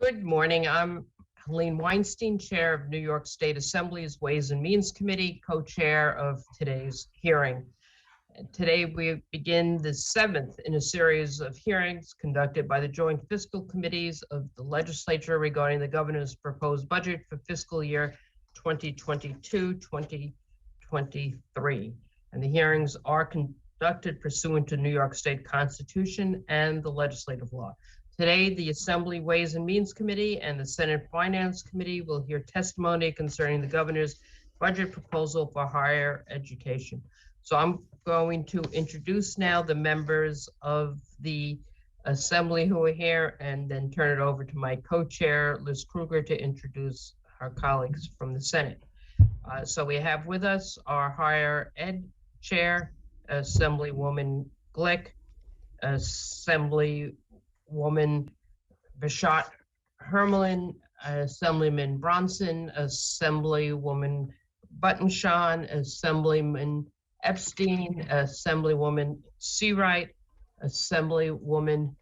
Good morning. I'm Helene Weinstein, Chair of New York State Assembly's Ways and Means Committee, co-chair of today's hearing. And today we begin the seventh in a series of hearings conducted by the Joint Fiscal Committees of the Legislature regarding the governor's proposed budget for fiscal year 2022-2023. And the hearings are conducted pursuant to New York State Constitution and the legislative law. Today, the Assembly Ways and Means Committee and the Senate Finance Committee will hear testimony concerning the governor's budget proposal for higher education. So I'm going to introduce now the members of the Assembly who are here and then turn it over to my co-chair, Liz Krueger, to introduce our colleagues from the Senate. So we have with us our Higher Ed Chair, Assemblywoman Glick, Assemblywoman Beshat Hermelin, Assemblyman Bronson, Assemblywoman Buttonshaw, Assemblyman Epstein, Assemblywoman Seawright, Assemblywoman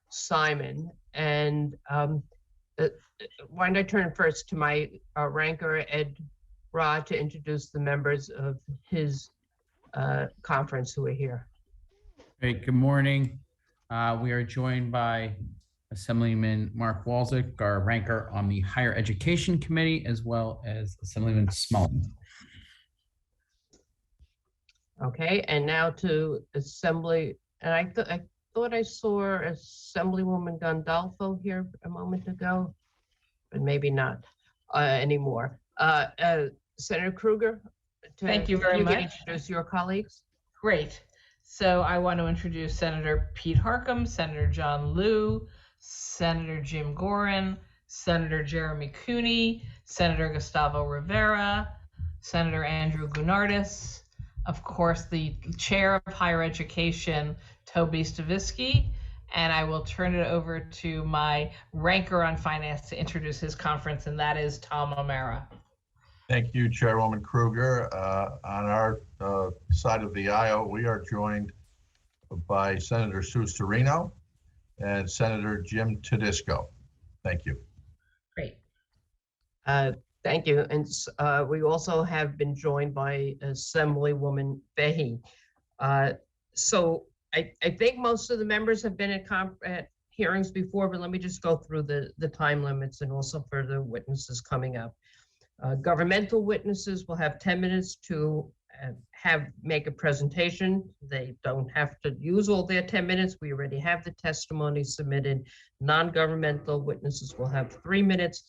Simon. And why don't I turn first to my ranker, Ed Rod, to introduce the members of his conference who are here. Great, good morning. We are joined by Assemblyman Mark Walczyk, our ranker on the Higher Education Committee, as well as Assemblyman Smullen. Okay, and now to Assembly, and I thought I saw Assemblywoman Gandolfo here a moment ago, but maybe not anymore. Senator Krueger, thank you very much. Introduce your colleagues. Great. So I want to introduce Senator Pete Harckham, Senator John Liu, Senator Jim Gorin, Senator Jeremy Cooney, Senator Gustavo Rivera, Senator Andrew Gounardes, of course, the Chair of Higher Education, Toby Stavisky, and I will turn it over to my ranker on finance to introduce his conference, and that is Tom O'Mara. Thank you, Chairwoman Krueger. On our side of the aisle, we are joined by Senator Sue Serino and Senator Jim Tedisco. Thank you. Great. Thank you. And we also have been joined by Assemblywoman Fahy. So I think most of the members have been at hearings before, but let me just go through the time limits and also for the witnesses coming up. Governmental witnesses will have 10 minutes to make a presentation. They don't have to use all their 10 minutes. We already have the testimony submitted. Non-governmental witnesses will have 3 minutes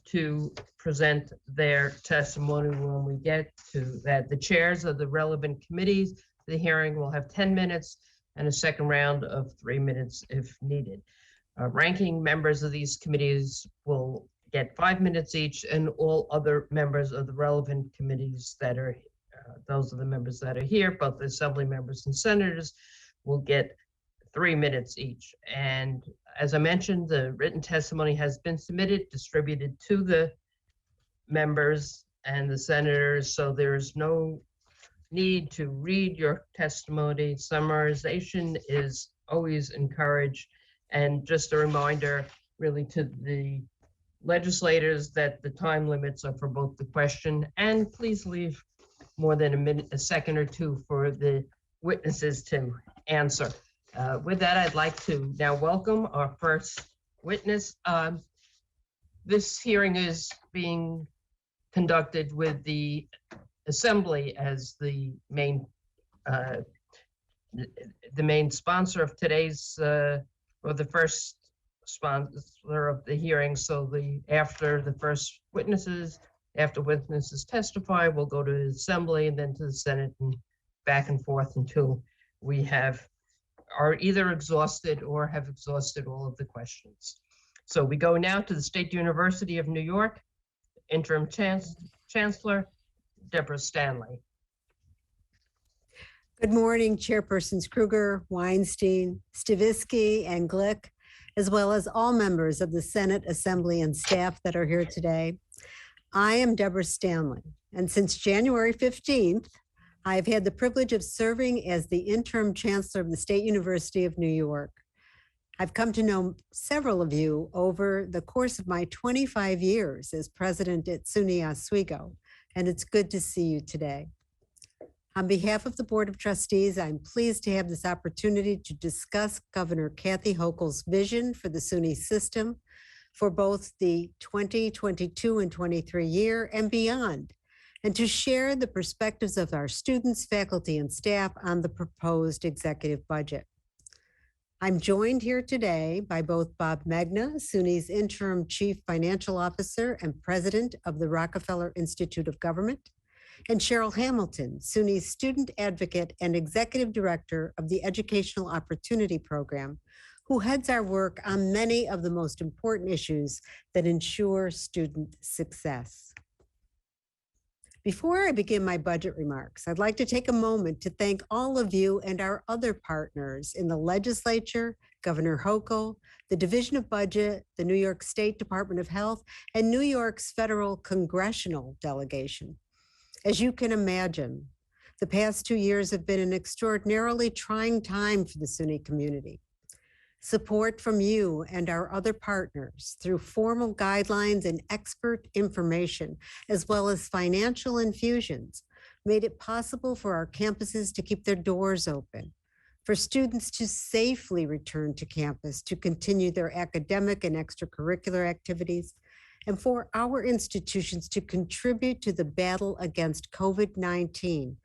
to present their testimony. When we get to that, the chairs of the relevant committees, the hearing will have 10 minutes and a second round of 3 minutes if needed. Ranking members of these committees will get 5 minutes each, and all other members of the relevant committees that are, those are the members that are here, both the Assembly members and senators, will get 3 minutes each. And as I mentioned, the written testimony has been submitted, distributed to the members and the senators, so there's no need to read your testimony. Summarization is always encouraged. And just a reminder, really, to the legislators that the time limits are for both the question and please leave more than a second or two for the witnesses to answer. With that, I'd like to now welcome our first witness. This hearing is being conducted with the Assembly as the main sponsor of today's, or the first sponsor of the hearing. So after witnesses testify, we'll go to the Assembly and then to the Senate and back and forth until we are either exhausted or have exhausted all of the questions. So we go now to the State University of New York, Interim Chancellor Deborah Stanley. Good morning, Chairpersons Krueger, Weinstein, Stavisky, and Glick, as well as all members of the Senate, Assembly, and staff that are here today. I am Deborah Stanley, and since January 15th, I've had the privilege of serving as the interim chancellor of the State University of New York. I've come to know several of you over the course of my 25 years as president at SUNY Oswego, and it's good to see you today. On behalf of the Board of Trustees, I'm pleased to have this opportunity to discuss Governor Kathy Hochul's vision for the SUNY system for both the 2022 and 23 year and beyond, and to share the perspectives of our students, faculty, and staff on the proposed executive budget. I'm joined here today by both Bob Megna, SUNY's interim chief financial officer and president of the Rockefeller Institute of Government, and Cheryl Hamilton, SUNY's student advocate and executive director of the Educational Opportunity Program, who heads our work on many of the most important issues that ensure student success. Before I begin my budget remarks, I'd like to take a moment to thank all of you and our other partners in the legislature, Governor Hochul, the Division of Budget, the New York State Department of Health, and New York's federal congressional delegation. As you can imagine, the past 2 years have been an extraordinarily trying time for the SUNY community. Support from you and our other partners through formal guidelines and expert information, as well as financial infusions, made it possible for our campuses to keep their doors open, for students to safely return to campus to continue their academic and extracurricular activities, and for our institutions to contribute to the battle against COVID-19,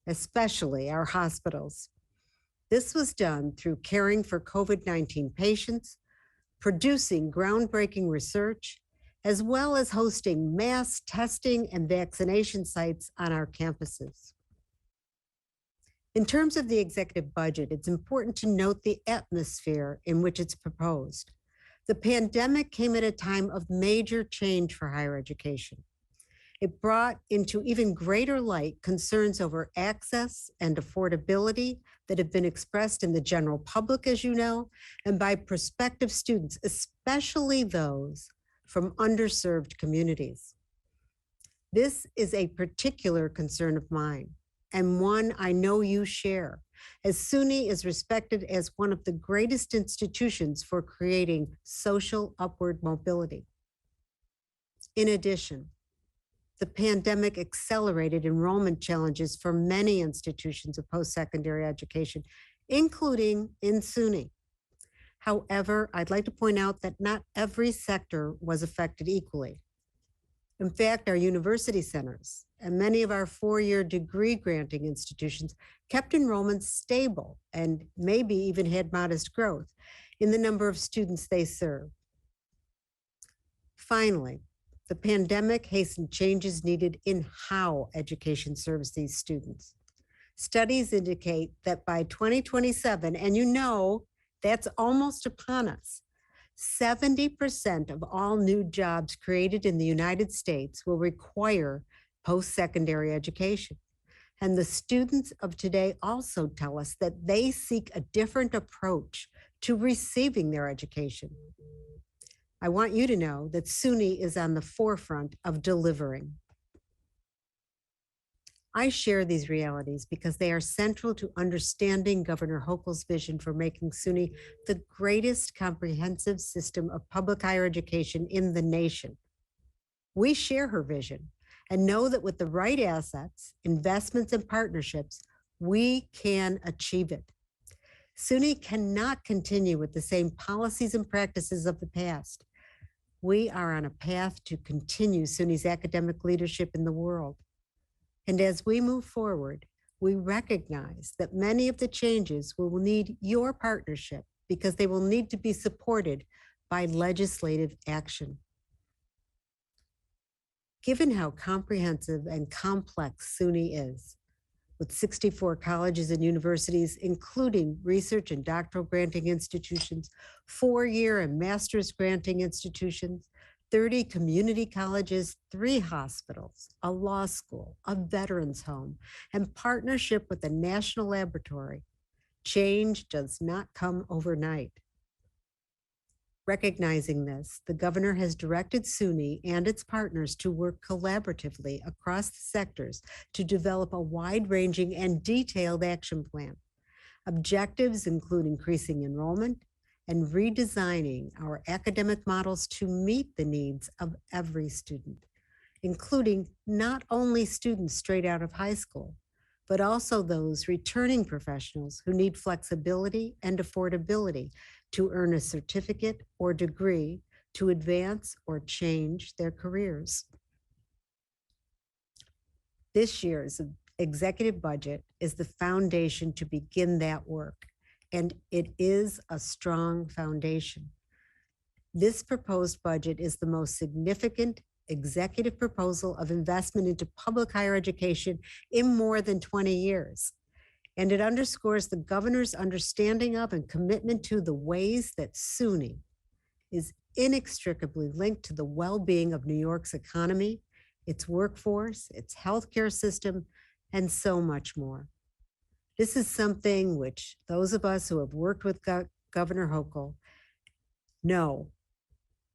especially our hospitals. This was done through caring for COVID-19 patients, producing groundbreaking research, as well as hosting mass testing and vaccination sites on our campuses. In terms of the executive budget, it's important to note the atmosphere in which it's proposed. The pandemic came at a time of major change for higher education. It brought into even greater light concerns over access and affordability that have been expressed in the general public, as you know, and by prospective students, especially those from underserved communities. This is a particular concern of mine, and one I know you share, as SUNY is respected as one of the greatest institutions for creating social upward mobility. In addition, the pandemic accelerated enrollment challenges for many institutions of post-secondary education, including in SUNY. However, I'd like to point out that not every sector was affected equally. In fact, our university centers and many of our four-year degree granting institutions kept enrollment stable and maybe even had modest growth in the number of students they serve. Finally, the pandemic hastened changes needed in how education serves these students. Studies indicate that by 2027, and you know that's almost upon us, 70% of all new jobs created in the United States will require post-secondary education. And the students of today also tell us that they seek a different approach to receiving their education. I want you to know that SUNY is on the forefront of delivering. I share these realities because they are central to understanding Governor Hochul's vision for making SUNY the greatest comprehensive system of public higher education in the nation. We share her vision and know that with the right assets, investments, and partnerships, we can achieve it. SUNY cannot continue with the same policies and practices of the past. We are on a path to continue SUNY's academic leadership in the world. And as we move forward, we recognize that many of the changes will need your partnership because they will need to be supported by legislative action. Given how comprehensive and complex SUNY is, with 64 colleges and universities, including research and doctoral granting institutions, four-year and master's granting institutions, 30 community colleges, 3 hospitals, a law school, a veterans home, and partnership with the National Laboratory, change does not come overnight. Recognizing this, the governor has directed SUNY and its partners to work collaboratively across the sectors to develop a wide-ranging and detailed action plan. Objectives include increasing enrollment, and redesigning our academic models to meet the needs of every student, including not only students straight out of high school, but also those returning professionals who need flexibility and affordability to earn a certificate or degree to advance or change their careers. This year's executive budget is the foundation to begin that work, and it is a strong foundation. This proposed budget is the most significant executive proposal of investment into public higher education in more than 20 years. And it underscores the governor's understanding of and commitment to the ways that SUNY is inextricably linked to the well-being of New York's economy, its workforce, its healthcare system, and so much more. This is something which those of us who have worked with Governor Hochul know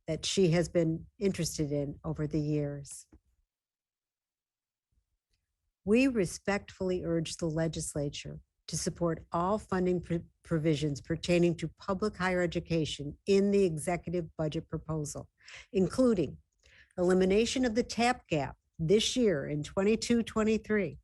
that she has been interested in over the years. We respectfully urge the legislature to support all funding provisions pertaining to public higher education in the executive budget proposal, including elimination of the TAP gap this year in 22-23.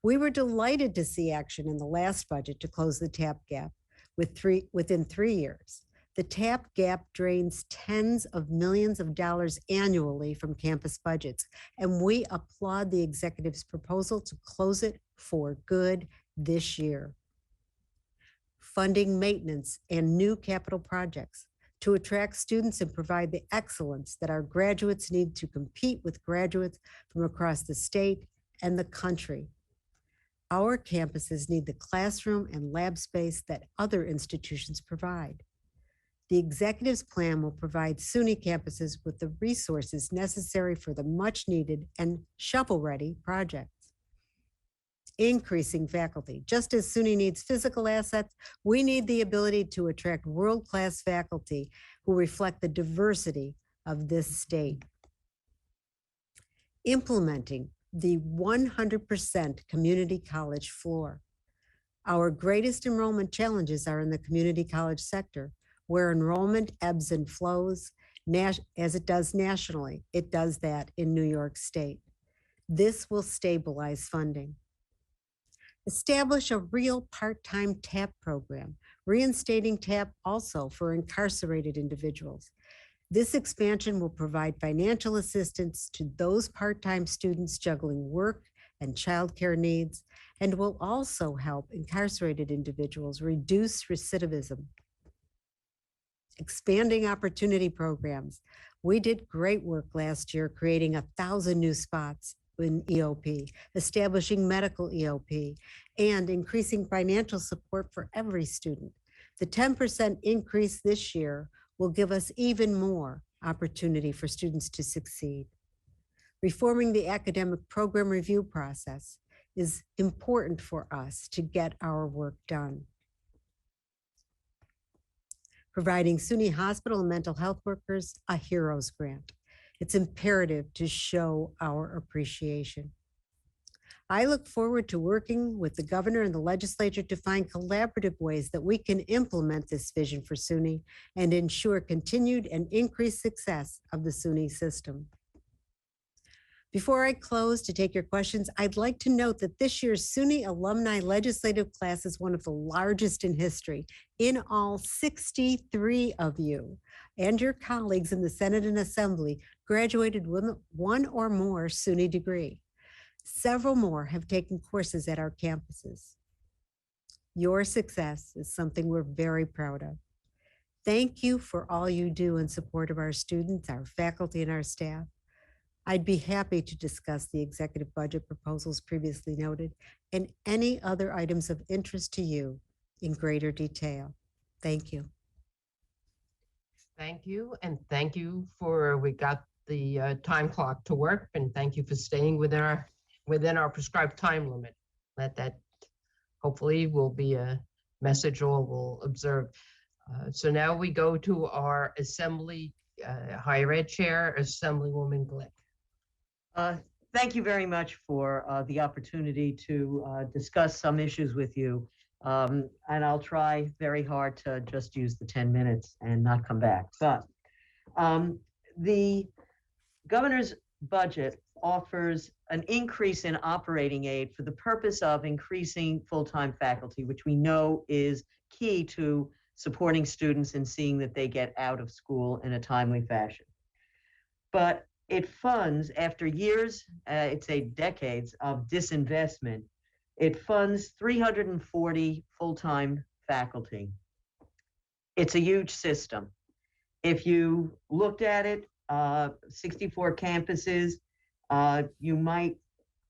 We were delighted to see action in the last budget to close the TAP gap within 3 years. The TAP gap drains tens of millions of dollars annually from campus budgets, and we applaud the executive's proposal to close it for good this year. Funding maintenance and new capital projects to attract students and provide the excellence that our graduates need to compete with graduates from across the state and the country. Our campuses need the classroom and lab space that other institutions provide. The executive's plan will provide SUNY campuses with the resources necessary for the much-needed and shovel-ready projects. Increasing faculty. Just as SUNY needs physical assets, we need the ability to attract world-class faculty who reflect the diversity of this state. Implementing the 100% community college floor. Our greatest enrollment challenges are in the community college sector, where enrollment ebbs and flows as it does nationally. It does that in New York State. This will stabilize funding. Establish a real part-time TAP program, reinstating TAP also for incarcerated individuals. This expansion will provide financial assistance to those part-time students juggling work and childcare needs, and will also help incarcerated individuals reduce recidivism. Expanding opportunity programs. We did great work last year creating 1,000 new spots in EOP, establishing medical EOP, and increasing financial support for every student. The 10% increase this year will give us even more opportunity for students to succeed. Reforming the academic program review process is important for us to get our work done. Providing SUNY Hospital and mental health workers a HEROES grant. It's imperative to show our appreciation. I look forward to working with the governor and the legislature to find collaborative ways that we can implement this vision for SUNY and ensure continued and increased success of the SUNY system. Before I close to take your questions, I'd like to note that this year's SUNY Alumni Legislative Class is one of the largest in history. In all, 63 of you and your colleagues in the Senate and Assembly graduated with one or more SUNY degree. Several more have taken courses at our campuses. Your success is something we're very proud of. Thank you for all you do in support of our students, our faculty, and our staff. I'd be happy to discuss the executive budget proposals previously noted and any other items of interest to you in greater detail. Thank you. Thank you, and thank you for, we got the time clock to work, and thank you for staying within our prescribed time limit. That hopefully will be a message all will observe. So now we go to our Assembly Higher Ed Chair, Assemblywoman Glick. Thank you very much for the opportunity to discuss some issues with you And I'll try very hard to just use the 10 minutes and not come back. But the governor's budget offers an increase in operating aid for the purpose of increasing full-time faculty, which we know is key to supporting students and seeing that they get out of school in a timely fashion. But it funds, after years, I'd say decades of disinvestment, it funds 340 full-time faculty. It's a huge system. If you looked at it, 64 campuses, you might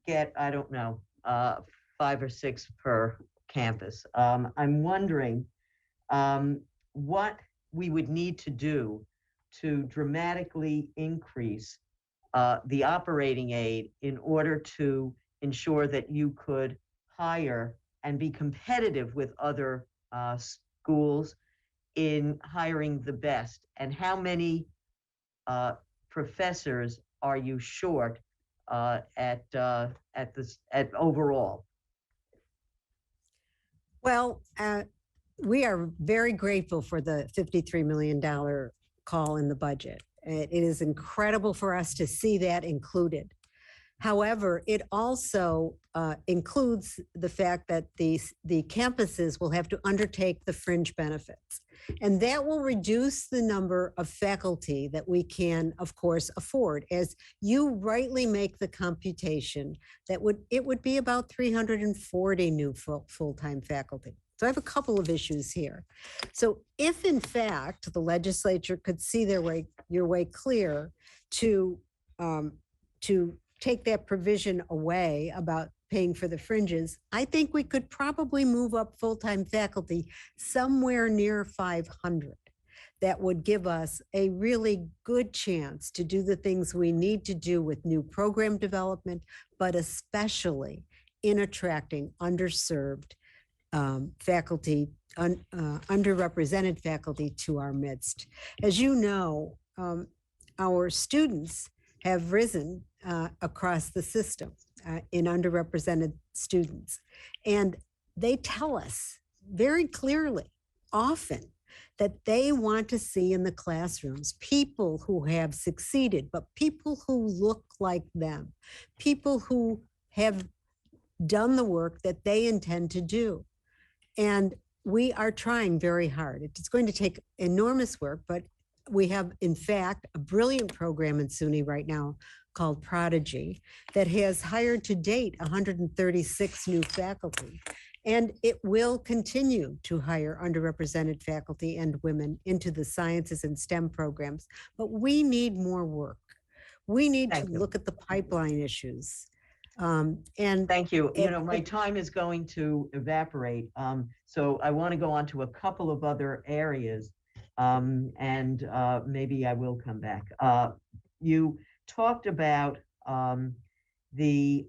get, I don't know, 5 or 6 per campus. I'm wondering what we would need to do to dramatically increase the operating aid in order to ensure that you could hire and be competitive with other schools in hiring the best, and how many professors are you short at overall? Well, we are very grateful for the $53 million call in the budget. It is incredible for us to see that included. However, it also includes the fact that the campuses will have to undertake the fringe benefits. And that will reduce the number of faculty that we can, of course, afford. As you rightly make the computation, it would be about 340 new full-time faculty. So I have a couple of issues here. So if in fact the legislature could see your way clear to take that provision away about paying for the fringes, I think we could probably move up full-time faculty somewhere near 500. That would give us a really good chance to do the things we need to do with new program development, but especially in attracting underserved faculty, underrepresented faculty to our midst. As you know, our students have risen across the system in underrepresented students. And they tell us very clearly, often, that they want to see in the classrooms people who have succeeded, but people who look like them, people who have done the work that they intend to do. And we are trying very hard. It's going to take enormous work, but we have, in fact, a brilliant program in SUNY right now called Prodigy that has hired to date 136 new faculty. And it will continue to hire underrepresented faculty and women into the sciences and STEM programs. But we need more work. We need to look at the pipeline issues. And thank you. You know, my time is going to evaporate. So I want to go on to a couple of other areas. And maybe I will come back. You talked about the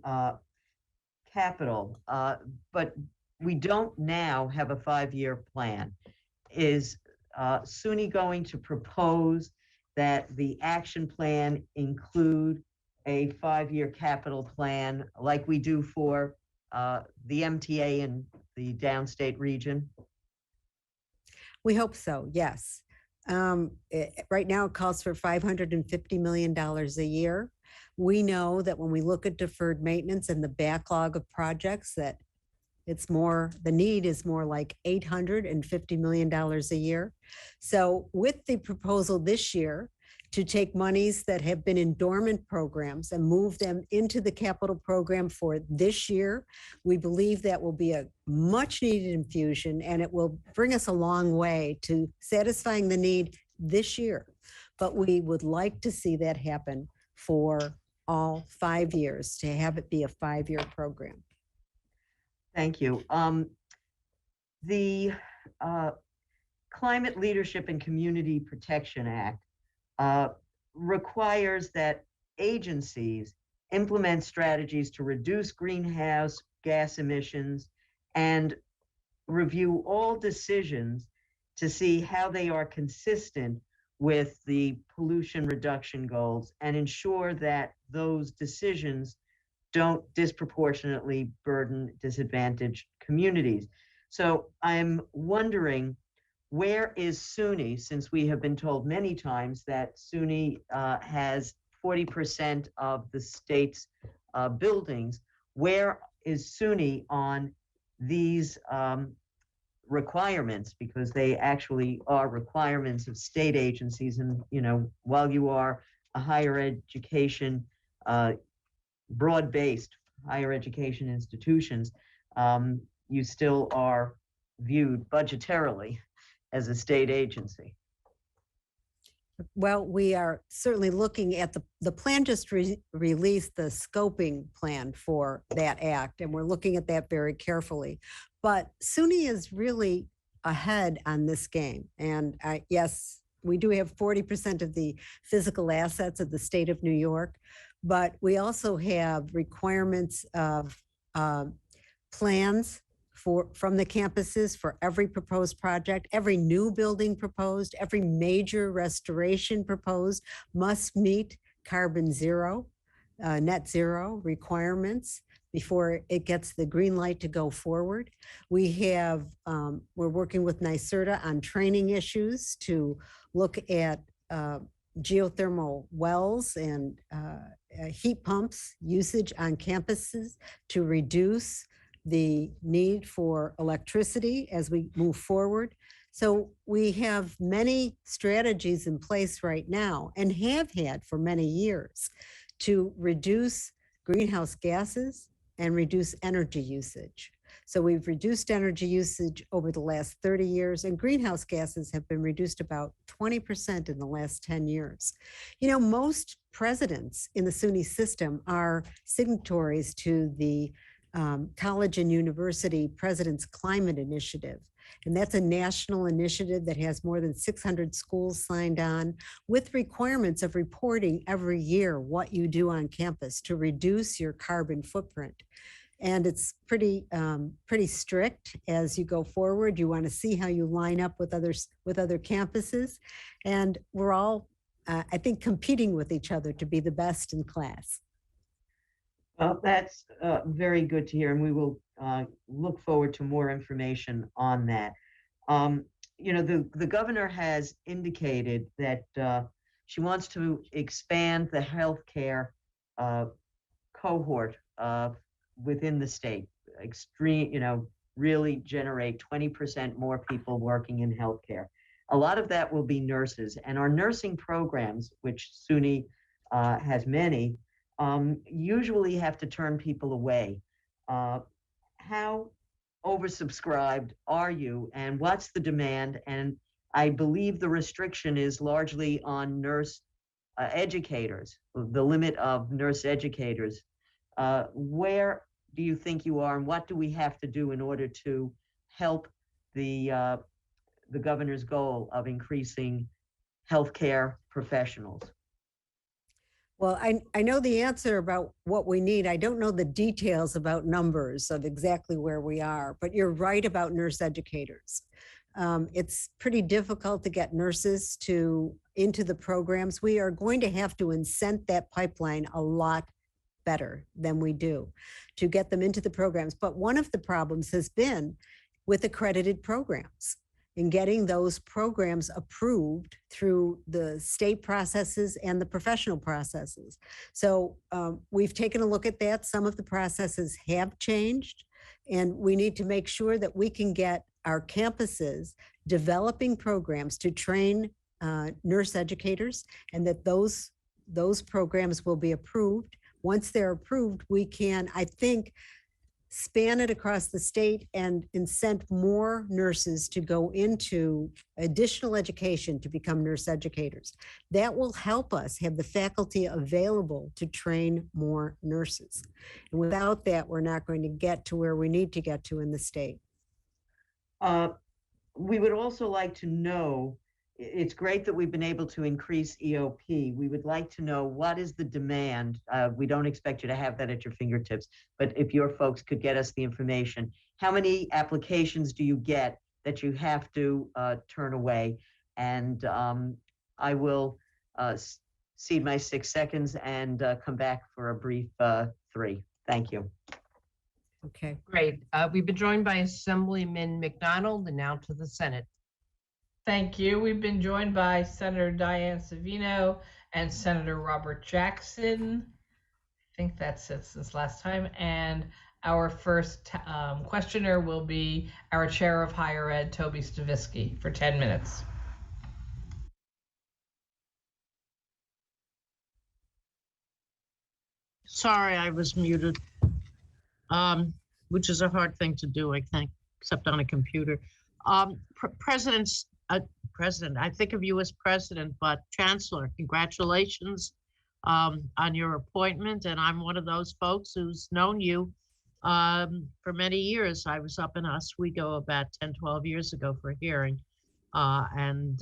capital, but we don't now have a 5-year plan. Is SUNY going to propose that the action plan include a 5-year capital plan like we do for the MTA in the downstate region? We hope so, yes. Right now it calls for $550 million a year. We know that when we look at deferred maintenance and the backlog of projects, that it's more, the need is more like $850 million a year. So with the proposal this year to take monies that have been in dormant programs and move them into the capital program for this year, we believe that will be a much needed infusion, and it will bring us a long way to satisfying the need this year. But we would like to see that happen for all 5 years, to have it be a 5-year program. Thank you. The Climate Leadership and Community Protection Act requires that agencies implement strategies to reduce greenhouse gas emissions and review all decisions to see how they are consistent with the pollution reduction goals and ensure that those decisions don't disproportionately burden disadvantaged communities. So I'm wondering, where is SUNY, since we have been told many times that SUNY has 40% of the state's buildings, where is SUNY on these requirements? Because they actually are requirements of state agencies. And, while you are a higher education, broad-based higher education institutions, you still are viewed budgetarily as a state agency. Well, we are certainly looking at the plan just released the scoping plan for that act, and we're looking at that very carefully. But SUNY is really ahead on this game. And yes, we do have 40% of the physical assets of the state of New York, but we also have requirements of plans from the campuses for every proposed project. Every new building proposed, every major restoration proposed must meet carbon zero, net zero requirements before it gets the green light to go forward. We have, we're working with NYSERDA on training issues to look at geothermal wells and heat pumps usage on campuses to reduce the need for electricity as we move forward. So we have many strategies in place right now and have had for many years to reduce greenhouse gases and reduce energy usage. So we've reduced energy usage over the last 30 years, and greenhouse gases have been reduced about 20% in the last 10 years. Most presidents in the SUNY system are signatories to the College and University President's Climate Initiative. And that's a national initiative that has more than 600 schools signed on, with requirements of reporting every year what you do on campus to reduce your carbon footprint. And it's pretty strict as you go forward. You want to see how you line up with other campuses. And we're all, I think, competing with each other to be the best in class. Well, that's very good to hear, and we will look forward to more information on that. The governor has indicated that she wants to expand the healthcare cohort within the state, really generate 20% more people working in healthcare. A lot of that will be nurses, and our nursing programs, which SUNY has many, usually have to turn people away. How oversubscribed are you, and what's the demand? And I believe the restriction is largely on nurse educators, the limit of nurse educators. Where do you think you are, and what do we have to do in order to help the governor's goal of increasing healthcare professionals? Well, I know the answer about what we need. I don't know the details about numbers of exactly where we are, but you're right about nurse educators. It's pretty difficult to get nurses into the programs. We are going to have to incent that pipeline a lot better than we do to get them into the programs. But one of the problems has been with accredited programs in getting those programs approved through the state processes and the professional processes. So we've taken a look at that. Some of the processes have changed, and we need to make sure that we can get our campuses developing programs to train nurse educators, and that those programs will be approved. Once they're approved, we can, I think, span it across the state and incent more nurses to go into additional education to become nurse educators. That will help us have the faculty available to train more nurses. And without that, we're not going to get to where we need to get to in the state. We would also like to know, it's great that we've been able to increase EOP. We would like to know, what is the demand? We don't expect you to have that at your fingertips, but if your folks could get us the information, how many applications do you get that you have to turn away? And I will cede my 6 seconds and come back for a brief 3. Thank you. Okay. Great. We've been joined by Assemblyman McDonald, and now to the Senate. Thank you. We've been joined by Senator Diane Savino and Senator Robert Jackson. I think that's it since last time. And our first questioner will be our Chair of Higher Ed, Toby Stavisky, for 10 minutes. Sorry, I was muted, which is a hard thing to do, I think, except on a computer. President, I think of you as president, but Chancellor, congratulations on your appointment. And I'm one of those folks who's known you for many years. I was up in Oswego about 10, 12 years ago for a hearing. And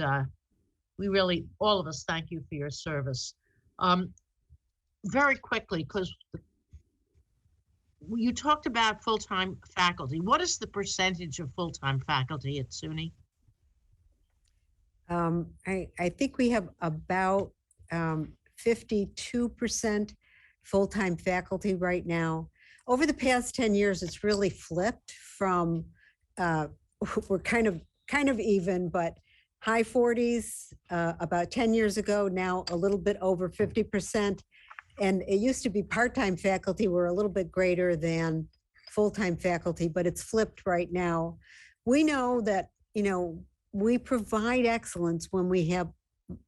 we really, all of us, thank you for your service. Very quickly, because you talked about full-time faculty. What is the percentage of full-time faculty at SUNY? I think we have about 52% full-time faculty right now. Over the past 10 years, it's really flipped from, we're kind of even, but high 40s about 10 years ago, now a little bit over 50%. And it used to be part-time faculty were a little bit greater than full-time faculty, but it's flipped right now. We know that, we provide excellence when we have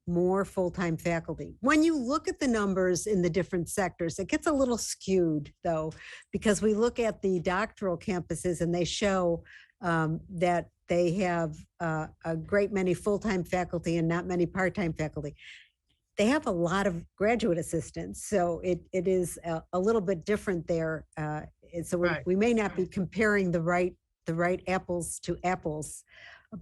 more full-time faculty. When you look at the numbers in the different sectors, it gets a little skewed though, because we look at the doctoral campuses and they show that they have a great many full-time faculty and not many part-time faculty. They have a lot of graduate assistants, so it is a little bit different there. So Right. we may not be comparing the right apples to apples,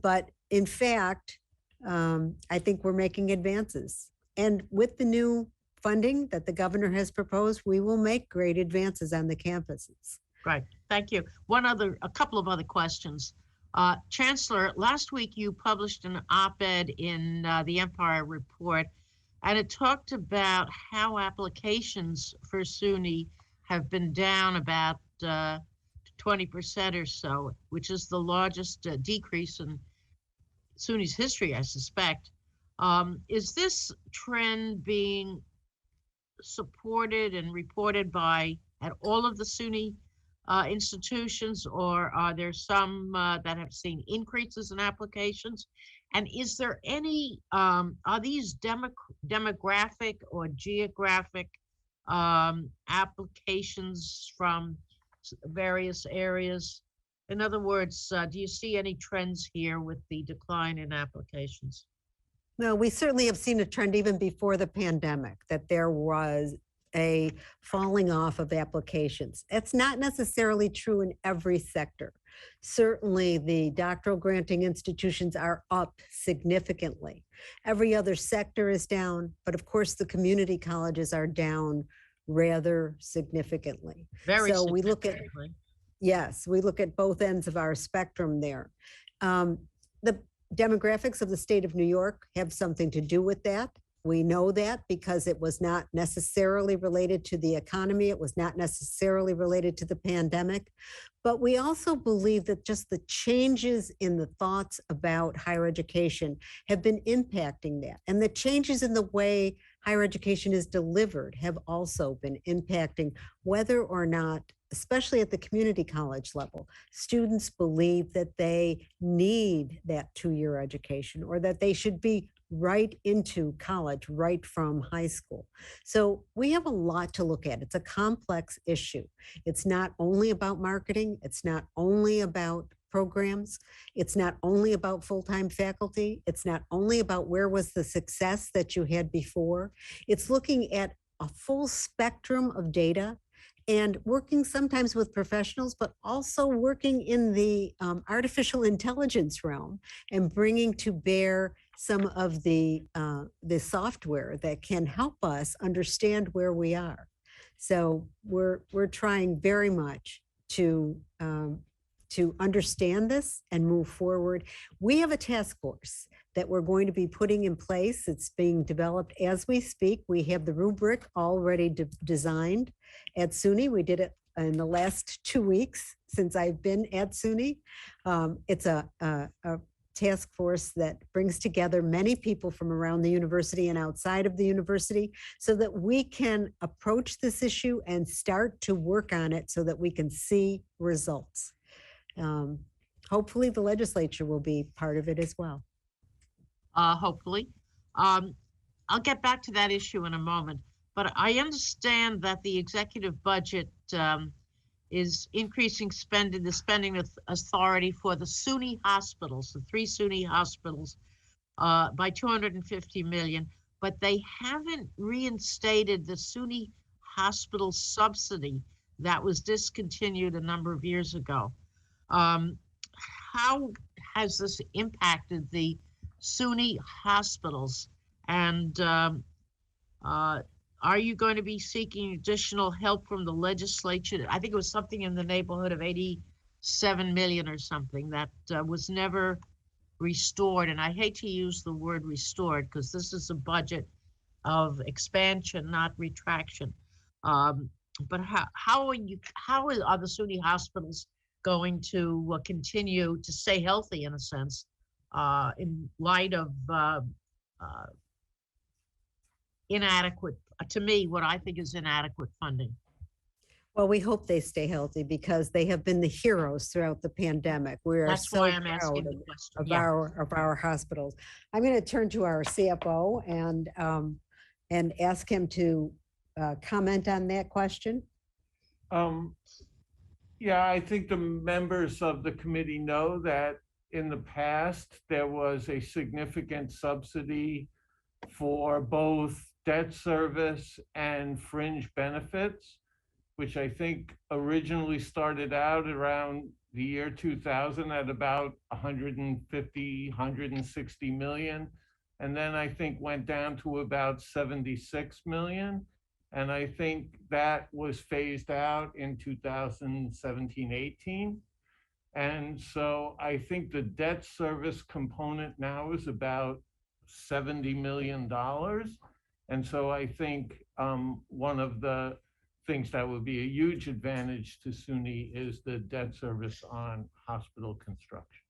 but in fact, I think we're making advances. And with the new funding that the governor has proposed, we will make great advances on the campuses. Right, thank you. A couple of other questions. Chancellor, last week you published an op-ed in the Empire Report, and it talked about how applications for SUNY have been down about 20% or so, which is the largest decrease in SUNY's history, I suspect. Is this trend being supported and reported at all of the SUNY institutions, or are there some that have seen increases in applications? And is there any, are these demographic or geographic applications from various areas? In other words, do you see any trends here with the decline in applications? No, we certainly have seen a trend even before the pandemic, that there was a falling off of applications. It's not necessarily true in every sector. Certainly the doctoral granting institutions are up significantly. Every other sector is down, but of course the community colleges are down rather significantly. Very So we look at, significantly. yes, we look at both ends of our spectrum there. The demographics of the state of New York have something to do with that. We know that because it was not necessarily related to the economy. It was not necessarily related to the pandemic. But we also believe that just the changes in the thoughts about higher education have been impacting that. And the changes in the way higher education is delivered have also been impacting whether or not, especially at the community college level, students believe that they need that two-year education or that they should be right into college, right from high school. So we have a lot to look at. It's a complex issue. It's not only about marketing. It's not only about programs. It's not only about full-time faculty. It's not only about where was the success that you had before. It's looking at a full spectrum of data and working sometimes with professionals, but also working in the artificial intelligence realm and bringing to bear some of the software that can help us understand where we are. So we're trying very much to understand this and move forward. We have a task force that we're going to be putting in place. It's being developed as we speak. We have the rubric already designed at SUNY. We did it in the last 2 weeks since I've been at SUNY. It's a task force that brings together many people from around the university and outside of the university so that we can approach this issue and start to work on it so that we can see results. Hopefully the legislature will be part of it as well. Hopefully. I'll get back to that issue in a moment, but I understand that the executive budget is increasing the spending authority for the SUNY hospitals, the 3 SUNY hospitals, by $250 million, but they haven't reinstated the SUNY hospital subsidy that was discontinued a number of years ago. How has this impacted the SUNY hospitals? And are you going to be seeking additional help from the legislature? I think it was something in the neighborhood of 87 million or something that was never restored. And I hate to use the word restored because this is a budget of expansion, not retraction. But how are the SUNY hospitals going to continue to stay healthy in a sense in light of inadequate, to me, what I think is inadequate funding? Well, we hope they stay healthy because they have been the heroes throughout the pandemic. We are That's so why I'm proud asking the question. of Yeah. our hospitals. I'm going to turn to our CFO and ask him to comment on that question. Yeah, I think the members of the committee know that in the past, there was a significant subsidy for both debt service and fringe benefits, which I think originally started out around the year 2000 at about 150, 160 million. And then I think went down to about 76 million. And I think that was phased out in 2017-18. And so I think the debt service component now is about $70 million. And so I think one of the things that would be a huge advantage to SUNY is the debt service on hospital construction.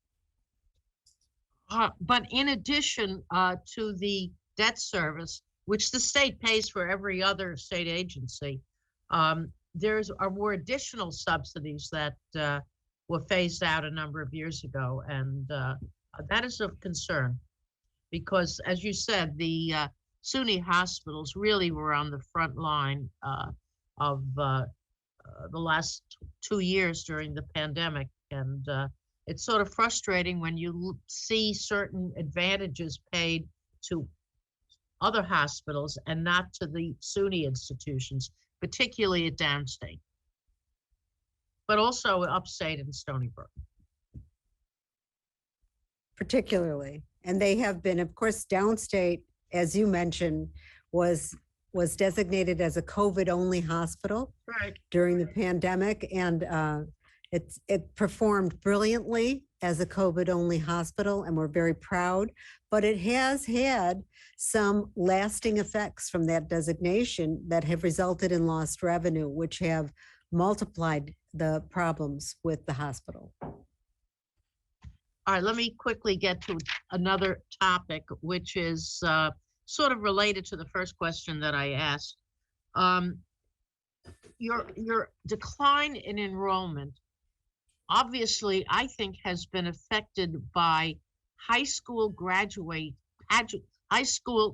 But in addition to the debt service, which the state pays for every other state agency, are more additional subsidies that were phased out a number of years ago. And that is of concern because, as you said, the SUNY hospitals really were on the front line of the last 2 years during the pandemic. And it's sort of frustrating when you see certain advantages paid to other hospitals and not to the SUNY institutions, particularly at downstate, but also upstate and Stony Brook. Particularly, and they have been, of course, downstate, as you mentioned, was designated as a COVID-only hospital during the pandemic, and it performed brilliantly as a COVID-only hospital, and we're very proud. But it has had some lasting effects from that designation that have resulted in lost revenue, which have multiplied the problems with the hospital. All right, let me quickly get to another topic, which is sort of related to the first question that I asked. Your decline in enrollment, obviously, I think has been affected by high school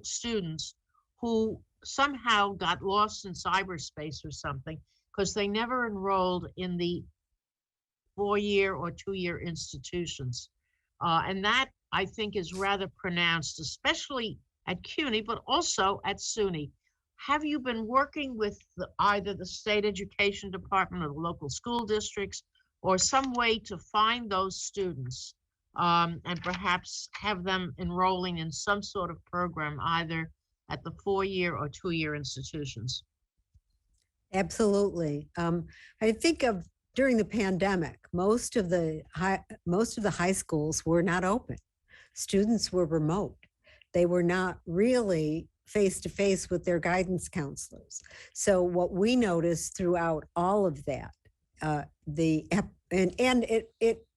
students who somehow got lost in cyberspace or something because they never enrolled in the 4-year or 2-year institutions. And that, I think, is rather pronounced, especially at CUNY, but also at SUNY. Have you been working with either the state education department or the local school districts or some way to find those students and perhaps have them enrolling in some sort of program either at the 4-year or 2-year institutions? Absolutely. I think of during the pandemic, most of the high schools were not open. Students were remote. They were not really face-to-face with their guidance counselors. So what we noticed throughout all of that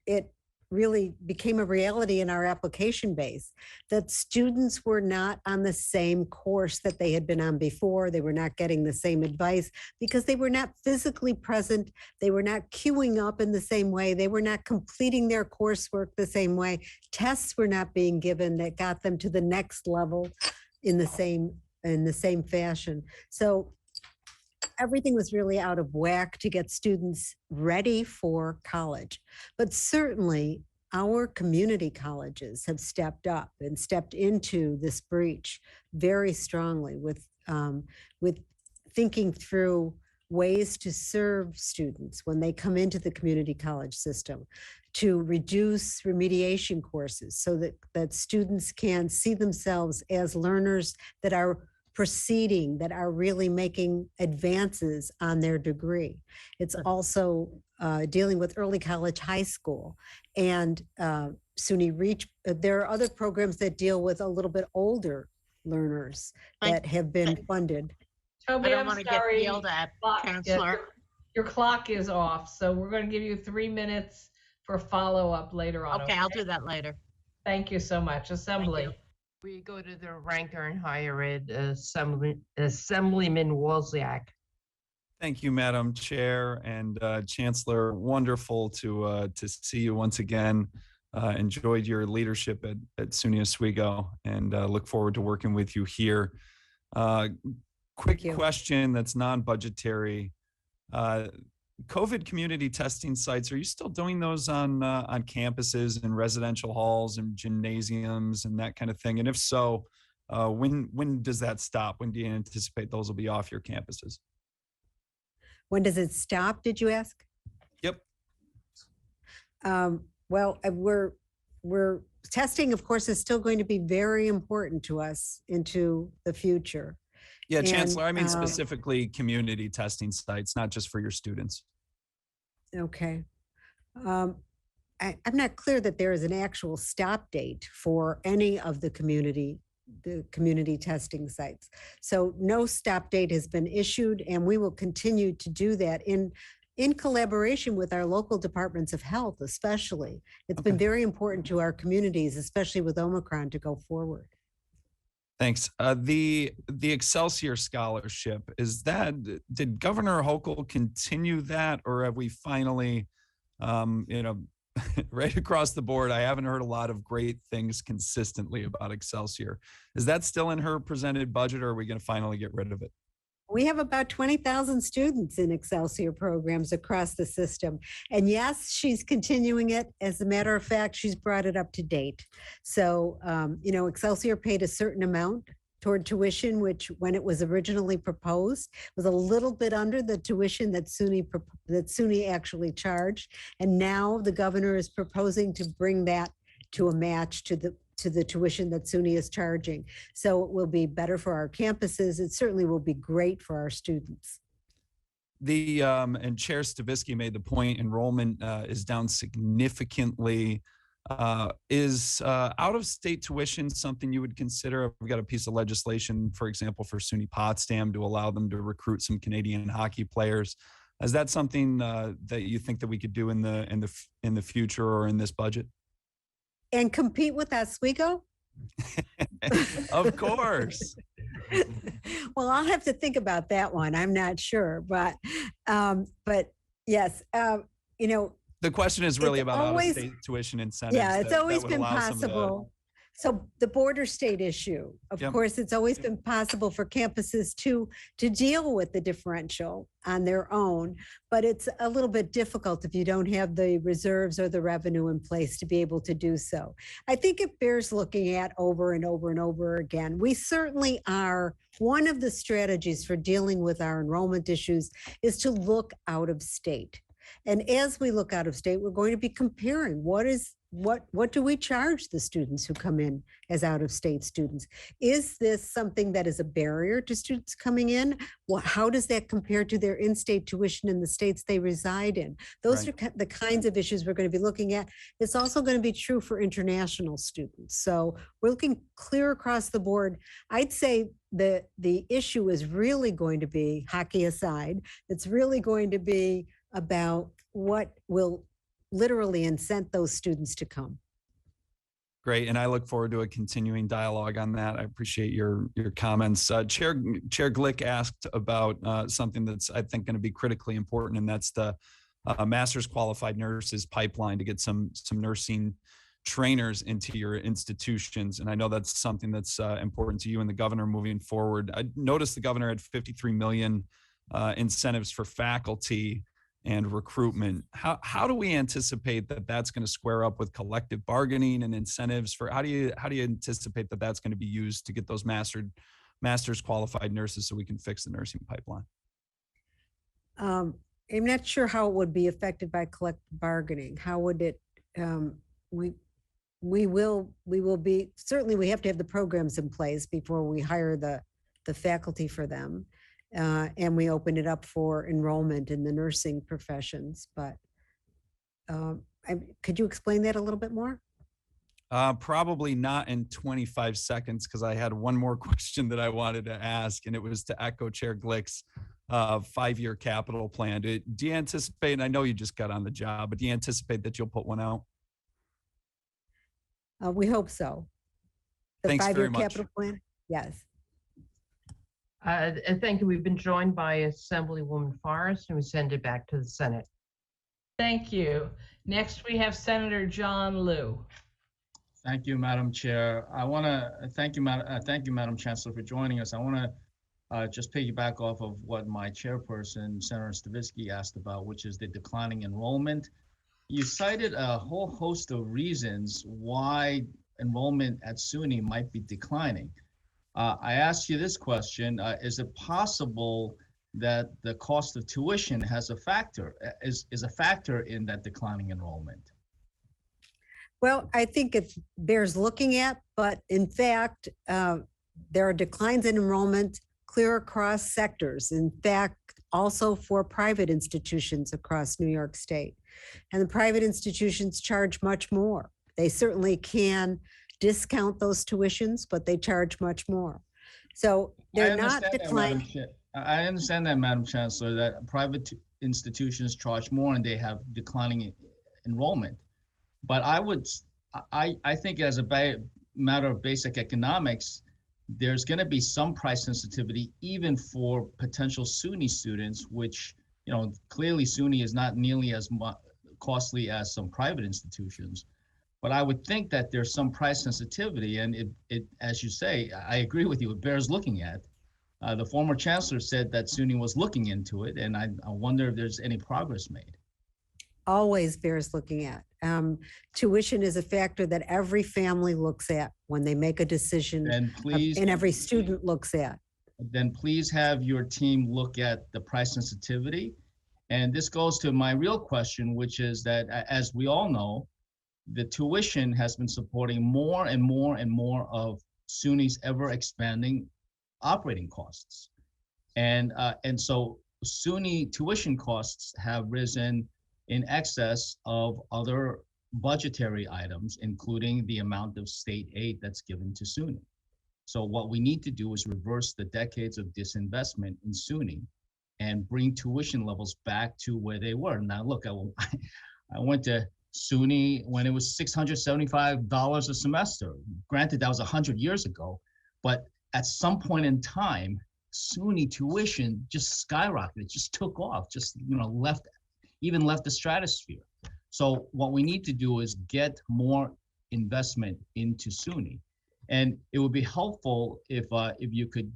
it really became a reality in our application base that students were not on the same course that they had been on before. They were not getting the same advice because they were not physically present. They were not queuing up in the same way. They were not completing their coursework the same way. Tests were not being given that got them to the next level in the same fashion. So everything was really out of whack to get students ready for college. But certainly our community colleges have stepped up and stepped into this breach very strongly with thinking through ways to serve students when they come into the community college system, to reduce remediation courses so that students can see themselves as learners that are proceeding, that are really making advances on their degree. It's also dealing with early college, high school, and SUNY Reach. There are other programs that deal with a little bit older learners that have been funded. I Toby, don't I'm want to get sorry. yelled at, Clock- Chancellor. Your clock is off, so we're going to give you 3 minutes for follow-up later on. Okay, I'll do that later. Thank you so much. Assembly. you. We go to the ranker in higher ed, Assemblyman Wozniak. Thank you, Madam Chair and Chancellor. Wonderful to see you once again. Enjoyed your leadership at SUNY Oswego and look forward to working with you here. Quick question that's non-budgetary. COVID community testing sites, are you still doing those on campuses and residential halls and gymnasiums and that kind of thing? And if so, when does that stop? When do you anticipate those will be off your campuses? When does it stop, did you ask? Yep. Well, we're testing, of course, is still going to be very important to us into the future. Yeah, And, Chancellor, I mean specifically community testing sites, not just for your students. Okay. I'm not clear that there is an actual stop date for any of the community testing sites. So no stop date has been issued, and we will continue to do that in collaboration with our local departments of health, especially. It's been very important to our communities, especially with Omicron, to go forward. Thanks. The Excelsior Scholarship, did Governor Hochul continue that, or have we finally, right across the board, I haven't heard a lot of great things consistently about Excelsior. Is that still in her presented budget, or are we going to finally get rid of it? We have about 20,000 students in Excelsior programs across the system. And yes, she's continuing it. As a matter of fact, she's brought it up to date. So, Excelsior paid a certain amount toward tuition, which when it was originally proposed was a little bit under the tuition that SUNY actually charged. And now the governor is proposing to bring that to a match to the tuition that SUNY is charging. So it will be better for our campuses. It certainly will be great for our students. And Chair Stavisky made the point, enrollment is down significantly. Is out-of-state tuition something you would consider? We've got a piece of legislation, for example, for SUNY Potsdam to allow them to recruit some Canadian hockey players. Is that something that you think that we could do in the future or in this budget? And compete with Oswego? Of course. Well, I'll have to think about that one. I'm not sure, but yes, the question is really it's about always- out-of-state tuition incentives. yeah, it's that always would been allow some of the- possible. So the border state issue, of Yep. course, it's always been possible for campuses to deal with the differential on their own, but it's a little bit difficult if you don't have the reserves or the revenue in place to be able to do so. I think it bears looking at over and over and over again. We certainly are, one of the strategies for dealing with our enrollment issues is to look out of state. And as we look out of state, we're going to be comparing what do we charge the students who come in as out-of-state students? Is this something that is a barrier to students coming in? How does that compare to their in-state tuition in the states they reside in? Those are the kinds of issues we're going to be looking at. It's also going to be true for international students. So we're looking clear across the board. I'd say the issue is really going to be, hockey aside, it's really going to be about what will literally incent those students to come. Great, and I look forward to a continuing dialogue on that. I appreciate your comments. Chair Glick asked about something that's, I think, going to be critically important, and that's the master's qualified nurses pipeline to get some nursing trainers into your institutions. And I know that's something that's important to you and the governor moving forward. I noticed the governor had 53 million incentives for faculty and recruitment. How do we anticipate that that's going to square up with collective bargaining and incentives for, how do you anticipate that that's going to be used to get those master's qualified nurses so we can fix the nursing pipeline? I'm not sure how it would be affected by collective bargaining. How would it, we will be, certainly we have to have the programs in place before we hire the faculty for them. And we open it up for enrollment in the nursing professions, but could you explain that a little bit more? Probably not in 25 seconds, because I had one more question that I wanted to ask, and it was to echo Chair Glick's 5-year capital plan. Do you anticipate, and I know you just got on the job, but do you anticipate that you'll put one out? We hope so. The Thanks 5-year very much. capital plan? Yes. Thank you. We've been joined by Assemblywoman Forrest, and we send it back to the Senate. Thank you. Next, we have Senator John Liu. Thank you, Madam Chair. I want to thank you, Madam Chancellor, for joining us. I want to just piggyback off of what my chairperson, Senator Stavisky, asked about, which is the declining enrollment. You cited a whole host of reasons why enrollment at SUNY might be declining. I asked you this question: is it possible that the cost of tuition is a factor in that declining enrollment? Well, I think it bears looking at, but in fact, there are declines in enrollment clear across sectors. In fact, also for private institutions across New York State. And the private institutions charge much more. They certainly can discount those tuitions, but they charge much more. So they're not declining. I understand that, Madam Chancellor, that private institutions charge more and they have declining enrollment. But I think as a matter of basic economics, there's going to be some price sensitivity even for potential SUNY students, which, clearly SUNY is not nearly as costly as some private institutions. But I would think that there's some price sensitivity, and it, as you say, I agree with you, it bears looking at. The former chancellor said that SUNY was looking into it, and I wonder if there's any progress made. Always bears looking at. Tuition is a factor that every family looks at when they make a decision, And please, and every student looks at. then please have your team look at the price sensitivity. And this goes to my real question, which is that, as we all know, the tuition has been supporting more and more and more of SUNY's ever expanding operating costs. And so SUNY tuition costs have risen in excess of other budgetary items, including the amount of state aid that's given to SUNY. So what we need to do is reverse the decades of disinvestment in SUNY and bring tuition levels back to where they were. Now, look, I went to SUNY when it was $675 a semester. Granted, that was 100 years ago, but at some point in time, SUNY tuition just skyrocketed, it just took off, just left the stratosphere. So what we need to do is get more investment into SUNY. And it would be helpful if you could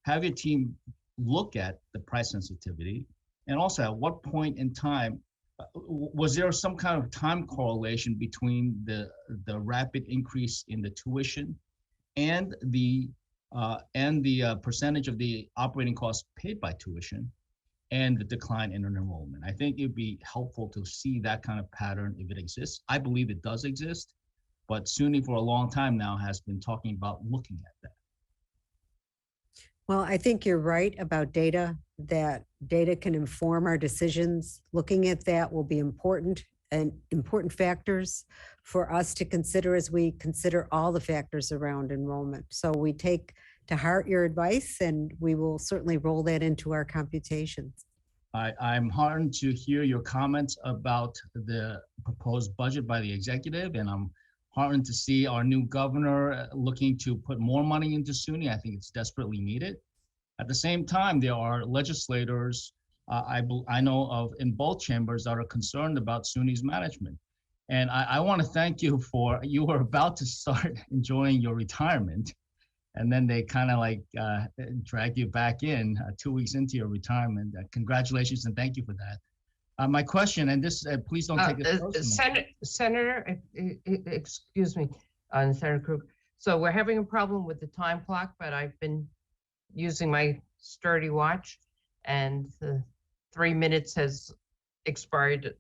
have your team look at the price sensitivity, and also at what point in time was there some kind of time correlation between the rapid increase in the tuition and the percentage of the operating costs paid by tuition and the decline in enrollment? I think it'd be helpful to see that kind of pattern if it exists. I believe it does exist, but SUNY for a long time now has been talking about looking at that. Well, I think you're right about data, that data can inform our decisions. Looking at that will be important, and important factors for us to consider as we consider all the factors around enrollment. So we take to heart your advice, and we will certainly roll that into our computations. I'm heartened to hear your comments about the proposed budget by the executive, and I'm heartened to see our new governor looking to put more money into SUNY. I think it's desperately needed. At the same time, there are legislators I know of in both chambers that are concerned about SUNY's management. And I want to thank you for, you were about to start enjoying your retirement, and then they kind of like drag you back in 2 weeks into your retirement. Congratulations and thank you for that. My question, and this, please don't take it personally. Senator, excuse me, Senator Krueger. So we're having a problem with the time clock, but I've been using my sturdy watch, and the 3 minutes has expired a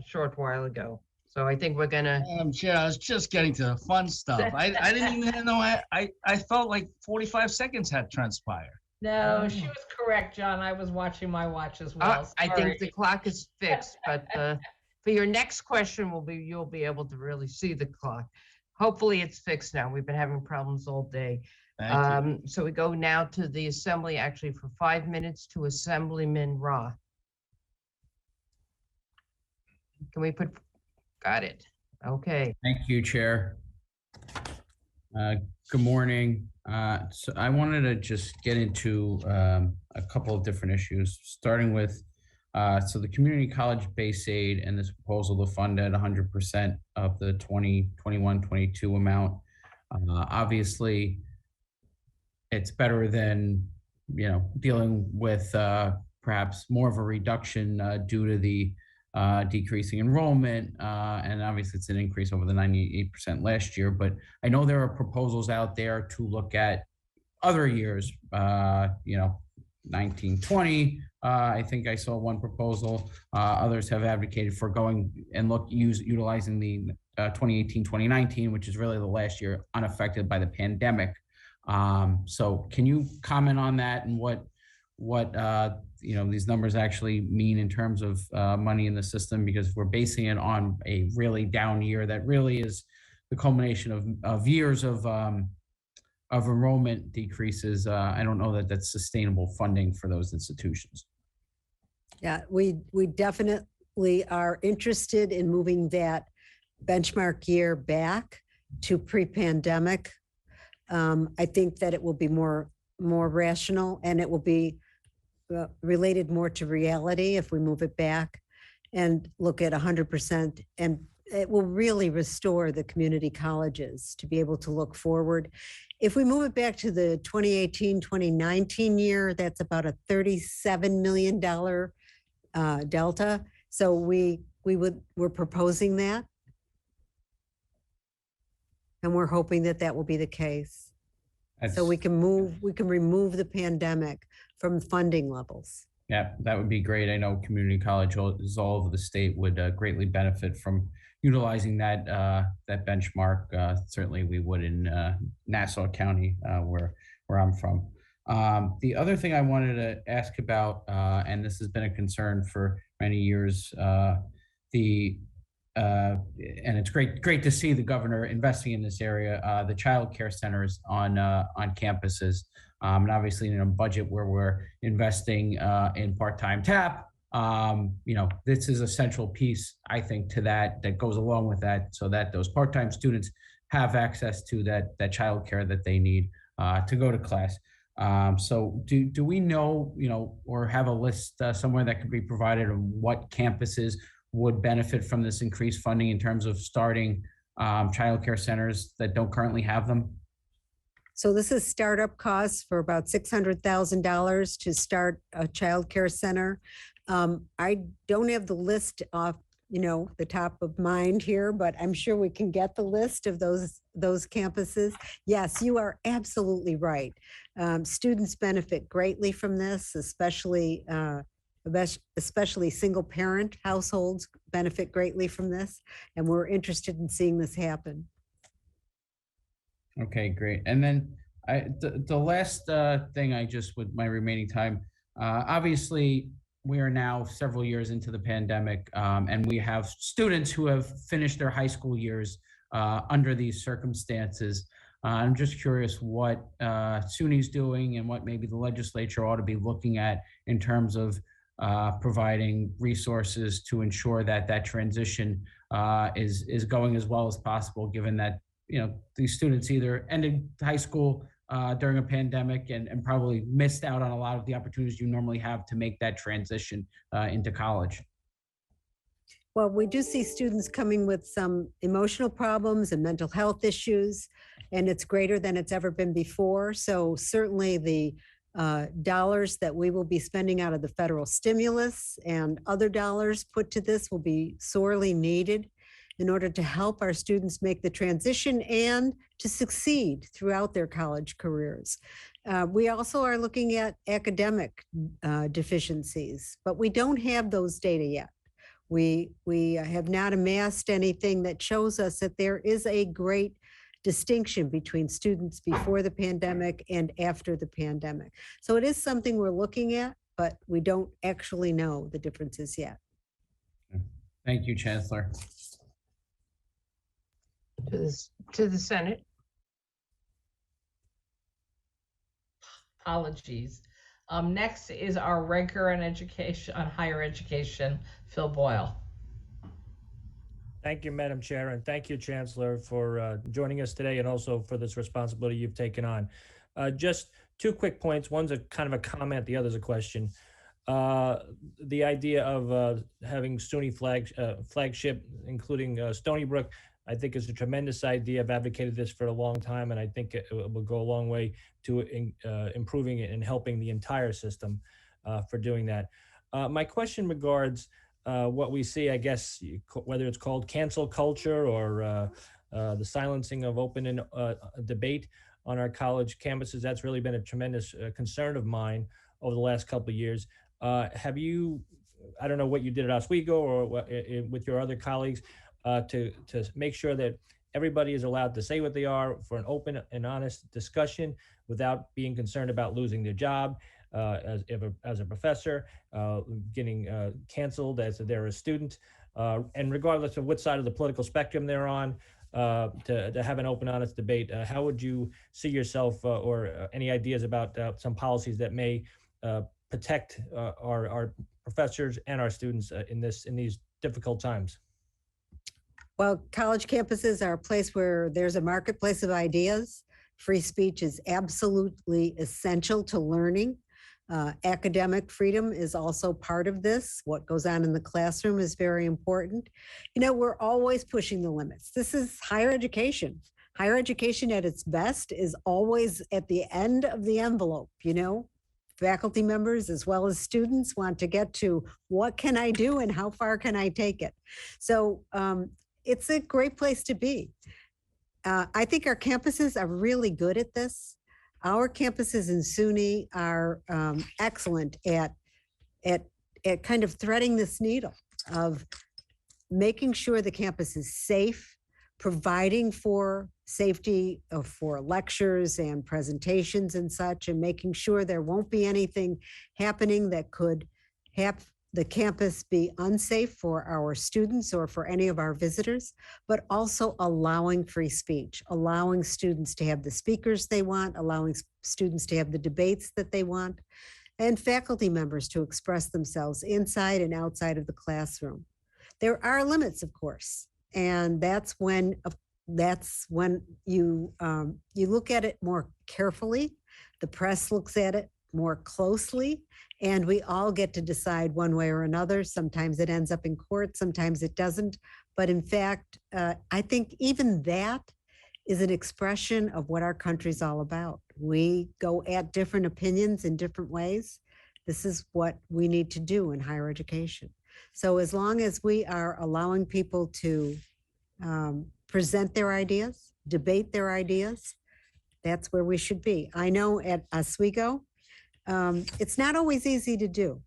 short while ago. So I think we're gonna. Chair, I was just getting to the fun stuff. I didn't even know. I felt like 45 seconds had transpired. No, she was correct, John. I was watching my watch as well. I think the clock is fixed, but for your next question, you'll be able to really see the clock. Hopefully, it's fixed now. We've been having problems all day. Thank you. So we go now to the assembly, actually for 5 minutes, to Assemblyman Ra. Can we put? Got it. Okay. Thank you, Chair. Good morning. So I wanted to just get into a couple of different issues, starting with so the community college base aid and this proposal to fund at 100% of the 2021-22 amount. Obviously, it's better than dealing with perhaps more of a reduction due to the decreasing enrollment, and obviously it's an increase over the 98% last year. But I know there are proposals out there to look at other years, 1920. I think I saw one proposal. Others have advocated for going and utilizing the 2018-2019, which is really the last year unaffected by the pandemic. So can you comment on that and what these numbers actually mean in terms of money in the system, because we're basing it on a really down year that really is the culmination of years of enrollment decreases. I don't know that that's sustainable funding for those institutions. Yeah, we definitely are interested in moving that benchmark year back to pre-pandemic. I think that it will be more rational, and it will be related more to reality if we move it back and look at 100%, and it will really restore the community colleges to be able to look forward. If we move it back to the 2018-2019 year, that's about a $37 million delta. So we're proposing that, and we're hoping that will be the case. So we can remove the pandemic from funding levels. Yeah, that would be great. I know community colleges all over the state would greatly benefit from utilizing that benchmark. Certainly we would in Nassau County, where I'm from. The other thing I wanted to ask about, and this has been a concern for many years, and it's great to see the governor investing in this area, the child care centers on campuses. And obviously in a budget where we're investing in part-time TAP, this is a central piece, I think, to that goes along with that, so that those part-time students have access to that child care that they need to go to class. So do we know, or have a list somewhere that could be provided of what campuses would benefit from this increased funding in terms of starting child care centers that don't currently have them? So this is startup costs for about $600,000 to start a child care center. I don't have the list off, the top of mind here, but I'm sure we can get the list of those campuses. Yes, you are absolutely right. Students benefit greatly from this, especially single parent households benefit greatly from this, and we're interested in seeing this happen. Okay, great. And then the last thing with my remaining time, obviously we are now several years into the pandemic, and we have students who have finished their high school years under these circumstances. I'm just curious what SUNY's doing and what maybe the legislature ought to be looking at in terms of providing resources to ensure that that transition is going as well as possible, given that, these students either ended high school during a pandemic and probably missed out on a lot of the opportunities you normally have to make that transition into college. Well, we do see students coming with some emotional problems and mental health issues, and it's greater than it's ever been before. So certainly the dollars that we will be spending out of the federal stimulus and other dollars put to this will be sorely needed in order to help our students make the transition and to succeed throughout their college careers. We also are looking at academic deficiencies, but we don't have those data yet. We have not amassed anything that shows us that there is a great distinction between students before the pandemic and after the pandemic. So it is something we're looking at, but we don't actually know the differences yet. Thank you, Chancellor. To the Senate. Apologies. Next is our ranker on higher education, Phil Boyle. Thank you, Madam Chair, and thank you, Chancellor, for joining us today and also for this responsibility you've taken on. Just 2 quick points. One's a kind of a comment, the other's a question. The idea of having SUNY flagship, including Stony Brook, I think is a tremendous idea. I've advocated this for a long time, and I think it will go a long way to improving it and helping the entire system for doing that. My question regards what we see, I guess, whether it's called cancel culture or the silencing of open and debate on our college campuses. That's really been a tremendous concern of mine over the last couple of years. Have you, I don't know what you did at Oswego or with your other colleagues, to make sure that everybody is allowed to say what they are for an open and honest discussion without being concerned about losing their job as a professor, getting canceled as they're a student, and regardless of what side of the political spectrum they're on, to have an open, honest debate. How would you see yourself or any ideas about some policies that may protect our professors and our students in these difficult times? Well, college campuses are a place where there's a marketplace of ideas. Free speech is absolutely essential to learning. Academic freedom is also part of this. What goes on in the classroom is very important. We're always pushing the limits. This is higher education. Higher education at its best is always at the end of the envelope, Faculty members as well as students want to get to what can I do and how far can I take it? So it's a great place to be. I think our campuses are really good at this. Our campuses in SUNY are excellent at kind of threading this needle of making sure the campus is safe, providing for safety for lectures and presentations and such, and making sure there won't be anything happening that could have the campus be unsafe for our students or for any of our visitors, but also allowing free speech, allowing students to have the speakers they want, allowing students to have the debates that they want, and faculty members to express themselves inside and outside of the classroom. There are limits, of course, and that's when you look at it more carefully. The press looks at it more closely, and we all get to decide one way or another. Sometimes it ends up in court, sometimes it doesn't. But in fact, I think even that is an expression of what our country's all about. We go at different opinions in different ways. This is what we need to do in higher education. So as long as we are allowing people to present their ideas, debate their ideas, that's where we should be. I know at Oswego, it's not always easy to do.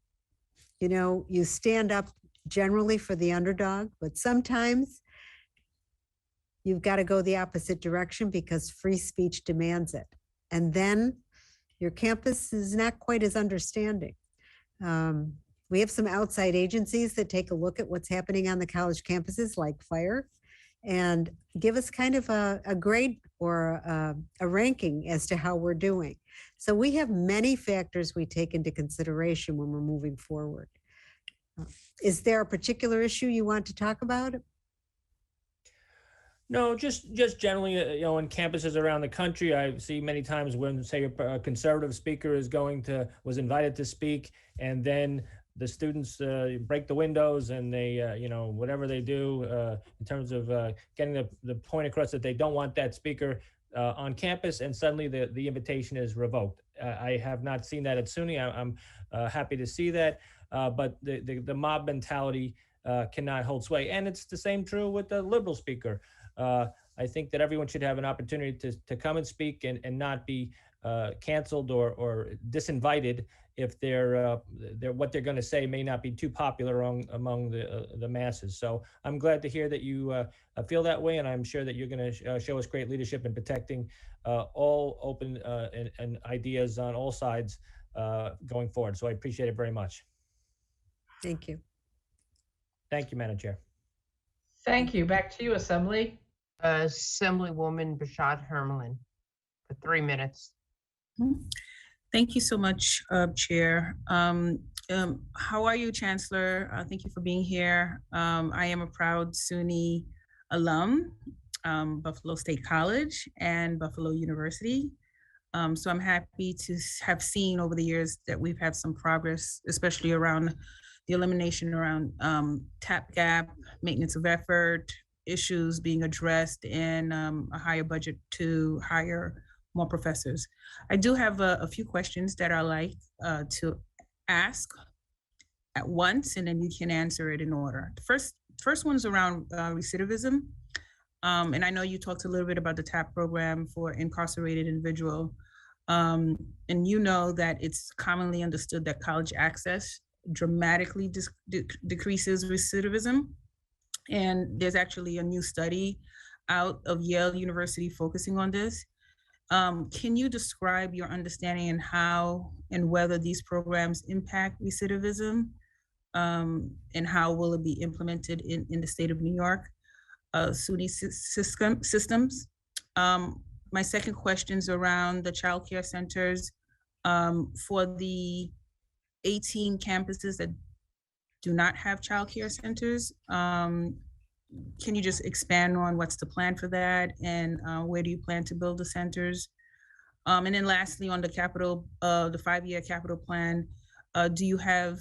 You stand up generally for the underdog, but sometimes you've got to go the opposite direction because free speech demands it. And then your campus is not quite as understanding. We have some outside agencies that take a look at what's happening on the college campuses, like FIRE, and give us kind of a grade or a ranking as to how we're doing. So we have many factors we take into consideration when we're moving forward. Is there a particular issue you want to talk about? No, just generally, on campuses around the country, I see many times when, say, a conservative speaker was invited to speak, and then the students break the windows and they, whatever they do in terms of getting the point across that they don't want that speaker on campus, and suddenly the invitation is revoked. I have not seen that at SUNY. I'm happy to see that, but the mob mentality cannot hold sway, and it's the same true with the liberal speaker. I think that everyone should have an opportunity to come and speak and not be canceled or disinvited if what they're going to say may not be too popular among the masses. So I'm glad to hear that you feel that way, and I'm sure that you're going to show us great leadership in protecting all open and ideas on all sides going forward. So I appreciate it very much. Thank you. Thank you, Madam Chair. Thank you. Back to you, Assembly. Assemblywoman Bashad Hermelin for 3 minutes. Thank you so much, Chair. How are you, Chancellor? Thank you for being here. I am a proud SUNY alum, Buffalo State College and Buffalo University. So I'm happy to have seen over the years that we've had some progress, especially around the elimination around TAP gap, maintenance of effort, issues being addressed, and a higher budget to hire more professors. I do have a few questions that I like to ask at once, and then you can answer it in order. The first one's around recidivism. And I know you talked a little bit about the TAP program for incarcerated individual. And you know that it's commonly understood that college access dramatically decreases recidivism. And there's actually a new study out of Yale University focusing on this. Can you describe your understanding and how and whether these programs impact recidivism, and how will it be implemented in the state of New York, SUNY systems? My second question is around the child care centers. For the 18 campuses that do not have child care centers, can you just expand on what's the plan for that, and where do you plan to build the centers? And then lastly, on the capital, the 5-year capital plan, do you have,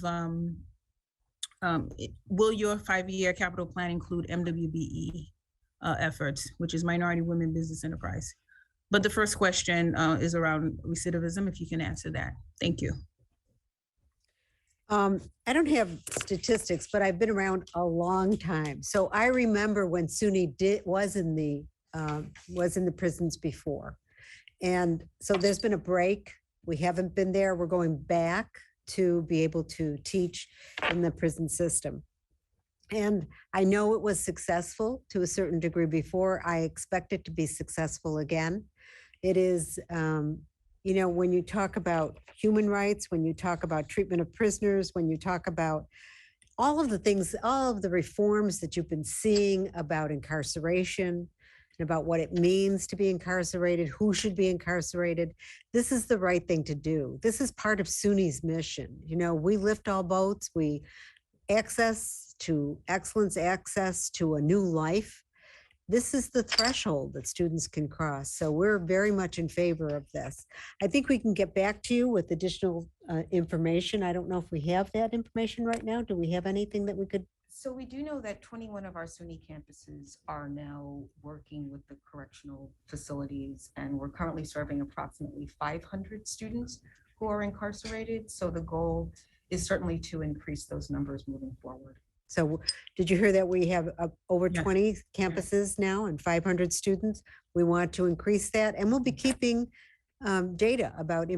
will your 5-year capital plan include MWBE efforts, which is Minority Women Business Enterprise? But the first question is around recidivism, if you can answer that. Thank you. I don't have statistics, but I've been around a long time. So I remember when SUNY was in the prisons before. And so there's been a break. We haven't been there. We're going back to be able to teach in the prison system. And I know it was successful to a certain degree before. I expect it to be successful again. It is, when you talk about human rights, when you talk about treatment of prisoners, when you talk about all of the things, all of the reforms that you've been seeing about incarceration and about what it means to be incarcerated, who should be incarcerated, this is the right thing to do. This is part of SUNY's mission. We lift all boats, we access to excellence, access to a new life. This is the threshold that students can cross. So we're very much in favor of this. I think we can get back to you with additional information. I don't know if we have that information right now. Do we have anything that we could? So we do know that 21 of our SUNY campuses are now working with the correctional facilities, and we're currently serving approximately 500 students who are incarcerated. So the goal is certainly to increase those numbers moving forward. So did you hear that we have over 20 campuses now and 500 students? We want to increase that, and we'll be keeping data about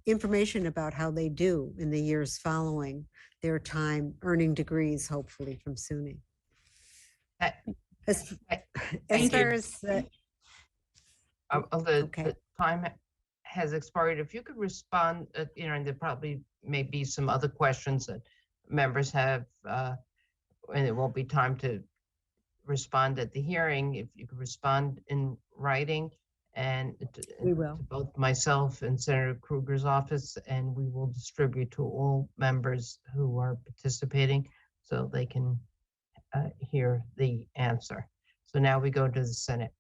information about how they do in the years following their time earning degrees, hopefully from SUNY. As far as the time has expired. If you could respond, and there probably may be some other questions that members have, and it won't be time to respond at the hearing. If you could respond in writing, and we will, to both myself and Senator Krueger's office, and we will distribute to all members who are participating. so they can hear the answer. So now we go to the Senate.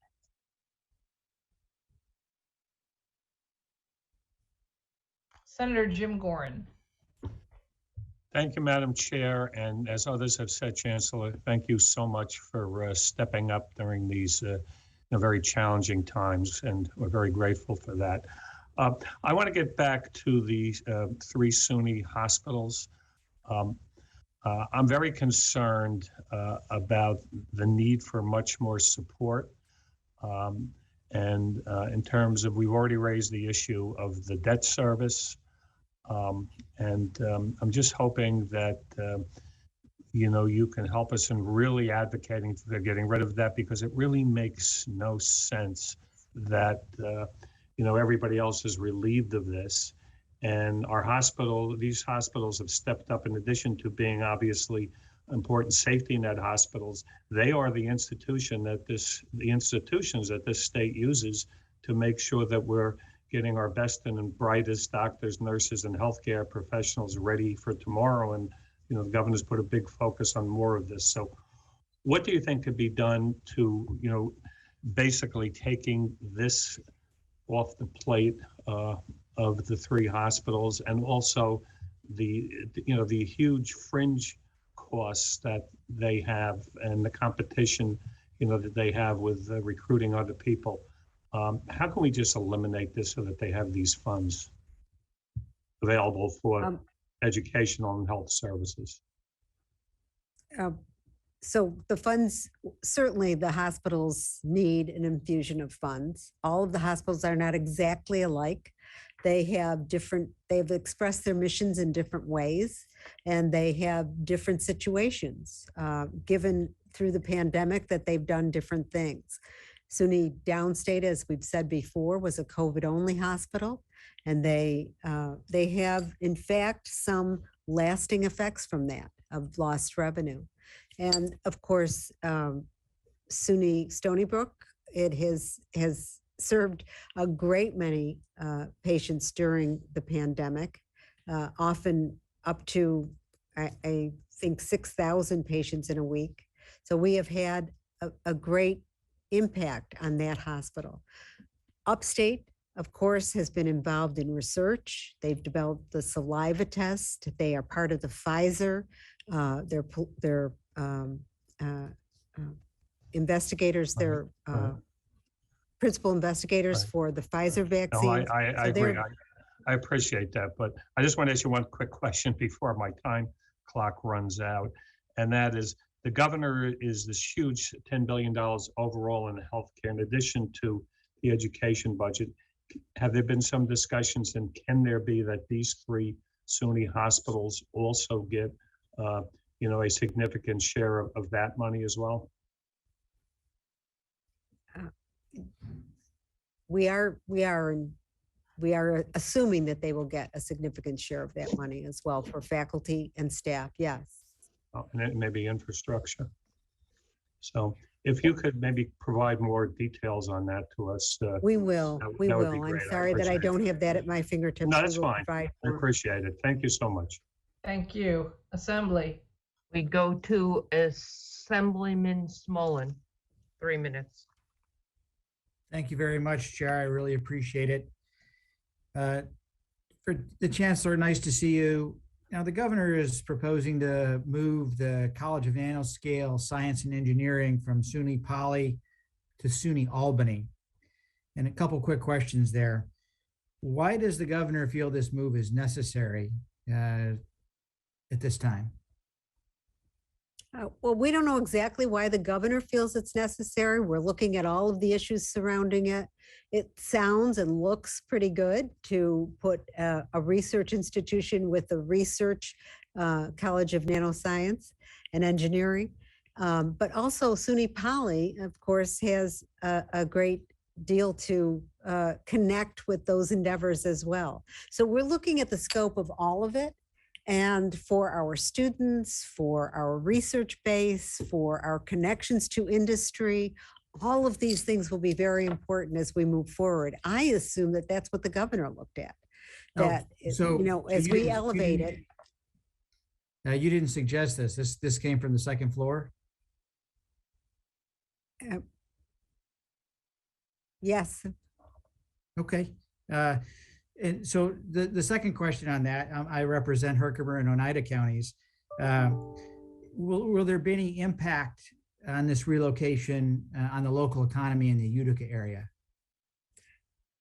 Senator Jim Gorin. Thank you, Madam Chair. And as others have said, Chancellor, thank you so much for stepping up during these very challenging times, and we're very grateful for that. I want to get back to the 3 SUNY hospitals. I'm very concerned about the need for much more support. And in terms of, we've already raised the issue of the debt service. I'm just hoping that, you can help us in really advocating for getting rid of that, because it really makes no sense that, everybody else is relieved of this. And these hospitals have stepped up, in addition to being obviously important safety net hospitals. They are the institutions that this state uses to make sure that we're getting our best and brightest doctors, nurses, and healthcare professionals ready for tomorrow. And, the governor's put a big focus on more of this. So what do you think could be done to, basically taking this off the plate of the 3 hospitals, and also the huge fringe costs that they have, and the competition, that they have with recruiting other people? How can we just eliminate this so that they have these funds available for educational and health services? So the funds, certainly the hospitals need an infusion of funds. All of the hospitals are not exactly alike. They've expressed their missions in different ways, and they have different situations, given through the pandemic that they've done different things. SUNY Downstate, as we've said before, was a COVID-only hospital, and they have, in fact, some lasting effects from that of lost revenue. And of course, SUNY Stony Brook, it has served a great many patients during the pandemic, often up to, I think, 6,000 patients in a week. So we have had a great impact on that hospital. Upstate, of course, has been involved in research. They've developed the saliva test. They are part of the Pfizer. They're investigators. They're principal investigators for the Pfizer vaccine. No, I agree. I appreciate that, but I just want to ask you one quick question before my time clock runs out, and that is, the governor is this huge $10 billion overall in healthcare, in addition to the education budget. Have there been some discussions, and can there be that these 3 SUNY hospitals also get, a significant share of that money as well? We are assuming that they will get a significant share of that money as well for faculty and staff. Yes. And it may be infrastructure. So if you could maybe provide more details on that to us. We will. We that would will. be I'm great. sorry that I don't have that at my fingertips. No, We that's will fine. provide I more. appreciate it. Thank you so much. Thank you. Assembly. We go to Assemblyman Smolin, 3 minutes. Thank you very much, Chair. I really appreciate it. For the Chancellor, nice to see you. Now, the governor is proposing to move the College of Nanoscale Science and Engineering from SUNY Poly to SUNY Albany. And a couple quick questions there. Why does the governor feel this move is necessary at this time? Well, we don't know exactly why the governor feels it's necessary. We're looking at all of the issues surrounding it. It sounds and looks pretty good to put a research institution with the research College of Nanoscience and Engineering. But also SUNY Poly, of course, has a great deal to connect with those endeavors as well. So we're looking at the scope of all of it. And for our students, for our research base, for our connections to industry, all of these things will be very important as we move forward. I assume that that's what the governor looked at. That, So as we can elevate you- it. You didn't suggest this. This came from the second floor? Yes. Okay. And so the second question on that, I represent Herkimer and Oneida counties. Will there be any impact on this relocation on the local economy in the Utica area?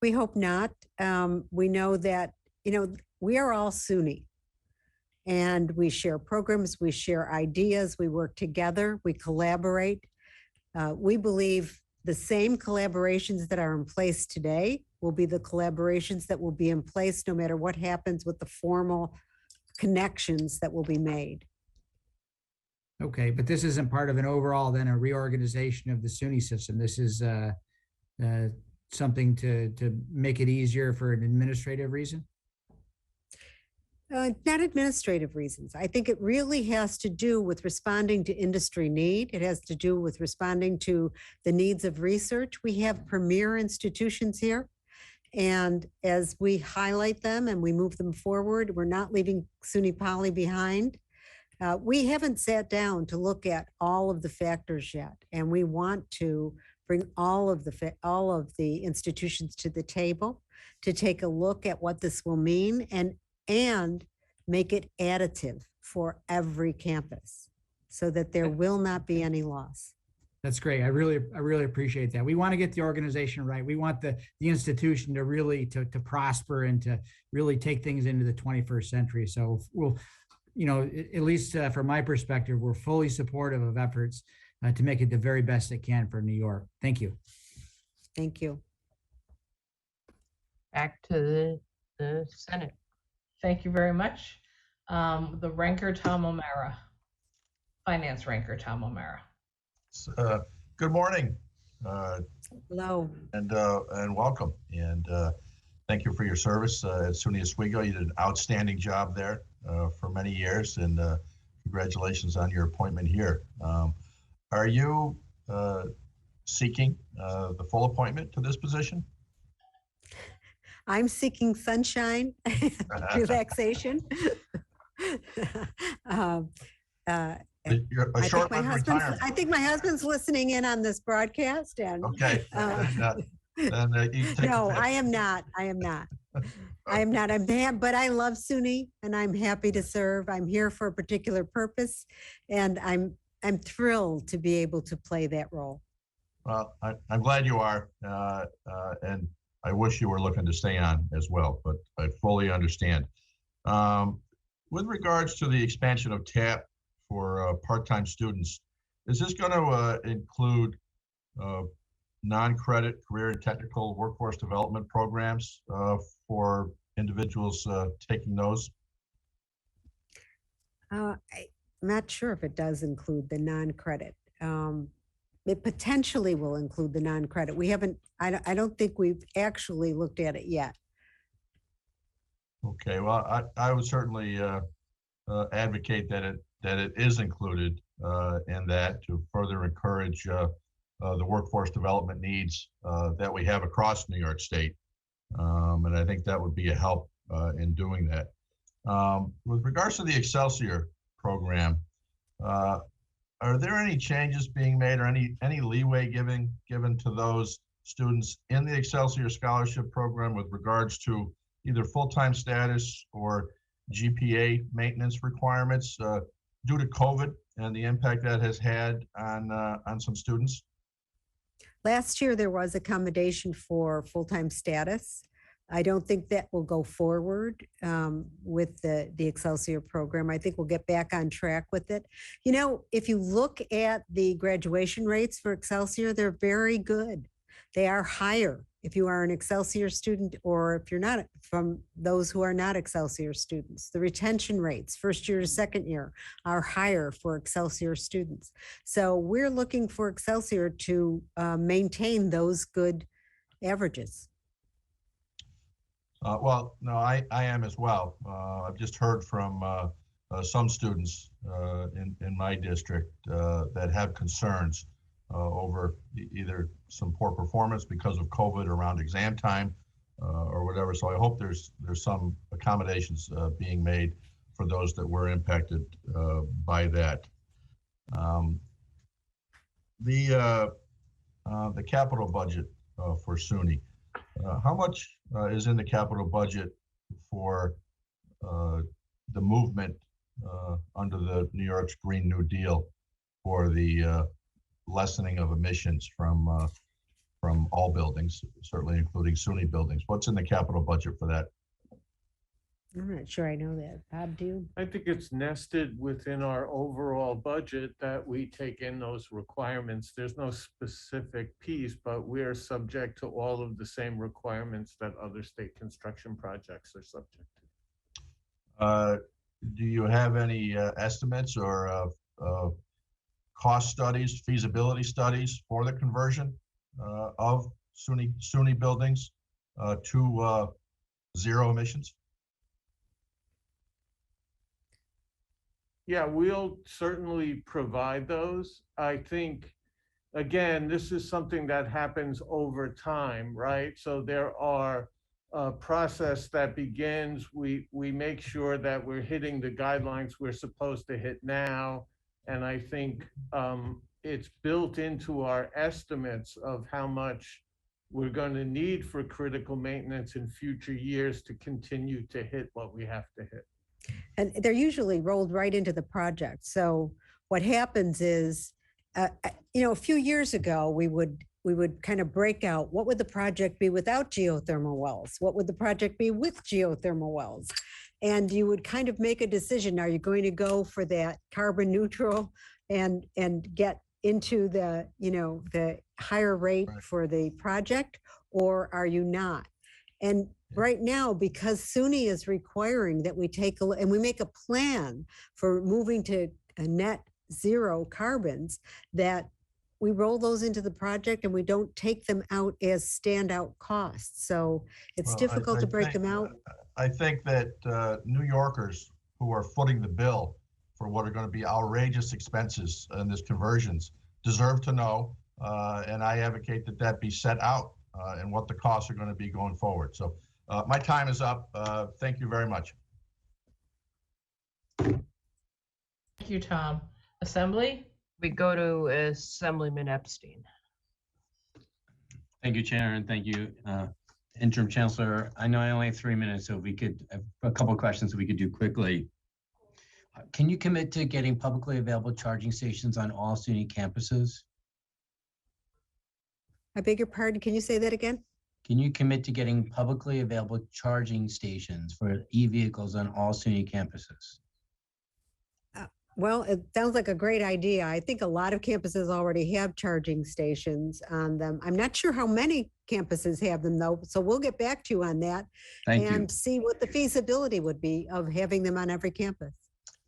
We hope not. We know that, we are all SUNY and we share programs, we share ideas, we work together, we collaborate. We believe the same collaborations that are in place today will be the collaborations that will be in place no matter what happens with the formal connections that will be made. Okay, but this isn't part of an overall, then a reorganization of the SUNY system. This is something to make it easier for an administrative reason? Not administrative reasons. I think it really has to do with responding to industry need. It has to do with responding to the needs of research. We have premier institutions here. And as we highlight them and we move them forward, we're not leaving SUNY Poly behind. We haven't sat down to look at all of the factors yet, and we want to bring all of the institutions to the table to take a look at what this will mean and make it additive for every campus so that there will not be any loss. That's great. I really appreciate that. We want to get the organization right. We want the institution to really to prosper and to really take things into the 21st century. So we'll, at least from my perspective, we're fully supportive of efforts to make it the very best it can for New York. Thank you. Thank you. Back to the Senate. Thank you very much. The ranker, Tom O'Mara. Finance ranker, Tom O'Mara. Good morning. Hello. And welcome. And thank you for your service at SUNY Oswego. You did an outstanding job there for many years, and congratulations on your appointment here. Are you seeking the full appointment to this position? I'm seeking sunshine, relaxation. I think my husband's listening in on this broadcast. And okay. No, I am not. But I love SUNY, and I'm happy to serve. I'm here for a particular purpose, and I'm thrilled to be able to play that role. Well, I'm glad you are, and I wish you were looking to stay on as well, but I fully understand. With regards to the expansion of TAP for part-time students, is this going to include non-credit career and technical workforce development programs for individuals taking those? I'm not sure if it does include the non-credit. It potentially will include the non-credit. We haven't, I don't think we've actually looked at it yet. Okay, well, I would certainly advocate that it is included in that to further encourage the workforce development needs that we have across New York State. And I think that would be a help in doing that. With regards to the Excelsior program, are there any changes being made or any leeway given to those students in the Excelsior Scholarship Program with regards to either full-time status or GPA maintenance requirements due to COVID and the impact that has had on some students? Last year, there was accommodation for full-time status. I don't think that will go forward with the Excelsior program. I think we'll get back on track with it. If you look at the graduation rates for Excelsior, they're very good. They are higher if you are an Excelsior student or if you're not, from those who are not Excelsior students. The retention rates, first year to second year, are higher for Excelsior students. So we're looking for Excelsior to maintain those good averages. Well, no, I am as well. I've just heard from some students in my district that have concerns over either some poor performance because of COVID around exam time or whatever. So I hope there's some accommodations being made for those that were impacted by that. The capital budget for SUNY, how much is in the capital budget for the movement under the New York's Green New Deal for the lessening of emissions from all buildings, certainly including SUNY buildings? What's in the capital budget for that? I'm not sure I know that. Bob, do you? I think it's nested within our overall budget that we take in those requirements. There's no specific piece, but we're subject to all of the same requirements that other state construction projects are subject to. Do you have any estimates or cost studies, feasibility studies for the conversion of SUNY buildings to zero emissions? Yeah, we'll certainly provide those. I think, again, this is something that happens over time, right? So there are a process that begins, we make sure that we're hitting the guidelines we're supposed to hit now. And I think it's built into our estimates of how much we're going to need for critical maintenance in future years to continue to hit what we have to hit. And they're usually rolled right into the project. So what happens is, a few years ago, we would kind of break out, what would the project be without geothermal wells? What would the project be with geothermal wells? And you would kind of make a decision. Are you going to go for that carbon neutral and get into the higher rate for the project, or are you not? And right now, because SUNY is requiring that we take a look and we make a plan for moving to a net zero carbons, that we roll those into the project and we don't take them out as standout costs. So it's difficult to break them out. I think that New Yorkers who are footing the bill for what are going to be outrageous expenses in this conversions deserve to know, and I advocate that that be set out and what the costs are going to be going forward. So my time is up. Thank you very much. Thank you, Tom. Assembly? We go to Assemblyman Epstein. Thank you, Chair, and thank you, Interim Chancellor. I know I only have 3 minutes, so if we could, a couple of questions we could do quickly. Can you commit to getting publicly available charging stations on all SUNY campuses? I beg your pardon, can you say that again? Can you commit to getting publicly available charging stations for e-vehicles on all SUNY campuses? Well, it sounds like a great idea. I think a lot of campuses already have charging stations on them. I'm not sure how many campuses have them though, so we'll get back to you on that. And see what the feasibility would be of having them on every campus.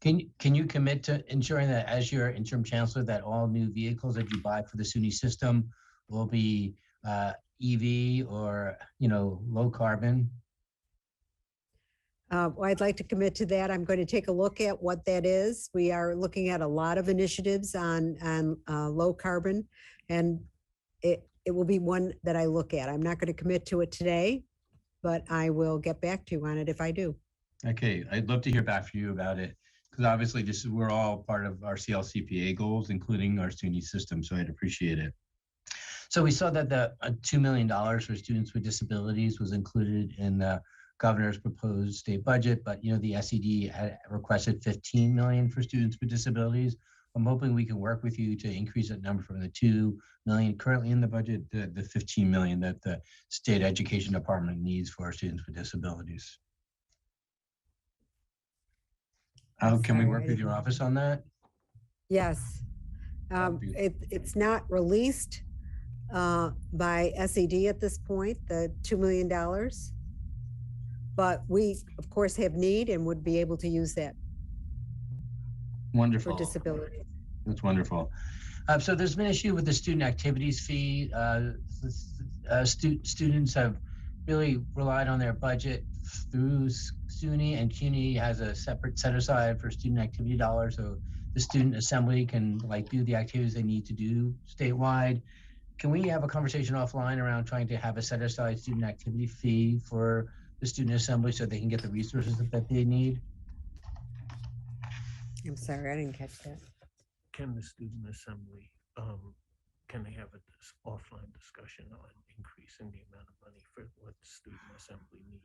Can you commit to ensuring that as your interim chancellor that all new vehicles that you buy for the SUNY system will be EV or low carbon? Well, I'd like to commit to that. I'm going to take a look at what that is. We are looking at a lot of initiatives on low carbon, and it will be one that I look at. I'm not going to commit to it today, but I will get back to you on it if I do. Okay, I'd love to hear back from you about it, because obviously we're all part of our CLCPA goals, including our SUNY system, so I'd appreciate it. So we saw that the $2 million for students with disabilities was included in the governor's proposed state budget, but the SED had requested 15 million for students with disabilities. I'm hoping we can work with you to increase that number from the 2 million currently in the budget to the 15 million that the state education department needs for our students with disabilities. How can we work with your office on that? Yes. It's not released by SED at this point, the $2 million. But we, of course, have need and would be able to use that. Wonderful. For disabilities. That's wonderful. So there's been an issue with the student activities fee. Students have really relied on their budget through SUNY, and CUNY has a separate set aside for student activity dollars. So the student assembly can do the activities they need to do statewide. Can we have a conversation offline around trying to have a set aside student activity fee for the student assembly so they can get the resources that they need? I'm sorry, I didn't catch that. Can the student assembly, can they have a offline discussion on increasing the amount of money for what the student assembly needs?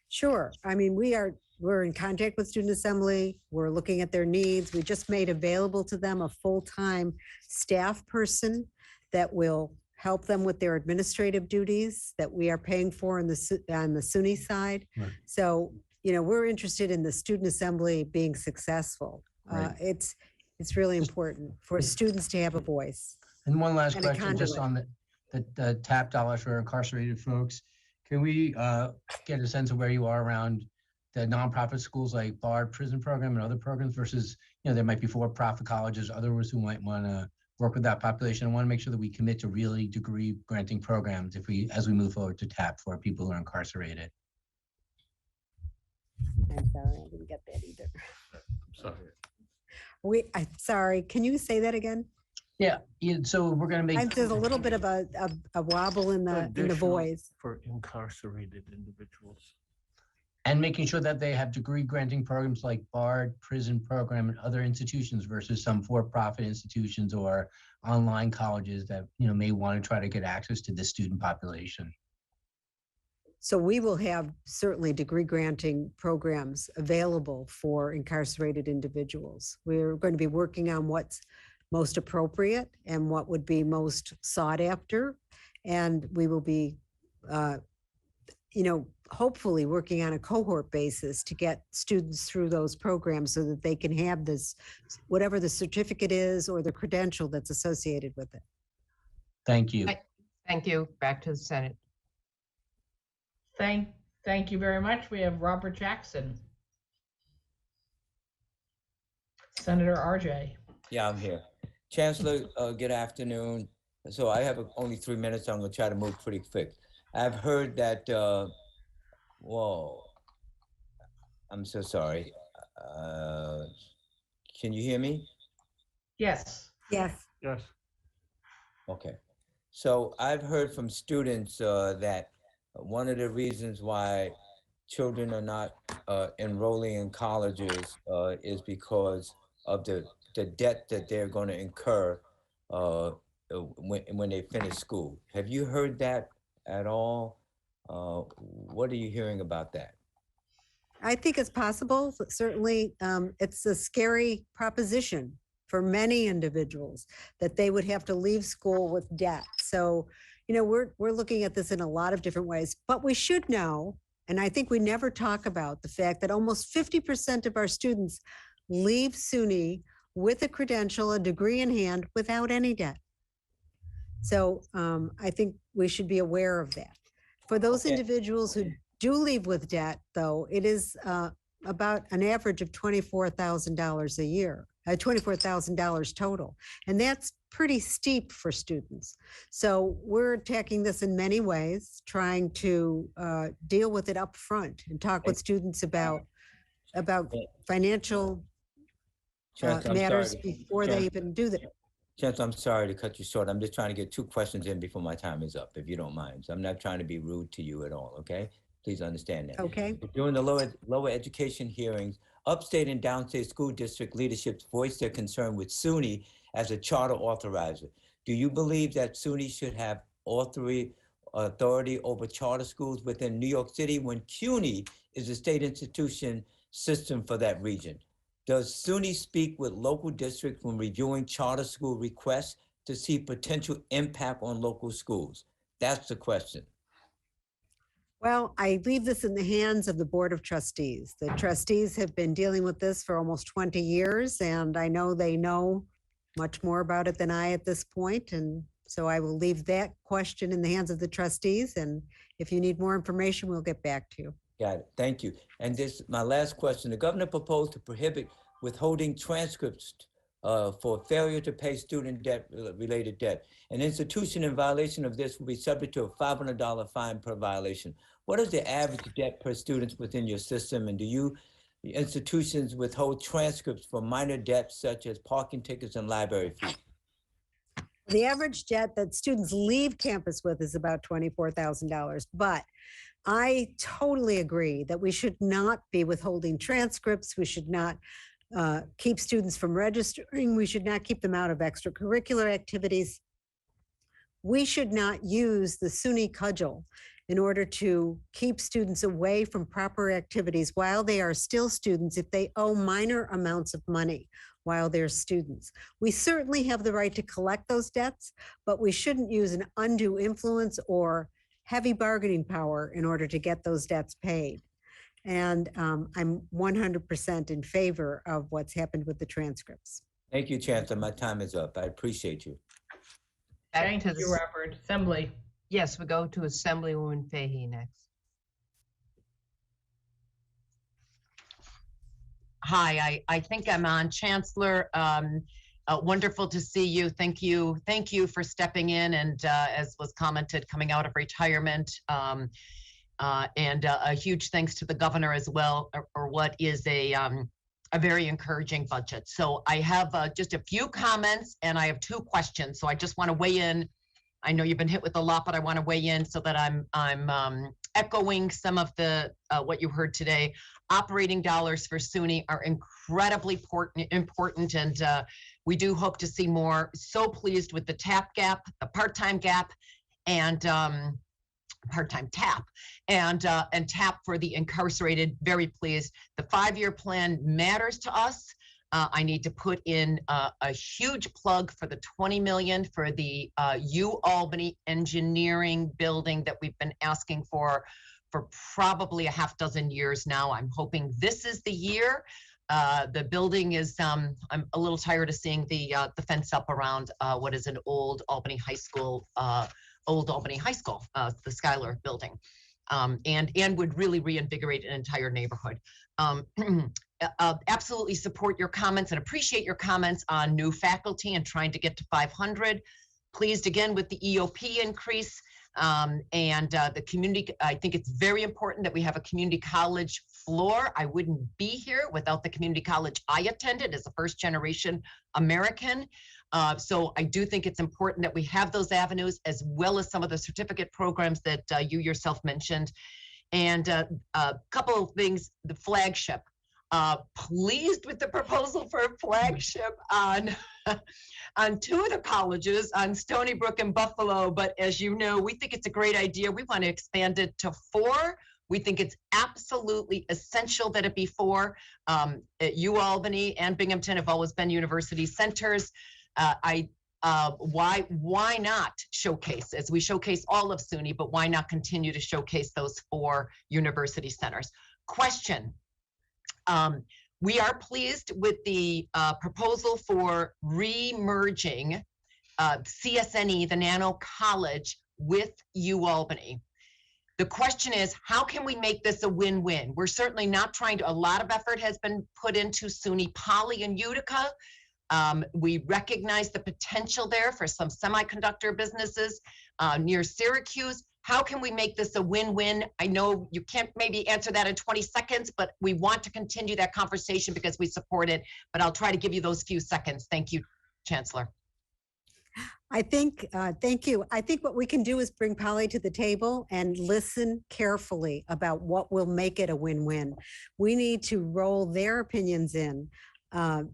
Sure. I mean, we're in contact with Student Assembly. We're looking at their needs. We just made available to them a full-time staff person that will help them with their administrative duties that we are paying for on the SUNY side. Right. So, we're interested in the Student Assembly being successful. Right. It's really important for students to have a voice. And one last And a question, just conduit. on the TAP dollars for incarcerated folks. Can we get a sense of where you are around the nonprofit schools like Bard Prison Program and other programs versus, there might be for-profit colleges, others who might want to work with that population. I want to make sure that we commit to really degree granting programs as we move forward to TAP for people who are incarcerated. I'm sorry, I didn't get that either. Sorry. I'm sorry, can you say that again? Yeah, so we're going to make. There's a little bit of a wobble in the Additional voice. For incarcerated individuals. And making sure that they have degree granting programs like BARD, Prison Program, and other institutions versus some for-profit institutions or online colleges that, may want to try to get access to this student population. So we will have certainly degree granting programs available for incarcerated individuals. We're going to be working on what's most appropriate and what would be most sought after. And we will be, hopefully working on a cohort basis to get students through those programs so that they can have this, whatever the certificate is or the credential that's associated with it. Thank you. Thank you. Back to the Senate. Thank you very much. We have Robert Jackson. Senator RJ. Yeah, I'm here. Chancellor, good afternoon. So I have only 3 minutes. I'm going to try to move pretty quick. I've heard that, whoa, I'm so sorry. Can you hear me? Yes. Yes. Yes. Okay. So I've heard from students that one of the reasons why children are not enrolling in colleges is because of the debt that they're going to incur when they finish school. Have you heard that at all? What are you hearing about that? I think it's possible. Certainly, it's a scary proposition for many individuals that they would have to leave school with debt. So, we're looking at this in a lot of different ways, but we should know, and I think we never talk about the fact that almost 50% of our students leave SUNY with a credential, a degree in hand, without any debt. So I think we should be aware of that. For those individuals who do leave with debt, though, it is about an average of $24,000 a year, $24,000 total. And that's pretty steep for students. So we're attacking this in many ways, trying to deal with it up front and talk with students about financial matters before they even do that. Chancellor, I'm sorry to cut you short. I'm just trying to get 2 questions in before my time is up, if you don't mind. So I'm not trying to be rude to you at all, okay? Please understand that. Okay. During the lower education hearings, upstate and downstate school district leaderships voiced their concern with SUNY as a charter authorizer. Do you believe that SUNY should have authority over charter schools within New York City when CUNY is a state institution system for that region? Does SUNY speak with local districts when reviewing charter school requests to see potential impact on local schools? That's the question. Well, I leave this in the hands of the Board of Trustees. The trustees have been dealing with this for almost 20 years, and I know they know much more about it than I at this point. And so I will leave that question in the hands of the trustees. And if you need more information, we'll get back to you. Got it. Thank you. And this, my last question. The governor proposed to prohibit withholding transcripts for failure to pay student debt related debt. An institution in violation of this will be subject to a $500 fine per violation. What is the average debt per student within your system? And do you institutions withhold transcripts for minor debts such as parking tickets and library fees? The average debt that students leave campus with is about $24,000, but I totally agree that we should not be withholding transcripts. We should not keep students from registering. We should not keep them out of extracurricular activities. We should not use the SUNY cudgel in order to keep students away from proper activities while they are still students if they owe minor amounts of money while they're students. We certainly have the right to collect those debts, but we shouldn't use an undue influence or heavy bargaining power in order to get those debts paid. And I'm 100% in favor of what's happened with the transcripts. Thank you, Chancellor. My time is up. I appreciate you. Thank you, Robert. Assembly. Yes, we go to Assemblywoman Fahey next. Hi, I think I'm on. Chancellor, wonderful to see you. Thank you for stepping in and as was commented, coming out of retirement. And a huge thanks to the governor as well for what is a very encouraging budget. So I have just a few comments and I have 2 questions. So I just want to weigh in. I know you've been hit with a lot, but I want to weigh in so that I'm echoing some of the what you heard today. Operating dollars for SUNY are incredibly important, and we do hope to see more. So pleased with the TAP gap, the part-time gap, and part-time TAP, and TAP for the incarcerated. Very pleased. The 5-year plan matters to us. I need to put in a huge plug for the $20 million for the UAlbany engineering building that we've been asking for probably a half dozen years now. I'm hoping this is the year. The building is, I'm a little tired of seeing the fence up around what is an old Albany High School, the Schuyler building, and would really reinvigorate an entire neighborhood. Absolutely support your comments and appreciate your comments on new faculty and trying to get to 500. Pleased again with the EOP increase and the community. I think it's very important that we have a community college floor. I wouldn't be here without the community college I attended as a first-generation American. So I do think it's important that we have those avenues as well as some of the certificate programs that you yourself mentioned. And a couple of things, the flagship. Pleased with the proposal for a flagship on 2 of the colleges, on Stony Brook and Buffalo. But as you know, we think it's a great idea. We want to expand it to 4. We think it's absolutely essential that it be 4. At UAlbany and Binghamton have always been university centers. Why not showcase, as we showcase all of SUNY, but why not continue to showcase those 4 university centers? Question. We are pleased with the proposal for re-merging CSNE, the Nano College, with UAlbany. The question is, how can we make this a win-win? We're certainly not trying to, a lot of effort has been put into SUNY Poly and Utica. We recognize the potential there for some semiconductor businesses near Syracuse. How can we make this a win-win? I know you can't maybe answer that in 20 seconds, but we want to continue that conversation because we support it. But I'll try to give you those few seconds. Thank you, Chancellor. I think, thank you. I think what we can do is bring Polly to the table and listen carefully about what will make it a win-win. We need to roll their opinions in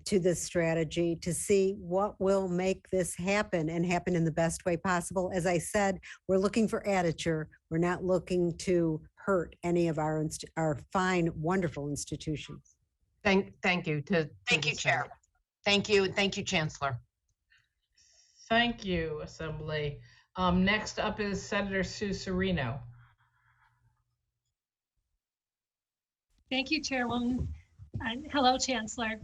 to this strategy to see what will make this happen and happen in the best way possible. As I said, we're looking for additure. We're not looking to hurt any of our fine, wonderful institutions. Thank you. Thank you, Chair. Thank you, Chancellor. Thank you, Assembly. Next up is Senator Sue Serino. Thank you, Chairwoman. Hello, Chancellor.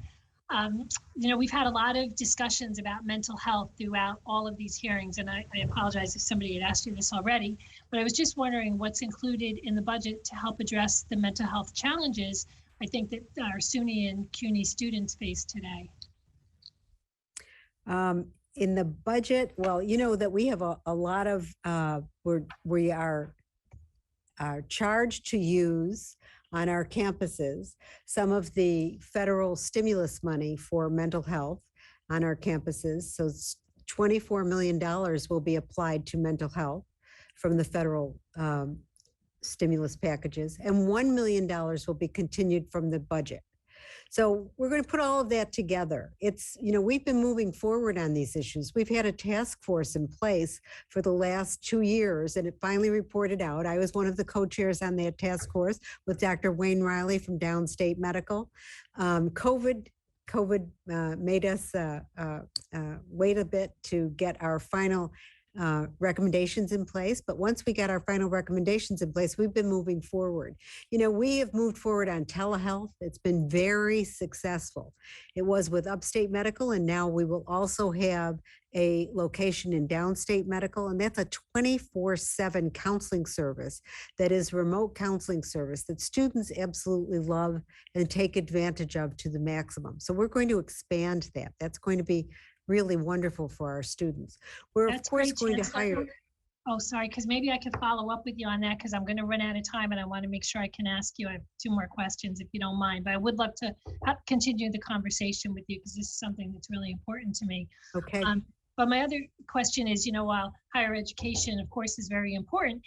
We've had a lot of discussions about mental health throughout all of these hearings, and I apologize if somebody had asked you this already, but I was just wondering what's included in the budget to help address the mental health challenges I think that our SUNY and CUNY students face today. In the budget, well, you know that we have a lot of, we are charged to use on our campuses some of the federal stimulus money for mental health on our campuses. So $24 million will be applied to mental health from the federal stimulus packages, and $1 million will be continued from the budget. So we're going to put all of that together. It's, we've been moving forward on these issues. We've had a task force in place for the last 2 years, and it finally reported out. I was one of the co-chairs on that task force with Dr. Wayne Riley from Downstate Medical. COVID made us wait a bit to get our final recommendations in place. But once we got our final recommendations in place, we've been moving forward. We have moved forward on telehealth. It's been very successful. It was with Upstate Medical, and now we will also have a location in Downstate Medical, and that's a 24/7 counseling service that is remote counseling service that students absolutely love and take advantage of to the maximum. So we're going to expand that. That's going to be really wonderful for our students. We're That's of course great, going to Chancellor. hire. Oh, sorry, because maybe I could follow up with you on that because I'm going to run out of time and I want to make sure I can ask you. I have 2 more questions if you don't mind, but I would love to continue the conversation with you because this is something that's really important to me. Okay. But my other question is, while higher education, of course, is very important,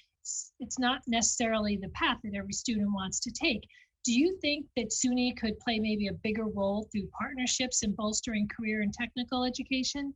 it's not necessarily the path that every student wants to take. Do you think that SUNY could play maybe a bigger role through partnerships in bolstering career and technical education?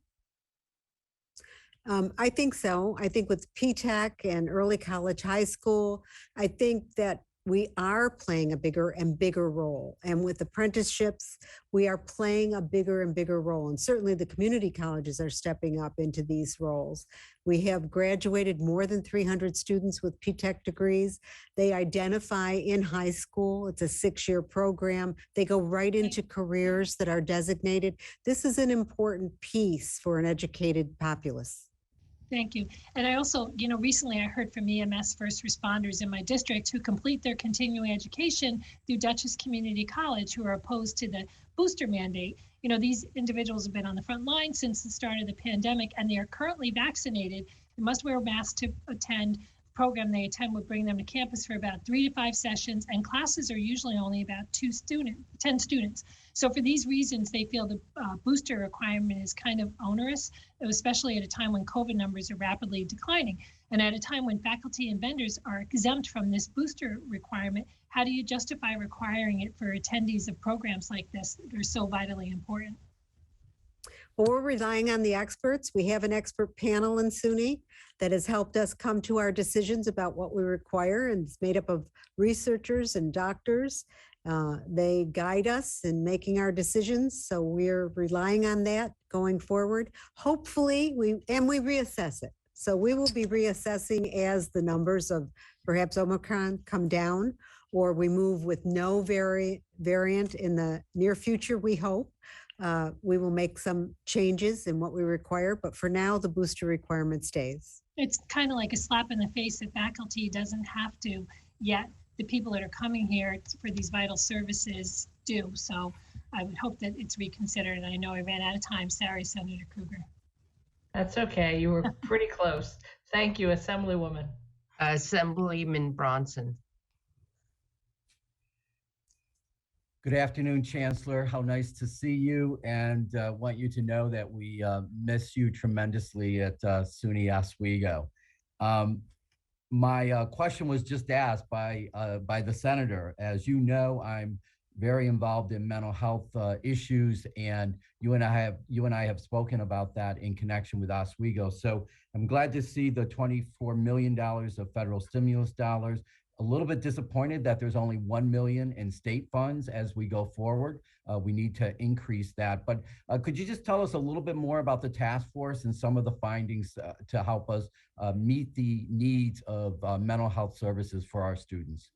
I think so. I think with P-TECH and early college, high school, I think that we are playing a bigger and bigger role. And with apprenticeships, we are playing a bigger and bigger role. And certainly the community colleges are stepping up into these roles. We have graduated more than 300 students with P-TECH degrees. They identify in high school. It's a 6-year program. They go right into careers that are designated. This is an important piece for an educated populace. Thank you. And I also, recently I heard from EMS first responders in my district who complete their continuing education through Dutchess Community College who are opposed to the booster mandate. These individuals have been on the front line since the start of the pandemic and they are currently vaccinated. They must wear a mask to attend. The program they attend would bring them to campus for about 3 to 5 sessions and classes are usually only about 10 students. So for these reasons, they feel the booster requirement is kind of onerous, especially at a time when COVID numbers are rapidly declining. And at a time when faculty and vendors are exempt from this booster requirement, how do you justify requiring it for attendees of programs like this that are so vitally important? Well, we're relying on the experts. We have an expert panel in SUNY that has helped us come to our decisions about what we require, and it's made up of researchers and doctors. They guide us in making our decisions, so we're relying on that going forward. Hopefully, we reassess it. So we will be reassessing as the numbers of perhaps Omicron come down, or we move with no variant in the near future, we hope. We will make some changes in what we require, but for now, the booster requirement stays. It's kind of like a slap in the face that faculty doesn't have to, yet the people that are coming here for these vital services do. So I would hope that it's reconsidered. And I know I ran out of time. Sorry, Senator Krueger. That's okay. You were pretty close. Thank you, Assemblywoman. Assemblyman Bronson. Good afternoon, Chancellor. How nice to see you, and want you to know that we miss you tremendously at SUNY Oswego. My question was just asked by the senator. As you know, I'm very involved in mental health issues, and you and I have spoken about that in connection with Oswego. So I'm glad to see the $24 million of federal stimulus dollars. A little bit disappointed that there's only $1 million in state funds as we go forward. We need to increase that. But could you just tell us a little bit more about the task force and some of the findings to help us meet the needs of mental health services for our students?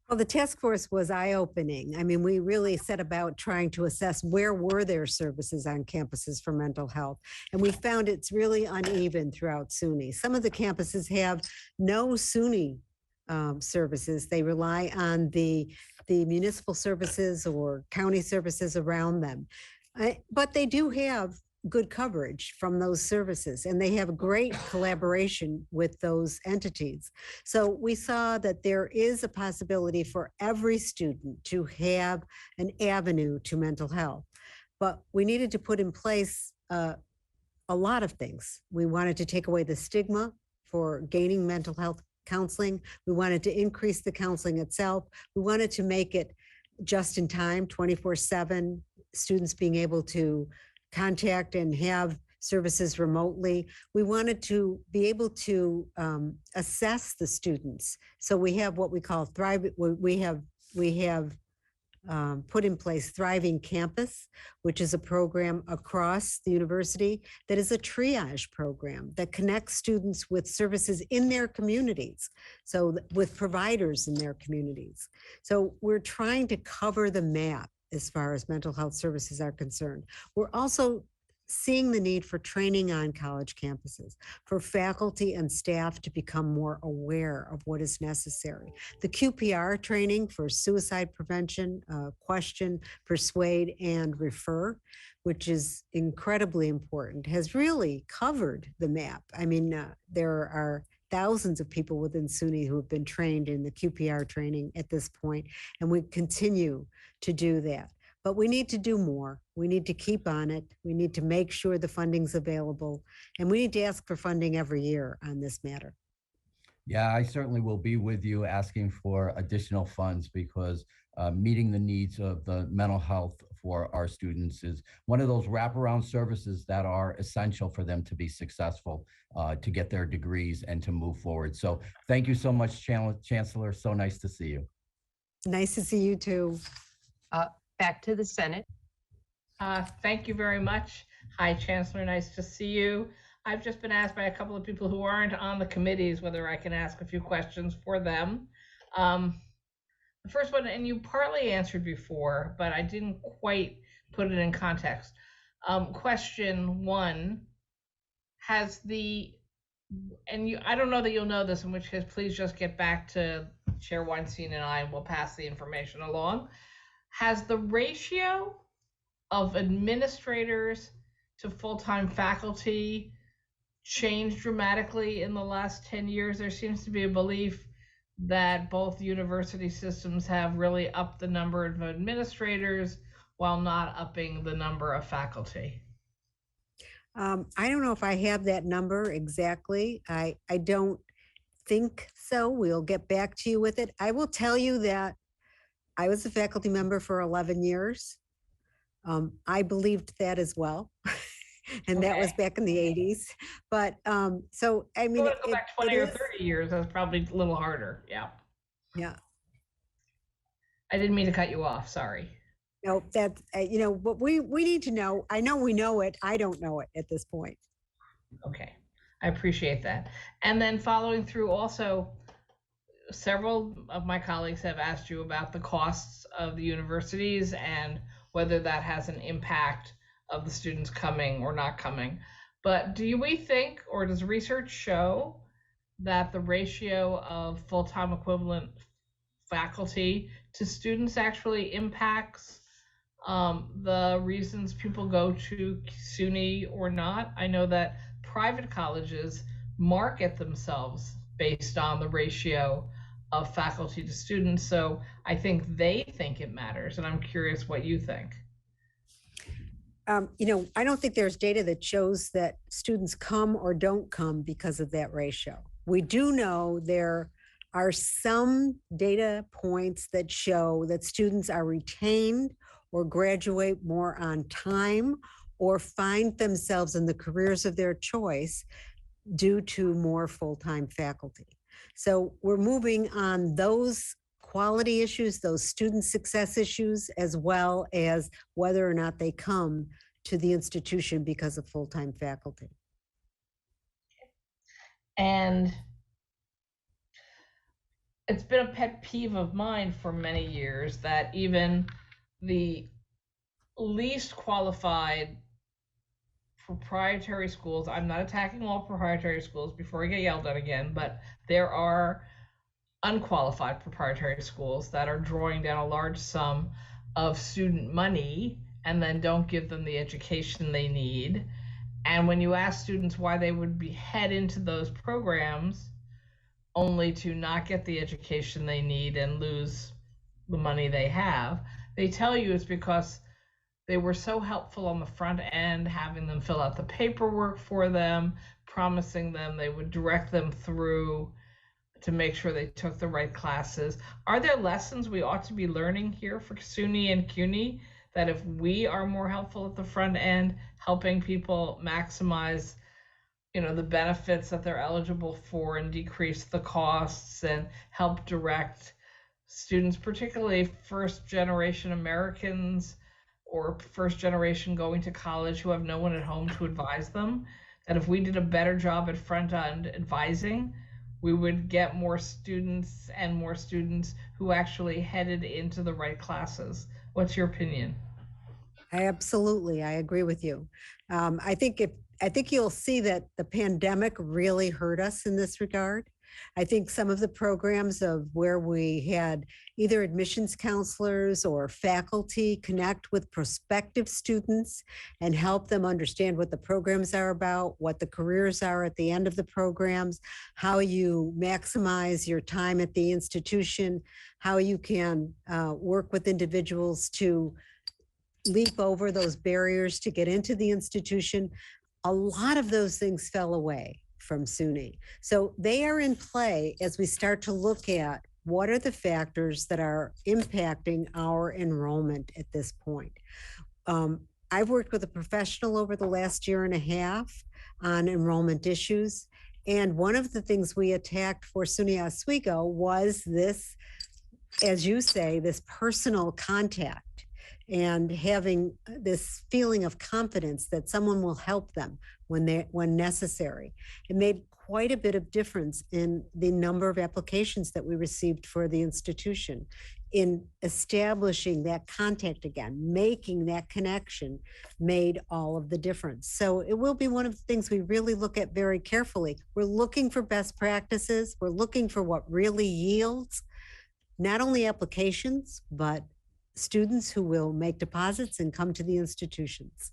Well, the task force was eye-opening. I mean, we really set about trying to assess where were there services on campuses for mental health. And we found it's really uneven throughout SUNY. Some of the campuses have no SUNY services. They rely on the municipal services or county services around them. But they do have good coverage from those services, and they have great collaboration with those entities. So we saw that there is a possibility for every student to have an avenue to mental health, but we needed to put in place a lot of things. We wanted to take away the stigma for gaining mental health counseling. We wanted to increase the counseling itself. We wanted to make it just in time, 24/7, students being able to contact and have services remotely. We wanted to be able to assess the students. So we have what we call Thrive. We have put in place Thriving Campus, which is a program across the university that is a triage program that connects students with services in their communities, so with providers in their communities. So we're trying to cover the map as far as mental health services are concerned. We're also seeing the need for training on college campuses, for faculty and staff to become more aware of what is necessary. The QPR training for suicide prevention, question, persuade, and refer, which is incredibly important, has really covered the map. I mean, there are thousands of people within SUNY who have been trained in the QPR training at this point, and we continue to do that. But we need to do more. We need to keep on it. We need to make sure the funding's available, and we need to ask for funding every year on this matter. Yeah, I certainly will be with you asking for additional funds because meeting the needs of the mental health for our students is one of those wraparound services that are essential for them to be successful, to get their degrees and to move forward. So thank you so much, Chancellor. So nice to see you. Nice to see you too. Back to the Senate. Thank you very much. Hi, Chancellor. Nice to see you. I've just been asked by a couple of people who aren't on the committees whether I can ask a few questions for them. The first one, and you partly answered before, but I didn't quite put it in context. Question one, has the, and you, I don't know that you'll know this, in which case please just get back to Chair Weinstein and I, and we'll pass the information along. Has the ratio of administrators to full-time faculty changed dramatically in the last 10 years? There seems to be a belief that both university systems have really upped the number of administrators while not upping the number of faculty. I don't know if I have that number exactly. I don't think so. We'll get back to you with it. I will tell you that I was a faculty member for 11 years. I believed that as well. And that was back in the 80s. But so, I mean, go back 20 or 30 years, that's probably a little harder. Yeah. Yeah. I didn't mean to cut you off. Sorry. No, that's, you know, what we need to know. I know we know it. I don't know it at this point. Okay. I appreciate that. And then following through also, several of my colleagues have asked you about the costs of the universities and whether that has an impact of the students coming or not coming. But do we think, or does research show that the ratio of full-time equivalent faculty to students actually impacts the reasons people go to SUNY or not? I know that private colleges market themselves based on the ratio of faculty to students. So I think they think it matters, and I'm curious what you think. You know, I don't think there's data that shows that students come or don't come because of that ratio. We do know there are some data points that show that students are retained or graduate more on time or find themselves in the careers of their choice due to more full-time faculty. So we're moving on those quality issues, those student success issues, as well as whether or not they come to the institution because of full-time faculty. And it's been a pet peeve of mine for many years that even the least qualified proprietary schools, I'm not attacking all proprietary schools before I get yelled at again, but there are unqualified proprietary schools that are drawing down a large sum of student money and then don't give them the education they need. And when you ask students why they would head into those programs only to not get the education they need and lose the money they have, they tell you it's because they were so helpful on the front end, having them fill out the paperwork for them, promising them they would direct them through to make sure they took the right classes. Are there lessons we ought to be learning here for SUNY and CUNY that if we are more helpful at the front end, helping people maximize, the benefits that they're eligible for and decrease the costs and help direct students, particularly first generation Americans or first generation going to college who have no one at home to advise them, that if we did a better job at front end advising, we would get more students and more students who actually headed into the right classes. What's your opinion? I agree with you. I think you'll see that the pandemic really hurt us in this regard. I think some of the programs of where we had either admissions counselors or faculty connect with prospective students and help them understand what the programs are about, what the careers are at the end of the programs, how you maximize your time at the institution, how you can work with individuals to leap over those barriers to get into the institution. A lot of those things fell away from SUNY. So they are in play as we start to look at what are the factors that are impacting our enrollment at this point. I've worked with a professional over the last year and a half on enrollment issues. And one of the things we attacked for SUNY Oswego was this, as you say, this personal contact and having this feeling of confidence that someone will help them when necessary. It made quite a bit of difference in the number of applications that we received for the institution. In establishing that contact again, making that connection made all of the difference. So it will be one of the things we really look at very carefully. We're looking for best practices. We're looking for what really yields not only applications, but students who will make deposits and come to the institutions.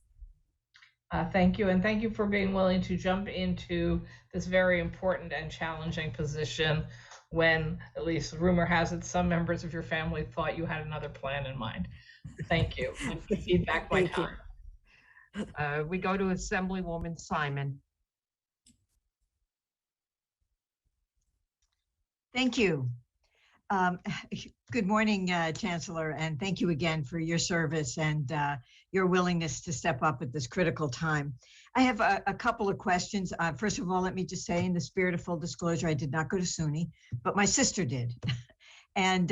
Thank you. And thank you for being willing to jump into this very important and challenging position when, at least rumor has it, some members of your family thought you had another plan in mind. Thank you. And feedback my time. We go to Assemblywoman Simon. Thank you. Good morning, Chancellor, and thank you again for your service and your willingness to step up at this critical time. I have a couple of questions. First of all, let me just say, in the spirit of full disclosure, I did not go to SUNY, but my sister did. And,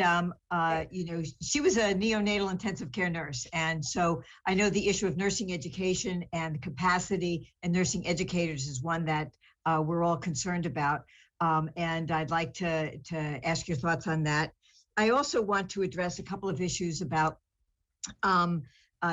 she was a neonatal intensive care nurse. And so I know the issue of nursing education and the capacity and nursing educators is one that we're all concerned about. And I'd like to ask your thoughts on that. I also want to address a couple of issues about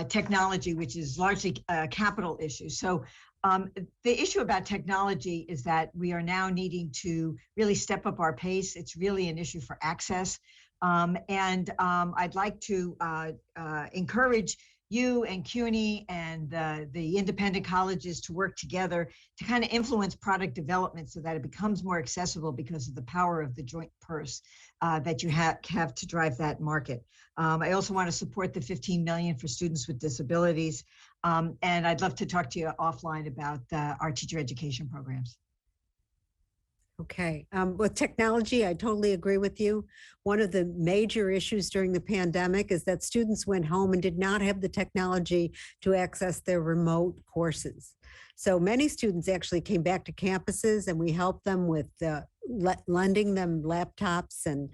technology, which is largely a capital issue. So the issue about technology is that we are now needing to really step up our pace. It's really an issue for access. I'd like to encourage you and CUNY and the independent colleges to work together to kind of influence product development so that it becomes more accessible because of the power of the joint purse that you have to drive that market. I also want to support the $15 million for students with disabilities. And I'd love to talk to you offline about our teacher education programs. Okay, with technology, I totally agree with you. One of the major issues during the pandemic is that students went home and did not have the technology to access their remote courses. So many students actually came back to campuses and we helped them with lending them laptops and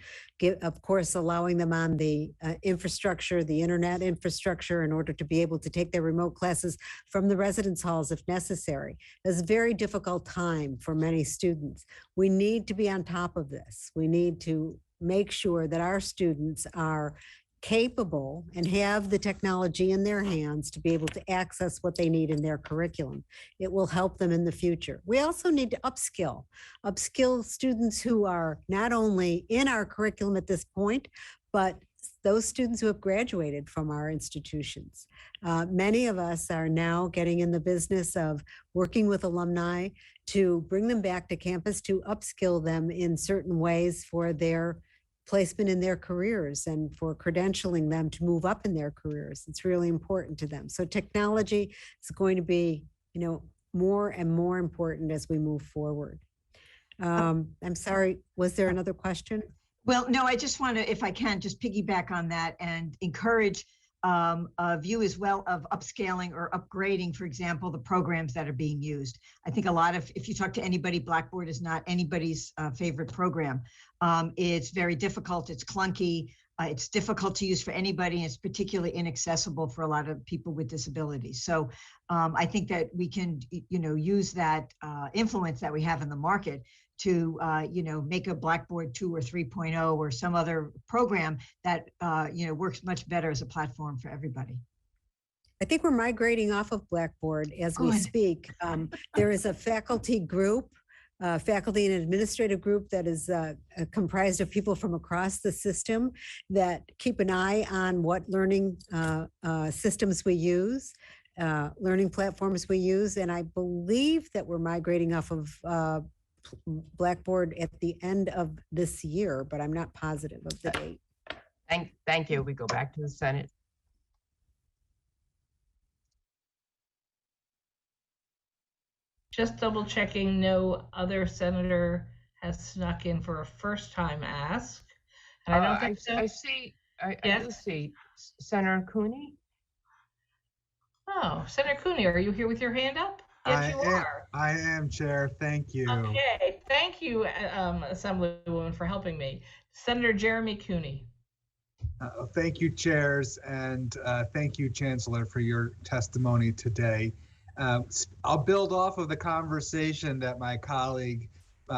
of course, allowing them on the infrastructure, the internet infrastructure in order to be able to take their remote classes from the residence halls if necessary. It's a very difficult time for many students. We need to be on top of this. We need to make sure that our students are capable and have the technology in their hands to be able to access what they need in their curriculum. It will help them in the future. We also need to upskill students who are not only in our curriculum at this point, but those students who have graduated from our institutions. Many of us are now getting in the business of working with alumni to bring them back to campus to upskill them in certain ways for their placement in their careers and for credentialing them to move up in their careers. It's really important to them. So technology is going to be, more and more important as we move forward. I'm sorry, was there another question? Well, no, I just want to, if I can, just piggyback on that and encourage a view as well of upscaling or upgrading, for example, the programs that are being used. I think a lot of, if you talk to anybody, Blackboard is not anybody's favorite program. It's very difficult, it's clunky, it's difficult to use for anybody, and it's particularly inaccessible for a lot of people with disabilities. So I think that we can, use that influence that we have in the market to, make a Blackboard 2 or 3.0 or some other program that, works much better as a platform for everybody. I think we're migrating off of Blackboard as we Good. speak. There is a faculty group, faculty and administrative group that is comprised of people from across the system that keep an eye on what learning systems we use, learning platforms we use. And I believe that we're migrating off of Blackboard at the end of this year, but I'm not positive of the date. Thank you. We go back to the Senate. Just double checking, no other senator has snuck in for a first time ask. And I don't think so. I see, I do Yes? see Senator Cooney. Oh, Senator Cooney, are you here with your hand up? Yes, you are. I am, Chair. Thank you. Okay, thank you, Assemblywoman, for helping me. Senator Jeremy Cooney. Thank you, chairs, and thank you, Chancellor, for your testimony today. I'll build off of the conversation that my colleague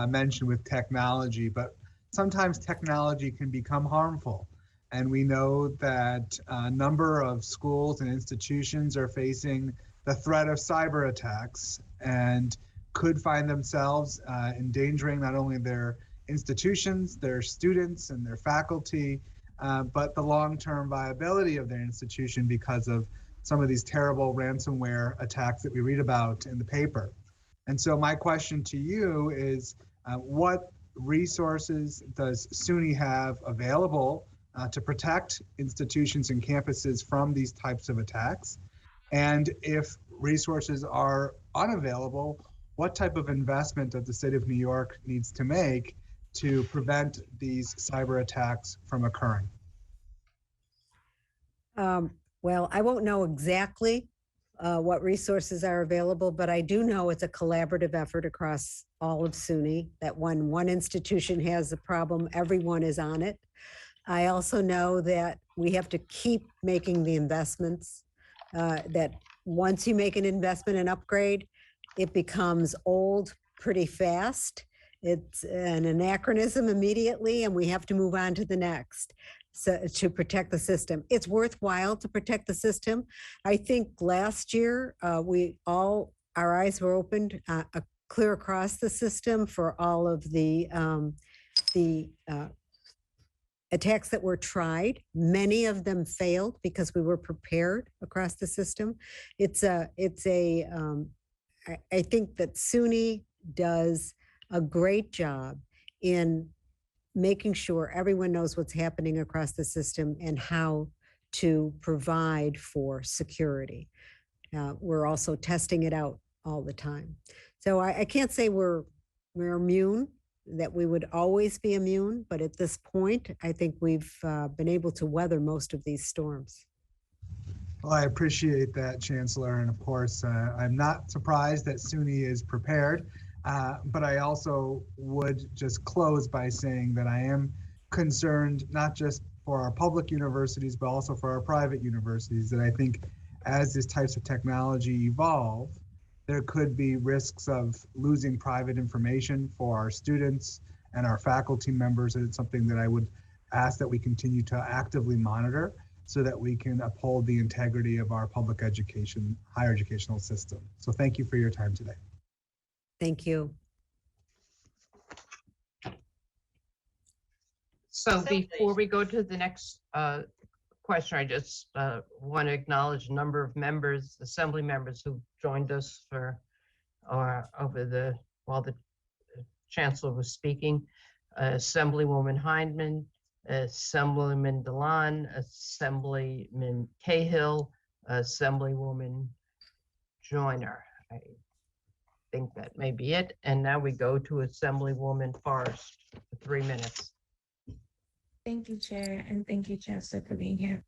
mentioned with technology, but sometimes technology can become harmful. And we know that a number of schools and institutions are facing the threat of cyber attacks and could find themselves endangering not only their institutions, their students, and their faculty, but the long-term viability of their institution because of some of these terrible ransomware attacks that we read about in the paper. And so my question to you is, what resources does SUNY have available to protect institutions and campuses from these types of attacks? And if resources are unavailable, what type of investment does the state of New York needs to make to prevent these cyber attacks from occurring? Well, I won't know exactly what resources are available, but I do know it's a collaborative effort across all of SUNY, that when one institution has a problem, everyone is on it. I also know that we have to keep making the investments, that once you make an investment and upgrade, it becomes old pretty fast. It's an anachronism immediately, and we have to move on to the next. So to protect the system, it's worthwhile to protect the system. I think last year our eyes were opened clear across the system for all of the attacks that were tried. Many of them failed because we were prepared across the system. I think that SUNY does a great job in making sure everyone knows what's happening across the system and how to provide for security. We're also testing it out all the time. So I can't say we're immune, that we would always be immune, but at this point, I think we've been able to weather most of these storms. Well, I appreciate that, Chancellor. And of course, I'm not surprised that SUNY is prepared, but I also would just close by saying that I am concerned not just for our public universities, but also for our private universities, that I think as these types of technology evolve, there could be risks of losing private information for our students and our faculty members. And it's something that I would ask that we continue to actively monitor so that we can uphold the integrity of our public education, higher educational system. So thank you for your time today. Thank you. So before we go to the next question, I just want to acknowledge a number of members, assembly members who joined us for while the Chancellor was speaking. Assemblywoman Hindman, Assemblyman Delan, Assemblyman Cahill, Assemblywoman Joyner. think that may be it. And now we go to Assemblywoman Forrest for 3 minutes. Thank you, Chair, and thank you, Chancellor, for being here.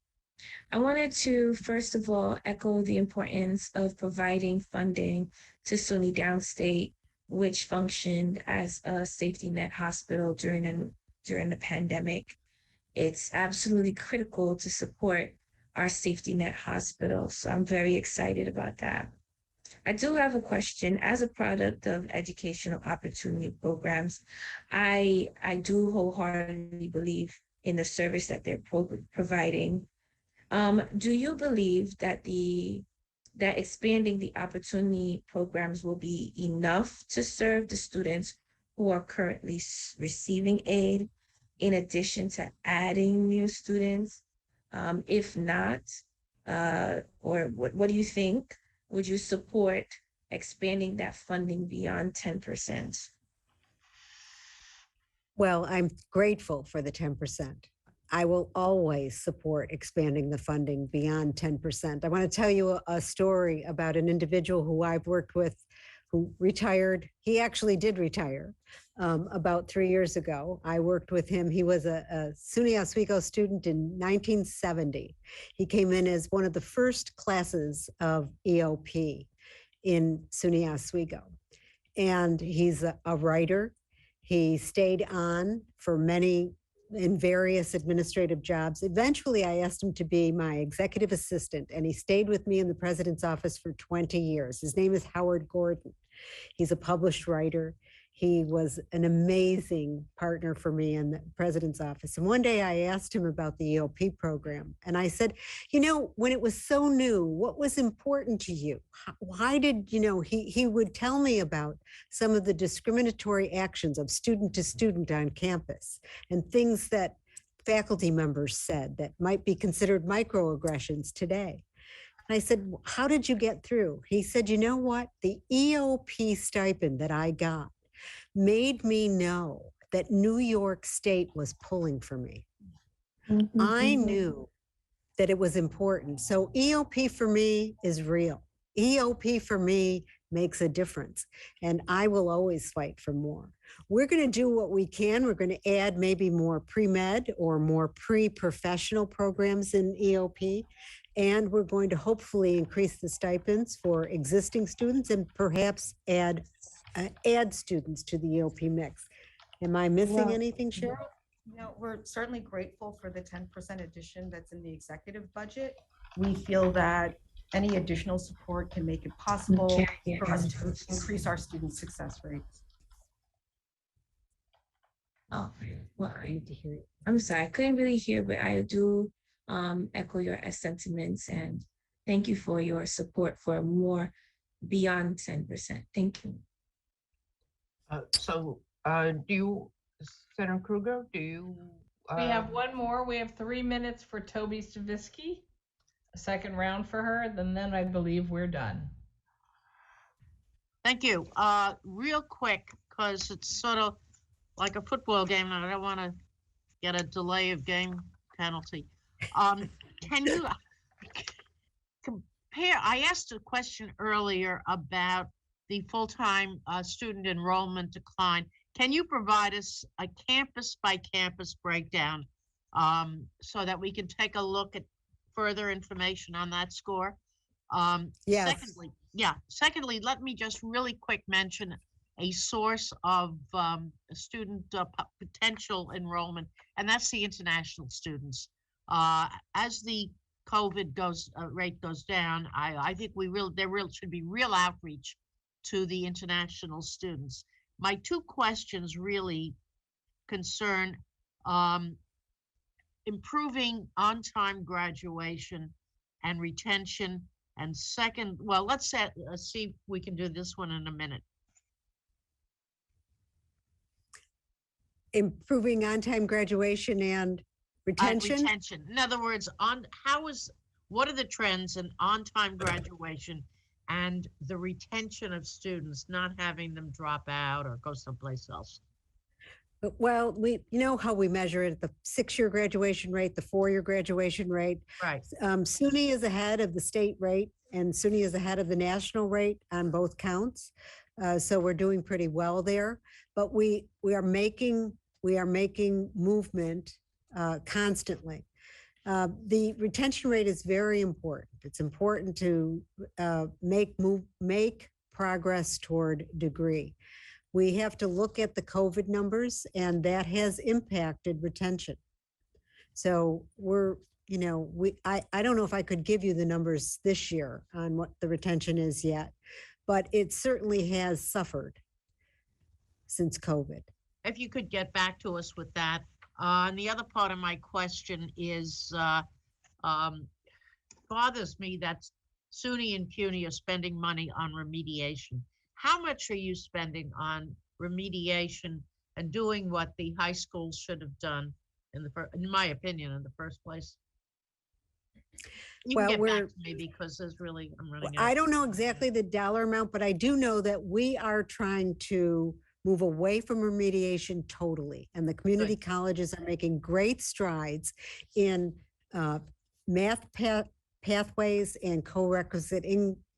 I wanted to, first of all, echo the importance of providing funding to SUNY Downstate, which functioned as a safety net hospital during the pandemic. It's absolutely critical to support our safety net hospital, so I'm very excited about that. I do have a question. As a product of educational opportunity programs, I do wholeheartedly believe in the service that they're providing. Do you believe that that expanding the opportunity programs will be enough to serve the students who are currently receiving aid, in addition to adding new students? If not, or what do you think? Would you support expanding that funding beyond 10%? Well, I'm grateful for the 10%. I will always support expanding the funding beyond 10%. I want to tell you a story about an individual who I've worked with who retired. He actually did retire about 3 years ago. I worked with him. He was a SUNY Oswego student in 1970. He came in as one of the first classes of EOP in SUNY Oswego. And he's a writer. He stayed on for in various administrative jobs. Eventually, I asked him to be my executive assistant, and he stayed with me in the president's office for 20 years. His name is Howard Gordon. He's a published writer. He was an amazing partner for me in the president's office. And one day I asked him about the EOP program. And I said, when it was so new, what was important to you? Why did, he would tell me about some of the discriminatory actions of student to student on campus and things that faculty members said that might be considered microaggressions today. And I said, how did you get through? He said, you know what? The EOP stipend that I got made me know that New York State was pulling for me. I knew that it was important. So EOP for me is real. EOP for me makes a difference, and I will always fight for more. We're going to do what we can. We're going to add maybe more pre-med or more pre-professional programs in EOP, and we're going to hopefully increase the stipends for existing students and perhaps add students to the EOP mix. Am I missing anything, Cheryl? No, we're certainly grateful for the 10% addition that's in the executive budget. We feel that any additional support can make it possible for us to increase our student success rates. Oh, well, I'm sorry, I couldn't really hear, but I do echo your sentiments, and thank you for your support for more beyond 10%. Thank you. Senator Krueger, do you? We have one more. We have 3 minutes for Toby Stavisky. A second round for her, then I believe we're done. Thank you. Real quick, because it's sort of like a football game, and I don't want to get a delay of game penalty. Can you compare? I asked a question earlier about the full-time student enrollment decline. Can you provide us a campus by campus breakdown so that we can take a look at further information on that score? Yes. Secondly, let me just really quick mention a source of student potential enrollment, and that's the international students. As the COVID rate goes down, I think there should be real outreach to the international students. My two questions really concern improving on-time graduation and retention. And second, well, let's see if we can do this one in a minute. Improving on-time graduation and retention? Retention. In other words, what are the trends in on-time graduation and the retention of students, not having them drop out or go someplace else? Well, you know how we measure it, the 6-year graduation rate, the 4-year graduation rate. Right. SUNY is ahead of the state rate, and SUNY is ahead of the national rate on both counts. So we're doing pretty well there, but we are making movement constantly. The retention rate is very important. It's important to make progress toward degree. We have to look at the COVID numbers, and that has impacted retention. So I don't know if I could give you the numbers this year on what the retention is yet, but it certainly has suffered since COVID. If you could get back to us with that. And the other part of my question is, bothers me that SUNY and CUNY are spending money on remediation. How much are you spending on remediation and doing what the high schools should have done in my opinion, in the first place? You can get back to me because I'm running out. I don't know exactly the dollar amount, but I do know that we are trying to move away from remediation totally. And the community colleges are making great strides in math pathways and co-requisite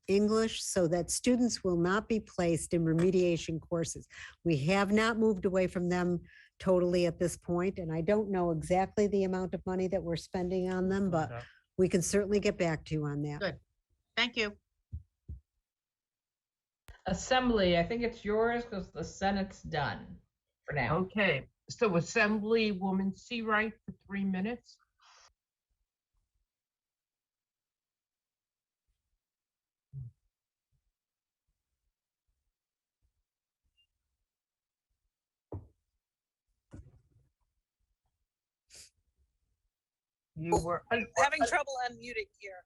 English so that students will not be placed in remediation courses. We have not moved away from them totally at this point, and I don't know exactly the amount of money that we're spending on them, but we can certainly get back to you on that. Good. Thank you. Assembly, I think it's yours because the Senate's done for now. Okay, so Assemblywoman Seawright for 3 minutes. You were having trouble unmuting here.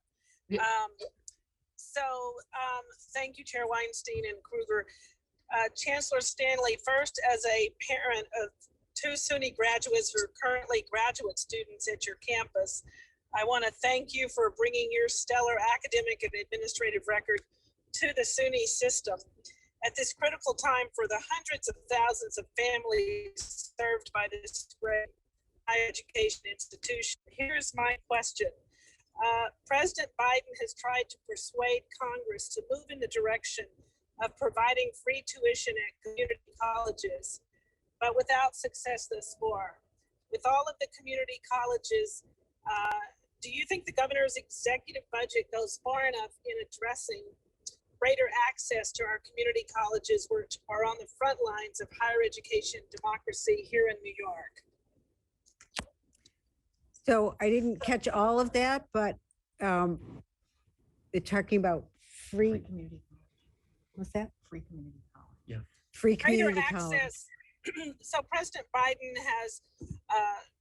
Thank you, Chair Weinstein and Kruger. Chancellor Stanley, first as a parent of 2 SUNY graduates who are currently graduate students at your campus, I want to thank you for bringing your stellar academic and administrative record to the SUNY system. At this critical time for the hundreds of thousands of families served by this great higher education institution. Here's my question. President Biden has tried to persuade Congress to move in the direction of providing free tuition at community colleges, but without success thus far. With all of the community colleges, do you think the governor's executive budget goes far enough in addressing greater access to our community colleges, which are on the front lines of higher education democracy here in New York? So I didn't catch all of that, but they're talking about free community college. What's that? Free community college. Yeah. Free Greater community college. access. So President Biden has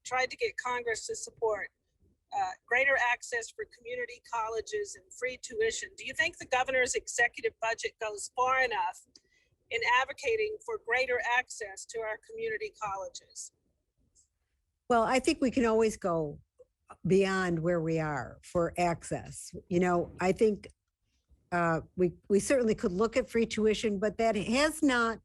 tried to get Congress to support greater access for community colleges and free tuition. Do you think the governor's executive budget goes far enough in advocating for greater access to our community colleges? Well, I think we can always go beyond where we are for access. I think we certainly could look at free tuition, but that has not,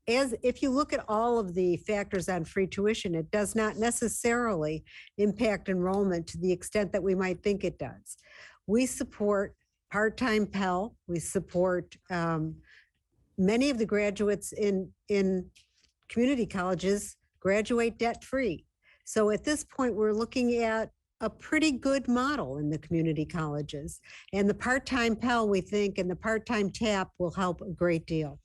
if you look at all of the factors on free tuition, it does not necessarily impact enrollment to the extent that we might think it does. We support part-time Pell. We support many of the graduates in community colleges graduate debt-free. So at this point, we're looking at a pretty good model in the community colleges. And the part-time Pell, we think, and the part-time TAP will help a great deal.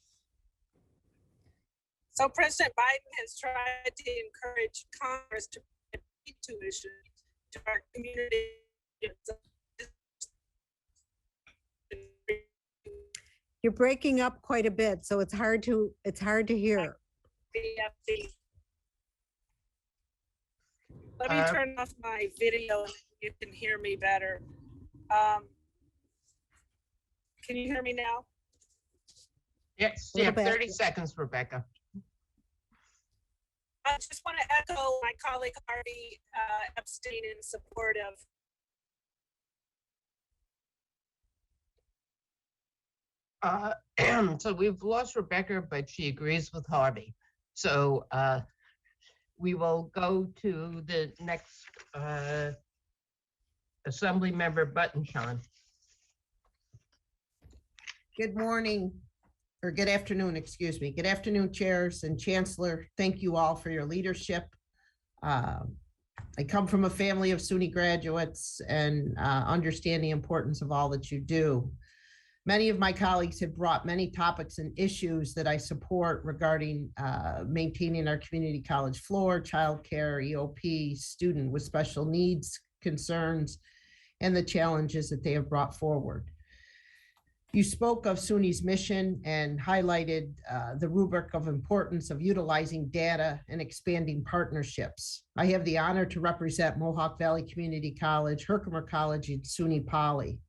So President Biden has tried to encourage Congress to pay tuition to our community. You're breaking up quite a bit, so it's hard to hear. Let me turn off my video and you can hear me better. Can you hear me now? Yes, you have 30 seconds, Rebecca. I just want to echo my colleague Harvey Epstein in support of. So we've lost Rebecca, but she agrees with Harvey. So we will go to the next Assembly Member Buttonshon. Good morning. or good afternoon, excuse me. Good afternoon, chairs and chancellor. Thank you all for your leadership. I come from a family of SUNY graduates and understand the importance of all that you do. Many of my colleagues have brought many topics and issues that I support regarding maintaining our community college floor, childcare, EOP, student with special needs concerns, and the challenges that they have brought forward. You spoke of SUNY's mission and highlighted the rubric of importance of utilizing data and expanding partnerships. I have the honor to represent Mohawk Valley Community College, Herkimer College, and SUNY Poly.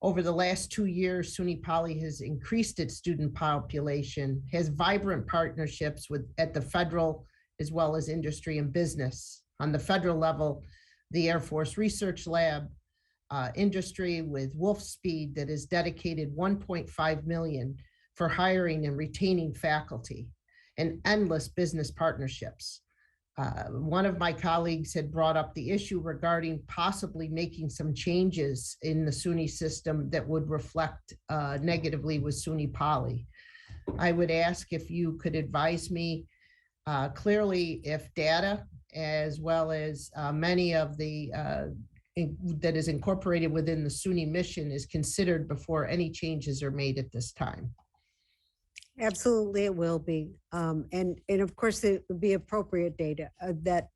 Over the last 2 years, SUNY Poly has increased its student population, has vibrant partnerships at the federal as well as industry and business. On the federal level, the Air Force Research Lab, industry with Wolfspeed that has dedicated $1.5 million for hiring and retaining faculty, and endless business partnerships. One of my colleagues had brought up the issue regarding possibly making some changes in the SUNY system that would reflect negatively with SUNY Poly. I would ask if you could advise me clearly if data as well as many of the that is incorporated within the SUNY mission is considered before any changes are made at this time. Absolutely, it will be. And of course, it would be appropriate data that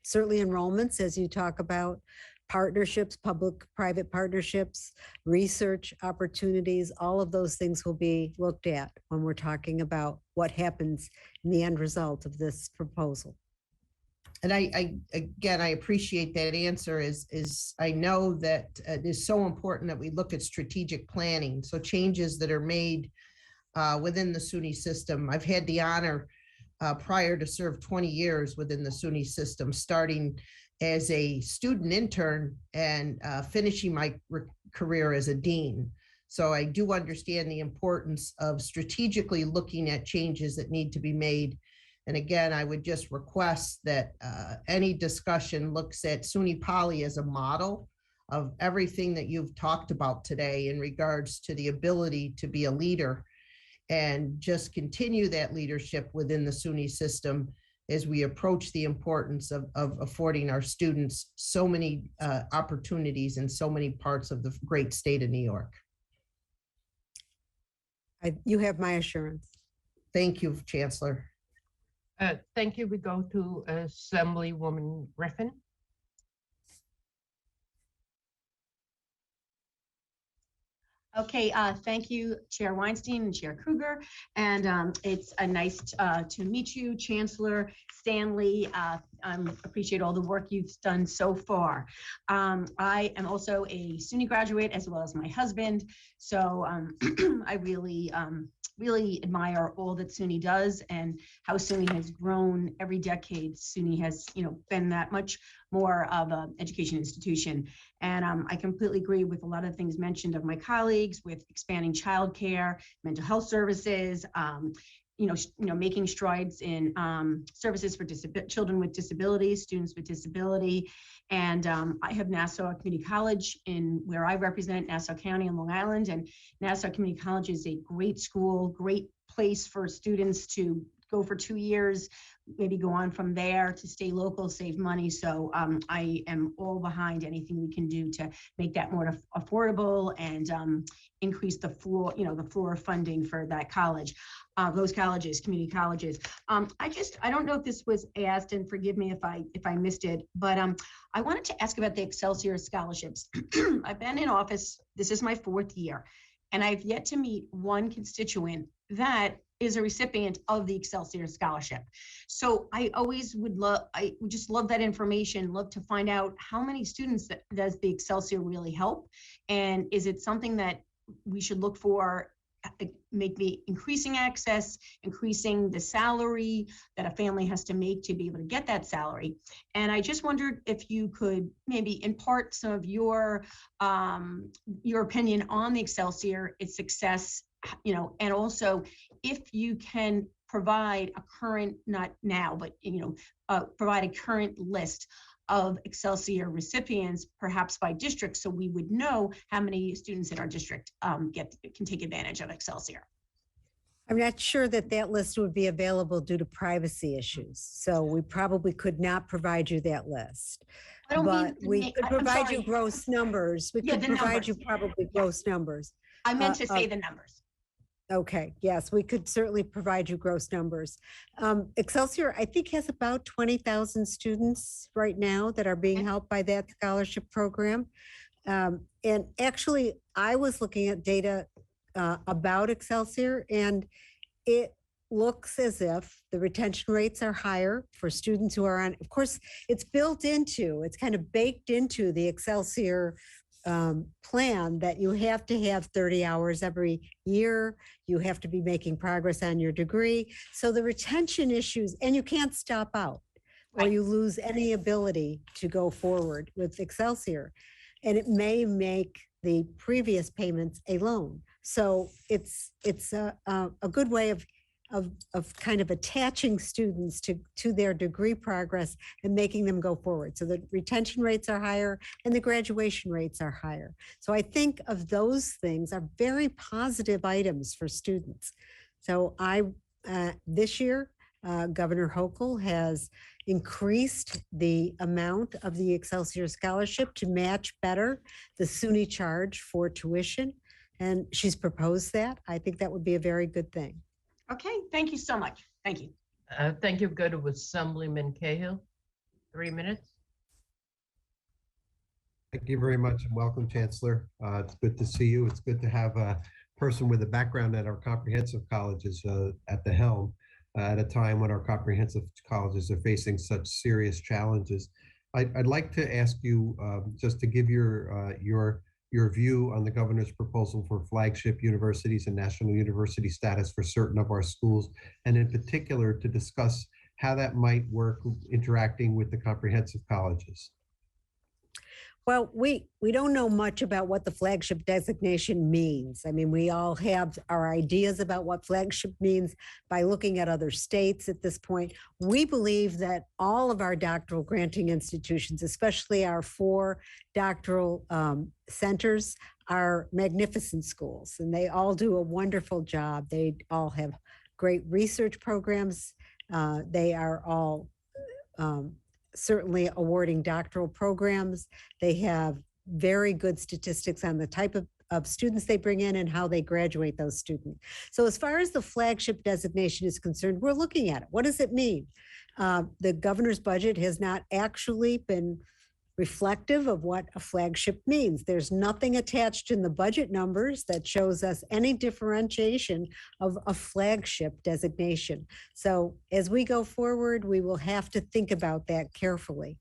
certainly enrollments, as you talk about, partnerships, public-private partnerships, research opportunities, all of those things will be looked at when we're talking about what happens in the end result of this proposal. And again, I appreciate that answer is I know that it is so important that we look at strategic planning. So changes that are made within the SUNY system. I've had the honor prior to serve 20 years within the SUNY system, starting as a student intern and finishing my career as a dean. So I do understand the importance of strategically looking at changes that need to be made. And again, I would just request that any discussion looks at SUNY Poly as a model of everything that you've talked about today in regards to the ability to be a leader, and just continue that leadership within the SUNY system as we approach the importance of affording our students so many opportunities in so many parts of the great state of New York. You have my assurance. Thank you, Chancellor. Thank you. We go to Assemblywoman Griffin. Okay, thank you, Chair Weinstein and Chair Kruger. And it's nice to meet you, Chancellor Stanley. I appreciate all the work you've done so far. I am also a SUNY graduate as well as my husband. So I really admire all that SUNY does and how SUNY has grown every decade. SUNY has, been that much more of an education institution. And I completely agree with a lot of things mentioned of my colleagues with expanding childcare, mental health services, making strides in services for children with disabilities, students with disability. And I have Nassau Community College where I represent Nassau County and Long Island. And Nassau Community College is a great school, great place for students to go for 2 years, maybe go on from there to stay local, save money. So I am all behind anything we can do to make that more affordable and increase the floor, the floor funding for that college, those colleges, community colleges. I don't know if this was asked, and forgive me if I missed it, but I wanted to ask about the Excelsior scholarships. I've been in office, this is my 4th year, and I've yet to meet one constituent that is a recipient of the Excelsior Scholarship. So I would just love that information, love to find out how many students does the Excelsior really help? And is it something that we should look for, maybe increasing access, increasing the salary that a family has to make to be able to get that salary? And I just wondered if you could maybe impart some of your opinion on the Excelsior, its success, and also if you can provide a current, not now, but provide a current list of Excelsior recipients, perhaps by district, so we would know how many students in our district can take advantage of Excelsior. I'm not sure that that list would be available due to privacy issues. So we probably could not provide you that list. I don't mean But to we make- could I'm provide you sorry. gross numbers. We Yeah, could the provide you numbers. probably gross numbers. I meant to say of- the numbers. Okay, yes, we could certainly provide you gross numbers. Excelsior, I think, has about 20,000 students right now that are being helped by that scholarship program. And actually, I was looking at data about Excelsior, and it looks as if the retention rates are higher for students who are on, of course, it's kind of baked into the Excelsior plan that you have to have 30 hours every year. You have to be making progress on your degree. So the retention issues, and you can't stop out or you lose any ability to go forward with Excelsior. And it may make the previous payments a loan. So it's a good way of kind of attaching students to their degree progress and making them go forward. So the retention rates are higher and the graduation rates are higher. So I think of those things are very positive items for students. So this year, Governor Hochul has increased the amount of the Excelsior Scholarship to match better the SUNY charge for tuition. And she's proposed that. I think that would be a very good thing. Okay, thank you so much. Thank you. Thank you. Go to Assemblyman Cahill. 3 minutes. Thank you very much and welcome, Chancellor. It's good to see you. It's good to have a person with a background at our comprehensive colleges at the helm at a time when our comprehensive colleges are facing such serious challenges. I'd like to ask you just to give your view on the governor's proposal for flagship universities and national university status for certain of our schools, and in particular to discuss how that might work interacting with the comprehensive colleges. Well, we don't know much about what the flagship designation means. I mean, we all have our ideas about what flagship means by looking at other states at this point. We believe that all of our doctoral granting institutions, especially our 4 doctoral centers, are magnificent schools, and they all do a wonderful job. They all have great research programs. They are all certainly awarding doctoral programs. They have very good statistics on the type of students they bring in and how they graduate those students. So as far as the flagship designation is concerned, we're looking at it. What does it mean? The governor's budget has not actually been reflective of what a flagship means. There's nothing attached in the budget numbers that shows us any differentiation of a flagship designation. So as we go forward, we will have to think about that carefully.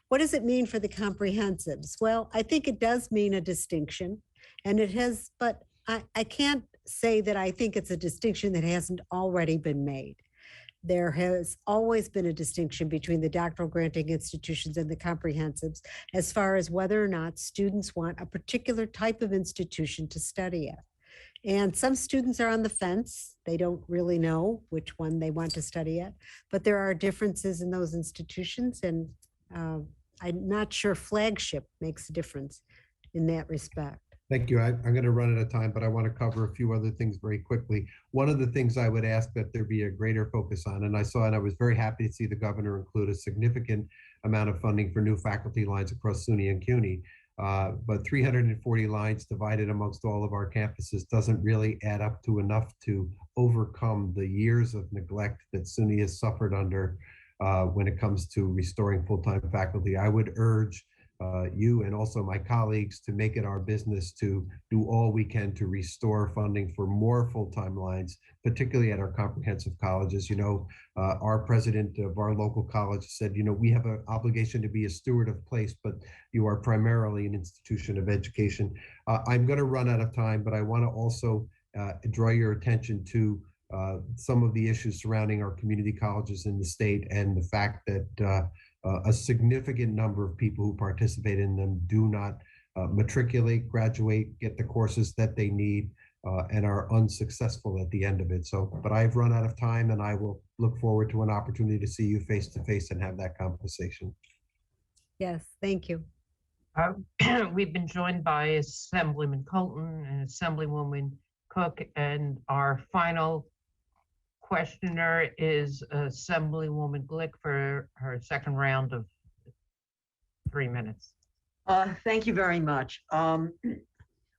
What does it mean for the comprehensives? Well, I think it does mean a distinction, and it has, but I can't say that I think it's a distinction that hasn't already been made. There has always been a distinction between the doctoral granting institutions and the comprehensives as far as whether or not students want a particular type of institution to study at. And some students are on the fence. They don't really know which one they want to study at, but there are differences in those institutions, and I'm not sure flagship makes a difference in that respect. Thank you. I'm going to run out of time, but I want to cover a few other things very quickly. One of the things I would ask that there be a greater focus on, and I was very happy to see the governor include a significant amount of funding for new faculty lines across SUNY and CUNY. But 340 lines divided amongst all of our campuses doesn't really add up to enough to overcome the years of neglect that SUNY has suffered under when it comes to restoring full-time faculty. I would urge you and also my colleagues to make it our business to do all we can to restore funding for more full-time lines, particularly at our comprehensive colleges. You know, our president of our local college said, you know, we have an obligation to be a steward of place, but you are primarily an institution of education. I'm going to run out of time, but I want to also draw your attention to some of the issues surrounding our community colleges in the state and the fact that a significant number of people who participate in them do not matriculate, graduate, get the courses that they need, and are unsuccessful at the end of it. So, but I've run out of time, and I will look forward to an opportunity to see you face to face and have that conversation. Yes, thank you. We've been joined by Assemblyman Colton and Assemblywoman Cook, and our final questioner is Assemblywoman Glick for her second round of 3 minutes. Thank you very much.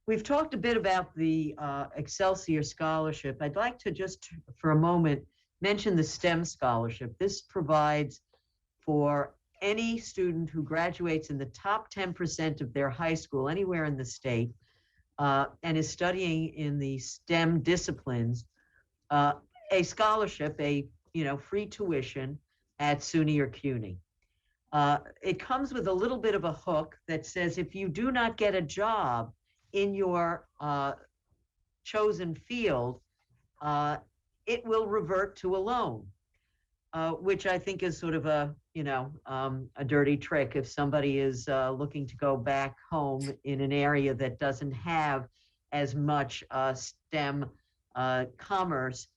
We've talked a bit about the Excelsior Scholarship. I'd like to just for a moment mention the STEM Scholarship. This provides for any student who graduates in the top 10% of their high school anywhere in the state and is studying in the STEM disciplines, a scholarship, free tuition at SUNY or CUNY. It comes with a little bit of a hook that says if you do not get a job in your chosen field, it will revert to a loan, which I think is sort of a dirty trick. If somebody is looking to go back home in an area that doesn't have as much STEM commerce,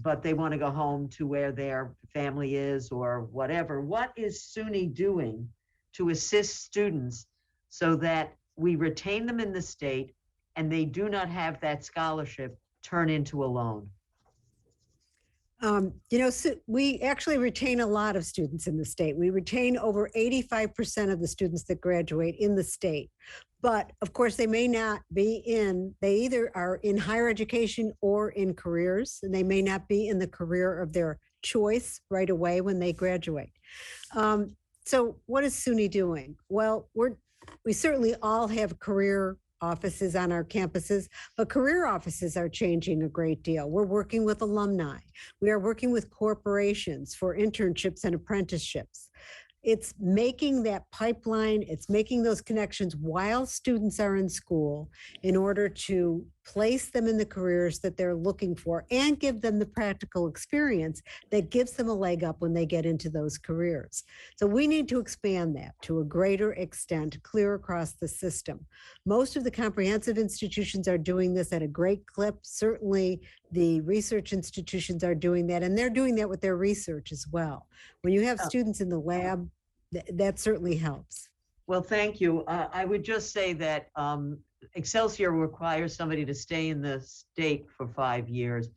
but they want to go home to where their family is or whatever. What is SUNY doing to assist students so that we retain them in the state and they do not have that scholarship turn into a loan? So we actually retain a lot of students in the state. We retain over 85% of the students that graduate in the state. But of course, they may not be they either are in higher education or in careers, and they may not be in the career of their choice right away when they graduate. So what is SUNY doing? Well, we certainly all have career offices on our campuses, but career offices are changing a great deal. We're working with alumni. We are working with corporations for internships and apprenticeships. It's making that pipeline, it's making those connections while students are in school in order to place them in the careers that they're looking for and give them the practical experience that gives them a leg up when they get into those careers. So we need to expand that to a greater extent, clear across the system. Most of the comprehensive institutions are doing this at a great clip. Certainly the research institutions are doing that, and they're doing that with their research as well. When you have students in the lab, that certainly helps. Well, thank you. I would just say that Excelsior requires somebody to stay in the state for 5 years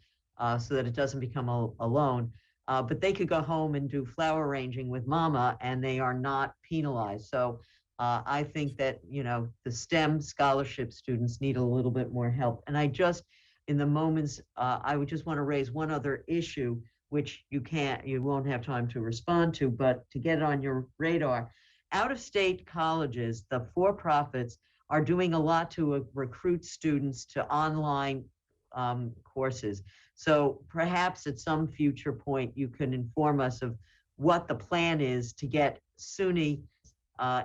so that it doesn't become a loan. But they could go home and do flower arranging with mama and they are not penalized. So I think that, the STEM scholarship students need a little bit more help. And I just, in the moments, I would just want to raise one other issue, which you won't have time to respond to, but to get it on your radar. Out-of-state colleges, the for-profits, are doing a lot to recruit students to online courses. So perhaps at some future point, you can inform us of what the plan is to get SUNY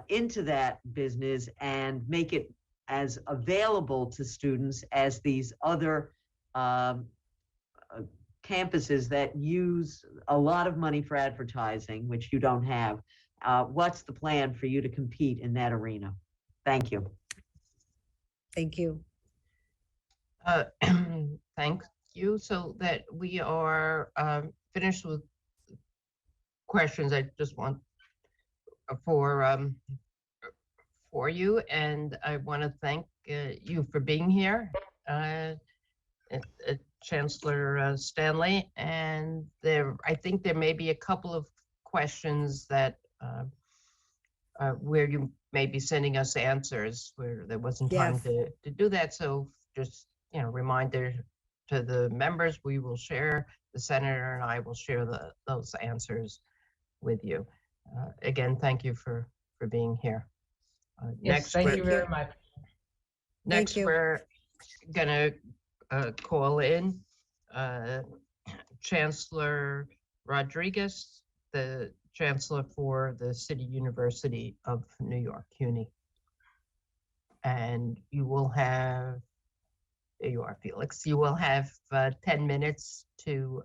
into that business and make it as available to students as these other campuses that use a lot of money for advertising, which you don't have. What's the plan for you to compete in that arena? Thank you. Thank you. Thank you. So that we are finished with questions, I just want for you, and I want to thank you for being here, Chancellor Stanley. And I think there may be a couple of questions that where you may be sending us answers where there wasn't time to do that. So just, reminder to the members, we will share, the senator and I will share those answers with you. Again, thank you for being here. Yes, thank you very much. Next, we're gonna call in Chancellor Rodriguez, the Chancellor for the City University of New York, CUNY. And you will have, there you are, Felix. You will have 10 minutes to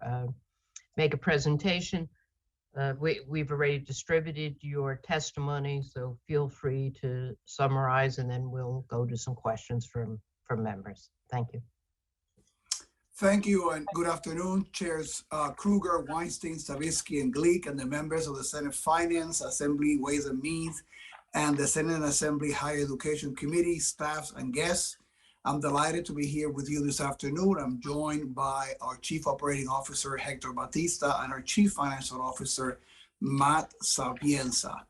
make a presentation. We've already distributed your testimony, so feel free to summarize, and then we'll go to some questions from members. Thank you. Thank you, and good afternoon, Chairs Krueger, Weinstein, Stavisky, and Glick, and the members of the Senate Finance, Assembly Ways and Means, and the Senate and Assembly Higher Education Committee, staffs, and guests. I'm delighted to be here with you this afternoon. I'm joined by our Chief Operating Officer, Hector Batista, and our Chief Financial Officer, Matt Sapienza.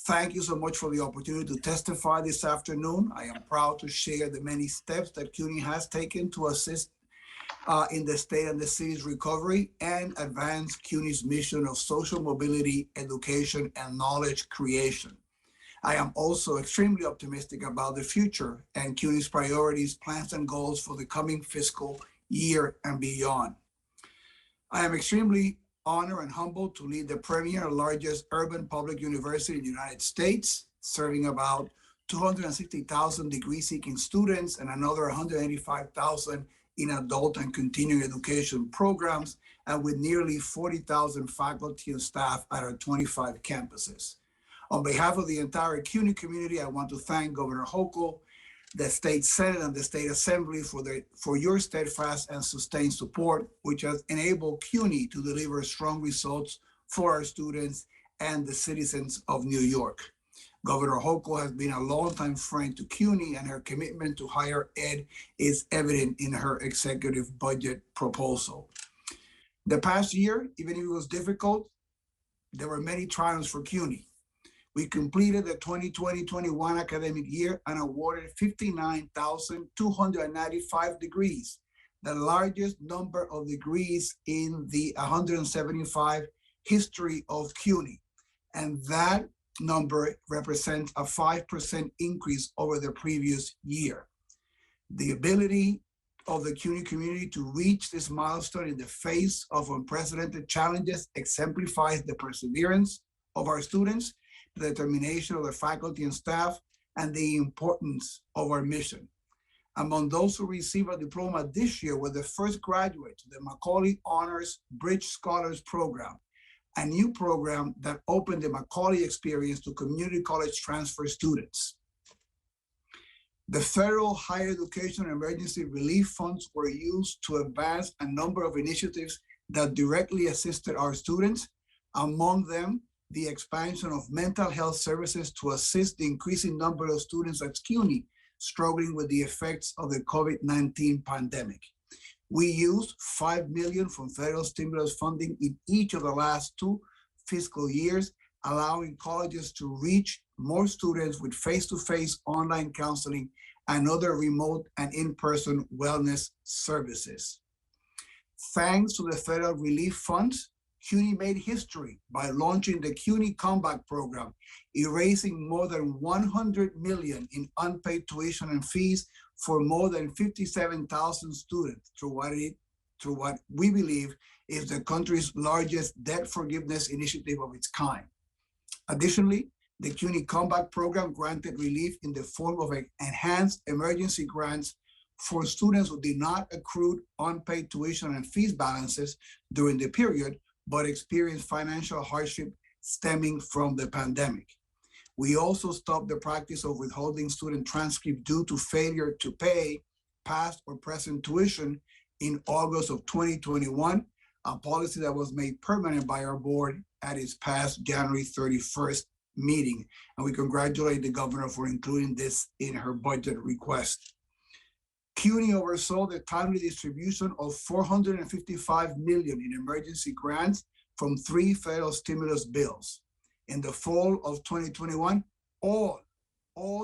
Thank you so much for the opportunity to testify this afternoon. I am proud to share the many steps that CUNY has taken to assist in the state and the city's recovery and advance CUNY's mission of social mobility, education, and knowledge creation. I am also extremely optimistic about the future and CUNY's priorities, plans, and goals for the coming fiscal year and beyond. I am extremely honored and humbled to lead the premier and largest urban public university in the United States, serving about 260,000 degree-seeking students and another 185,000 in adult and continuing education programs, and with nearly 40,000 faculty and staff at our 25 campuses. On behalf of the entire CUNY community, I want to thank Governor Hochul, the State Senate, and the State Assembly for your steadfast and sustained support, which has enabled CUNY to deliver strong results for our students and the citizens of New York. Governor Hochul has been a longtime friend to CUNY, and her commitment to higher ed is evident in her executive budget proposal. The past year, even if it was difficult, there were many triumphs for CUNY. We completed the 2020-21 academic year and awarded 59,295 degrees, the largest number of degrees in the 175 history of CUNY. And that number represents a 5% increase over the previous year. The ability of the CUNY community to reach this milestone in the face of unprecedented challenges exemplifies the perseverance of our students, the determination of the faculty and staff, and the importance of our mission. Among those who received a diploma this year were the first graduates of the Macaulay Honors Bridge Scholars Program, a new program that opened the Macaulay experience to community college transfer students. The federal higher education emergency relief funds were used to advance a number of initiatives that directly assisted our students, among them the expansion of mental health services to assist the increasing number of students at CUNY struggling with the effects of the COVID-19 pandemic. We used $5 million from federal stimulus funding in each of the last 2 fiscal years, allowing colleges to reach more students with face-to-face online counseling and other remote and in-person wellness services. Thanks to the federal relief funds, CUNY made history by launching the CUNY Comeback Program, erasing more than $100 million in unpaid tuition and fees for more than 57,000 students through what we believe is the country's largest debt forgiveness initiative of its kind. Additionally, the CUNY Comeback Program granted relief in the form of enhanced emergency grants for students who did not accrue unpaid tuition and fees balances during the period, but experienced financial hardship stemming from the pandemic. We also stopped the practice of withholding student transcript due to failure to pay past or present tuition in August of 2021, a policy that was made permanent by our board at its past January 31st meeting. And we congratulate the governor for including this in her budget request. CUNY oversaw the timely distribution of $455 million in emergency grants from 3 federal stimulus bills. In the fall of 2021, all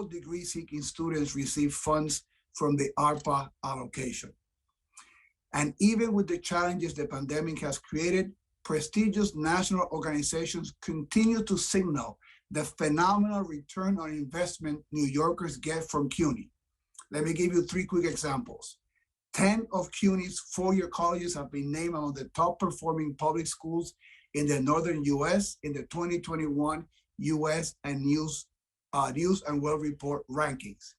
degree-seeking students received funds from the ARPA allocation. And even with the challenges the pandemic has created, prestigious national organizations continue to signal the phenomenal return on investment New Yorkers get from CUNY. Let me give you 3 quick examples. 10 of CUNY's 4-year colleges have been named among the top performing public schools in the Northern US in the 2021 US and News and World Report rankings.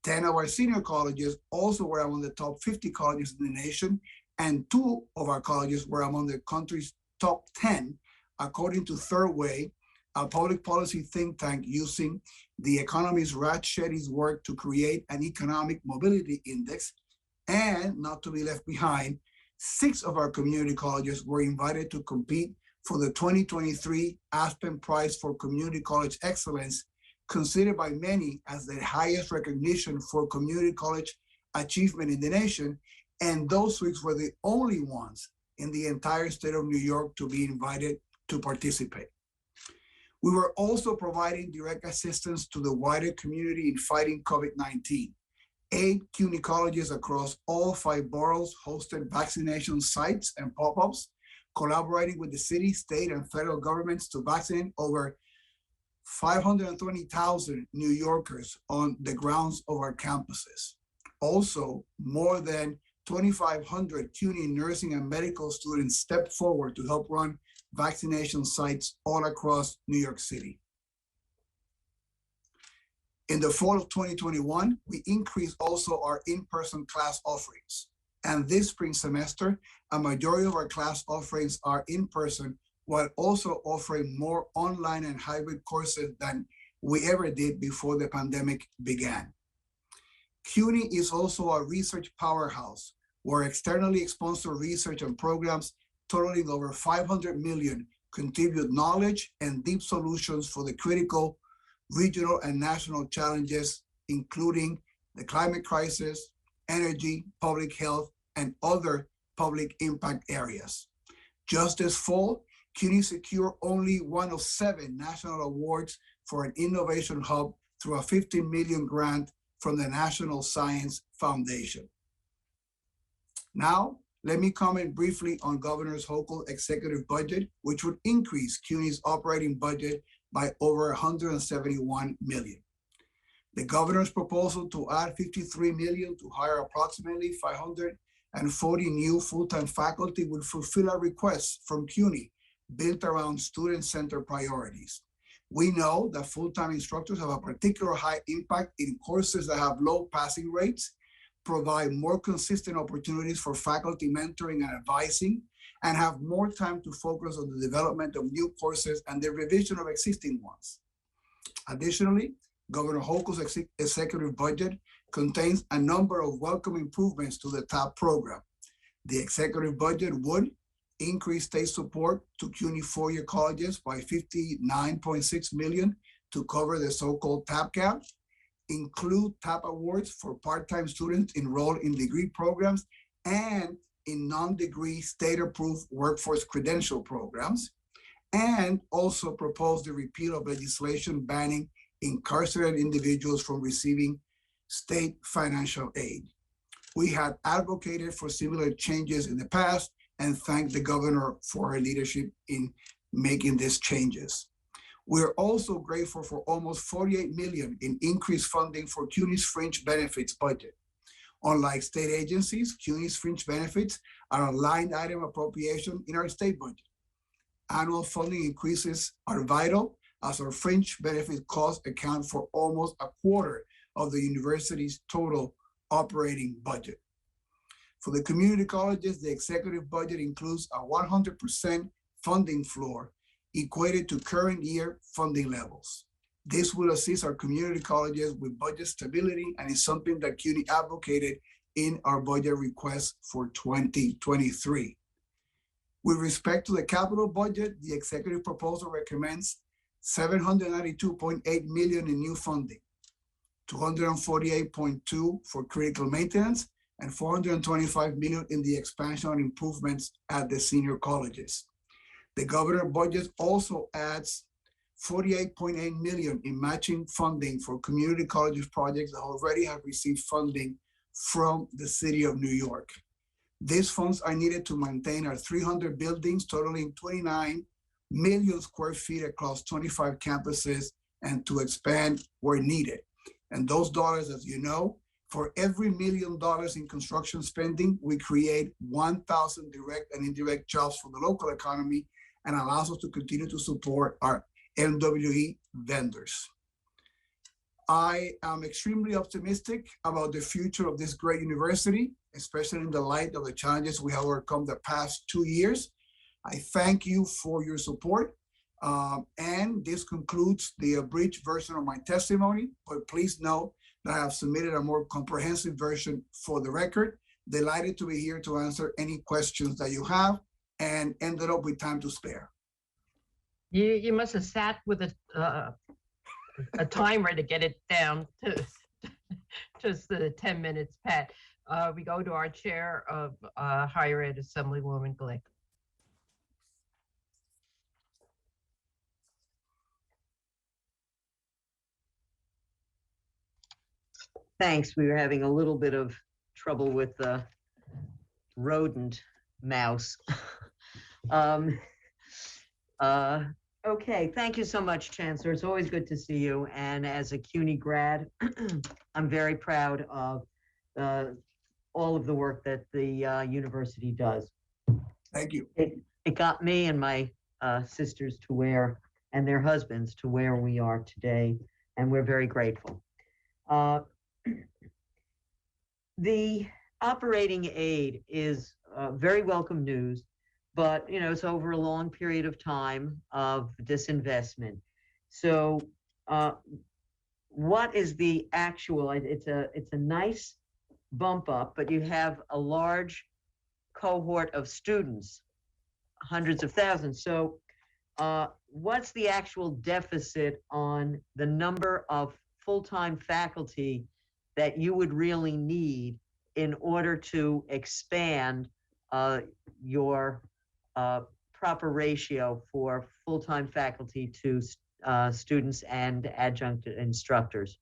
10 of our senior colleges also were among the top 50 colleges in the nation, and 2 of our colleges were among the country's top 10, according to Third Way, a public policy think tank using the economist Raj Shetty's work to create an economic mobility index. And not to be left behind, 6 of our community colleges were invited to compete for the 2023 Aspen Prize for Community College Excellence, considered by many as the highest recognition for community college achievement in the nation. And those weeks were the only ones in the entire state of New York to be invited to participate. We were also providing direct assistance to the wider community in fighting COVID-19. 8 CUNY colleges across all 5 boroughs hosted vaccination sites and pop-ups, collaborating with the city, state, and federal governments to vaccinate over 520,000 New Yorkers on the grounds of our campuses. Also, more than 2,500 CUNY nursing and medical students stepped forward to help run vaccination sites all across New York City. In the fall of 2021, we increased also our in-person class offerings. And this spring semester, a majority of our class offerings are in person, while also offering more online and hybrid courses than we ever did before the pandemic began. CUNY is also a research powerhouse where externally sponsored research and programs totaling over 500 million contribute knowledge and deep solutions for the critical regional and national challenges, including the climate crisis, energy, public health, and other public impact areas. Just this fall, CUNY secured only one of 7 national awards for an innovation hub through a $15 million grant from the National Science Foundation. Now, let me comment briefly on Governor Hochul's executive budget, which would increase CUNY's operating budget by over $171 million. The governor's proposal to add $53 million to hire approximately 540 new full-time faculty would fulfill a request from CUNY built around student-centered priorities. We know that full-time instructors have a particular high impact in courses that have low passing rates, provide more consistent opportunities for faculty mentoring and advising, and have more time to focus on the development of new courses and the revision of existing ones. Additionally, Governor Hochul's executive budget contains a number of welcome improvements to the TAP program. The executive budget would increase state support to CUNY four-year colleges by $59.6 million to cover the so-called TAP gap, include TAP awards for part-time students enrolled in degree programs and in non-degree state-approved workforce credential programs, and also propose the repeal of legislation banning incarcerated individuals from receiving state financial aid. We had advocated for similar changes in the past and thank the governor for her leadership in making these changes. We're also grateful for almost $48 million in increased funding for CUNY's fringe benefits budget. Unlike state agencies, CUNY's fringe benefits are a line item appropriation in our state budget. Annual funding increases are vital as our fringe benefit costs account for almost a quarter of the university's total operating budget. For the community colleges, the executive budget includes a 100% funding floor equated to current year funding levels. This will assist our community colleges with budget stability and is something that CUNY advocated in our budget request for 2023. With respect to the capital budget, the executive proposal recommends $792.8 million in new funding, $248.2 for critical maintenance, and $425 million in the expansion and improvements at the senior colleges. The governor budget also adds $48.8 million in matching funding for community colleges projects that already have received funding from the city of New York. These funds are needed to maintain our 300 buildings totaling 29 million square feet across 25 campuses and to expand where needed. And those dollars, as you know, for every $1 million in construction spending, we create 1,000 direct and indirect jobs for the local economy and allows us to continue to support our MWE vendors. I am extremely optimistic about the future of this great university, especially in the light of the challenges we have overcome the past 2 years. I thank you for your support. And this concludes the abridged version of my testimony, but please know that I have submitted a more comprehensive version for the record. Delighted to be here to answer any questions that you have and ended up with time to spare. You must have sat with a timer to get it down to just the 10 minutes, Pat. We go to our Chair of Higher Ed, Assemblywoman Glick. Thanks. We were having a little bit of trouble with the rodent mouse. um, okay, thank you so much, Chancellor. It's always good to see you. And as a CUNY grad, I'm very proud of all of the work that the university does. Thank you. It got me and my sisters to where, and their husbands to where we are today, and we're very grateful. The operating aid is very welcome news, but it's over a long period of time of disinvestment. So what is the actual, it's a nice bump up, but you have a large cohort of students, hundreds of thousands. So what's the actual deficit on the number of full-time faculty that you would really need in order to expand your proper ratio for full-time faculty to students and adjunct instructors?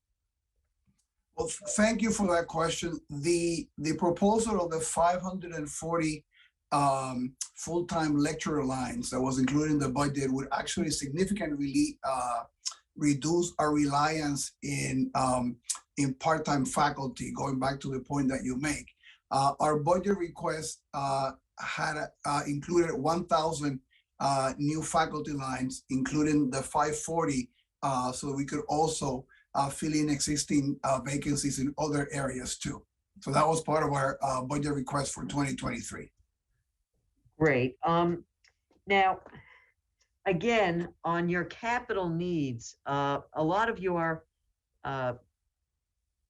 Well, thank you for that question. The proposal of the 540 full-time lecturer lines that was included in the budget would actually significantly reduce our reliance in part-time faculty, going back to the point that you make. Our budget request had included 1,000 new faculty lines, including the 540, so we could also fill in existing vacancies in other areas too. So that was part of our budget request for 2023. Great. Now, again, on your capital needs, a lot of your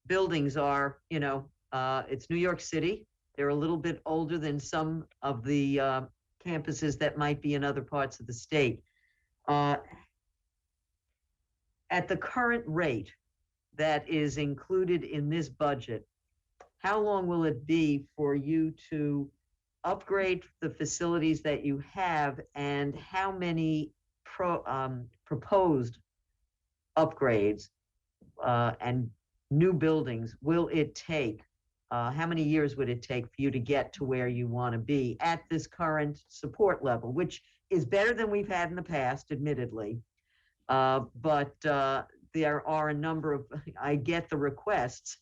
buildings are, it's New York City. They're a little bit older than some of the campuses that might be in other parts of the state. At the current rate that is included in this budget, how long will it be for you to upgrade the facilities that you have, and how many proposed upgrades and new buildings will it take? How many years would it take for you to get to where you want to be at this current support level, which is better than we've had in the past, admittedly. But there are a number of, I get the requests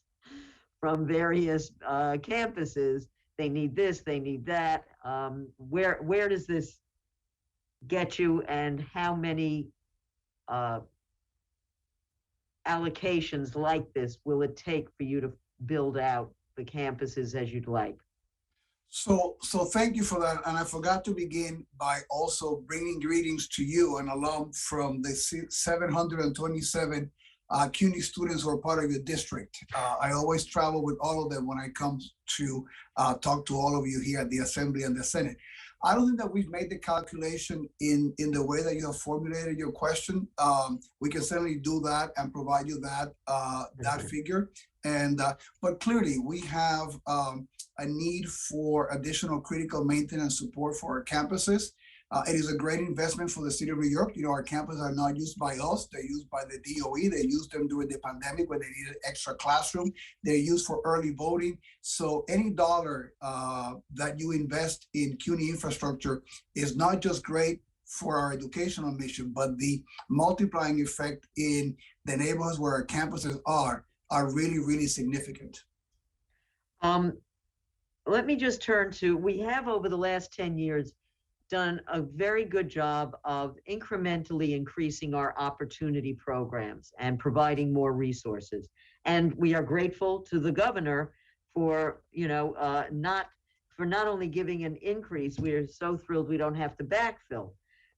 from various campuses. They need this, they need that. Where does this get you, and how many allocations like this will it take for you to build out the campuses as you'd like? So thank you for that. And I forgot to begin by also bringing greetings to you, an alum from the 727 CUNY students who are part of your district. I always travel with all of them when I come to talk to all of you here at the Assembly and the Senate. I don't think that we've made the calculation in the way that you have formulated your question. We can certainly do that and provide you that that figure. And but clearly we have a need for additional critical maintenance support for our campuses. It is a great investment for the city of New York. Our campuses are not used by us. They're used by the DOE. They used them during the pandemic when they needed extra classroom. They're used for early voting. So any dollar that you invest in CUNY infrastructure is not just great for our educational mission, but the multiplying effect in the neighborhoods where our campuses are really, really significant. Let me just turn to, we have over the last 10 years done a very good job of incrementally increasing our opportunity programs and providing more resources. And we are grateful to the governor for, not only giving an increase, we are so thrilled we don't have to backfill.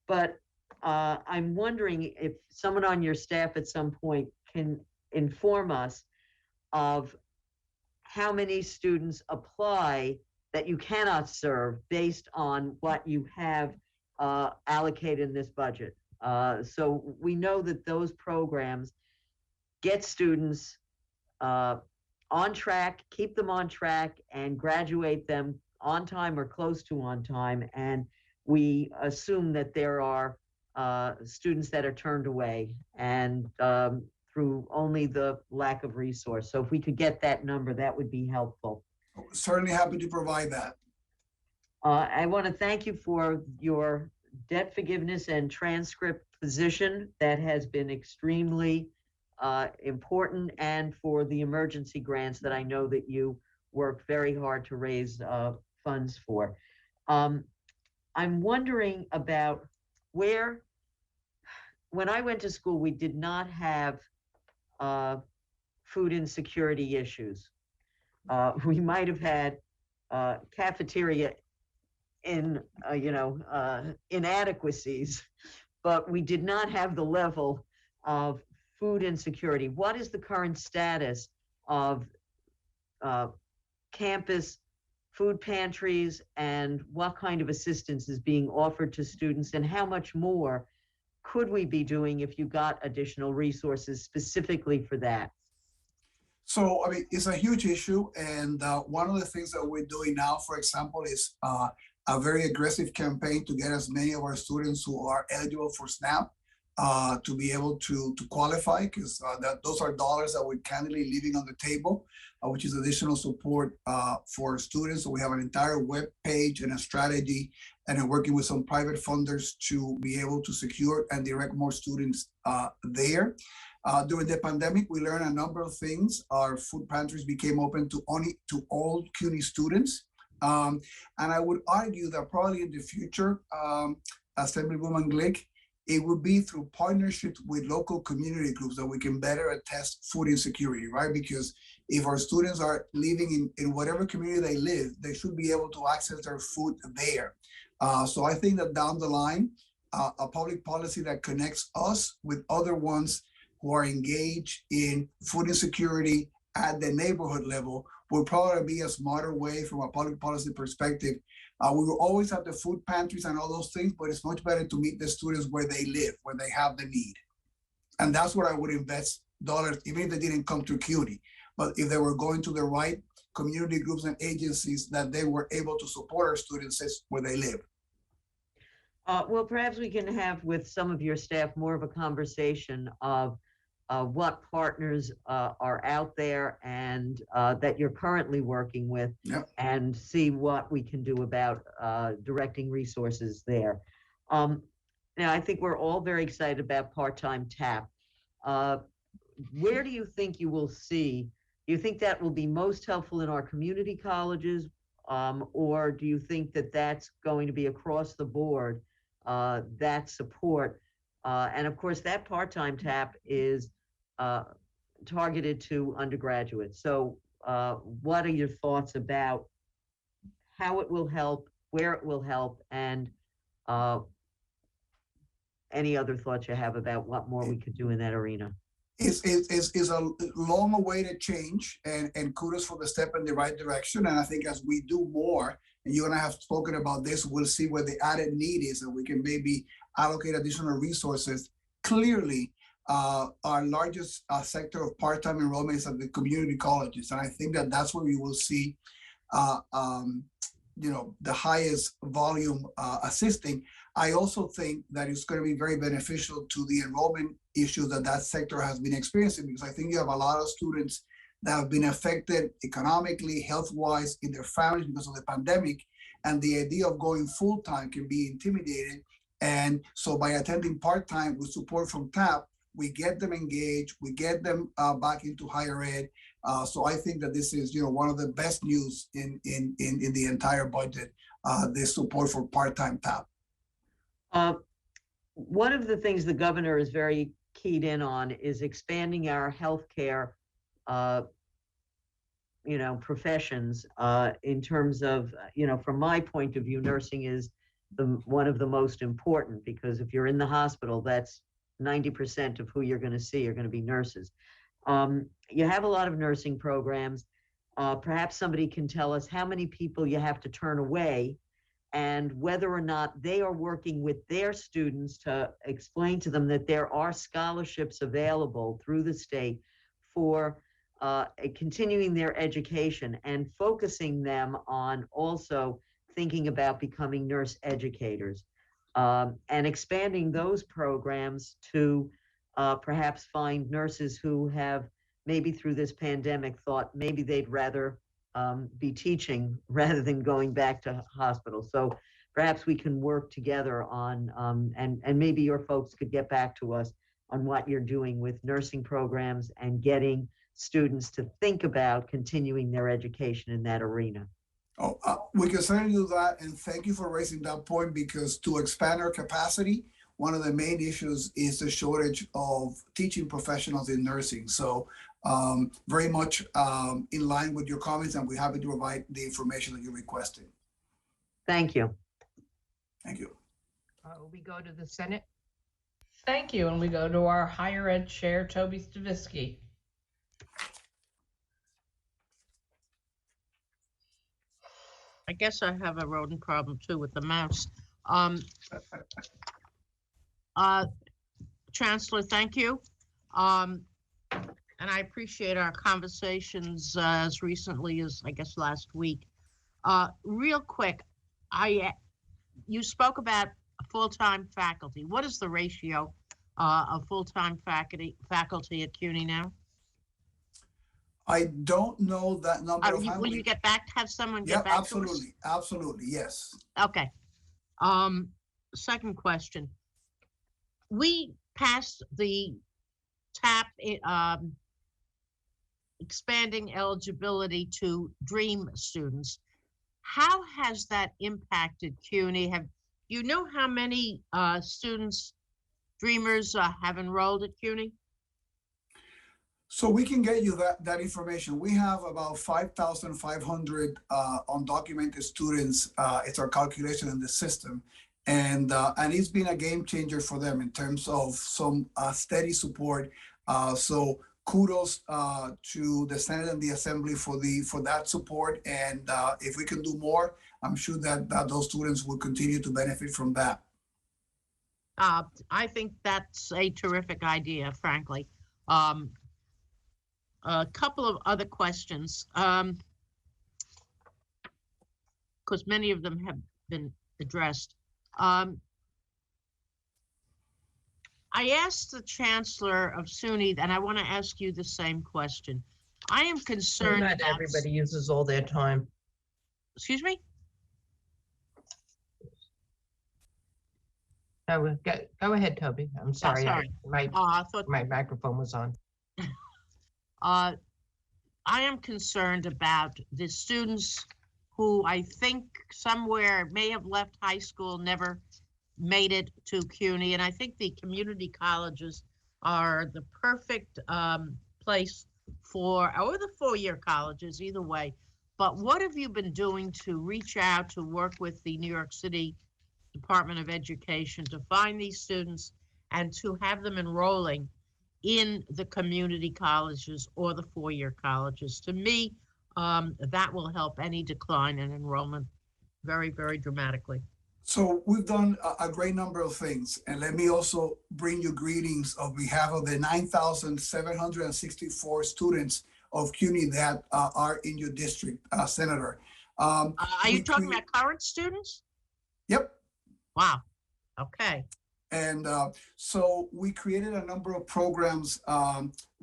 But I'm wondering if someone on your staff at some point can inform us of how many students apply that you cannot serve based on what you have allocated in this budget. So we know that those programs get students on track, keep them on track, and graduate them on time or close to on time. And we assume that there are students that are turned away and through only the lack of resource. So if we could get that number, that would be helpful. Certainly happy to provide that. I want to thank you for your debt forgiveness and transcript position. That has been extremely important, and for the emergency grants that I know that you worked very hard to raise funds for. I'm wondering about when I went to school, we did not have food insecurity issues. We might have had cafeteria inadequacies, but we did not have the level of food insecurity. What is the current status of campus food pantries, and what kind of assistance is being offered to students, and how much more could we be doing if you got additional resources specifically for that? So, I mean, it's a huge issue. And one of the things that we're doing now, for example, is a very aggressive campaign to get as many of our students who are eligible for SNAP to be able to qualify, because those are dollars that we're candidly leaving on the table, which is additional support for students. So we have an entire web page and a strategy, and are working with some private funders to be able to secure and direct more students there. During the pandemic, we learned a number of things. Our food pantries became open to all CUNY students. And I would argue that probably in the future, Assemblywoman Glick, it would be through partnerships with local community groups that we can better attest food insecurity, right? Because if our students are living in whatever community they live, they should be able to access their food there. So I think that down the line, a public policy that connects us with other ones who are engaged in food insecurity at the neighborhood level will probably be a smarter way from a public policy perspective. We will always have the food pantries and all those things, but it's much better to meet the students where they live, where they have the need. And that's where I would invest dollars, even if they didn't come to CUNY. But if they were going to the right community groups and agencies, that they were able to support our students where they live. Well, perhaps we can have with some of your staff more of a conversation of what partners are out there and that you're currently working with, and see what we can do about directing resources there. Now, I think we're all very excited about part-time TAP. Where do you think you will see, do you think that will be most helpful in our community colleges, or do you think that that's going to be across the board, that support? And of course, that part-time TAP is targeted to undergraduates. So what are your thoughts about how it will help, where it will help, and any other thoughts you have about what more we could do in that arena? It's a long awaited change, and kudos for the step in the right direction. And I think as we do more, and you and I have spoken about this, we'll see where the added need is, and we can maybe allocate additional resources. Clearly, our largest sector of part-time enrollment is at the community colleges, and I think that that's where we will see, the highest volume assisting. I also think that it's going to be very beneficial to the enrollment issue that sector has been experiencing, because I think you have a lot of students that have been affected economically, health-wise, in their families because of the pandemic, and the idea of going full-time can be intimidating. And so by attending part-time with support from TAP, we get them engaged, we get them back into higher ed. So I think that this is, one of the best news in the entire budget, the support for part-time TAP. One of the things the governor is very keyed in on is expanding our healthcare, professions in terms of, from my point of view, nursing is one of the most important, because if you're in the hospital, that's 90% of who you're going to see are going to be nurses. You have a lot of nursing programs. Perhaps somebody can tell us how many people you have to turn away, and whether or not they are working with their students to explain to them that there are scholarships available through the state for continuing their education and focusing them on also thinking about becoming nurse educators, and expanding those programs to perhaps find nurses who have maybe through this pandemic thought maybe they'd rather be teaching rather than going back to hospital. So perhaps we can work together on, and maybe your folks could get back to us on what you're doing with nursing programs and getting students to think about continuing their education in that arena. Oh, we can certainly do that. And thank you for raising that point, because to expand our capacity, one of the main issues is the shortage of teaching professionals in nursing. So very much in line with your comments, and we're happy to provide the information that you requested. Thank you. Thank you. We go to the Senate. Thank you. And we go to our higher ed chair, Toby Stavisky. I guess I have a rodent problem too with the mouse. Chancellor, thank you. And I appreciate our conversations as recently as, I guess, last week. Real quick, you spoke about full-time faculty. What is the ratio of full-time faculty at CUNY now? I don't know that number. Will you get back, have someone get Yeah, back to us? absolutely, absolutely, yes. Okay. Second question. We passed the TAP expanding eligibility to DREAM students. How has that impacted CUNY? You know how many students, Dreamers, have enrolled at CUNY? So we can get you that information. We have about 5,500 undocumented students. It's our calculation in the system. And it's been a game changer for them in terms of some steady support. So kudos to the Senate and the Assembly for that support. And if we can do more, I'm sure that those students will continue to benefit from that. I think that's a terrific idea, frankly. A couple of other questions, because many of them have been addressed. I asked the Chancellor of SUNY, and I want to ask you the same question. I am concerned Not about... everybody uses all their time. Excuse me? Go ahead, Toby. I'm sorry. sorry. My microphone was on. I am concerned about the students who I think somewhere may have left high school, never made it to CUNY, and I think the community colleges are the perfect place for, or the four-year colleges, either way. But what have you been doing to reach out to work with the New York City Department of Education to find these students and to have them enrolling in the community colleges or the four-year colleges? To me, that will help any decline in enrollment very, very dramatically. So we've done a great number of things. And let me also bring you greetings on behalf of the 9,764 students of CUNY that are in your district, Senator. Are you talking about current students? Yep. Wow. Okay. And so we created a number of programs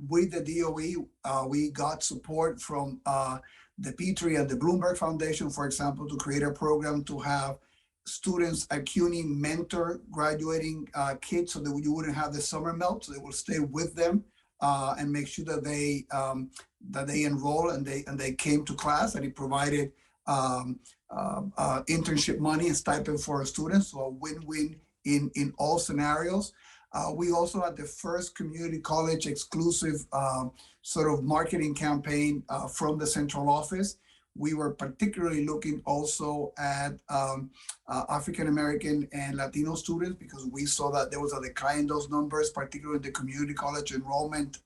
with the DOE. We got support from the Petrie and the Bloomberg Foundation, for example, to create a program to have students at CUNY mentor graduating kids so that you wouldn't have the summer melt. So they will stay with them and make sure that they enroll and they came to class, and it provided internship money and stipend for our students. So a win-win in all scenarios. We also had the first community college exclusive sort of marketing campaign from the central office. We were particularly looking also at African-American and Latino students, because we saw that there was a decline in those numbers, particularly in the community college enrollment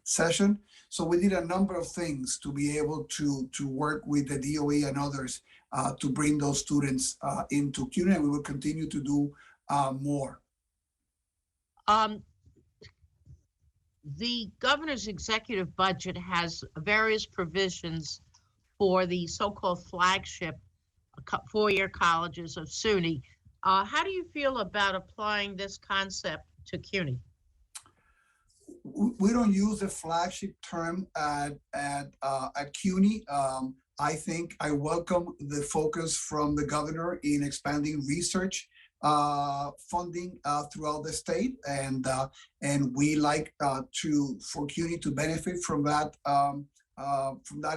session. So we did a number of things to be able to work with the DOE and others to bring those students into CUNY, and we will continue to do more. the governor's executive budget has various provisions for the so-called flagship four-year colleges of SUNY. How do you feel about applying this concept to CUNY? We don't use the flagship term at CUNY. I think I welcome the focus from the governor in expanding research funding throughout the state, and we like for CUNY to benefit from that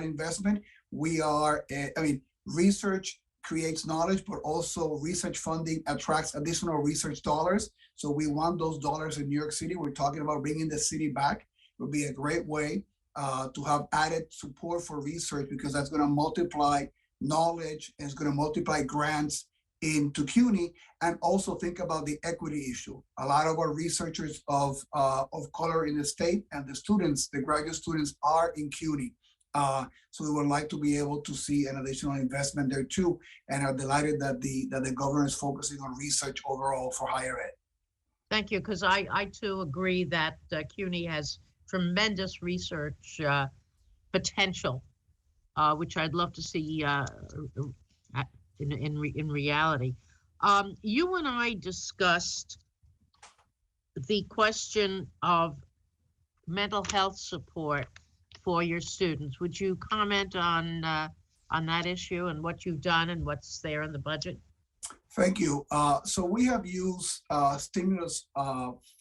investment. We are, I mean, research creates knowledge, but also research funding attracts additional research dollars. So we want those dollars in New York City. We're talking about bringing the city back. It would be a great way to have added support for research, because that's going to multiply knowledge and it's going to multiply grants into CUNY. And also think about the equity issue. A lot of our researchers of color in the state and the students, the graduate students, are in CUNY. So we would like to be able to see an additional investment there too, and are delighted that the governor is focusing on research overall for higher ed. Thank you, because I too agree that CUNY has tremendous research potential, which I'd love to see in reality. You and I discussed the question of mental health support for your students. Would you comment on that issue and what you've done and what's there in the budget? Thank you. So we have used stimulus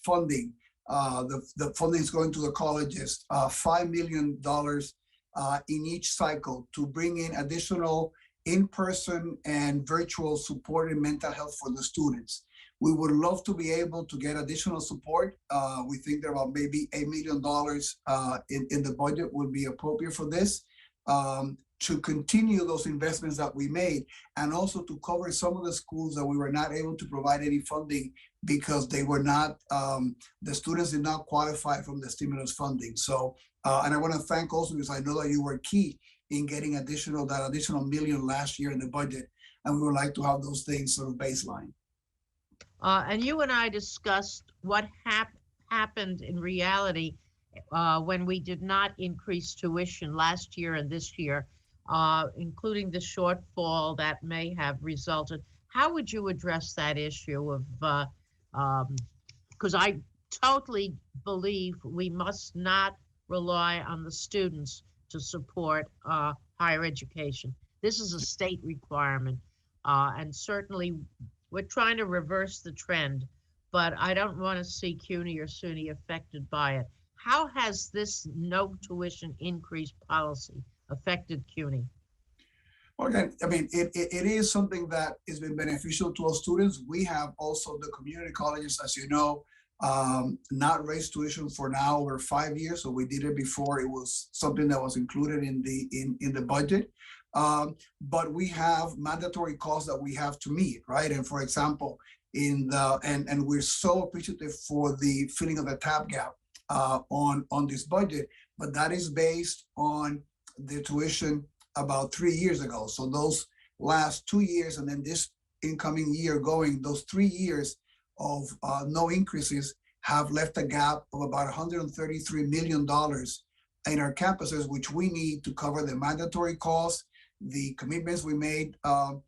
funding. The funding is going to the colleges, $5 million in each cycle to bring in additional in-person and virtual support in mental health for the students. We would love to be able to get additional support. We think that about maybe $8 million in the budget would be appropriate for this, to continue those investments that we made, and also to cover some of the schools that we were not able to provide any funding because they were not, the students did not qualify from the stimulus funding. So, and I want to thank also, because I know that you were key in getting that additional million last year in the budget, and we would like to have those things sort of baseline. And you and I discussed what happened in reality when we did not increase tuition last year and this year, including the shortfall that may have resulted. How would you address that issue of, because I totally believe we must not rely on the students to support higher education. This is a state requirement, and certainly we're trying to reverse the trend, but I don't want to see CUNY or SUNY affected by it. How has this no tuition increase policy affected CUNY? Well, again, I mean, it is something that has been beneficial to our students. We have also the community colleges, as you know, not raised tuition for now over 5 years. So we did it before. It was something that was included in the budget. But we have mandatory costs that we have to meet, right? And for example, and we're so appreciative for the filling of the TAP gap on this budget, but that is based on the tuition about 3 years ago. So those last 2 years, and then this incoming year going, those 3 years of no increases have left a gap of about $133 million in our campuses, which we need to cover the mandatory costs. The commitments we made are,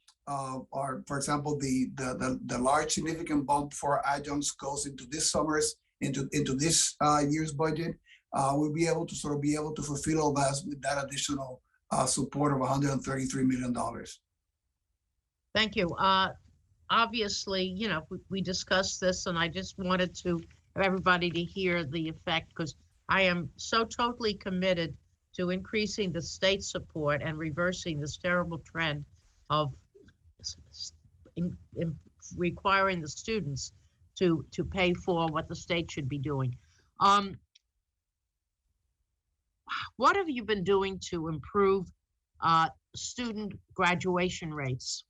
for example, the large significant bump for adjuncts goes into this summer's, into this year's budget. We'll be able to fulfill all that with that additional support of $133 million. Thank you. Obviously, you know, we discussed this, and I just wanted to have everybody to hear the effect, because I am so totally committed to increasing the state support and reversing this terrible trend of requiring the students to pay for what the state should be doing. What have you been doing to improve student graduation rates?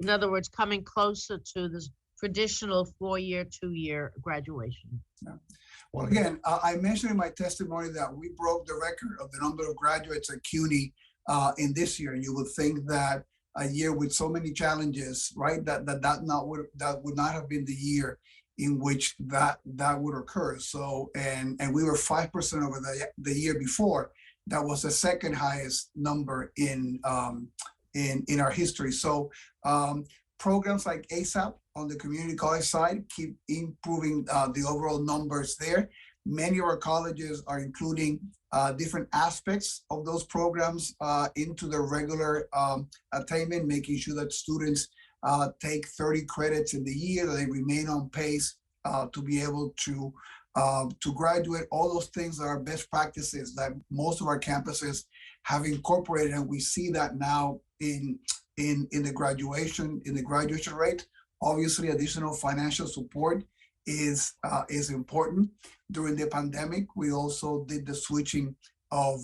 In other words, coming closer to this traditional 4-year, 2-year graduation. Yeah. Well, again, I mentioned in my testimony that we broke the record of the number of graduates at CUNY in this year. You would think that a year with so many challenges, right, that would not have been the year. in which that would occur. So, and we were 5% over the year before. That was the second highest number in our history. So programs like ASAP on the community college side keep improving the overall numbers there. Many of our colleges are including different aspects of those programs into their regular attainment, making sure that students take 30 credits in the year, that they remain on pace to be able to graduate. All those things are best practices that most of our campuses have incorporated, and we see that now in the graduation rate. Obviously, additional financial support is important. During the pandemic, we also did the switching of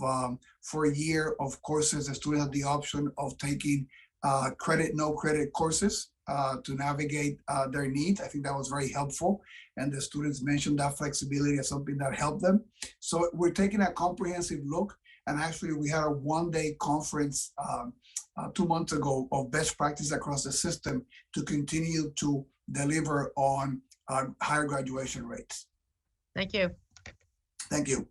for a year of courses. The students had the option of taking credit, no credit courses to navigate their needs. I think that was very helpful. And the students mentioned that flexibility as something that helped them. So we're taking a comprehensive look. And actually, we had a one-day conference 2 months ago of best practice across the system to continue to deliver on higher graduation rates. Thank you. Thank you.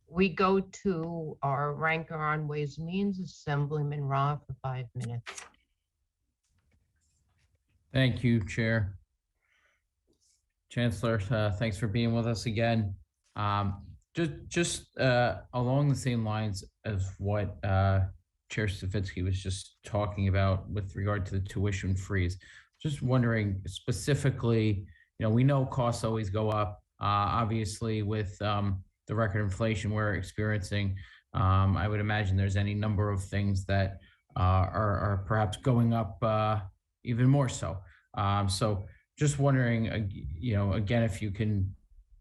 We go to our ranker on Ways and Means, Assemblyman Ra, for 5 minutes. Thank you, Chair. Chancellor, thanks for being with us again. Just along the same lines as what Chair Stavitsky was just talking about with regard to the tuition freeze. Just wondering specifically, we know costs always go up. Obviously, with the record inflation we're experiencing, I would imagine there's any number of things that are perhaps going up even more so. So just wondering, again, if you can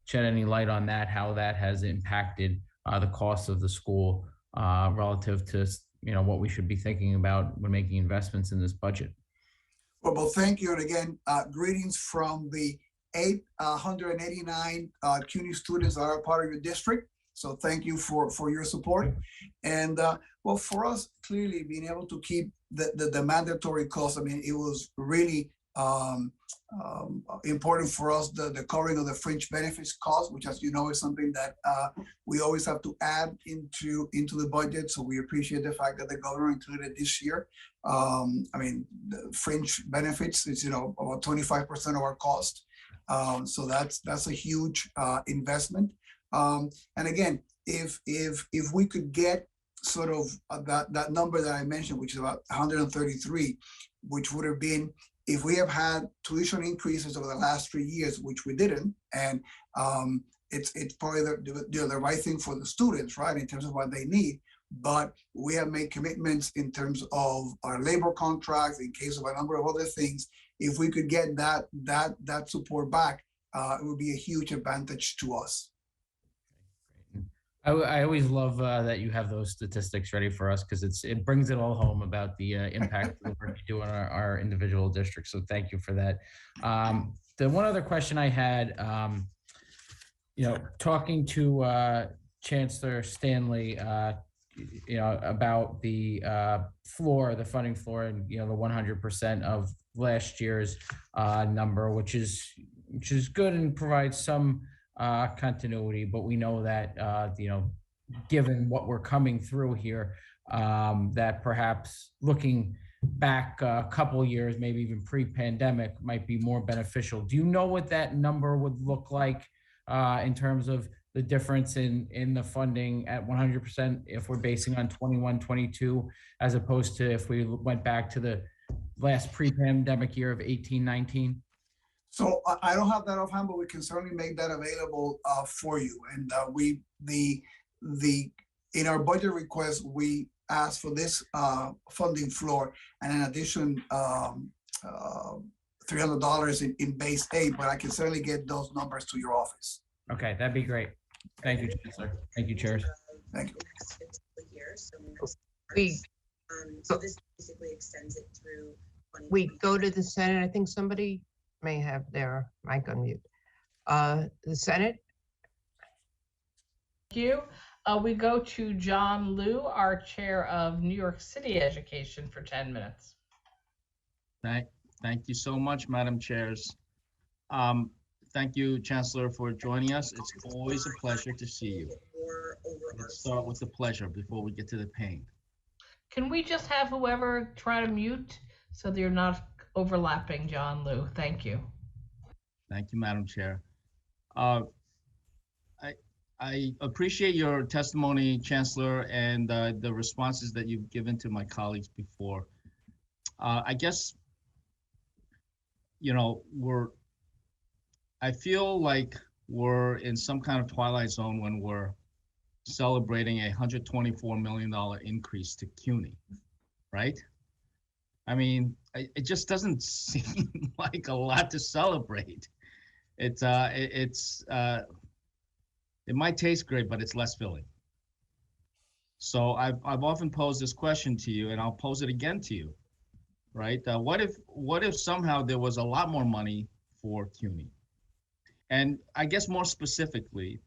shed any light on that, how that has impacted the cost of the school relative to what we should be thinking about when making investments in this budget. Well, thank you. And again, greetings from the 889 CUNY students that are part of your district. So thank you for your support. And well, for us, clearly being able to keep the mandatory costs, I mean, it was really important for us, the covering of the fringe benefits cost, which, as you know, is something that we always have to add into the budget. So we appreciate the fact that the governor included this year. I mean, the fringe benefits is about 25% of our cost. So that's a huge investment. And again, if we could get sort of that number that I mentioned, which is about 133, which would have been, if we have had tuition increases over the last 3 years, which we didn't, and it's probably the right thing for the students, right, in terms of what they need. But we have made commitments in terms of our labor contracts, in case of a number of other things. If we could get that support back, it would be a huge advantage to us. I always love that you have those statistics ready for us, because it brings it all home about the impact of the work you do in our individual districts. So thank you for that. The one other question I had, talking to Chancellor Stanley, about the floor, the funding floor, and the 100% of last year's number, which is good and provides some continuity, but we know that given what we're coming through here, that perhaps looking back a couple years, maybe even pre-pandemic, might be more beneficial. Do you know what that number would look like in terms of the difference in the funding at 100% if we're basing on 21-22, as opposed to if we went back to the last pre-pandemic year of 18-19? So I don't have that offhand, but we can certainly make that available for you. And in our budget request, we asked for this funding floor, and in addition, $300 in base aid. But I can certainly get those numbers to your office. Okay, that'd be great. Thank you, Chancellor. Thank you, chairs. Thank you. So this basically extends it through. We go to the Senate. I think somebody may have their mic on mute. The Senate. Thank you. We go to John Liu, our chair of New York City Education, for 10 minutes. Thank you so much, Madam Chairs. Thank you, Chancellor, for joining us. It's always a pleasure to see you. Let's start with the pleasure before we get to the pain. Can we just have whoever try to mute so that you're not overlapping, John Liu? Thank you. Thank you, Madam Chair. I appreciate your testimony, Chancellor, and the responses that you've given to my colleagues before. I guess, you know, I feel like we're in some kind of twilight zone when we're celebrating a $124 million increase to CUNY, right? I mean, it just doesn't seem like a lot to celebrate. It might taste great, but it's less filling. So I've often posed this question to you, and I'll pose it again to you, right? What if somehow there was a lot more money for CUNY? And I guess more specifically,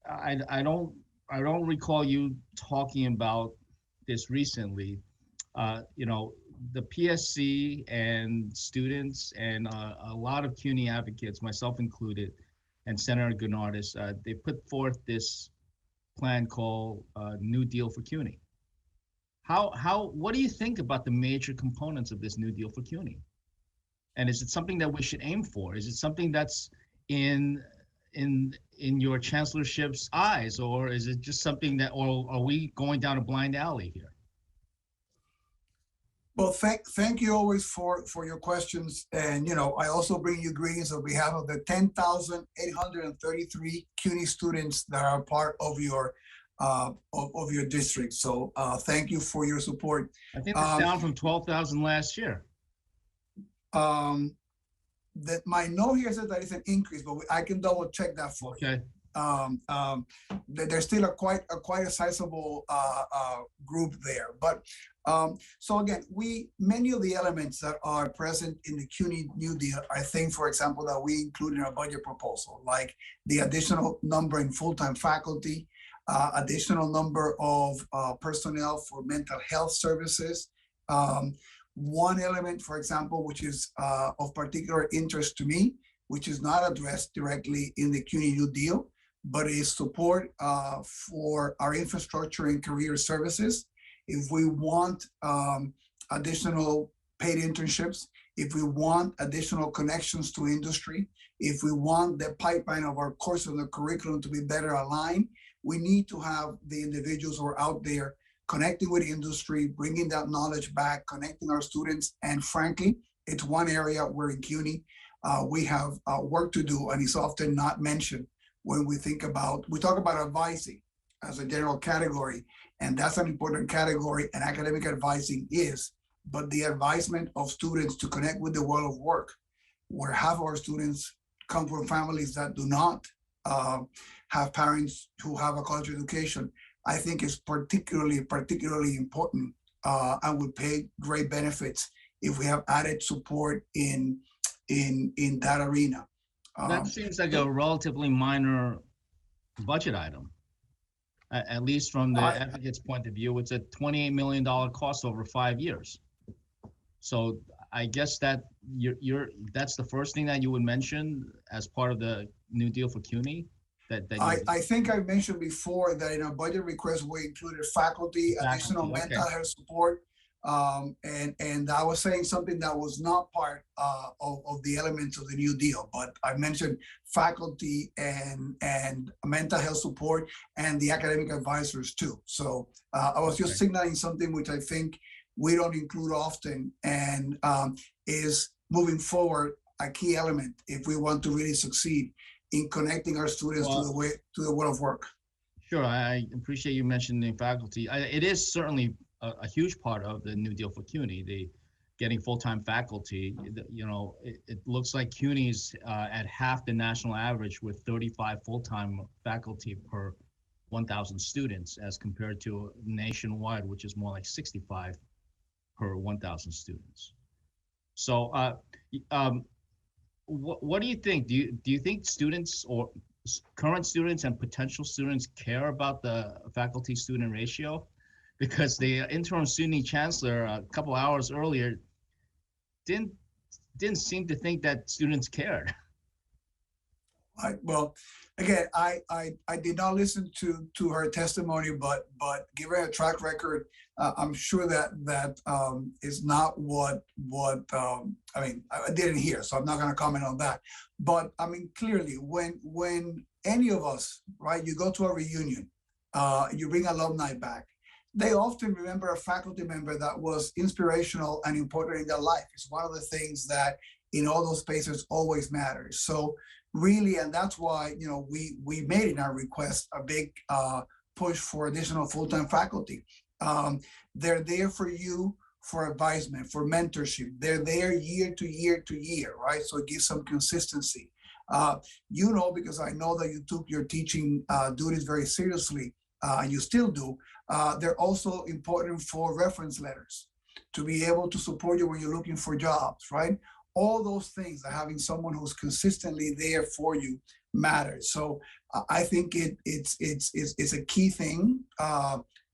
I don't recall you talking about this recently. You know, the PSC and students and a lot of CUNY advocates, myself included, and Senator Gennardis, they put forth this plan called New Deal for CUNY. What do you think about the major components of this New Deal for CUNY? And is it something that we should aim for? Is it something that's in your chancellorship's eyes, or is it just something that, or are we going down a blind alley here? Well, thank you always for your questions. And, you know, I also bring you greetings on behalf of the 10,833 CUNY students that are part of your district. So thank you for your support. I think it's down from 12,000 last year. That my note here says that it's an increase, but I can double check that for you. There's still quite a sizable group there. But so again, many of the elements that are present in the CUNY New Deal, I think, for example, that we include in our budget proposal, like the additional number in full-time faculty, additional number of personnel for mental health services. One element, for example, which is of particular interest to me, which is not addressed directly in the CUNY New Deal, but is support for our infrastructure and career services. If we want additional paid internships, if we want additional connections to industry, if we want the pipeline of our course and the curriculum to be better aligned, we need to have the individuals who are out there connecting with industry, bringing that knowledge back, connecting our students. And frankly, it's one area where in CUNY, we have work to do, and it's often not mentioned when we talk about advising as a general category, and that's an important category, and academic advising is, but the advisement of students to connect with the world of work, where half of our students come from families that do not have parents who have a college education, I think is particularly important and would pay great benefits if we have added support in that arena. That seems like a relatively minor budget item, at least from the advocate's point of view. It's a $28 million cost over 5 years. So I guess that that's the first thing that you would mention as part of the New Deal for CUNY. I think I mentioned before that in our budget request, we included faculty, additional mental health support. And I was saying something that was not part of the elements of the New Deal, but I mentioned faculty and mental health support and the academic advisors too. So I was just signaling something which I think we don't include often, and is moving forward a key element if we want to really succeed in connecting our students to the world of work. Sure, I appreciate you mentioning faculty. It is certainly a huge part of the New Deal for CUNY, the getting full-time faculty. You know, it looks like CUNY's at half the national average with 35 full-time faculty per 1,000 students, as compared to nationwide, which is more like 65 per 1,000 students. So what do you think? Do you think students or current students and potential students care about the faculty-student ratio? Because the interim SUNY chancellor a couple hours earlier didn't didn't seem to think that students cared. Well, again, I did not listen to her testimony, but given her track record, I'm sure that is not what I mean. I didn't hear, so I'm not going to comment on that. But I mean, clearly, when any of us, right, you go to a reunion, you bring alumni back, they often remember a faculty member that was inspirational and important in their life. It's one of the things that in all those spaces always matters. So really, and that's why, you know, we made in our request a big push for additional full-time faculty. They're there for you for advisement, for mentorship. They're there year to year to year, right? So it gives some consistency. You know, because I know that you took your teaching duties very seriously, and you still do. They're also important for reference letters to be able to support you when you're looking for jobs, right? All those things, having someone who's consistently there for you matters. So I think it's a key thing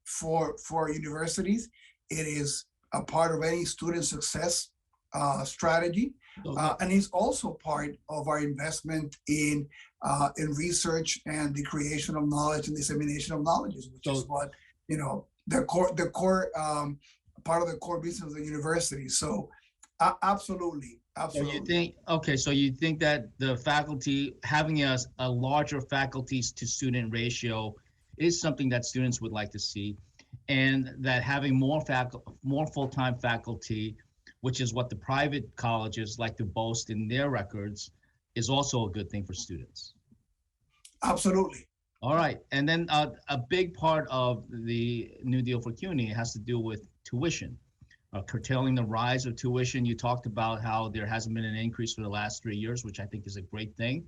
for universities. It is a part of any student success strategy, and it's also part of our investment in research and the creation of knowledge and dissemination of knowledge, which is what, you know, the core part of the core business of the university. So absolutely. So you think, okay, so you think that the faculty, having a larger faculty to student ratio is something that students would like to see, and that having more full-time faculty, which is what the private colleges like to boast in their records, is also a good thing for students. Absolutely. All right, and then a big part of the New Deal for CUNY has to do with tuition. Curtailing the rise of tuition. You talked about how there hasn't been an increase for the last 3 years, which I think is a great thing.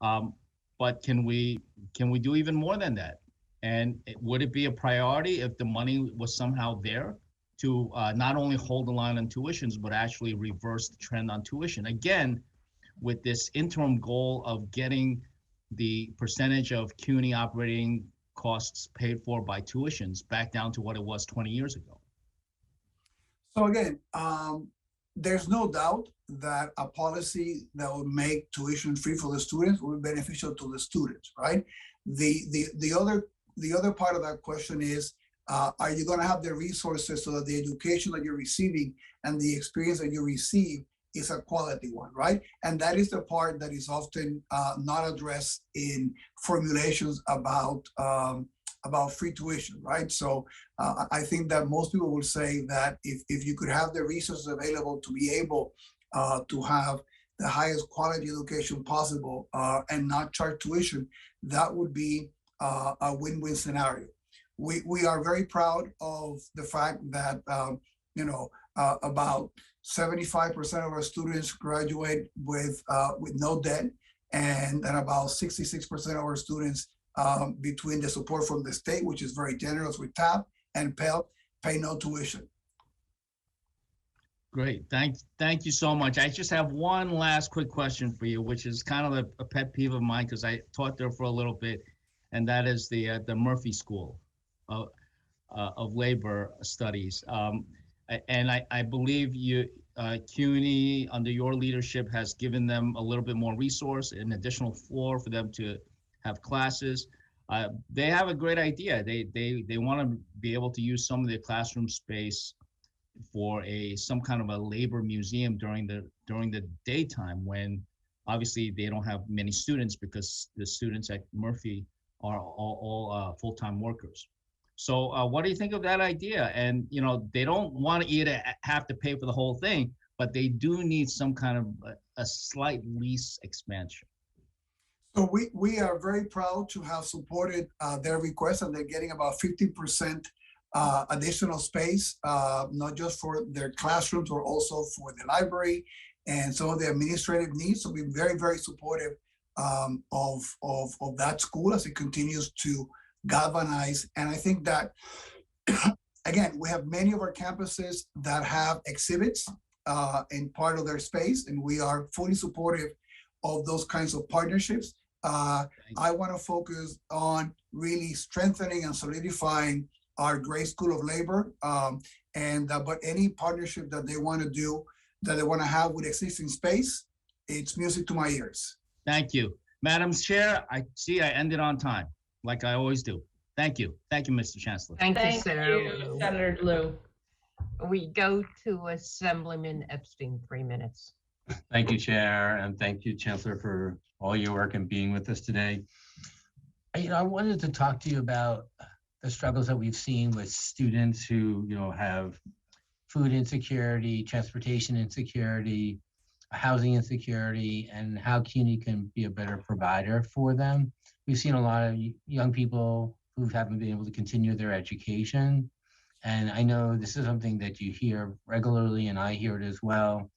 But can we do even more than that? And would it be a priority if the money was somehow there to not only hold the line on tuitions, but actually reverse the trend on tuition? Again, with this interim goal of getting the percentage of CUNY operating costs paid for by tuitions back down to what it was 20 years ago. So again, there's no doubt that a policy that would make tuition free for the students will be beneficial to the students, right? The other part of that question is, are you going to have the resources so that the education that you're receiving and the experience that you receive is a quality one, right? And that is the part that is often not addressed in formulations about free tuition, right? So I think that most people will say that if you could have the resources available to be able to have the highest quality education possible and not charge tuition, that would be a win-win scenario. We are very proud of the fact that about 75% of our students graduate with no debt, and about 66% of our students between the support from the state, which is very generous with TAP, and Pell, pay no tuition. Great, thank you so much. I just have one last quick question for you, which is kind of a pet peeve of mine because I taught there for a little bit, and that is the Murphy School of Labor Studies. And I believe CUNY, under your leadership, has given them a little bit more resource, an additional floor for them to have classes. They have a great idea. They want to be able to use some of the classroom space for some kind of a labor museum during the daytime, when obviously they don't have many students because the students at Murphy are all full-time workers. So what do you think of that idea? And they don't want you to have to pay for the whole thing, but they do need some kind of a slight lease expansion. So we are very proud to have supported their request, and they're getting about 50% additional space, not just for their classrooms, but also for the library and some of the administrative needs. So we're very, very supportive of that school as it continues to galvanize. And I think that, again, we have many of our campuses that have exhibits in part of their space, and we are fully supportive of those kinds of partnerships. I want to focus on really strengthening and solidifying our great School of Labor, but any partnership that they want to do that they want to have with existing space, it's music to my ears. Thank you. Madam Chair, I see I ended on time, like I always do. Thank you. Thank you, Mr. Chancellor. Thank you, Thank Senator you, Lou. Senator Lou. We go to Assemblyman Epstein, 3 minutes. Thank you, Chair, and thank you, Chancellor, for all your work and being with us today. I wanted to talk to you about the struggles that we've seen with students who, have food insecurity, transportation insecurity, housing insecurity, and how CUNY can be a better provider for them. We've seen a lot of young people who haven't been able to continue their education. And I know this is something that you hear regularly, and I hear it as well.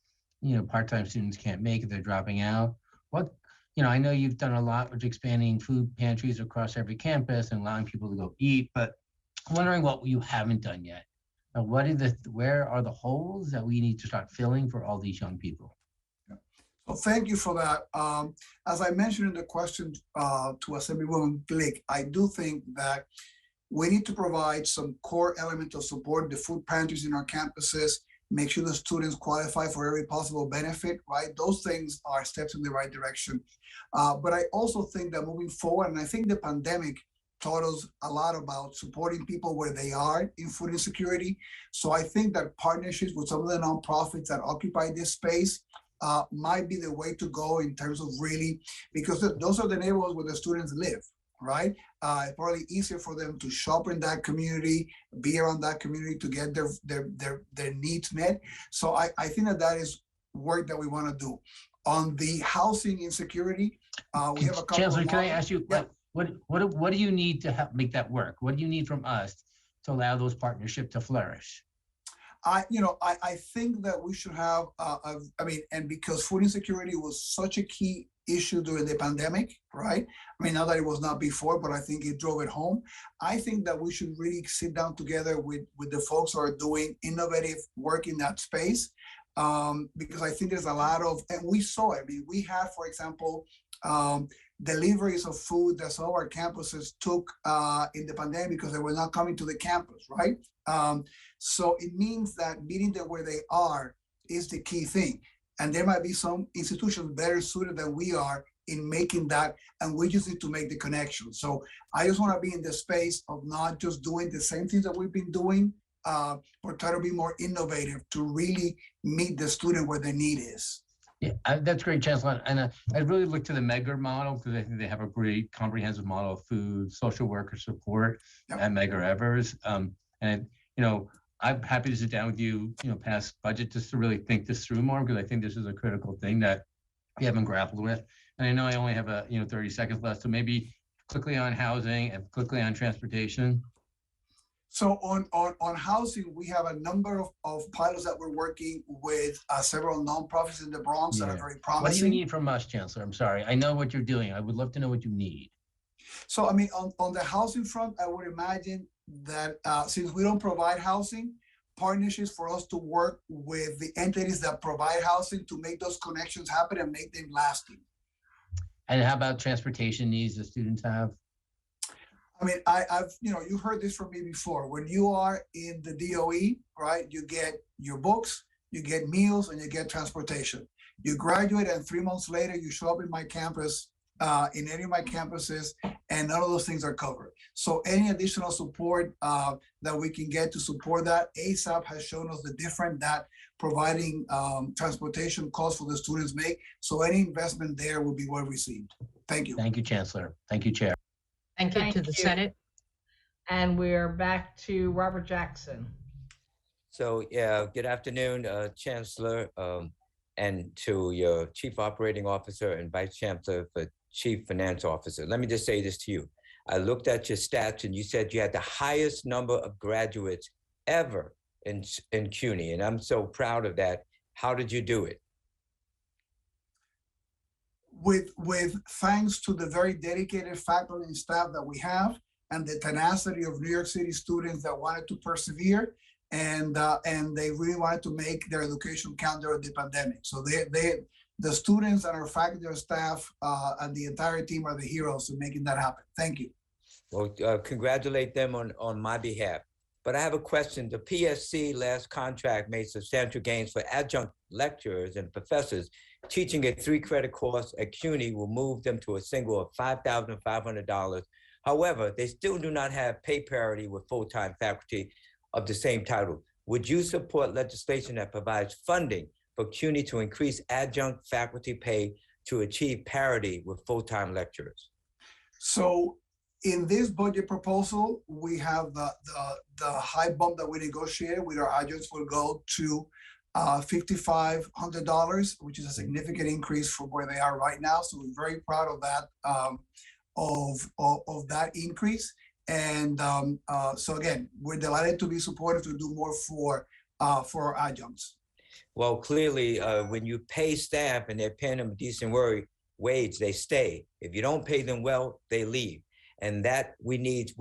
Part-time students can't make it, they're dropping out. I know you've done a lot with expanding food pantries across every campus and allowing people to go eat, but I'm wondering what you haven't done yet. Where are the holes that we need to start filling for all these young people? So thank you for that. As I mentioned in the question to Assemblywoman Glick, I do think that we need to provide some core element of support, the food pantries in our campuses, make sure the students qualify for every possible benefit, right? Those things are steps in the right direction. But I also think that moving forward, and I think the pandemic taught us a lot about supporting people where they are in food insecurity. So I think that partnerships with some of the nonprofits that occupy this space might be the way to go in terms of really, because those are the neighborhoods where the students live, right? It's probably easier for them to shop in that community, be around that community to get their needs met. So I think that is work that we want to do. On the housing insecurity, we have a couple Chancellor, of can I ask you, what do you need to help make that work? What do you need from us to allow those partnerships to flourish? I think that we should have, and because food insecurity was such a key issue during the pandemic, right? Not that it was not before, but I think it drove it home. I think that we should really sit down together with the folks who are doing innovative work in that space, because I think there's a lot of, and we saw it. We had, for example, deliveries of food that some of our campuses took in the pandemic because they were not coming to the campus, right? So it means that meeting them where they are is the key thing. And there might be some institutions better suited than we are in making that, and we just need to make the connection. So I just want to be in the space of not just doing the same things that we've been doing, but try to be more innovative to really meet the student where the need is. Yeah, that's great, Chancellor. And I really look to the Megger model because I think they have a great comprehensive model of food, social worker support at Megger Evers. And I'm happy to sit down with you, past budget, just to really think this through more, because I think this is a critical thing that we haven't grappled with. And I know I only have 30 seconds left, so maybe quickly on housing and quickly on transportation. So on housing, we have a number of pilots that we're working with several nonprofits in the Bronx that are very promising. What do you need from us, Chancellor? I'm sorry. I know what you're doing. I would love to know what you need. So, on the housing front, I would imagine that since we don't provide housing, partnerships for us to work with the entities that provide housing to make those connections happen and make them lasting. And how about transportation needs the students have? I've you heard this from me before. When you are in the DOE, right, you get your books, you get meals, and you get transportation. You graduate, and 3 months later, you show up in my campus, in any of my campuses, and none of those things are covered. So any additional support that we can get to support that, ASAP has shown us the difference that providing transportation costs for the students make. So any investment there will be well received. Thank you. Thank you, Chancellor. Thank you, Chair. Thank you to the Senate. And we're back to Robert Jackson. So, yeah, good afternoon, Chancellor, and to your Chief Operating Officer and Vice Chancellor for Chief Finance Officer. Let me just say this to you. I looked at your stats and you said you had the highest number of graduates ever in CUNY, and I'm so proud of that. How did you do it? With thanks to the very dedicated faculty and staff that we have, and the tenacity of New York City students that wanted to persevere, and they really wanted to make their education count during the pandemic. So the students and our faculty and staff and the entire team are the heroes in making that happen. Thank you. Well, congratulate them on my behalf. But I have a question. The PSC last contract made substantial gains for adjunct lecturers and professors teaching a 3-credit course at CUNY will move them to a single of $5,500. However, they still do not have pay parity with full-time faculty of the same title. Would you support legislation that provides funding for CUNY to increase adjunct faculty pay to achieve parity with full-time lecturers? So in this budget proposal, we have the high bump that we negotiated with our adjuncts will go to $5,500, which is a significant increase from where they are right now. So we're very proud of that, of that increase. And so again, we're delighted to be supportive to do more for our adjuncts. Well, clearly, when you pay staff and they're paying them a decent wage, they stay. If you don't pay them well, they leave. And that we need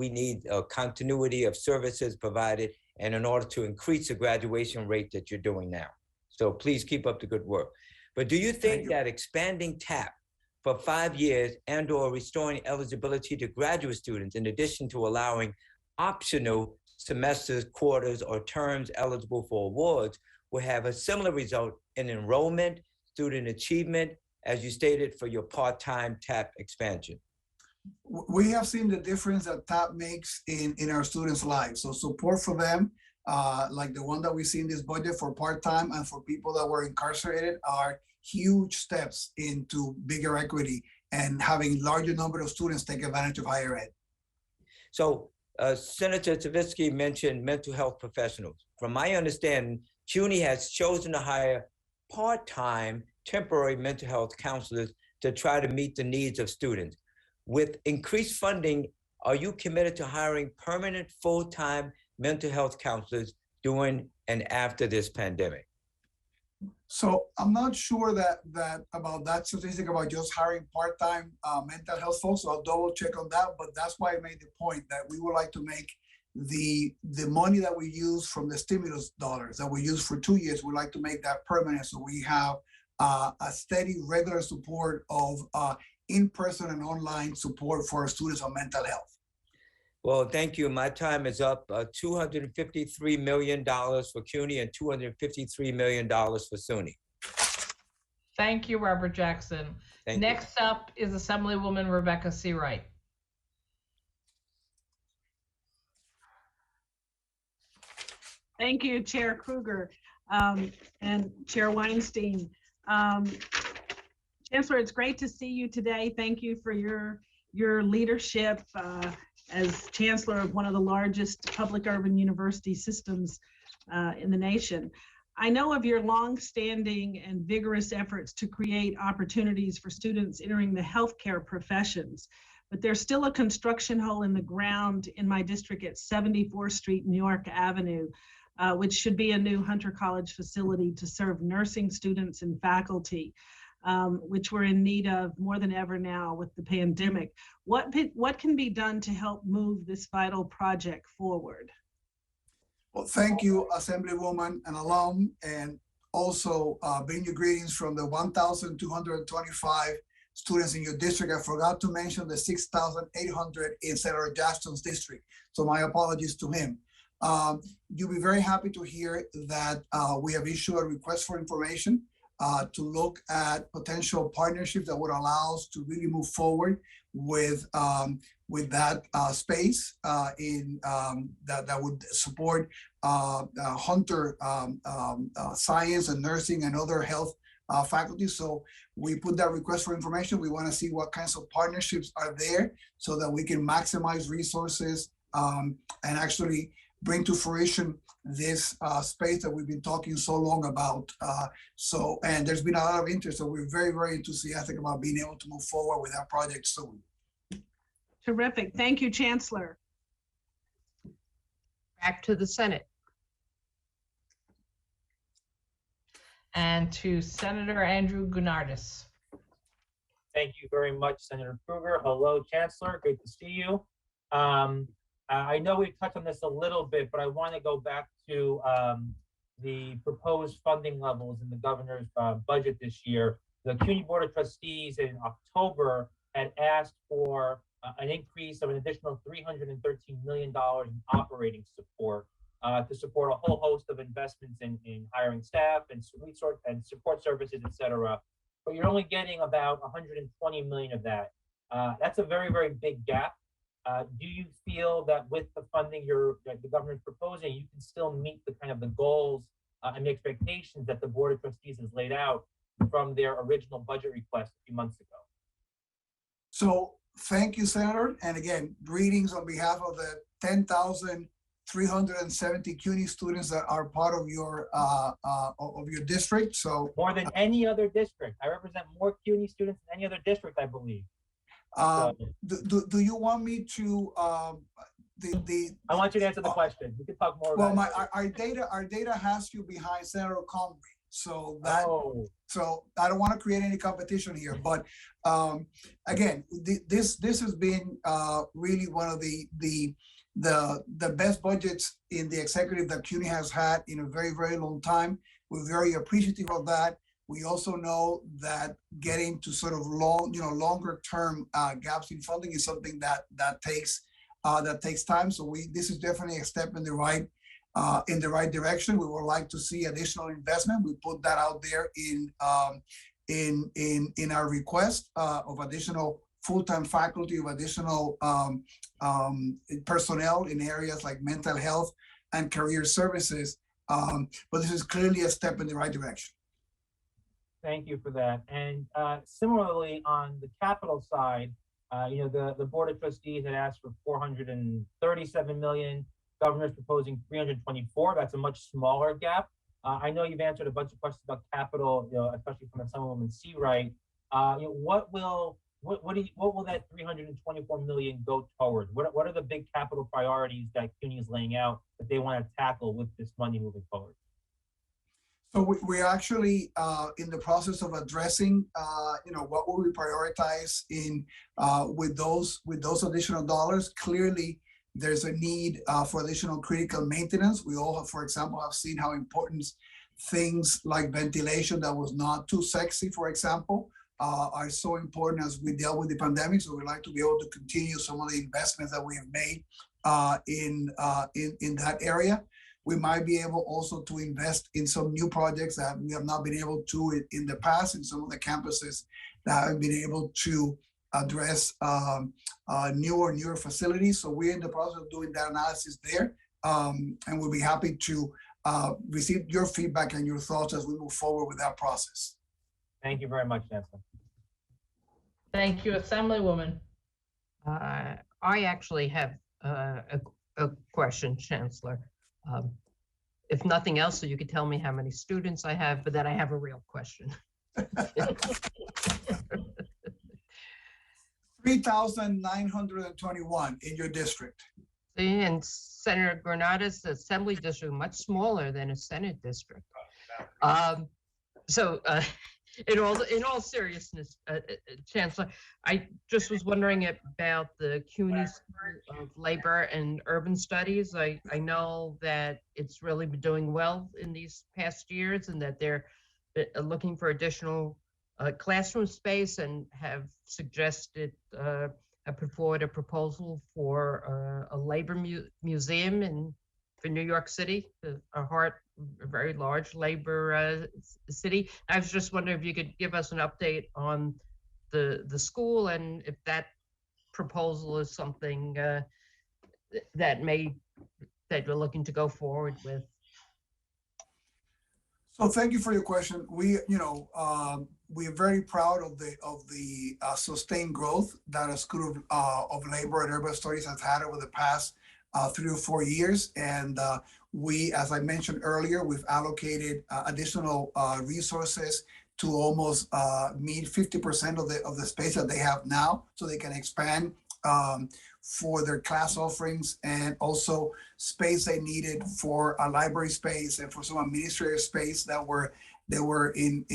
a continuity of services provided, and in order to increase the graduation rate that you're doing now. So please keep up the good work. But do you think that expanding TAP for 5 years and or restoring eligibility to graduate students, in addition to allowing optional semesters, quarters, or terms eligible for awards, will have a similar result in enrollment, student achievement, as you stated for your part-time TAP expansion? We have seen the difference that TAP makes in our students' lives. So support for them, like the one that we see in this budget for part-time and for people that were incarcerated, are huge steps into bigger equity and having larger number of students take advantage of higher ed. So Senator Stavisky mentioned mental health professionals. From my understanding, CUNY has chosen to hire part-time temporary mental health counselors to try to meet the needs of students. With increased funding, are you committed to hiring permanent full-time mental health counselors during and after this pandemic? So I'm not sure that about that statistic about just hiring part-time mental health folks. So I'll double check on that. But that's why I made the point that we would like to make the money that we use from the stimulus dollars that we use for 2 years, we'd like to make that permanent. So we have a steady, regular support of in-person and online support for our students on mental health. Well, thank you. My time is up. $253 million for CUNY and $253 million for SUNY. Thank you, Robert Jackson. Next up is Assemblywoman Rebecca C. Wright. Thank you, Chair Kruger and Chair Weinstein. Chancellor, it's great to see you today. Thank you for your leadership as Chancellor of one of the largest public urban university systems in the nation. I know of your long-standing and vigorous efforts to create opportunities for students entering the healthcare professions, but there's still a construction hole in the ground in my district at 74th Street, New York Avenue, which should be a new Hunter College facility to serve nursing students and faculty, which we're in need of more than ever now with the pandemic. What can be done to help move this vital project forward? Well, thank you, Assemblywoman and alum, and also bring you greetings from the 1,225 students in your district. I forgot to mention the 6,800 in Senator Jackson's district, so my apologies to him. You'll be very happy to hear that we have issued a request for information to look at potential partnerships that would allow us to really move forward with that space that would support Hunter science and nursing and other health faculty. So we put that request for information. We want to see what kinds of partnerships are there so that we can maximize resources and actually bring to fruition this space that we've been talking so long about. And there's been a lot of interest, so we're very, very enthusiastic about being able to move forward with that project soon. Terrific. Thank you, Chancellor. Back to the Senate. And to Senator Andrew Gounardes. Thank you very much, Senator Kruger. Hello, Chancellor. Great to see you. I know we touched on this a little bit, but I want to go back to the proposed funding levels in the governor's budget this year. The CUNY Board of Trustees in October had asked for an increase of an additional $313 million in operating support to support a whole host of investments in hiring staff and support services, et cetera. But you're only getting about 120 million of that. That's a very, very big gap. Do you feel that with the funding that the governor's proposing, you can still meet the kind of the goals and the expectations that the Board of Trustees has laid out from their original budget request a few months ago? So thank you, Senator. And again, greetings on behalf of the 10,370 CUNY students that are part of your district. So more than any other district. I represent more CUNY students than any other district, I believe. Do you want me to I want you to answer the question. We can talk more well, about our data has you behind Senator Conry. So that so I don't want to create any competition here. But again, this has been really one of the best budgets in the executive that CUNY has had in a very, very long time. We're very appreciative of that. We also know that getting to sort of longer term gaps in funding is something that takes time. So this is definitely a step in the right direction. We would like to see additional investment. We put that out there in our request of additional full-time faculty, of additional personnel in areas like mental health and career services. But this is clearly a step in the right direction. Thank you for that. And similarly, on the capital side, the Board of Trustees had asked for 437 million. Governor's proposing 324. That's a much smaller gap. I know you've answered a bunch of questions about capital, especially from the Assemblywoman Seawright. What will that 324 million go toward? What are the big capital priorities that CUNY is laying out that they want to tackle with this money moving forward? So we're actually in the process of addressing, what will we prioritize in with those additional dollars. Clearly, there's a need for additional critical maintenance. We all, for example, have seen how important things like ventilation that was not too sexy, for example, are so important as we deal with the pandemic. So we'd like to be able to continue some of the investments that we have made in that area. We might be able also to invest in some new projects that we have not been able to in the past in some of the campuses that have been able to address newer facilities. So we're in the process of doing that analysis there. And we'll be happy to receive your feedback and your thoughts as we move forward with that process. Thank you very much, Chancellor. Thank you, Assemblywoman. I actually have a question, Chancellor. If nothing else, so you could tell me how many students I have, but then I have a real question. 3,921 in your district. See, and Senator Granada's assembly district much smaller than a Senate district. In all seriousness, Chancellor, I just was wondering about the CUNY School of Labor and Urban Studies. I know that it's really been doing well in these past years and that they're looking for additional classroom space and have suggested put forward a proposal for a labor museum for New York City, a very large labor city. I was just wondering if you could give us an update on the school and if that proposal is something that you're looking to go forward with. So thank you for your question. We are very proud of the sustained growth that a School of Labor and Urban Studies has had over the past 3 or 4 years. And we, as I mentioned earlier, we've allocated additional resources to almost meet 50% of the space that they have now, so they can expand for their class offerings and also space they needed for a library space and for some administrative space that were in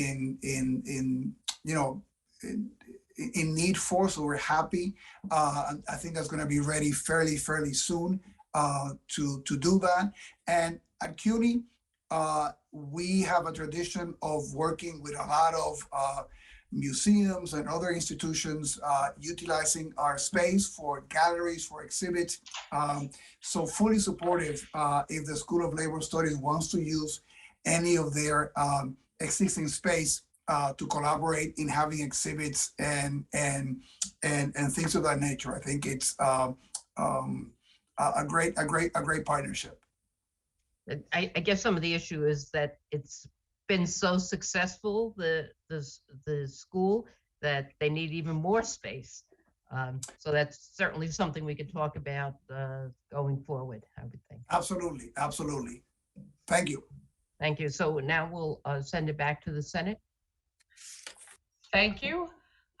need for. So we're happy. I think that's going to be ready fairly soon to do that. And at CUNY, we have a tradition of working with a lot of museums and other institutions utilizing our space for galleries, for exhibits. So fully supportive if the School of Labor Studies wants to use any of their existing space to collaborate in having exhibits and things of that nature. I think it's a great partnership. I guess some of the issue is that it's been so successful, the school, that they need even more space. So that's certainly something we could talk about going forward, I would think. Absolutely, absolutely. Thank you. Thank you. So now we'll send it back to the Senate. Thank you.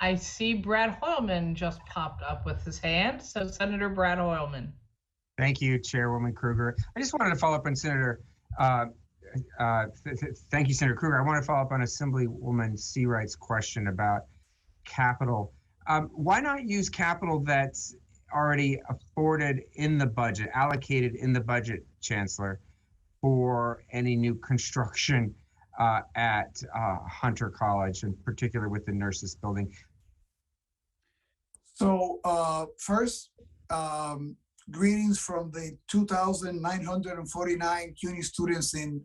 I see Brad Hoylman just popped up with his hand. So Senator Brad Hoylman. Thank you, Chairwoman Kruger. I just wanted to follow up on Senator, thank you, Senator Kruger. I want to follow up on Assemblywoman Seawright's question about capital. Why not use capital that's already afforded in the budget, allocated in the budget, Chancellor, for any new construction at Hunter College, in particular with the nurses building? So first, greetings from the 2,949 CUNY students in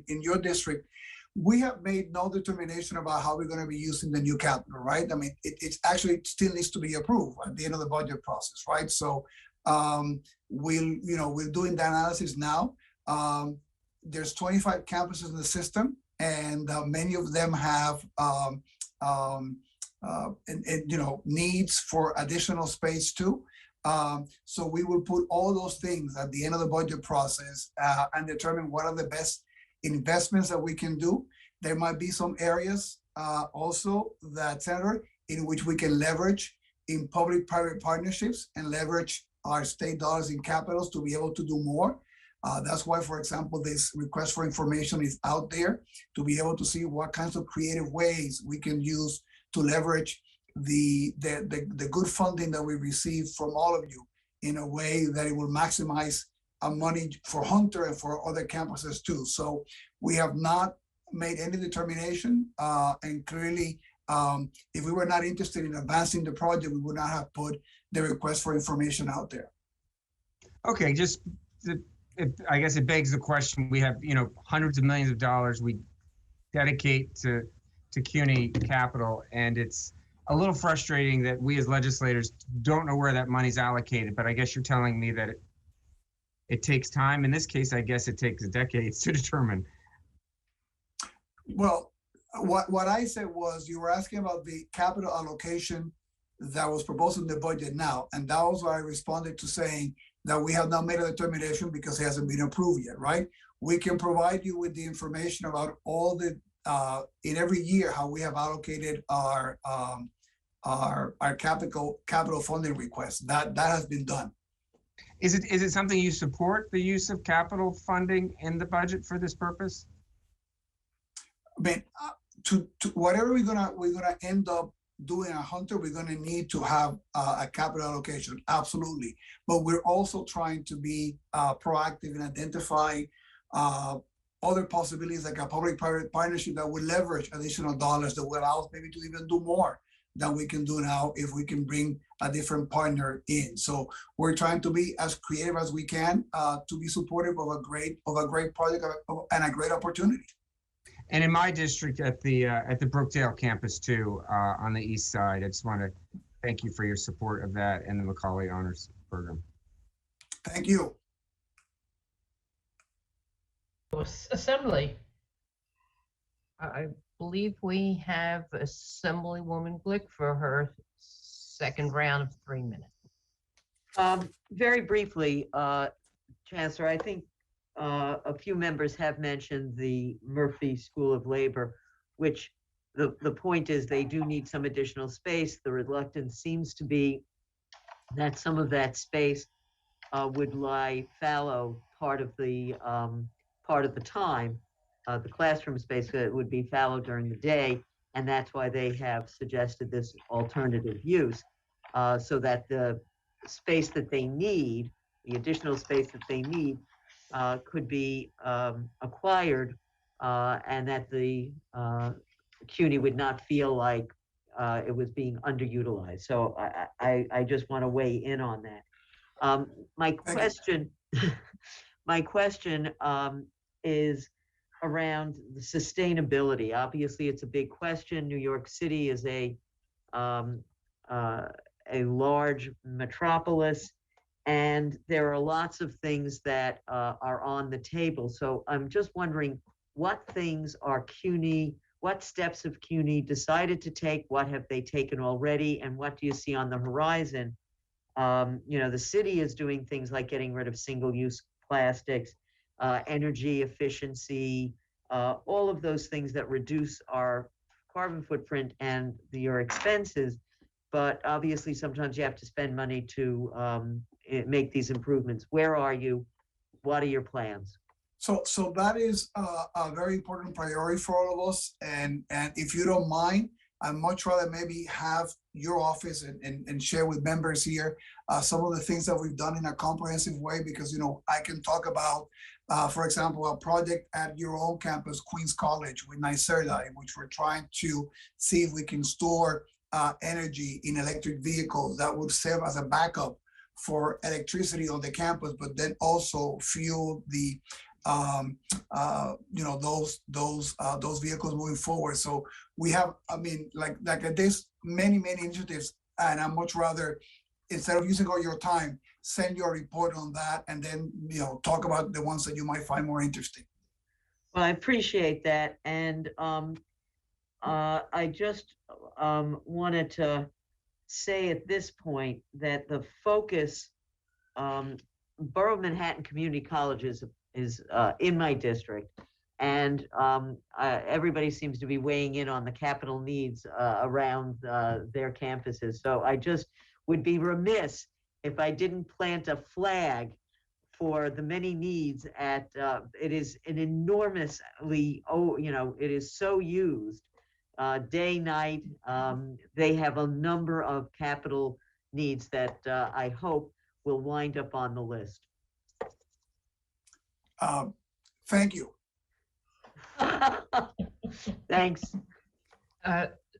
your district. We have made no determination about how we're going to be using the new capital, right? I mean, it's actually still needs to be approved at the end of the budget process, right? So we're doing the analysis now. There's 25 campuses in the system, and many of them have needs for additional space too. So we will put all those things at the end of the budget process and determine what are the best investments that we can do. There might be some areas also that, Senator, in which we can leverage in public-private partnerships and leverage our state dollars in capitals to be able to do more. That's why, for example, this request for information is out there to be able to see what kinds of creative ways we can use to leverage the good funding that we receive from all of you in a way that it will maximize our money for Hunter and for other campuses too. So we have not made any determination, and clearly, if we were not interested in advancing the project, we would not have put the request for information out there. Okay, I guess it begs the question. We have, hundreds of millions of dollars we dedicate to CUNY capital, and it's a little frustrating that we as legislators don't know where that money's allocated. But I guess you're telling me that it takes time. In this case, I guess it takes decades to determine. Well, what I said was, you were asking about the capital allocation that was proposed in the budget now, and that was why I responded to saying that we have not made a determination because it hasn't been approved yet, right? We can provide you with the information about all the in every year how we have allocated our capital funding requests. That has been done. Is it something you support, the use of capital funding in the budget for this purpose? I mean, to whatever we're gonna end up doing at Hunter, we're gonna need to have a capital allocation, absolutely. But we're also trying to be proactive in identifying other possibilities, like a public-private partnership that would leverage additional dollars that will allow us maybe to even do more than we can do now if we can bring a different partner in. So we're trying to be as creative as we can to be supportive of a great project and a great opportunity. And in my district at the Brookdale campus too, on the east side, I just want to thank you for your support of that and the Macaulay Honors Program. Thank you. Assembly. I believe we have Assemblywoman Glick for her second round of 3 minutes. Very briefly, Chancellor, I think a few members have mentioned the Murphy School of Labor, which the point is they do need some additional space. The reluctance seems to be that some of that space would lie fallow part of the time. The classroom space would be fallow during the day, and that's why they have suggested this alternative use, so that the space that they need, the additional space that they need, could be acquired, and that the CUNY would not feel like it was being underutilized. So I just want to weigh in on that. My question, my question is around the sustainability. Obviously, it's a big question. New York City is a large metropolis, and there are lots of things that are on the table. So I'm just wondering, what things are CUNY, what steps have CUNY decided to take? What have they taken already? And what do you see on the horizon? The city is doing things like getting rid of single-use plastics, energy efficiency, all of those things that reduce our carbon footprint and your expenses. But obviously, sometimes you have to spend money to make these improvements. Where are you? What are your plans? So that is a very important priority for all of us. And if you don't mind, I'd much rather maybe have your office and share with members here some of the things that we've done in a comprehensive way, because, I can talk about, for example, a project at your own campus, Queens College with NYSERDA, in which we're trying to see if we can store energy in electric vehicles that would serve as a backup for electricity on the campus, but then also fuel the those vehicles moving forward. So we have, there's many initiatives, and I'd much rather, instead of using all your time, send you a report on that, and then talk about the ones that you might find more interesting. Well, I appreciate that, and I just wanted to say at this point that the focus, Borough of Manhattan Community College is in my district, and everybody seems to be weighing in on the capital needs around their campuses. So I just would be remiss if I didn't plant a flag for the many needs at, it is an enormously, it is so used day, night. They have a number of capital needs that I hope will wind up on the list. Thank you. Thanks.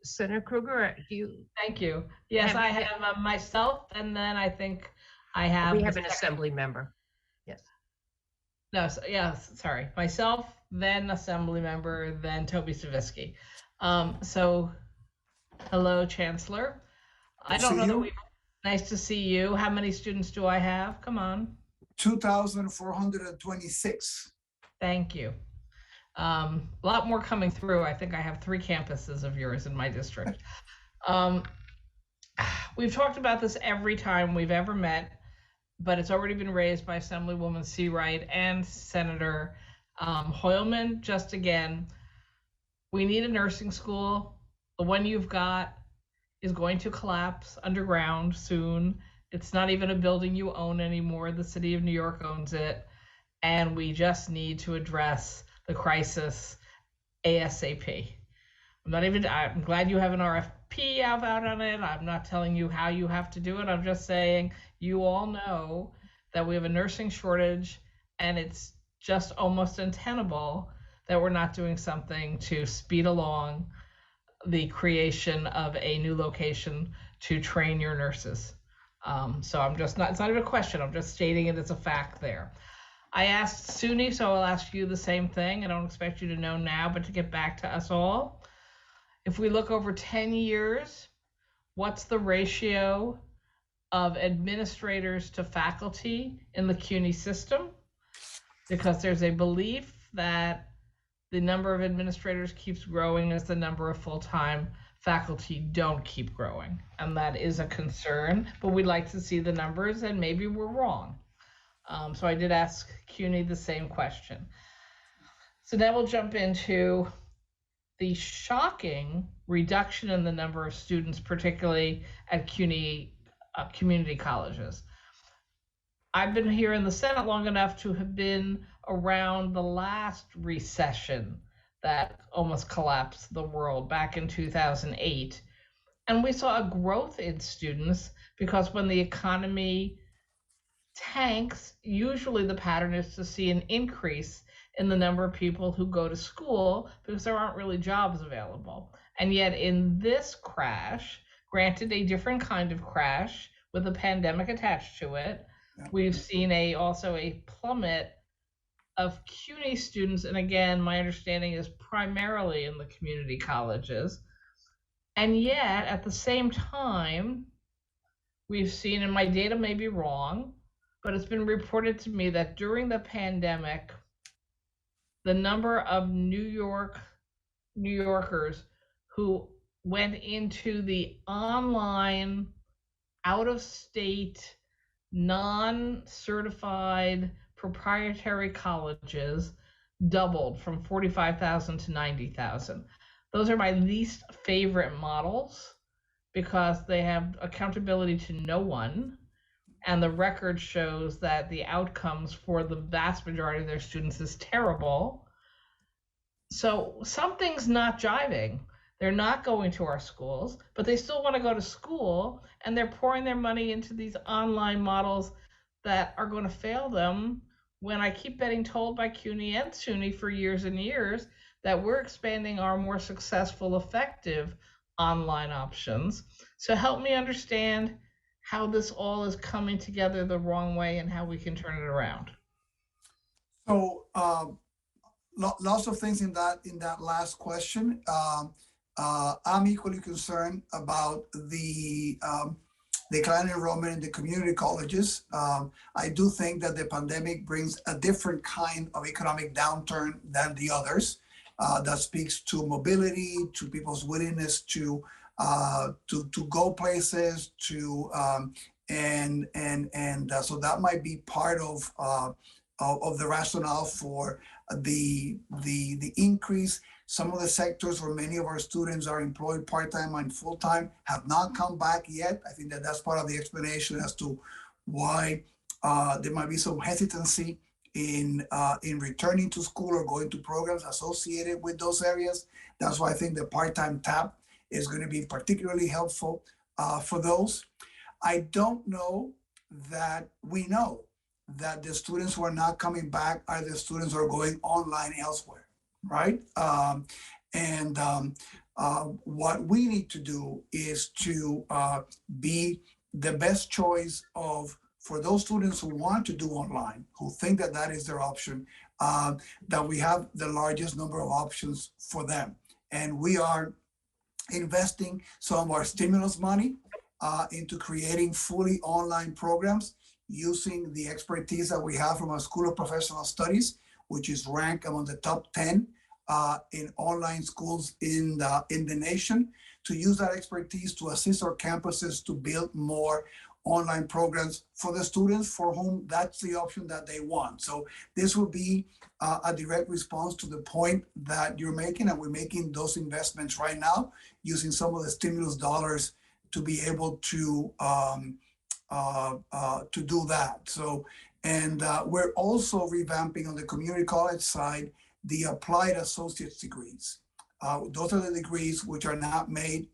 Senator Krueger, do you? Thank you. Yes, I have myself, and then I think I have. We have an assembly member. Yes. No, sorry. Myself, then assembly member, then Toby Stavisky. So, hello, Chancellor. I don't know that we. Nice to see you. How many students do I have? Come on. 2,426. Thank you. A lot more coming through. I think I have 3 campuses of yours in my district. We've talked about this every time we've ever met, but it's already been raised by Assemblywoman Seawright and Senator Hoylman. Just again, we need a nursing school. The one you've got is going to collapse underground soon. It's not even a building you own anymore. The city of New York owns it. And we just need to address the crisis ASAP. I'm glad you have an RFP out on it. I'm not telling you how you have to do it. I'm just saying you all know that we have a nursing shortage, and it's just almost untenable that we're not doing something to speed along the creation of a new location to train your nurses. So I'm just not, it's not even a question, I'm just stating it as a fact there. I asked SUNY, so I'll ask you the same thing. I don't expect you to know now, but to get back to us all. If we look over 10 years, what's the ratio of administrators to faculty in the CUNY system? Because there's a belief that the number of administrators keeps growing as the number of full-time faculty don't keep growing. And that is a concern, but we'd like to see the numbers, and maybe we're wrong. So I did ask CUNY the same question. So now we'll jump into the shocking reduction in the number of students, particularly at CUNY community colleges. I've been here in the Senate long enough to have been around the last recession that almost collapsed the world back in 2008. And we saw a growth in students because when the economy tanks, usually the pattern is to see an increase in the number of people who go to school because there aren't really jobs available. And yet in this crash, granted a different kind of crash with a pandemic attached to it, we've seen also a plummet of CUNY students. And again, my understanding is primarily in the community colleges. And yet at the same time, we've seen, and my data may be wrong, but it's been reported to me that during the pandemic, the number of New Yorkers who went into the online, out-of-state, non-certified proprietary colleges doubled from 45,000 to 90,000. Those are my least favorite models because they have accountability to no one. And the record shows that the outcomes for the vast majority of their students is terrible. So something's not jiving. They're not going to our schools, but they still want to go to school, and they're pouring their money into these online models that are going to fail them when I keep getting told by CUNY and SUNY for years and years that we're expanding our more successful, effective online options. So help me understand how this all is coming together the wrong way and how we can turn it around. So lots of things in that last question. I'm equally concerned about the decline in enrollment in the community colleges. I do think that the pandemic brings a different kind of economic downturn than the others. That speaks to mobility, to people's willingness to go places, so that might be part of the rationale for the increase. Some of the sectors where many of our students are employed part-time and full-time have not come back yet. I think that that's part of the explanation as to why there might be some hesitancy in returning to school or going to programs associated with those areas. That's why I think the part-time TAP is going to be particularly helpful for those. I don't know that we know that the students who are not coming back are the students who are going online elsewhere, right? What we need to do is to be the best choice for those students who want to do online, who think that that is their option, that we have the largest number of options for them. And we are investing some of our stimulus money into creating fully online programs using the expertise that we have from our School of Professional Studies, which is ranked among the top 10 in online schools in the nation, to use that expertise to assist our campuses to build more online programs for the students for whom that's the option that they want. So this will be a direct response to the point that you're making, and we're making those investments right now using some of the stimulus dollars to be able to do that. So, and we're also revamping on the community college side the applied associate's degrees. Those are the degrees which are not made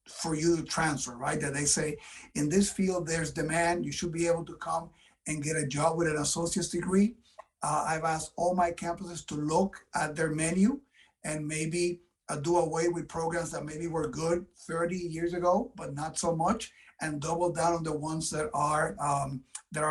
for you to transfer, right? That they say, in this field, there's demand, you should be able to come and get a job with an associate's degree. I've asked all my campuses to look at their menu and maybe do away with programs that maybe were good 30 years ago, but not so much, and double down on the ones that are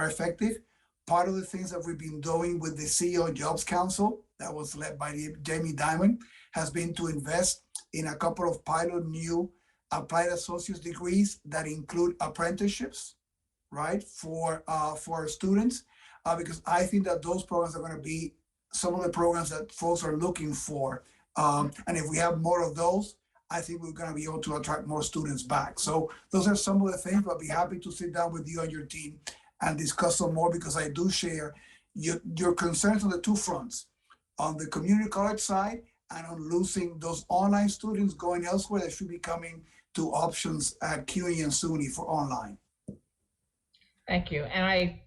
effective. Part of the things that we've been doing with the CEO Jobs Council, that was led by Jamie Dimon, has been to invest in a couple of pilot new applied associate's degrees that include apprenticeships, right, for students, because I think that those programs are going to be some of the programs that folks are looking for. And if we have more of those, I think we're going to be able to attract more students back. So those are some of the things, but I'd be happy to sit down with you and your team and discuss some more, because I do share your concerns on the two fronts, on the community college side and on losing those online students going elsewhere that should be coming to options at CUNY and SUNY for online. Thank you. And I,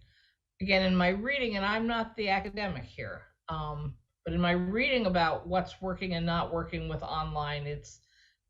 again, in my reading, and I'm not the academic here, but in my reading about what's working and not working with online, it's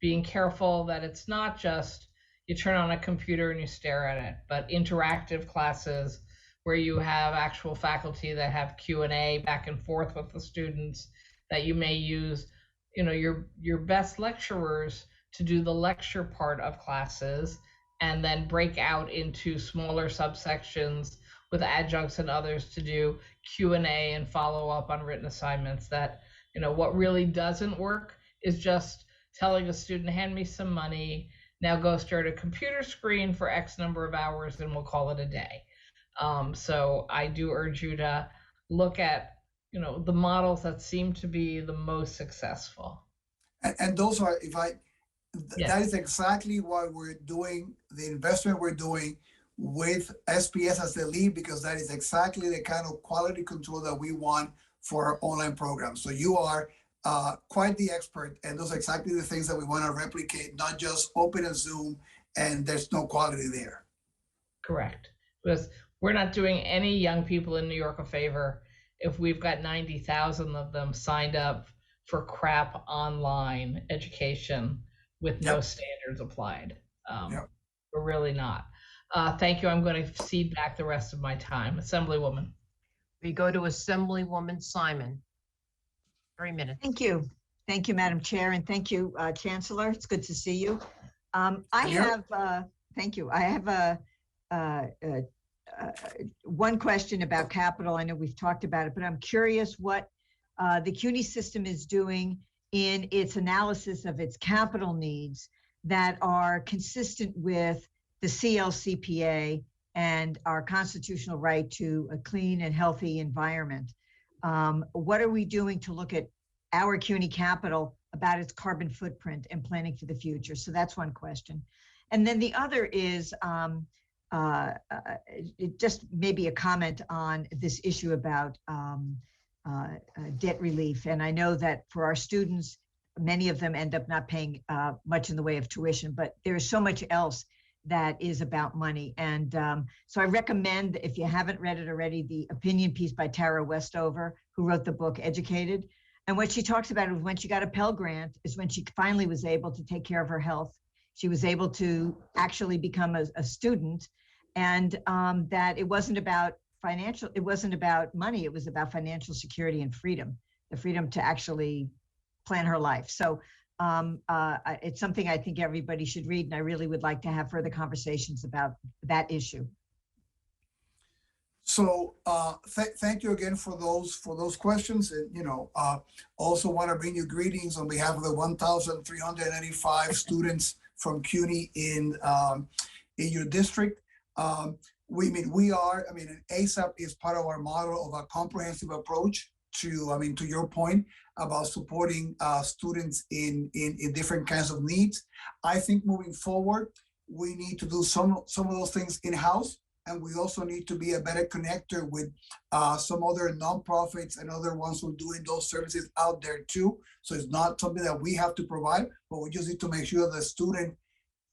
being careful that it's not just you turn on a computer and you stare at it, but interactive classes where you have actual faculty that have Q&A back and forth with the students, that you may use, your best lecturers to do the lecture part of classes, and then break out into smaller subsections with adjuncts and others to do Q&A and follow up on written assignments. That, what really doesn't work is just telling a student, hand me some money, now go stare at a computer screen for X number of hours and we'll call it a day. So I do urge you to look at, the models that seem to be the most successful. And those are, Yes. that is exactly why we're doing the investment we're doing with SPS as the lead, because that is exactly the kind of quality control that we want for our online program. So you are quite the expert, and those are exactly the things that we want to replicate, not just open a Zoom and there's no quality there. Correct. Because we're not doing any young people in New York a favor if we've got 90,000 of them signed up for crap online education with no standards applied. We're really not. Thank you. I'm going to cede back the rest of my time. Assemblywoman. We go to Assemblywoman Simon. 3 minutes. Thank you. Thank you, Madam Chair, and thank you, Chancellor. It's good to see you. Thank you. I have one question about capital. I know we've talked about it, but I'm curious what the CUNY system is doing in its analysis of its capital needs that are consistent with the CLCPA and our constitutional right to a clean and healthy environment. What are we doing to look at our CUNY capital about its carbon footprint and planning for the future? So that's one question. And then the other is just maybe a comment on this issue about debt relief. And I know that for our students, many of them end up not paying much in the way of tuition, but there's so much else that is about money. And so I recommend, if you haven't read it already, the opinion piece by Tara Westover, who wrote the book Educated. And what she talks about is when she got a Pell Grant is when she finally was able to take care of her health. She was able to actually become a student, and that it wasn't about it wasn't about money, it was about financial security and freedom, the freedom to actually plan her life. So it's something I think everybody should read, and I really would like to have further conversations about that issue. So thank you again for those questions. And also want to bring you greetings on behalf of the 1,385 students from CUNY in your district. ASAP is part of our model of a comprehensive approach to your point about supporting students in different kinds of needs. I think moving forward, we need to do some of those things in-house, and we also need to be a better connector with some other nonprofits and other ones who are doing those services out there too. So it's not something that we have to provide, but we just need to make sure the student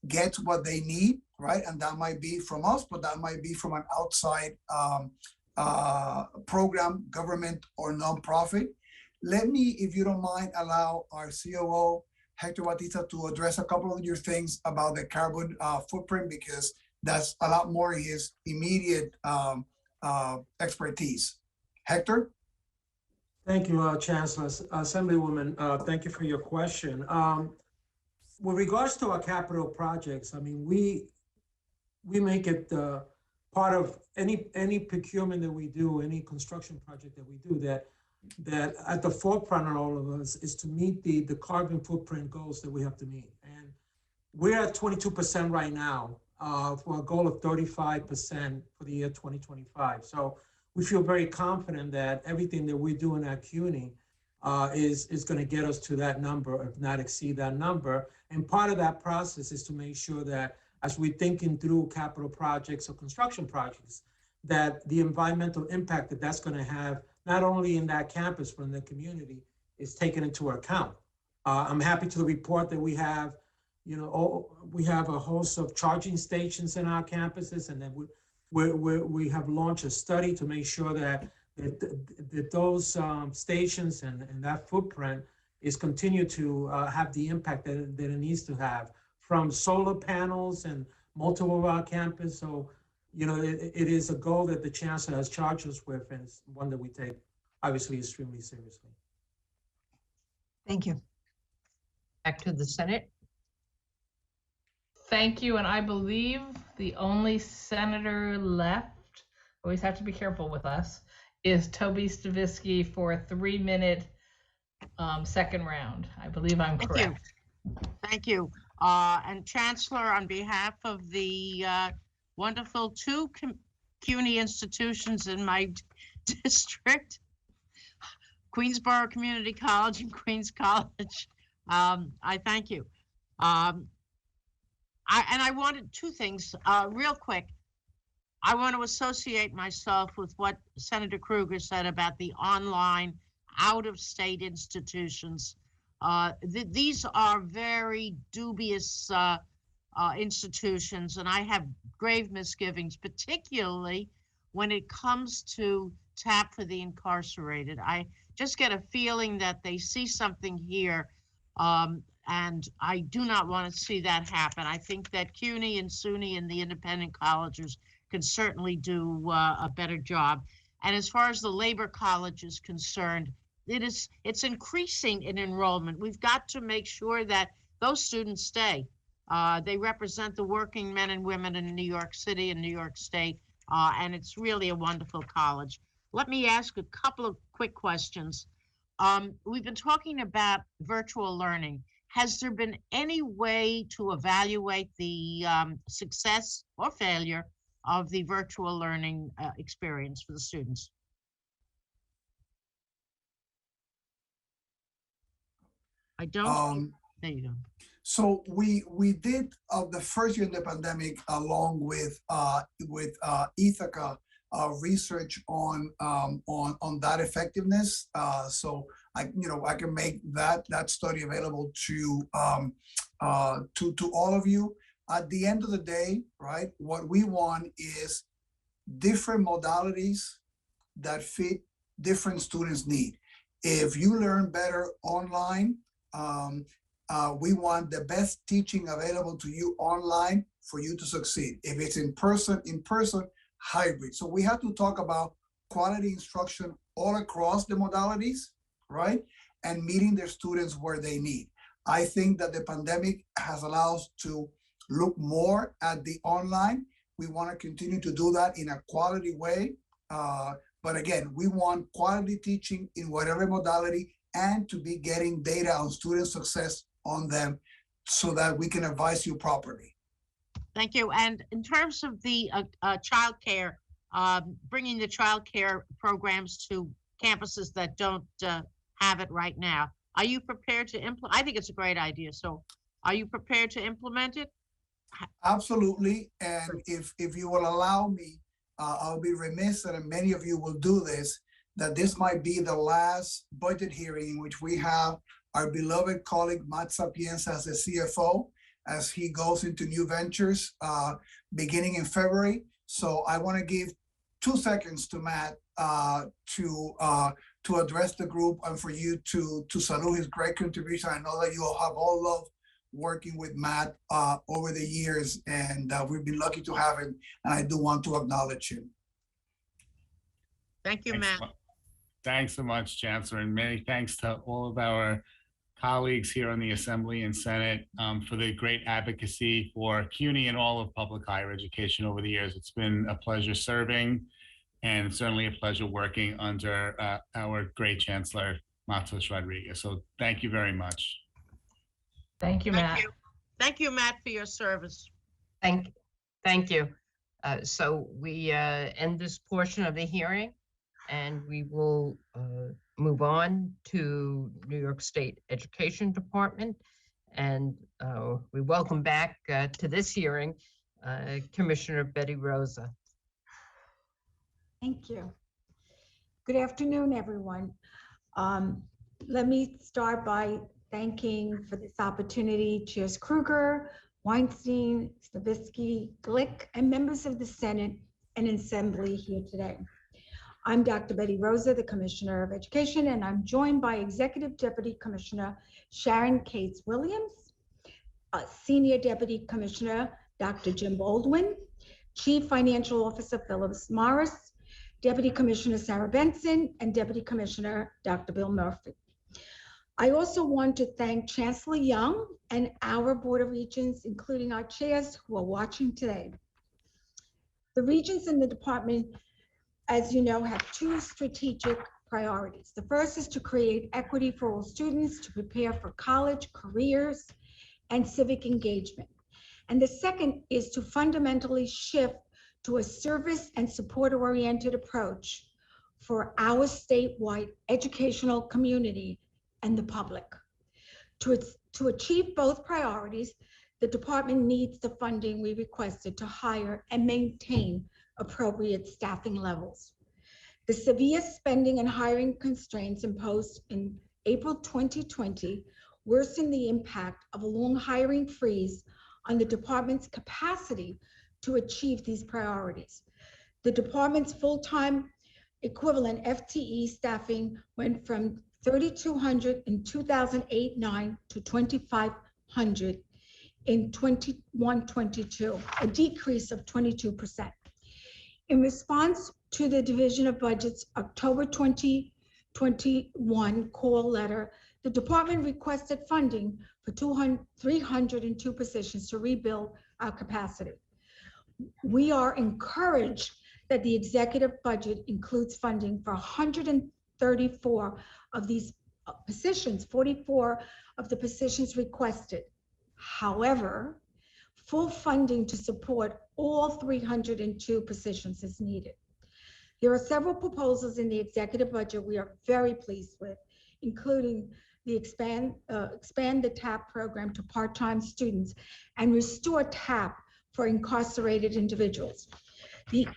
gets what they need, right? And that might be from us, but that might be from an outside program, government or nonprofit. Let me, if you don't mind, allow our COO, Hector Batista, to address a couple of your things about the carbon footprint, because that's a lot more his immediate expertise. Hector? Thank you, Chancellor. Assemblywoman, thank you for your question. With regards to our capital projects, I mean, we make it part of any procurement that we do, any construction project that we do, that at the forefront of all of us is to meet the carbon footprint goals that we have to meet. And we're at 22% right now for a goal of 35% for the year 2025. So we feel very confident that everything that we're doing at CUNY is going to get us to that number, if not exceed that number. And part of that process is to make sure that as we're thinking through capital projects or construction projects, that the environmental impact that that's going to have, not only in that campus, but in the community, is taken into account. I'm happy to report that we have, we have a host of charging stations in our campuses, and then we have launched a study to make sure that those stations and that footprint is continue to have the impact that it needs to have, from solar panels and multiple of our campus. So it is a goal that the chancellor has charged us with, and it's one that we take obviously extremely seriously. Thank you. Back to the Senate. Thank you, and I believe the only senator left, always have to be careful with us, is Toby Stavisky for a 3-minute second round. I believe I'm correct. Thank you. And Chancellor, on behalf of the wonderful two CUNY institutions in my district, Queensborough Community College and Queens College, I thank you. I wanted two things real quick. I want to associate myself with what Senator Krueger said about the online out-of-state institutions. These are very dubious institutions, and I have grave misgivings, particularly when it comes to TAP for the incarcerated. I just get a feeling that they see something here, and I do not want to see that happen. I think that CUNY and SUNY and the independent colleges can certainly do a better job. And as far as the labor college is concerned, it's increasing in enrollment. We've got to make sure that those students stay. They represent the working men and women in New York City and New York State, and it's really a wonderful college. Let me ask a couple of quick questions. We've been talking about virtual learning. Has there been any way to evaluate the success or failure of the virtual learning experience for the students? I don't. There you go. So we did the first year in the pandemic, along with Ithaca, research on that effectiveness. So I can make that study available to all of you. At the end of the day, right, what we want is different modalities that fit different students' need. If you learn better online, we want the best teaching available to you online for you to succeed. If it's in person, hybrid. So we have to talk about quality instruction all across the modalities, right? And meeting their students where they need. I think that the pandemic has allowed us to look more at the online. We want to continue to do that in a quality way. But again, we want quality teaching in whatever modality and to be getting data on student success on them so that we can advise you properly. Thank you. And in terms of the childcare, bringing the childcare programs to campuses that don't have it right now, are you prepared to implement? I think it's a great idea. So are you prepared to implement it? Absolutely. And if you will allow me, I'll be remiss, and many of you will do this, that this might be the last budget hearing in which we have our beloved colleague Matt Sapienza as the CFO, as he goes into new ventures beginning in February. So I want to give 2 seconds to Matt to address the group and for you to salute his great contribution. I know that you all have all loved working with Matt over the years, and we've been lucky to have him, and I do want to acknowledge him. Thank you, Matt. Thanks so much, Chancellor, and many thanks to all of our colleagues here on the Assembly and Senate for the great advocacy for CUNY and all of public higher education over the years. It's been a pleasure serving, and certainly a pleasure working under our great Chancellor, Matos Rodriguez. So thank you very much. Thank you, Matt. Thank you, Matt, for your service. Thank you. So we end this portion of the hearing, and we will move on to New York State Education Department. And we welcome back to this hearing Commissioner Betty Rosa. Thank you. Good afternoon, everyone. Let me start by thanking for this opportunity Chairs Krueger, Weinstein, Stavisky, Glick, and members of the Senate and Assembly here today. I'm Dr. Betty Rosa, the Commissioner of Education, and I'm joined by Executive Deputy Commissioner Sharon Cates Williams, Senior Deputy Commissioner Dr. Jim Baldwin, Chief Financial Officer Phyllis Morris, Deputy Commissioner Sarah Benson, and Deputy Commissioner Dr. Bill Murphy. I also want to thank Chancellor Young and our Board of Regents, including our chairs who are watching today. The regents in the department, as you know, have two strategic priorities. The first is to create equity for all students to prepare for college, careers, and civic engagement. And the second is to fundamentally shift to a service and support-oriented approach for our statewide educational community and the public. To achieve both priorities, the department needs the funding we requested to hire and maintain appropriate staffing levels. The severe spending and hiring constraints imposed in April 2020 worsened the impact of a long hiring freeze on the department's capacity to achieve these priorities. The department's full-time equivalent FTE staffing went from 3,200 in 2008-09 to 2,500 in 21-22, a decrease of 22%. In response to the Division of Budget's October 2021 call letter, the department requested funding for 302 positions to rebuild our capacity. We are encouraged that the executive budget includes funding for 134 of these positions, 44 of the positions requested. However, full funding to support all 302 positions is needed. There are several proposals in the executive budget we are very pleased with, including the expand the TAP program to part-time students and restore TAP for incarcerated individuals. The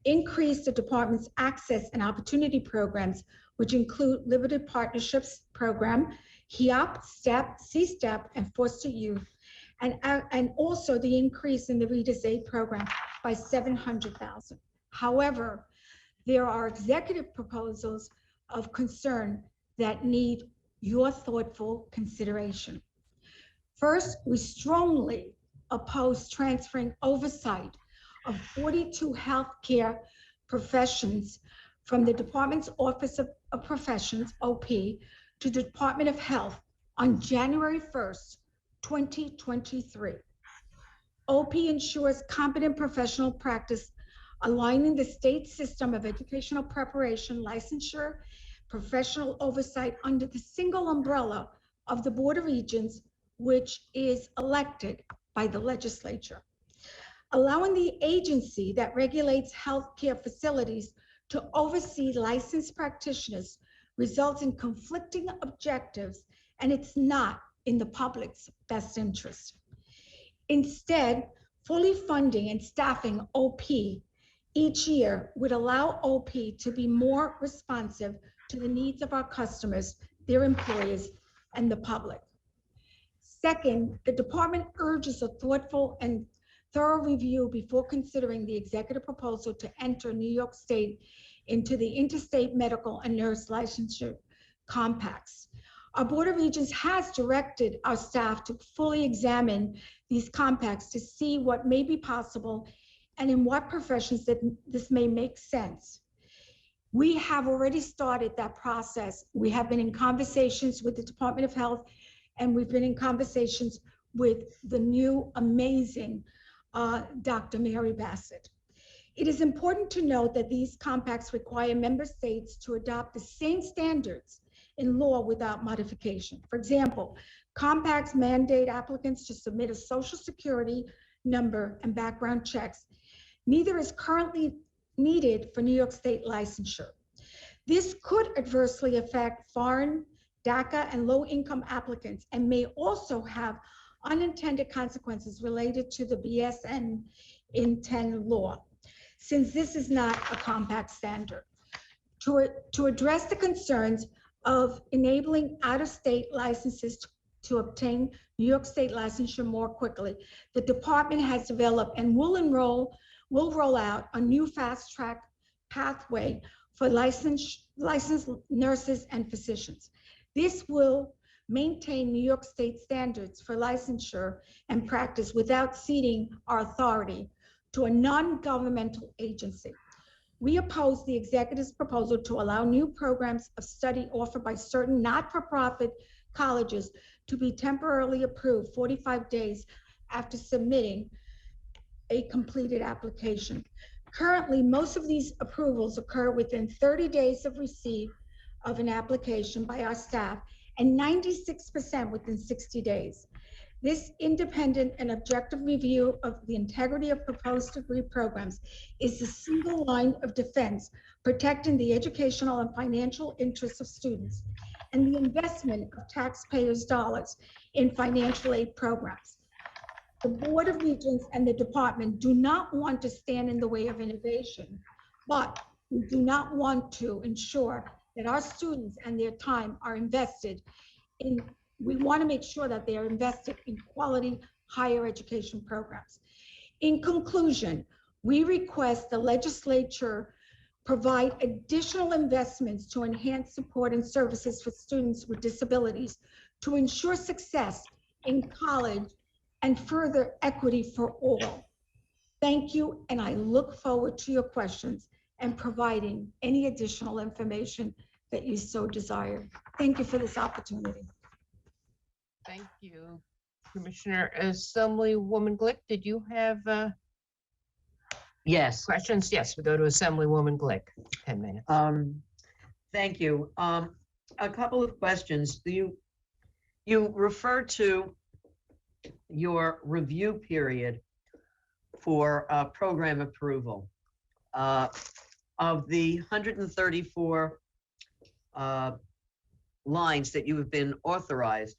increase the department's access and opportunity programs, which include Limited Partnerships Program, HEOP, STEP, C-STEP, and Foster Youth, and also the increase in the Reader's Aid program by $700,000. However, there are executive proposals of concern that need your thoughtful consideration. First, we strongly oppose transferring oversight of 42 healthcare professions from the Department's Office of Professions, OP, to the Department of Health on January 1st, 2023. OP ensures competent professional practice, aligning the state system of educational preparation, licensure, professional oversight under the single umbrella of the Board of Regents, which is elected by the legislature. Allowing the agency that regulates healthcare facilities to oversee licensed practitioners results in conflicting objectives, and it's not in the public's best interest. Instead, fully funding and staffing OP each year would allow OP to be more responsive to the needs of our customers, their employers, and the public. Second, the department urges a thoughtful and thorough review before considering the executive proposal to enter New York State into the interstate medical and nurse licensure compacts. Our Board of Regents has directed our staff to fully examine these compacts to see what may be possible and in what professions that this may make sense. We have already started that process. We have been in conversations with the Department of Health, and we've been in conversations with the new amazing Dr. Mary Bassett. It is important to note that these compacts require member states to adopt the same standards in law without modification. For example, compacts mandate applicants to submit a Social Security number and background checks. Neither is currently needed for New York State licensure. This could adversely affect foreign, DACA, and low-income applicants, and may also have unintended consequences related to the BSN in 10 law, since this is not a compact standard. To address the concerns of enabling out-of-state licenses to obtain New York State licensure more quickly, the department has developed and will roll out a new fast-track pathway for licensed nurses and physicians. This will maintain New York State standards for licensure and practice without ceding our authority to a non-governmental agency. We oppose the executive's proposal to allow new programs of study offered by certain not-for-profit colleges to be temporarily approved 45 days after submitting a completed application. Currently, most of these approvals occur within 30 days of receipt of an application by our staff and 96% within 60 days. This independent and objective review of the integrity of proposed degree programs is the single line of defense protecting the educational and financial interests of students and the investment of taxpayers' dollars in financial aid programs. The Board of Regents and the department do not want to stand in the way of innovation, but we do not want to ensure that our students and their time are invested in, we want to make sure that they are invested in quality higher education programs. In conclusion, we request the legislature provide additional investments to enhance support and services for students with disabilities to ensure success in college and further equity for all. Thank you, and I look forward to your questions and providing any additional information that you so desire. Thank you for this opportunity. Thank you, Commissioner. Assemblywoman Glick, did you have Yes. questions? Yes, we go to Assemblywoman Glick, 10 minutes. Thank you. A couple of questions. You refer to your review period for program approval. Of the 134 lines that you have been authorized,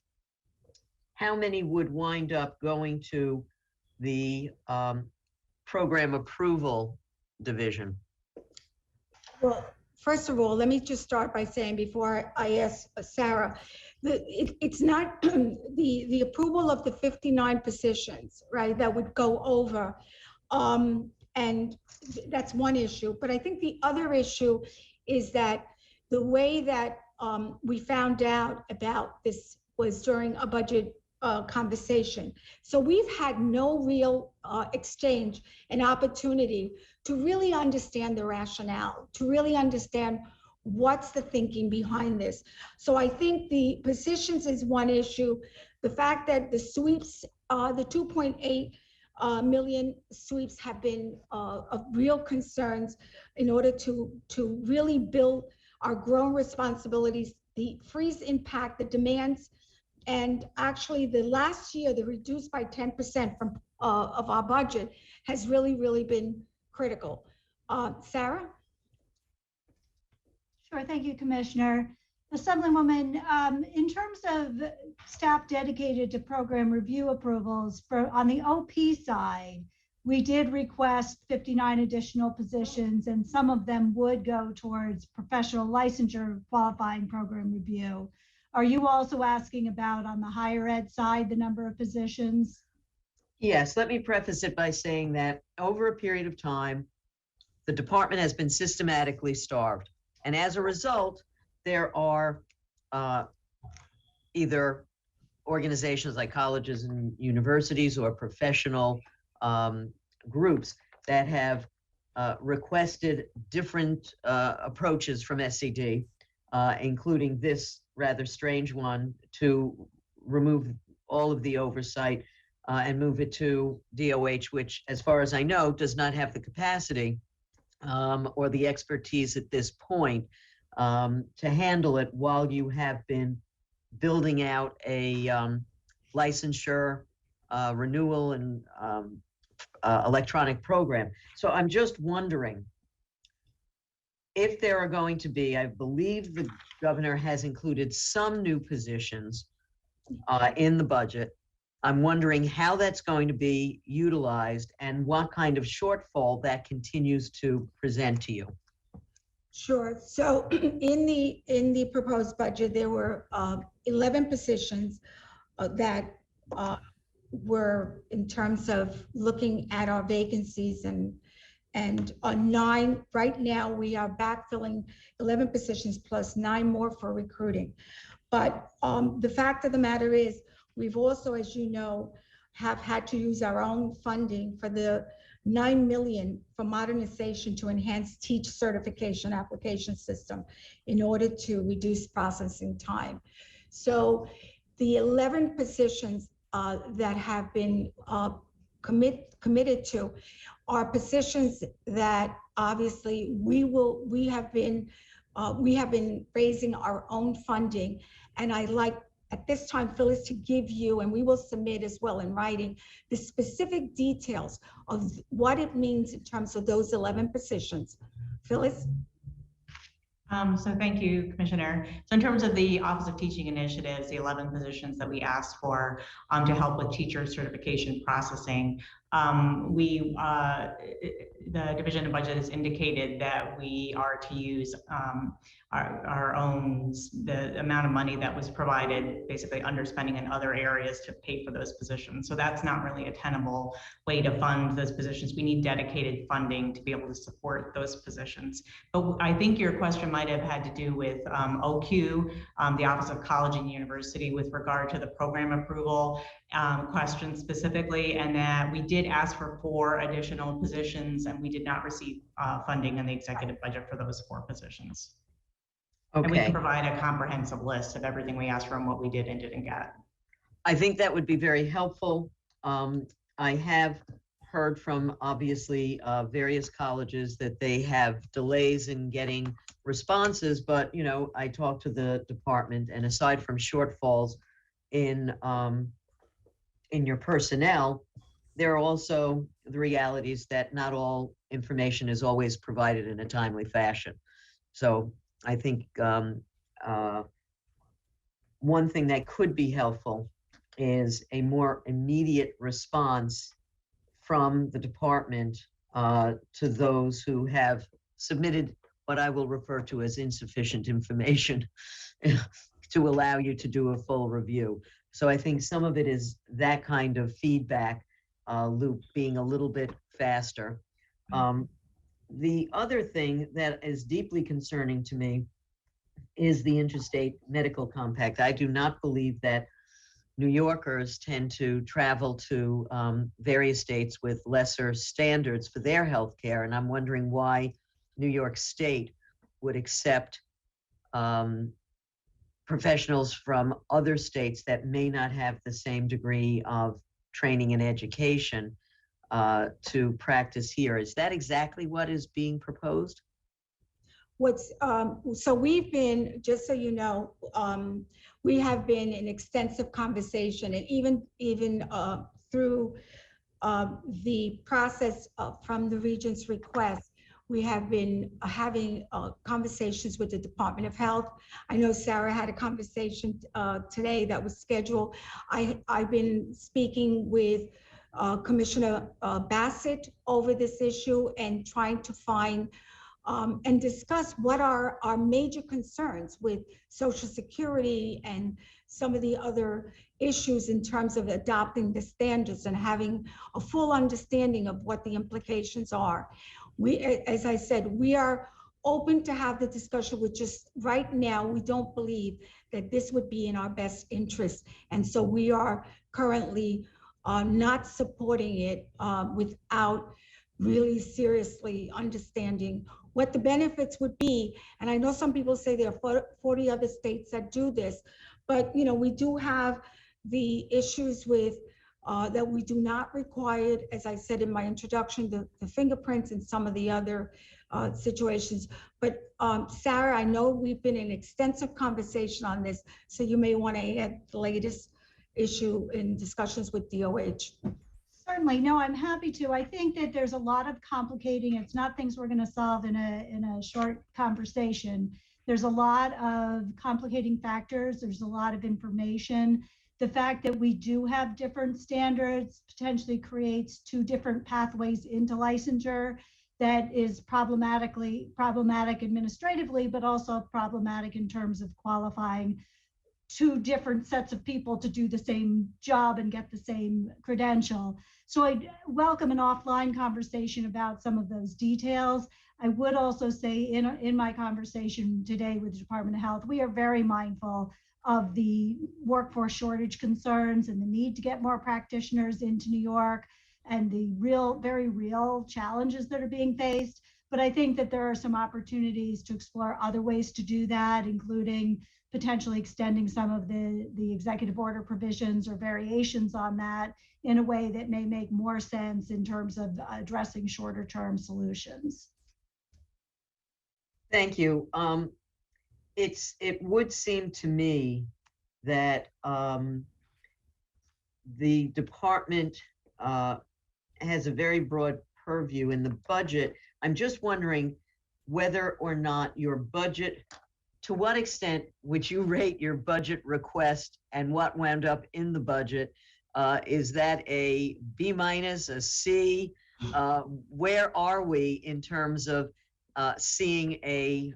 how many would wind up going to the program approval division? Well, first of all, let me just start by saying before I ask Sarah, it's not the approval of the 59 positions, right, that would go over. And that's one issue. But I think the other issue is that the way that we found out about this was during a budget conversation. So we've had no real exchange and opportunity to really understand the rationale, to really understand what's the thinking behind this. So I think the positions is one issue. The fact that the sweeps, the 2.8 million sweeps have been of real concerns in order to really build our growing responsibilities, the freeze impact, the demands, and actually the last year, the reduced by 10% from of our budget has really been critical. Sarah? Sure, thank you, Commissioner. Assemblywoman, in terms of staff dedicated to program review approvals, on the OP side, we did request 59 additional positions, and some of them would go towards professional licensure qualifying program review. Are you also asking about on the higher ed side, the number of positions? Yes, let me preface it by saying that over a period of time, the department has been systematically starved. And as a result, there are either organizations like colleges and universities or professional groups that have requested different approaches from SCD, including this rather strange one to remove all of the oversight and move it to DOH, which, as far as I know, does not have the capacity or the expertise at this point to handle it while you have been building out a licensure, renewal, and electronic program. So I'm just wondering if there are going to be, I believe the governor has included some new positions in the budget. I'm wondering how that's going to be utilized and what kind of shortfall that continues to present to you. Sure. So in the proposed budget, there were 11 positions that were in terms of looking at our vacancies and on 9 right now we are backfilling 11 positions plus 9 more for recruiting. But the fact of the matter is we've also, as you know, have had to use our own funding for the $9 million for modernization to enhance teach certification application system in order to reduce processing time. So the 11 positions that have been committed to are positions that obviously we have been raising our own funding. And I like at this time, Phyllis, to give you, and we will submit as well in writing, the specific details of what it means in terms of those 11 positions. Phyllis? So thank you, Commissioner. So in terms of the Office of Teaching Initiatives, the 11 positions that we asked for to help with teacher certification processing, the Division of Budget has indicated that we are to use our own, the amount of money that was provided, basically underspending in other areas to pay for those positions. So that's not really a tenable way to fund those positions. We need dedicated funding to be able to support those positions. But I think your question might have had to do with OQ, the Office of College and University, with regard to the program approval question specifically, and that we did ask for 4 additional positions and we did not receive funding in the executive budget for those 4 positions. Okay. And we can provide a comprehensive list of everything we asked for and what we did and didn't get. I think that would be very helpful. I have heard from obviously various colleges that they have delays in getting responses, but you know, I talked to the department, and aside from shortfalls in your personnel, there are also the realities that not all information is always provided in a timely fashion. So I think one thing that could be helpful is a more immediate response from the department to those who have submitted what I will refer to as insufficient information to allow you to do a full review. So I think some of it is that kind of feedback loop being a little bit faster. The other thing that is deeply concerning to me is the interstate medical compact. I do not believe that New Yorkers tend to travel to various states with lesser standards for their health care, and I'm wondering why New York State would accept professionals from other states that may not have the same degree of training and education to practice here. Is that exactly what is being proposed? So we've been, just so you know, we have been in extensive conversation, and even through the process from the Regent's request, we have been having conversations with the Department of Health. I know Sarah had a conversation today that was scheduled. I've been speaking with Commissioner Bassett over this issue and trying to find and discuss what are our major concerns with Social Security and some of the other issues in terms of adopting the standards and having a full understanding of what the implications are. As I said, we are open to have the discussion, with just right now, we don't believe that this would be in our best interest. And so we are currently not supporting it without really seriously understanding what the benefits would be. And I know some people say there are 40 other states that do this, but you know, we do have the issues with that we do not require, as I said in my introduction, the fingerprints and some of the other situations. But Sarah, I know we've been in extensive conversation on this, so you may want to add the latest issue in discussions with DOH. Certainly, no, I'm happy to. I think that there's a lot of complicating, it's not things we're going to solve in a short conversation. There's a lot of complicating factors. There's a lot of information. The fact that we do have different standards potentially creates 2 different pathways into licensure that is problematic administratively, but also problematic in terms of qualifying 2 different sets of people to do the same job and get the same credential. So I welcome an offline conversation about some of those details. I would also say in my conversation today with the Department of Health, we are very mindful of the workforce shortage concerns and the need to get more practitioners into New York. and the very real challenges that are being faced. But I think that there are some opportunities to explore other ways to do that, including potentially extending some of the executive order provisions or variations on that in a way that may make more sense in terms of addressing shorter term solutions. Thank you. It would seem to me that the department has a very broad purview in the budget. I'm just wondering whether or not your budget, to what extent would you rate your budget request and what wound up in the budget? Is that a B minus, a C? Where are we in terms of seeing a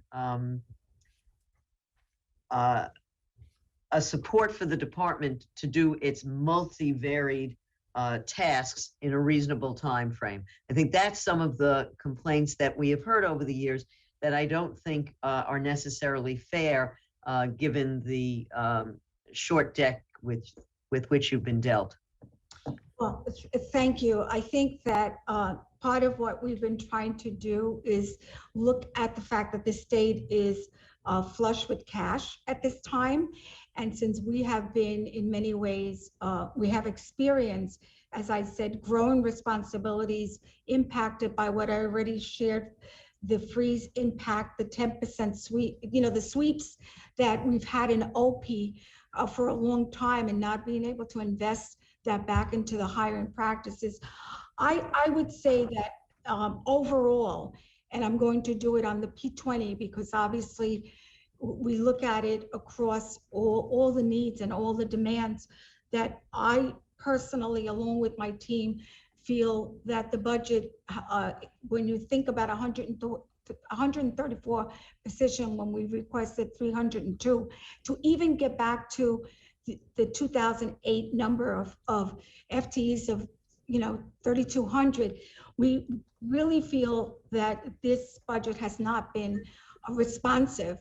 support for the department to do its multivaried tasks in a reasonable time frame? I think that's some of the complaints that we have heard over the years that I don't think are necessarily fair, given the short deck with which you've been dealt. Well, thank you. I think that part of what we've been trying to do is look at the fact that the state is flush with cash at this time. And since we have been, in many ways, we have experienced, as I said, growing responsibilities impacted by what I already shared, the freeze impact, the 10% sweep, the sweeps that we've had in OP for a long time, and not being able to invest that back into the hiring practices. I would say that overall, and I'm going to do it on the P20 because obviously we look at it across all the needs and all the demands, that I personally, along with my team, feel that the budget, when you think about 134 position when we requested 302, to even get back to the 2008 number of FTEs of 3,200, we really feel that this budget has not been responsive,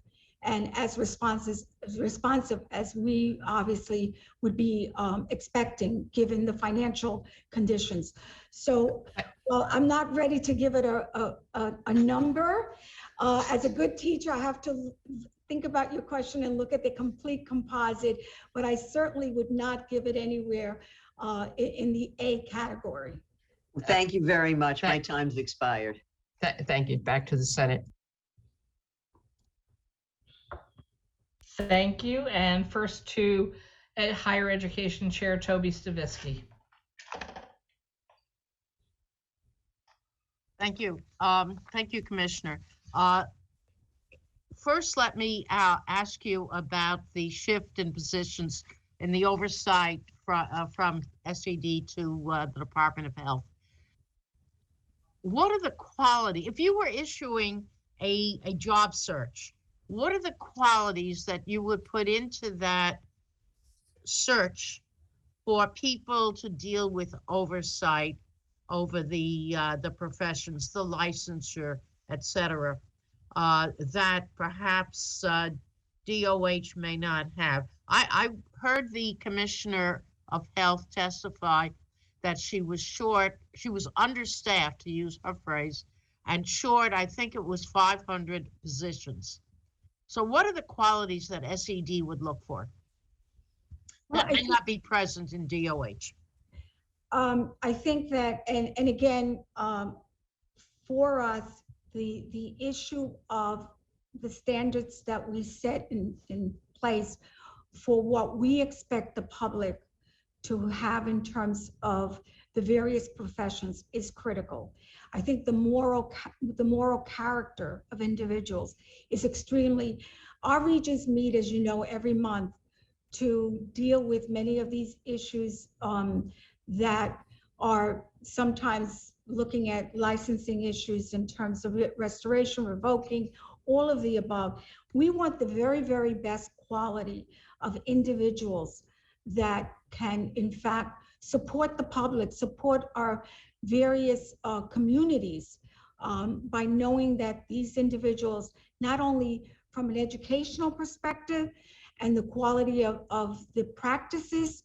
and as responsive as we obviously would be expecting given the financial conditions. So, well, I'm not ready to give it a number. As a good teacher, I have to think about your question and look at the complete composite, but I certainly would not give it anywhere in the A category. Thank you very much. My time's expired. Thank you. Back to the Senate. Thank you. And first to Higher Education Chair Toby Stavisky. Thank you. Thank you, Commissioner. First, let me ask you about the shift in positions in the oversight from SED to the Department of Health. What are the quality, if you were issuing a job search, what are the qualities that you would put into that search for people to deal with oversight over the professions, the licensure, et cetera, that perhaps DOH may not have? I heard the Commissioner of Health testify that she was understaffed, to use her phrase, and short, I think it was 500 positions. So what are the qualities that SED would look for that may not be present in DOH? I think that, and again, for us, the issue of the standards that we set in place for what we expect the public to have in terms of the various professions is critical. I think the moral character of individuals is extremely, our regions meet, as you know, every month to deal with many of these issues that are sometimes looking at licensing issues in terms of restoration, revoking, all of the above. We want the very, very best quality of individuals that can, in fact, support the public, support our various communities by knowing that these individuals, not only from an educational perspective and the quality of the practices,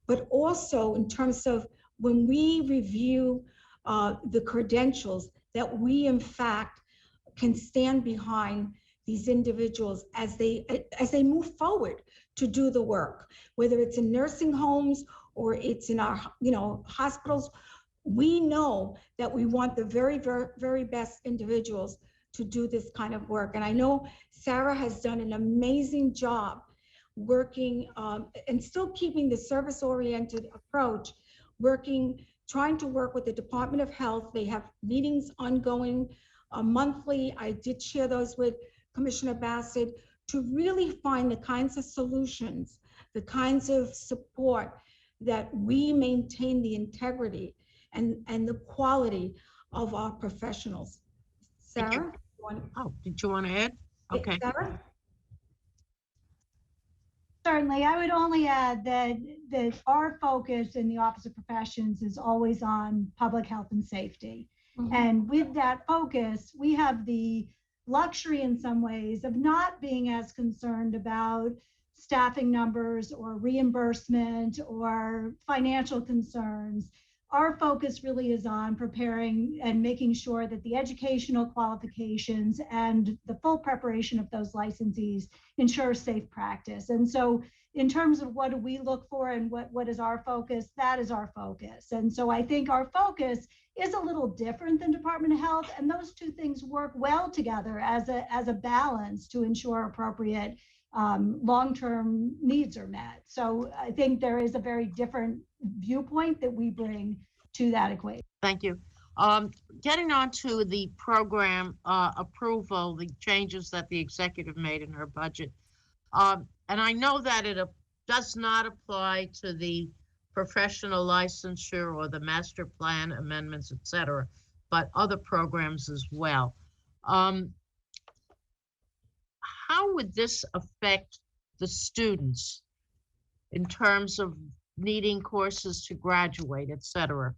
but also in terms of when we review the credentials, that we in fact can stand behind these individuals as they move forward to do the work, whether it's in nursing homes or it's in our hospitals. We know that we want the very, very, very best individuals to do this kind of work. And I know Sarah has done an amazing job working and still keeping the service-oriented approach, trying to work with the Department of Health. They have meetings ongoing monthly. I did share those with Commissioner Bassett to really find the kinds of solutions, the kinds of support that we maintain the integrity and the quality of our professionals. Sarah? Oh, did you want to add? Okay. Sarah? Certainly, I would only add that our focus in the Office of Professions is always on public health and safety. Mhm. And with that focus, we have the luxury in some ways of not being as concerned about staffing numbers or reimbursement or financial concerns. Our focus really is on preparing and making sure that the educational qualifications and the full preparation of those licensees ensure safe practice. And so in terms of what do we look for and what is our focus, that is our focus. And so I think our focus is a little different than Department of Health, and those two things work well together as a balance to ensure appropriate long-term needs are met. So I think there is a very different viewpoint that we bring to that equation. Thank you. Getting on to the program approval, the changes that the executive made in her budget. And I know that it does not apply to the professional licensure or the master plan amendments, et cetera, but other programs as well. How would this affect the students in terms of needing courses to graduate, et cetera?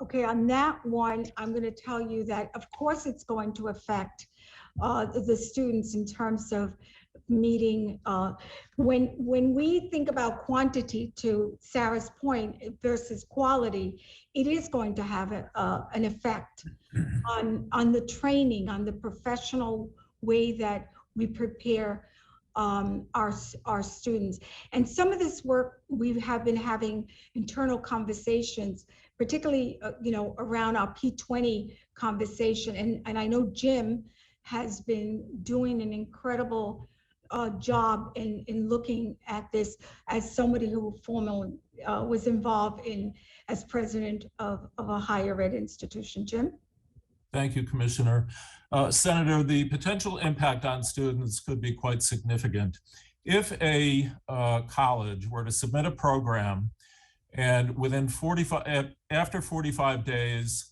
Okay, on that one, I'm going to tell you that, of course, it's going to affect the students in terms of meeting. When we think about quantity, to Sarah's point, versus quality, it is going to have an effect on the training, on the professional way that we prepare our students. And some of this work, we have been having internal conversations, particularly around our P20 conversation. And I know Jim has been doing an incredible job in looking at this as somebody who formerly was involved as president of a higher ed institution. Jim? Thank you, Commissioner. Senator, the potential impact on students could be quite significant. If a college were to submit a program and after 45 days,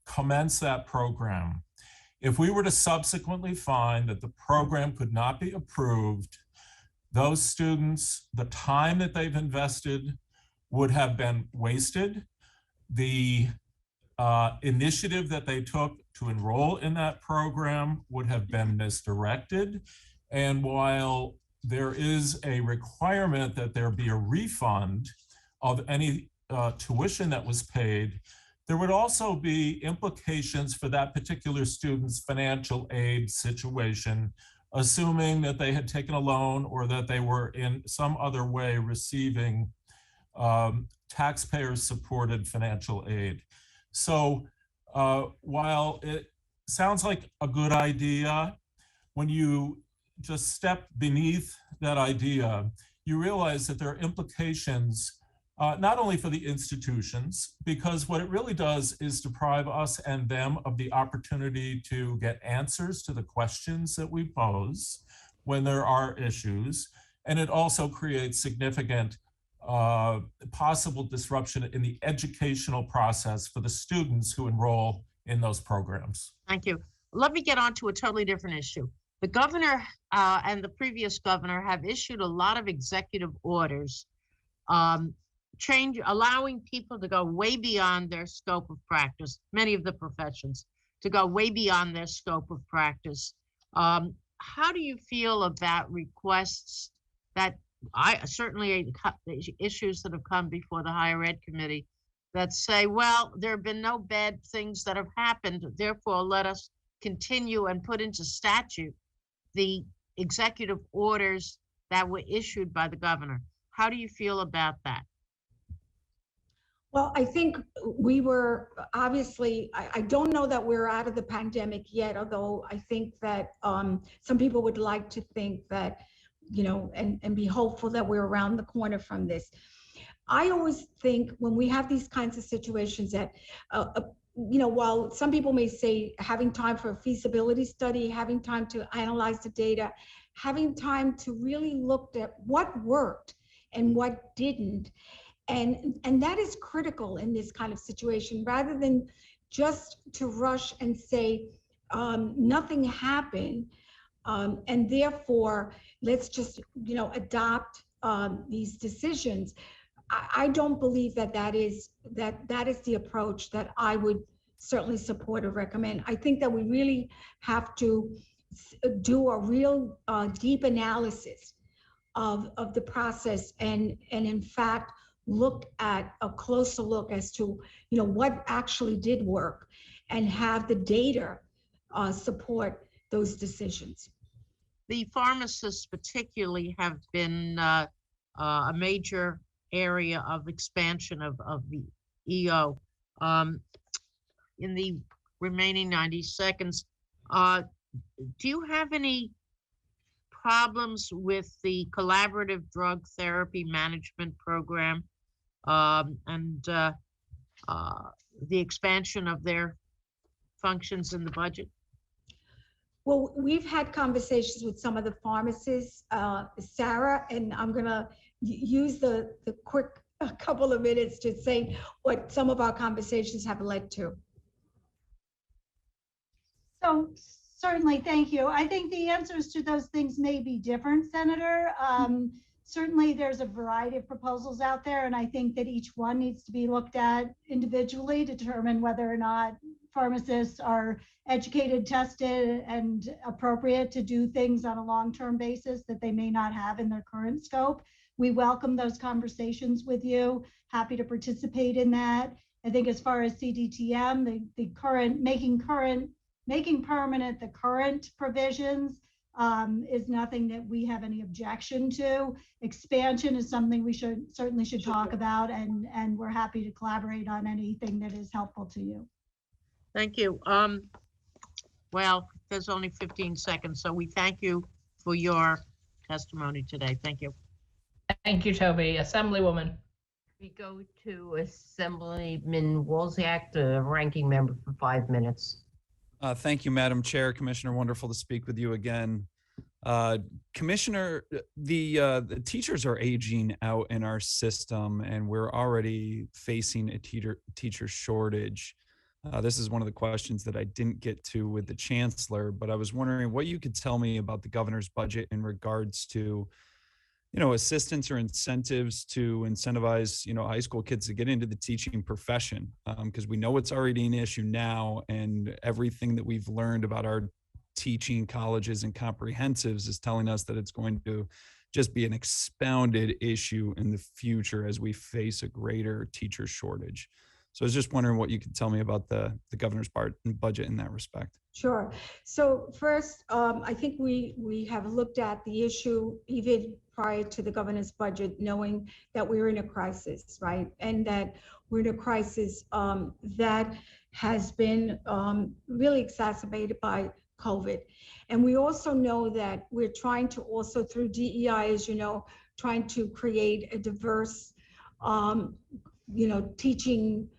commence that program, if we were to subsequently find that the program could not be approved, those students, the time that they've invested would have been wasted. The initiative that they took to enroll in that program would have been misdirected. And while there is a requirement that there be a refund of any tuition that was paid, there would also be implications for that particular student's financial aid situation, assuming that they had taken a loan or that they were in some other way receiving taxpayer-supported financial aid. So while it sounds like a good idea, when you just step beneath that idea, you realize that there are implications not only for the institutions, because what it really does is deprive us and them of the opportunity to get answers to the questions that we pose when there are issues. And it also creates significant possible disruption in the educational process for the students who enroll in those programs. Thank you. Let me get on to a totally different issue. The governor and the previous governor have issued a lot of executive orders allowing people to go way beyond their scope of practice, many of the professions, to go way beyond their scope of practice. How do you feel about requests that I certainly issues that have come before the higher ed committee that say, well, there have been no bad things that have happened, therefore let us continue and put into statute the executive orders that were issued by the governor. How do you feel about that? Well, I think we were obviously, I don't know that we're out of the pandemic yet, although I think that some people would like to think that, you know, and be hopeful that we're around the corner from this. I always think when we have these kinds of situations that, you know, while some people may say having time for a feasibility study, having time to analyze the data, having time to really look at what worked and what didn't. And that is critical in this kind of situation, rather than just to rush and say nothing happened, and therefore let's just, you know, adopt these decisions. I don't believe that that is the approach that I would certainly support or recommend. I think that we really have to do a real deep analysis of the process, and in fact look at a closer look as to, you know, what actually did work, and have the data support those decisions. The pharmacists particularly have been a major area of expansion of the EO. In the remaining 90 seconds, do you have any problems with the collaborative drug therapy management program and the expansion of their functions in the budget? Well, we've had conversations with some of the pharmacists, Sarah, and I'm gonna use the quick couple of minutes to say what some of our conversations have led to. So certainly, thank you. I think the answers to those things may be different, Senator. Certainly there's a variety of proposals out there, and I think that each one needs to be looked at individually to determine whether or not pharmacists are educated, tested, and appropriate to do things on a long-term basis that they may not have in their current scope. We welcome those conversations with you. Happy to participate in that. I think as far as CDTM, the current making permanent the current provisions is nothing that we have any objection to. Expansion is something we certainly should talk about, and we're happy to collaborate on anything that is helpful to you. Thank you. Well, there's only 15 seconds, so we thank you for your testimony today. Thank you. Thank you, Toby. Assemblywoman. We go to Assemblyman Wolziak, the ranking member, for 5 minutes. Thank you, Madam Chair. Commissioner, wonderful to speak with you again. Commissioner, the teachers are aging out in our system, and we're already facing a teacher shortage. This is one of the questions that I didn't get to with the Chancellor, but I was wondering what you could tell me about the governor's budget in regards to, you know, assistance or incentives to incentivize, you know, high school kids to get into the teaching profession, because we know it's already an issue now, and everything that we've learned about our teaching colleges and comprehensives is telling us that it's going to just be an expounded issue in the future as we face a greater teacher shortage. So I was just wondering what you could tell me about the governor's budget in that respect. Sure. So first, I think we have looked at the issue even prior to the governor's budget, knowing that we're in a crisis, right? And that we're in a crisis that has been really exacerbated by COVID. And we also know that we're trying to also, through DEI, as you know, trying to create a diverse, you know, teaching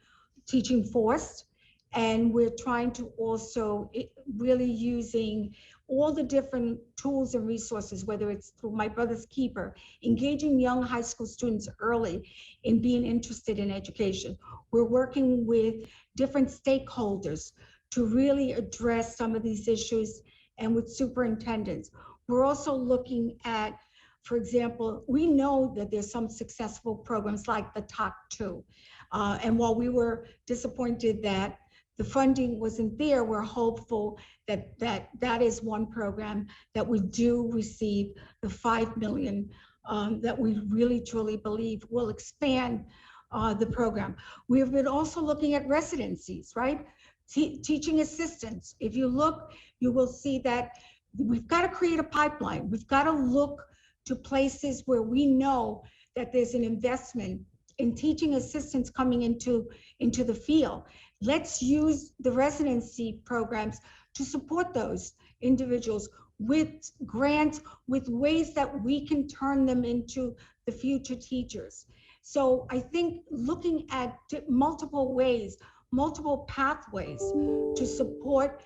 force. And we're trying to also really using all the different tools and resources, whether it's through My Brother's Keeper, engaging young high school students early in being interested in education. We're working with different stakeholders to really address some of these issues, and with superintendents. We're also looking at, for example, we know that there's some successful programs like the TOC 2. And while we were disappointed that the funding wasn't there, we're hopeful that that is one program that we do receive the $5 million that we really truly believe will expand the program. We've been also looking at residencies, right? Teaching assistants. If you look, you will see that we've got to create a pipeline. We've got to look to places where we know that there's an investment in teaching assistants coming into the field. Let's use the residency programs to support those individuals with grants, with ways that we can turn them into the future teachers. So I think looking at multiple ways, multiple pathways to support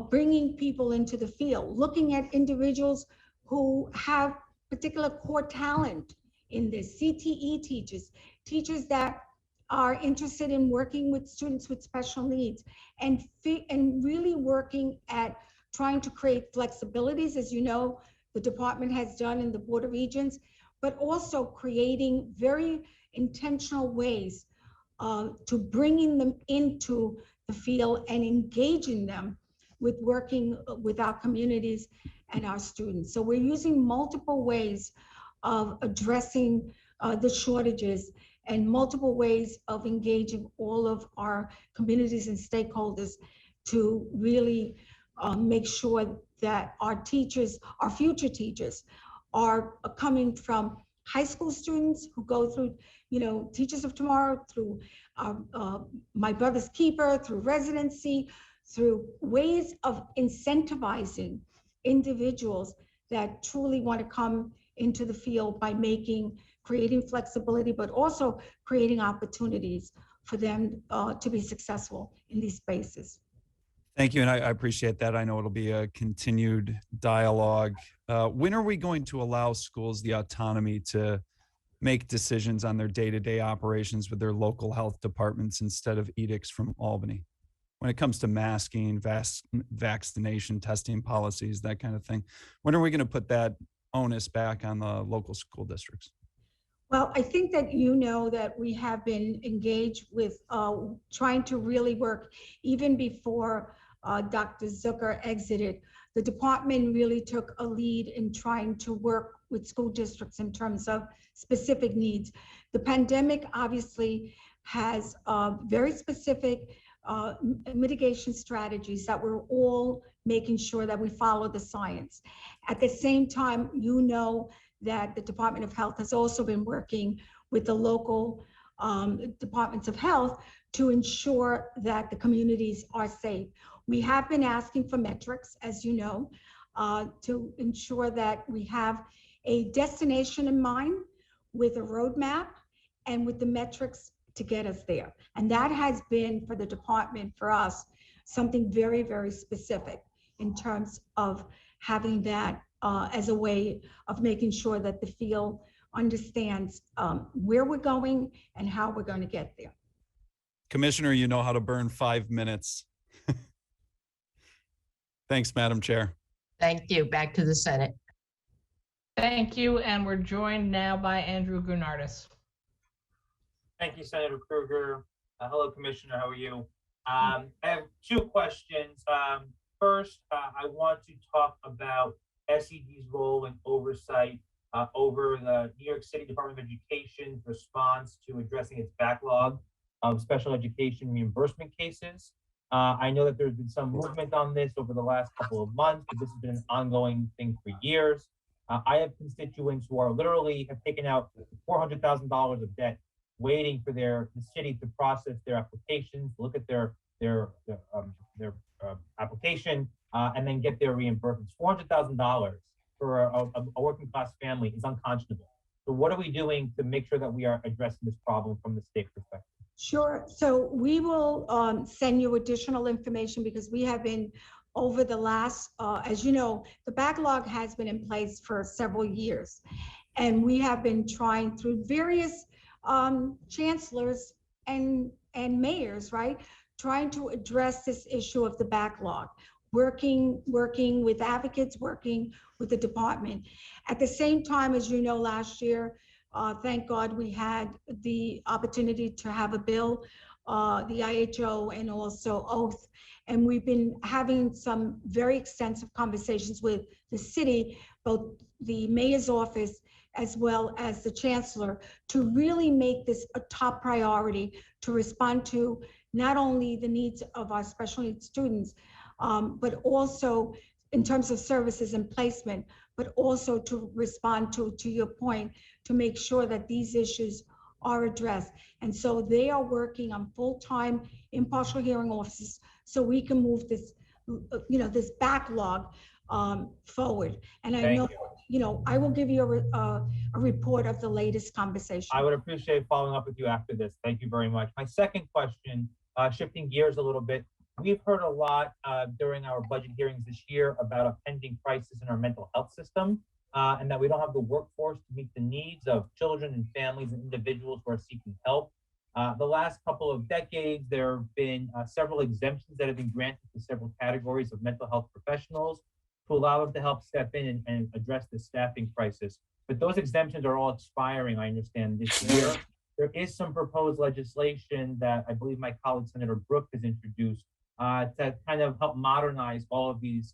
bringing people into the field, looking at individuals who have particular core talent in this, CTE teachers, teachers that are interested in working with students with special needs, and really working at trying to create flexibilities, as you know, the department has done in the Board of Regents, but also creating very intentional ways to bringing them into the field and engaging them with working with our communities and our students. So we're using multiple ways of addressing the shortages and multiple ways of engaging all of our communities and stakeholders to really make sure that our teachers, our future teachers, are coming from high school students who go through, Teachers of Tomorrow, through My Brother's Keeper, through residency, through ways of incentivizing individuals that truly want to come into the field by creating flexibility, but also creating opportunities for them to be successful in these spaces. Thank you, and I appreciate that. I know it'll be a continued dialogue. When are we going to allow schools the autonomy to make decisions on their day-to-day operations with their local health departments instead of edicts from Albany? When it comes to masking, vaccination, testing policies, that kind of thing, when are we going to put that onus back on the local school districts? Well, I think that that we have been engaged with trying to really work even before Dr. Zucker exited. The department really took a lead in trying to work with school districts in terms of specific needs. The pandemic obviously has very specific mitigation strategies that we're all making sure that we follow the science. At the same time, that the Department of Health has also been working with the local departments of health to ensure that the communities are safe. We have been asking for metrics, as you know, to ensure that we have a destination in mind with a roadmap and with the metrics to get us there. And that has been, for the department, for us, something very, very specific in terms of having that as a way of making sure that the field understands where we're going and how we're going to get there. Commissioner, you know how to burn 5 minutes. Thanks, Madam Chair. Thank you. Back to the Senate. Thank you, and we're joined now by Andrew Gurnardis. Thank you, Senator Krueger. Hello, Commissioner. How are you? I have two questions. First, I want to talk about SED's role and oversight over the New York City Department of Education's response to addressing its backlog of special education reimbursement cases. I know that there's been some movement on this over the last couple of months, but this has been an ongoing thing for years. I have constituents who are literally have taken out $400,000 of debt, waiting for the city to process their applications, look at their application, and then get their reimbursements. $400,000 for a working class family is unconscionable. So what are we doing to make sure that we are addressing this problem from the state perspective? Sure. So we will send you additional information because we have been over the last, as you know, the backlog has been in place for several years. And we have been trying through various chancellors and mayors, right? Trying to address this issue of the backlog, working with advocates, working with the department. At the same time, as you know, last year, thank God we had the opportunity to have a bill, the IHO and also oath. And we've been having some very extensive conversations with the city, both the mayor's office as well as the chancellor, to really make this a top priority to respond to not only the needs of our special needs students, but also in terms of services and placement, but also to respond to your point, to make sure that these issues are addressed. And so they are working on full-time impartial hearing officers so we can move this, this backlog forward. And I know, I will give you a report of the latest conversation. I would appreciate following up with you after this. Thank you very much. My second question, shifting gears a little bit, we've heard a lot during our budget hearings this year about a pending crisis in our mental health system, and that we don't have the workforce to meet the needs of children and families and individuals who are seeking help. The last couple of decades, there have been several exemptions that have been granted to several categories of mental health professionals to allow them to help step in and address the staffing crisis. But those exemptions are all expiring, I understand, this year. There is some proposed legislation that I believe my colleague Senator Brooke has introduced to kind of help modernize all of these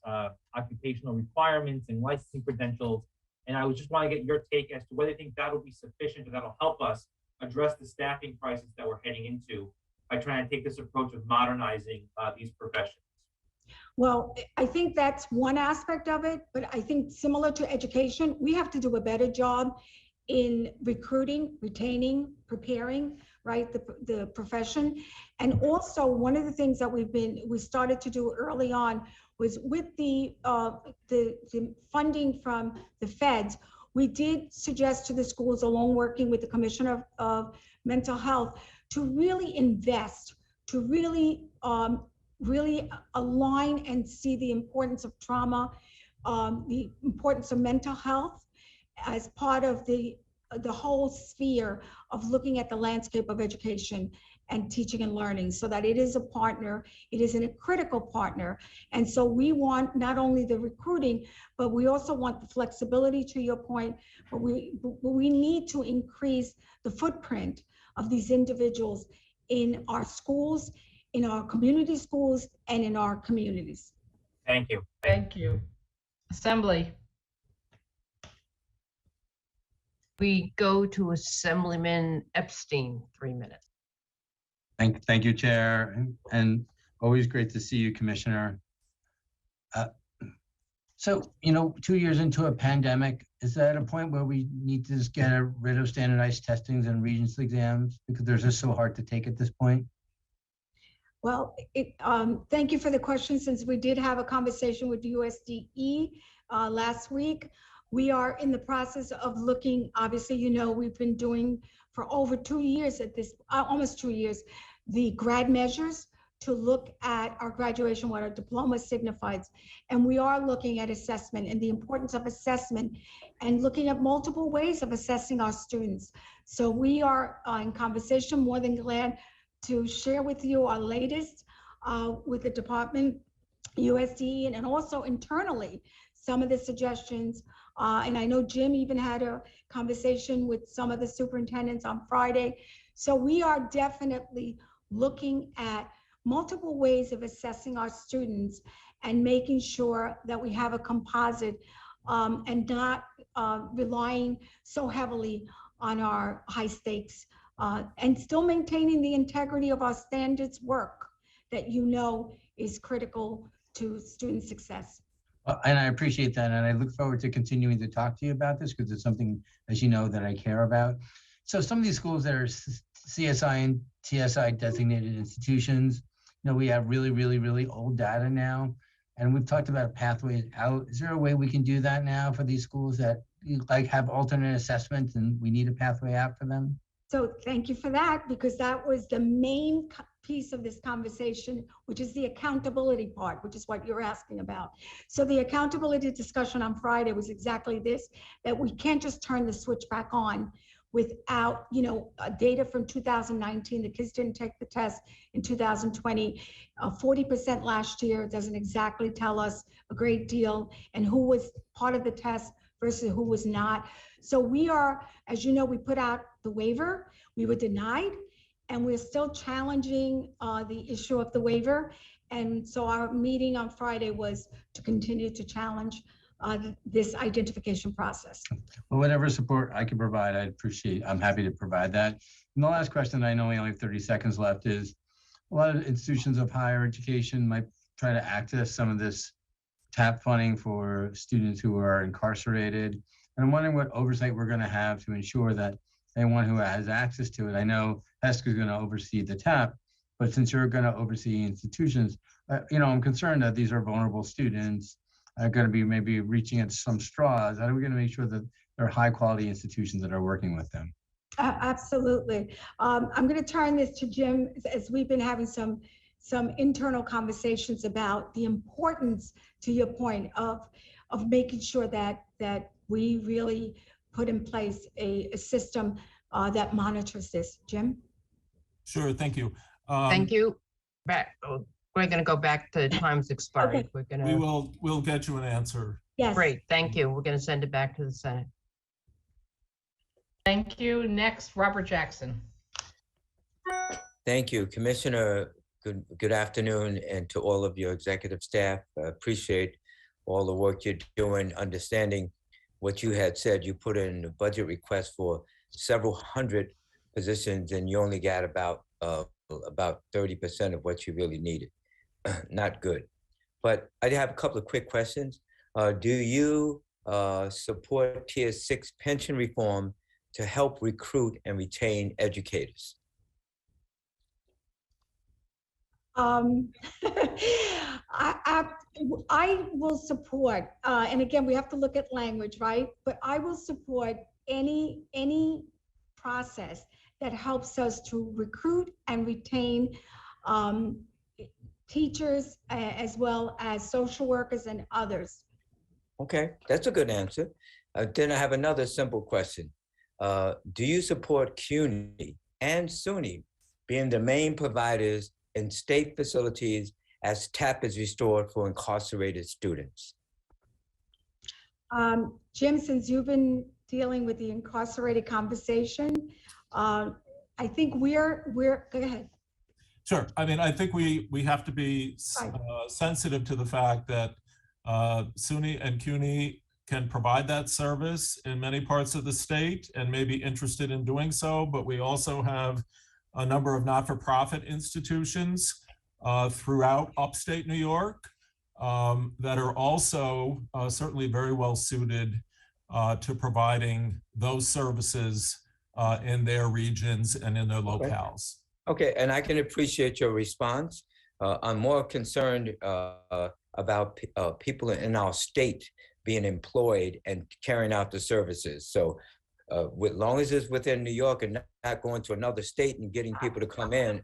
occupational requirements and licensing credentials. And I would just want to get your take as to whether you think that will be sufficient or that'll help us address the staffing crisis that we're heading into by trying to take this approach of modernizing these professions. Well, I think that's one aspect of it, but I think similar to education, we have to do a better job in recruiting, retaining, preparing, right, the profession. And also one of the things that we started to do early on was with the funding from the feds, we did suggest to the schools, along working with the Commissioner of Mental Health, to really invest, to really align and see the importance of trauma, the importance of mental health as part of the whole sphere of looking at the landscape of education and teaching and learning, so that it is a partner, it is a critical partner. And so we want not only the recruiting, but we also want the flexibility, to your point, but we need to increase the footprint of these individuals in our schools, in our community schools, and in our communities. Thank you. Thank you. Assembly. We go to Assemblyman Epstein, 3 minutes. Thank you, Chair, and always great to see you, Commissioner. So, 2 years into a pandemic, is that a point where we need to just get rid of standardized testings and Regents exams because they're just so hard to take at this point? Well, thank you for the question. Since we did have a conversation with USDE last week, we are in the process of looking, obviously, we've been doing for over 2 years at this, almost 2 years, the grad measures to look at our graduation, what our diploma signifies. And we are looking at assessment and the importance of assessment and looking at multiple ways of assessing our students. So we are in conversation, more than glad to share with you our latest with the department, USDE, and also internally, some of the suggestions. And I know Jim even had a conversation with some of the superintendents on Friday. So we are definitely looking at multiple ways of assessing our students and making sure that we have a composite and not relying so heavily on our high stakes and still maintaining the integrity of our standards work that is critical to student success. And I appreciate that. And I look forward to continuing to talk to you about this because it's something, as you know, that I care about. So some of these schools that are CSI and TSI designated institutions, we have really, really, really old data now. And we've talked about pathways out. Is there a way we can do that now for these schools that have alternate assessments and we need a pathway out for them? So thank you for that, because that was the main piece of this conversation, which is the accountability part, which is what you're asking about. So the accountability discussion on Friday was exactly this, that we can't just turn the switch back on without, data from 2019. The kids didn't take the test in 2020. 40% last year doesn't exactly tell us a great deal, and who was part of the test versus who was not. So we are, as you know, we put out the waiver, we were denied, and we're still challenging the issue of the waiver. And so our meeting on Friday was to continue to challenge this identification process. Well, whatever support I can provide, I'm happy to provide that. And the last question, I know we only have 30 seconds left, is a lot of institutions of higher education might try to access some of this TAP funding for students who are incarcerated. And I'm wondering what oversight we're going to have to ensure that anyone who has access to it, I know HESC is going to oversee the TAP, but since you're going to oversee institutions, I'm concerned that these are vulnerable students are going to be maybe reaching at some straws. How are we going to make sure that they're high quality institutions that are working with them? Absolutely. I'm going to turn this to Jim, as we've been having some internal conversations about the importance, to your point, of making sure that we really put in place a system that monitors this. Jim? Sure, thank you. Thank you. We're going to go back to time's expired. Okay. We're going to. We'll get you an answer. Yes. Great, thank you. We're going to send it back to the Senate. Thank you. Next, Robert Jackson. Thank you, Commissioner. Good afternoon, and to all of your executive staff. I appreciate all the work you're doing, understanding what you had said. You put in a budget request for several hundred positions, and you only got about 30% of what you really needed. Not good. But I have a couple of quick questions. Do you support Tier 6 pension reform to help recruit and retain educators? I will support, and again, we have to look at language, right? But I will support any process that helps us to recruit and retain teachers as well as social workers and others. Okay, that's a good answer. Then I have another simple question. Do you support CUNY and SUNY being the main providers in state facilities as TAP is restored for incarcerated students? Jim, since you've been dealing with the incarcerated conversation, I think we're, go ahead. Sure. I mean, I think we have to be sensitive to the fact that SUNY and CUNY can provide that service in many parts of the state and may be interested in doing so, but we also have a number of not-for-profit institutions throughout upstate New York that are also certainly very well suited to providing those services in their regions and in their locales. Okay, and I can appreciate your response. I'm more concerned about people in our state being employed and carrying out the services. So as long as it's within New York and not going to another state and getting people to come in,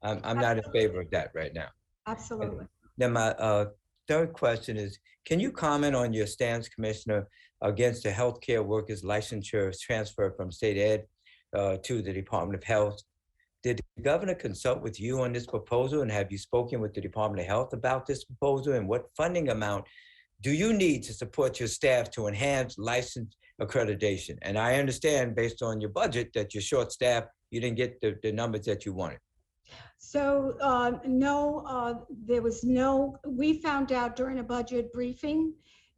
I'm not in favor of that right now. Absolutely. Then my third question is, can you comment on your stance, Commissioner, against the healthcare workers licensure transfer from state ed to the Department of Health? Did the governor consult with you on this proposal, and have you spoken with the Department of Health about this proposal, and what funding amount do you need to support your staff to enhance license accreditation? And I understand based on your budget that you're short staffed, you didn't get the numbers that you wanted. So no, there was no, we found out during a budget briefing.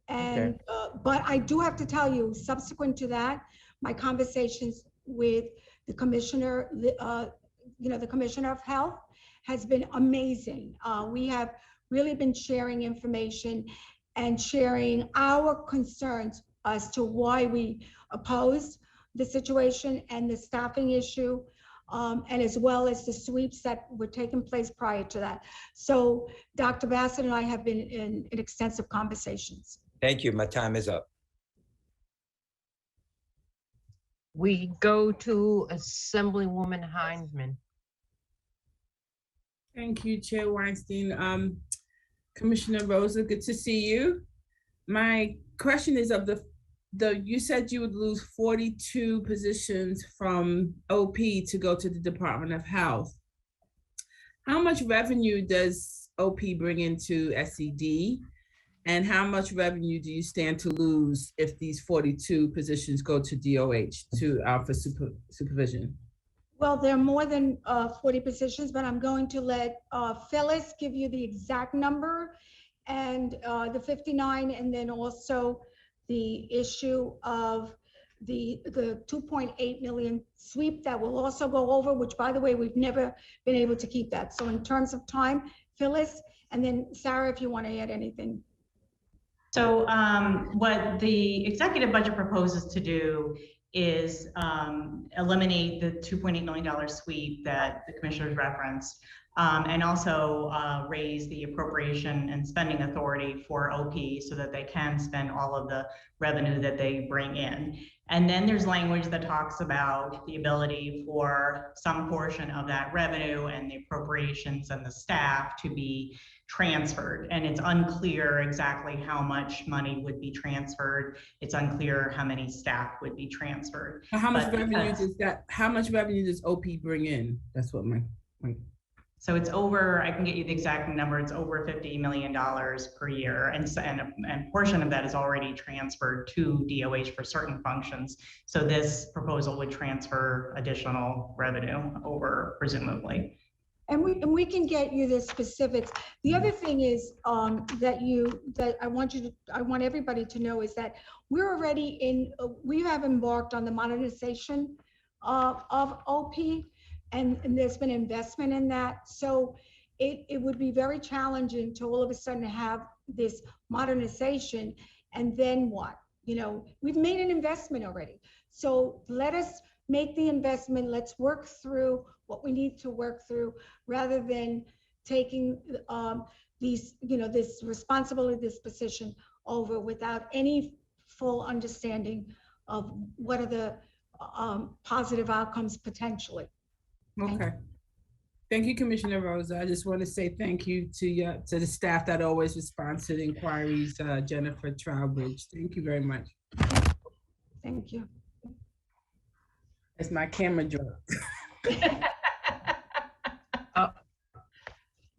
And, but I do have to tell you, subsequent to that, my conversations with the commissioner, the Commissioner of Health has been amazing. We have really been sharing information and sharing our concerns as to why we oppose the situation and the staffing issue, and as well as the sweeps that were taking place prior to that. So Dr. Bassett and I have been in extensive conversations. Thank you. My time is up. We go to Assemblywoman Hindman. Thank you, Chair Weinstein. Commissioner Rosa, good to see you. My question is of you said you would lose 42 positions from OP to go to the Department of Health. How much revenue does OP bring into SED? And how much revenue do you stand to lose if these 42 positions go to DOH for supervision? Well, there are more than 40 positions, but I'm going to let Phyllis give you the exact number. and the 59, and then also the issue of the 2.8 million sweep that will also go over, which by the way, we've never been able to keep that. So in terms of time, Phyllis, and then Sarah, if you want to add anything. So what the executive budget proposes to do is eliminate the $2.8 million sweep that the commissioners referenced, and also raise the appropriation and spending authority for OP so that they can spend all of the revenue that they bring in. And then there's language that talks about the ability for some portion of that revenue and the appropriations and the staff to be transferred. And it's unclear exactly how much money would be transferred. It's unclear how many staff would be transferred. How much revenue does that? How much revenue does OP bring in? That's what my. So it's over, I can get you the exact number, it's over $50 million per year. And a portion of that is already transferred to DOH for certain functions. So this proposal would transfer additional revenue over, presumably. And we can get you the specifics. The other thing is that I want everybody to know is that we're already we have embarked on the modernization of OP. And there's been investment in that. So it would be very challenging to all of a sudden have this modernization and then what? You know, we've made an investment already. So let us make the investment. Let's work through what we need to work through rather than taking this responsibility, this position over without any full understanding of what are the positive outcomes potentially. Okay. Thank you, Commissioner Rosa. I just want to say thank you to the staff that always responds to the inquiries, Jennifer Trowbridge. Thank you very much. Thank you. It's my camera dropped.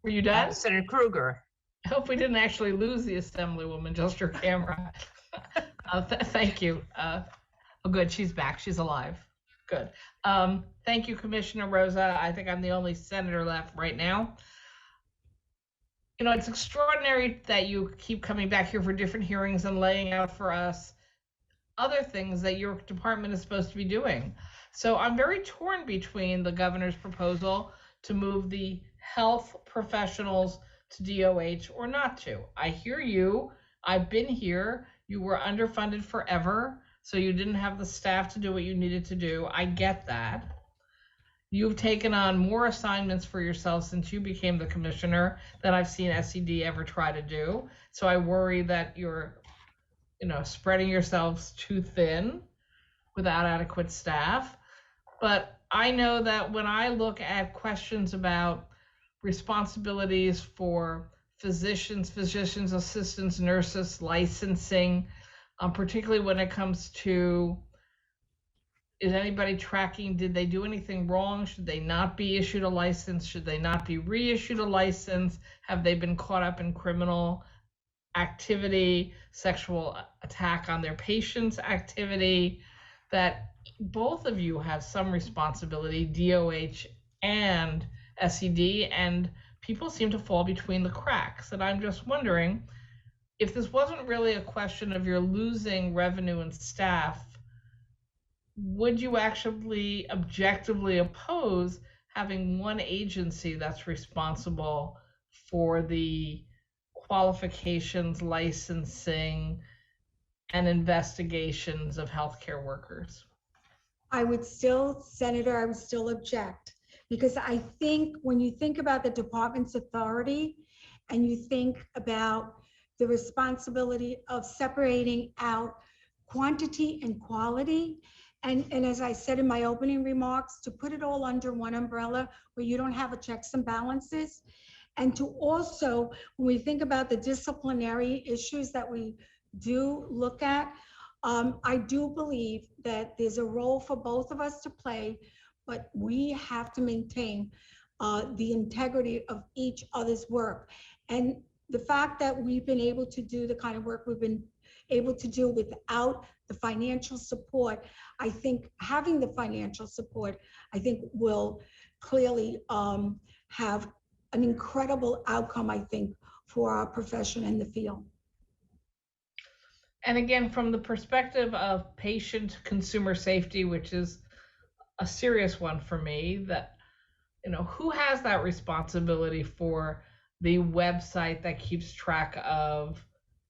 Were you done? Senator Krueger. I hope we didn't actually lose the Assemblywoman, just your camera. Thank you. Oh, good, she's back. She's alive. Good. Thank you, Commissioner Rosa. I think I'm the only senator left right now. You know, it's extraordinary that you keep coming back here for different hearings and laying out for us other things that your department is supposed to be doing. So I'm very torn between the governor's proposal to move the health professionals to DOH or not to. I hear you. I've been here. You were underfunded forever, so you didn't have the staff to do what you needed to do. I get that. You've taken on more assignments for yourself since you became the commissioner than I've seen SED ever try to do. So I worry that you're, spreading yourselves too thin without adequate staff. But I know that when I look at questions about responsibilities for physicians, assistants, nurses, licensing, particularly when it comes to, is anybody tracking, did they do anything wrong? Should they not be issued a license? Should they not be reissued a license? Have they been caught up in criminal activity, sexual attack on their patients activity? That both of you have some responsibility, DOH and SED, and people seem to fall between the cracks. And I'm just wondering, if this wasn't really a question of you're losing revenue and staff, would you actually objectively oppose having one agency that's responsible for the qualifications, licensing, and investigations of healthcare workers? Senator, I would still object, because I think when you think about the department's authority and you think about the responsibility of separating out quantity and quality, and as I said in my opening remarks, to put it all under one umbrella where you don't have a checks and balances, and to also, when we think about the disciplinary issues that we do look at, I do believe that there's a role for both of us to play, but we have to maintain the integrity of each other's work. And the fact that we've been able to do the kind of work we've been able to do without the financial support, I think having the financial support, I think will clearly have an incredible outcome, I think, for our profession in the field. And again, from the perspective of patient consumer safety, which is a serious one for me, that, you know, who has that responsibility for the website that keeps track of,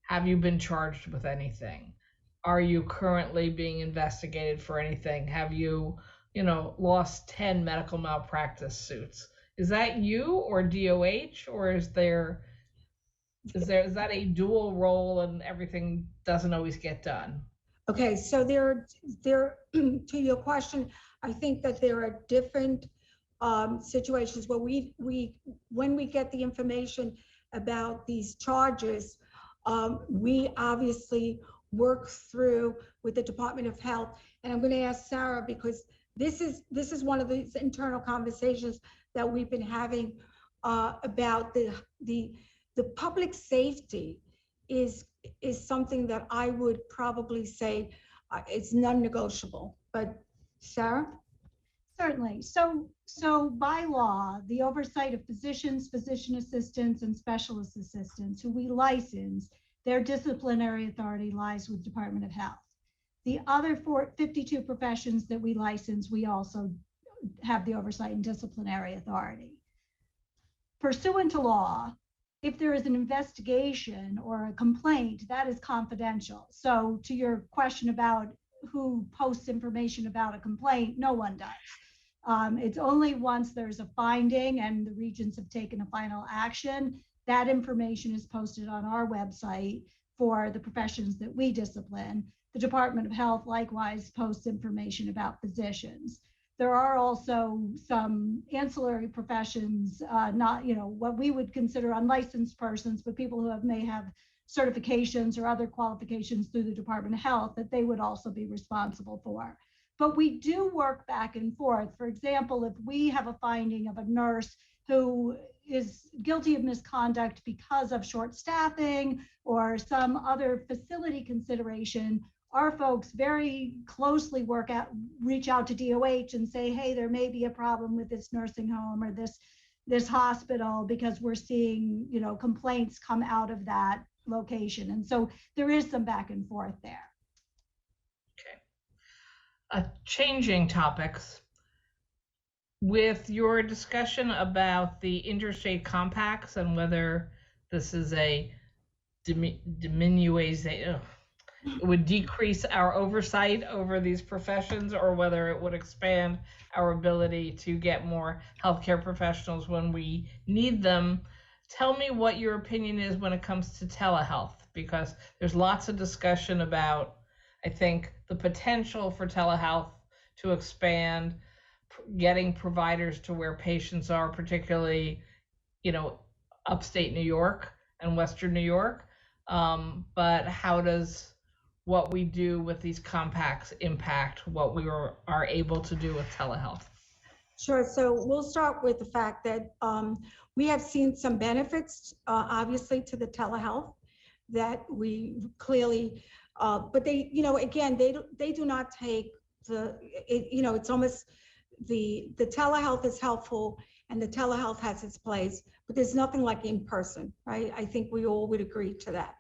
have you been charged with anything? Are you currently being investigated for anything? Have you, lost 10 medical malpractice suits? Is that you or DOH, or is that a dual role and everything doesn't always get done? Okay, so there to your question, I think that there are different situations where when we get the information about these charges, we obviously work through with the Department of Health. And I'm going to ask Sarah, because this is one of these internal conversations that we've been having about the public safety is something that I would probably say it's non-negotiable. But Sarah? Certainly. So by law, the oversight of physicians, physician assistants, and specialist assistants who we license, their disciplinary authority lies with Department of Health. The other 52 professions that we license, we also have the oversight and disciplinary authority. Pursuant to law, if there is an investigation or a complaint, that is confidential. So to your question about who posts information about a complaint, no one does. It's only once there's a finding and the regents have taken a final action, that information is posted on our website for the professions that we discipline. The Department of Health likewise posts information about physicians. There are also some ancillary professions, not what we would consider unlicensed persons, but people who may have certifications or other qualifications through the Department of Health that they would also be responsible for. But we do work back and forth. For example, if we have a finding of a nurse who is guilty of misconduct because of short staffing or some other facility consideration, our folks very closely reach out to DOH and say, hey, there may be a problem with this nursing home or this hospital because we're seeing, complaints come out of that location. And so there is some back and forth there. Changing topics, with your discussion about the interstate compacts and whether this is a it would decrease our oversight over these professions, or whether it would expand our ability to get more healthcare professionals when we need them. Tell me what your opinion is when it comes to telehealth, because there's lots of discussion about, I think, the potential for telehealth to expand, getting providers to where patients are, particularly, upstate New York and Western New York. But how does what we do with these compacts impact what we are able to do with telehealth? Sure. So we'll start with the fact that we have seen some benefits, obviously, to the telehealth that we clearly, but they, again, they do not take it's almost the telehealth is helpful and the telehealth has its place, but there's nothing like in person, right? I think we all would agree to that.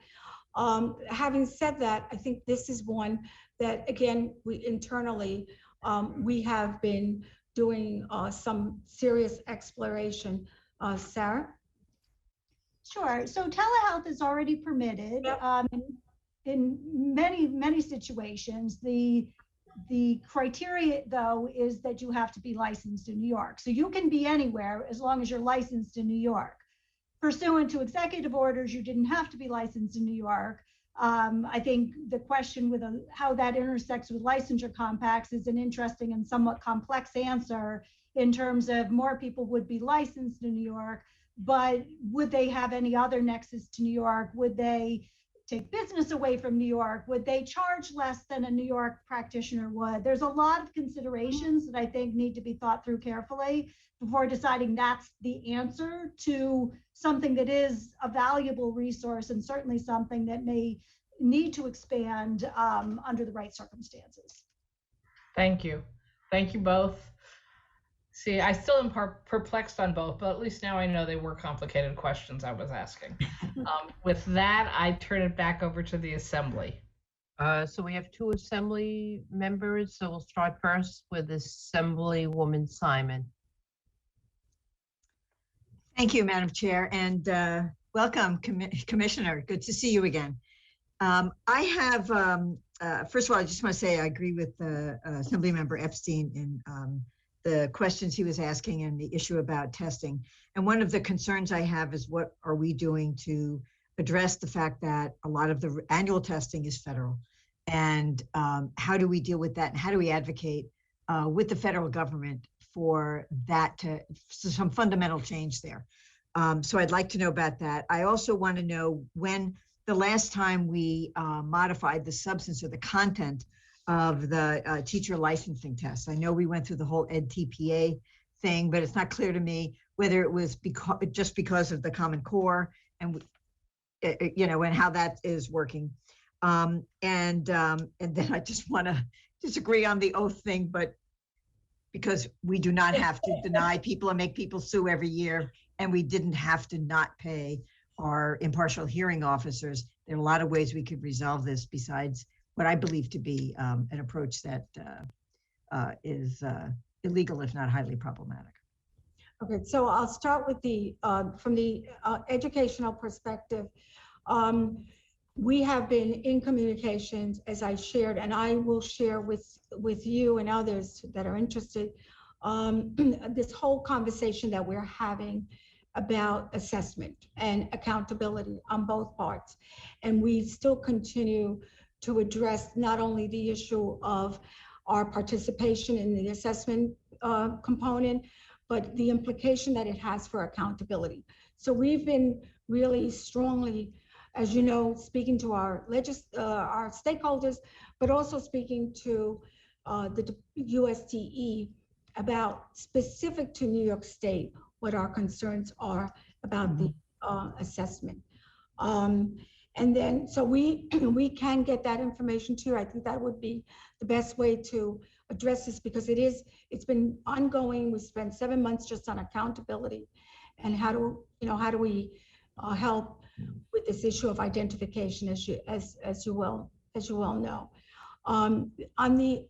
Having said that, I think this is one that, again, we internally, we have been doing some serious exploration. Sarah? Sure. So telehealth is already permitted. Yep. In many situations. The criteria, though, is that you have to be licensed in New York. So you can be anywhere as long as you're licensed in New York. Pursuant to executive orders, you didn't have to be licensed in New York. I think the question with how that intersects with licensure compacts is an interesting and somewhat complex answer in terms of more people would be licensed in New York, but would they have any other nexus to New York? Would they take business away from New York? Would they charge less than a New York practitioner would? There's a lot of considerations that I think need to be thought through carefully before deciding that's the answer to something that is a valuable resource and certainly something that may need to expand under the right circumstances. Thank you. Thank you both. See, I still am perplexed on both, but at least now I know they were complicated questions I was asking. With that, I turn it back over to the Assembly. So we have two Assembly members, so we'll start first with Assemblywoman Simon. Thank you, Madam Chair, and welcome, Commissioner. Good to see you again. I have, first of all, I just want to say I agree with Assemblymember Epstein in the questions he was asking and the issue about testing. And one of the concerns I have is what are we doing to address the fact that a lot of the annual testing is federal? And how do we deal with that? And how do we advocate with the federal government for that to some fundamental change there? So I'd like to know about that. I also want to know when the last time we modified the substance or the content of the teacher licensing test. I know we went through the whole EdTPA thing, but it's not clear to me whether it was just because of the Common Core and and how that is working. And then I just want to disagree on the oath thing, but because we do not have to deny people and make people sue every year, and we didn't have to not pay our impartial hearing officers. There are a lot of ways we could resolve this besides what I believe to be an approach that is illegal, if not highly problematic. Okay, so I'll start with from the educational perspective. We have been in communications, as I shared, and I will share with you and others that are interested, this whole conversation that we're having about assessment and accountability on both parts. And we still continue to address not only the issue of our participation in the assessment component, but the implication that it has for accountability. So we've been really strongly, as you know, speaking to our stakeholders, but also speaking to the USDE about specific to New York State, what our concerns are about the assessment. And then, so we can get that information to you. I think that would be the best way to address this because it's been ongoing. We spent 7 months just on accountability and how do we help with this issue of identification, as you well know. On the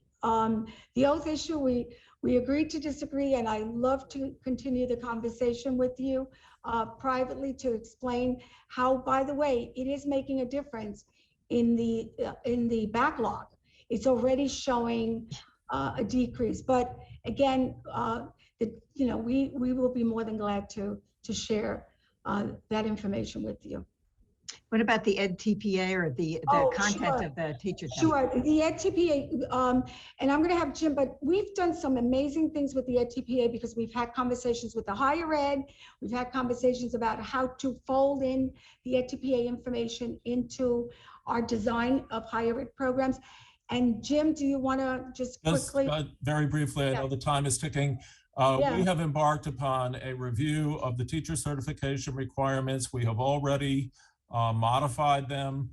oath issue, we agreed to disagree, and I love to continue the conversation with you privately to explain how, by the way, it is making a difference in the backlog. It's already showing a decrease, but again, we will be more than glad to share that information with you. What about the EdTPA or the content of the teacher test? Sure, the EdTPA, and I'm gonna have Jim, but we've done some amazing things with the EdTPA because we've had conversations with the higher ed, we've had conversations about how to fold in the EdTPA information into our design of higher ed programs. And Jim, do you wanna just quickly? Very briefly, I know the time is ticking. We have embarked upon a review of the teacher certification requirements. We have already modified them.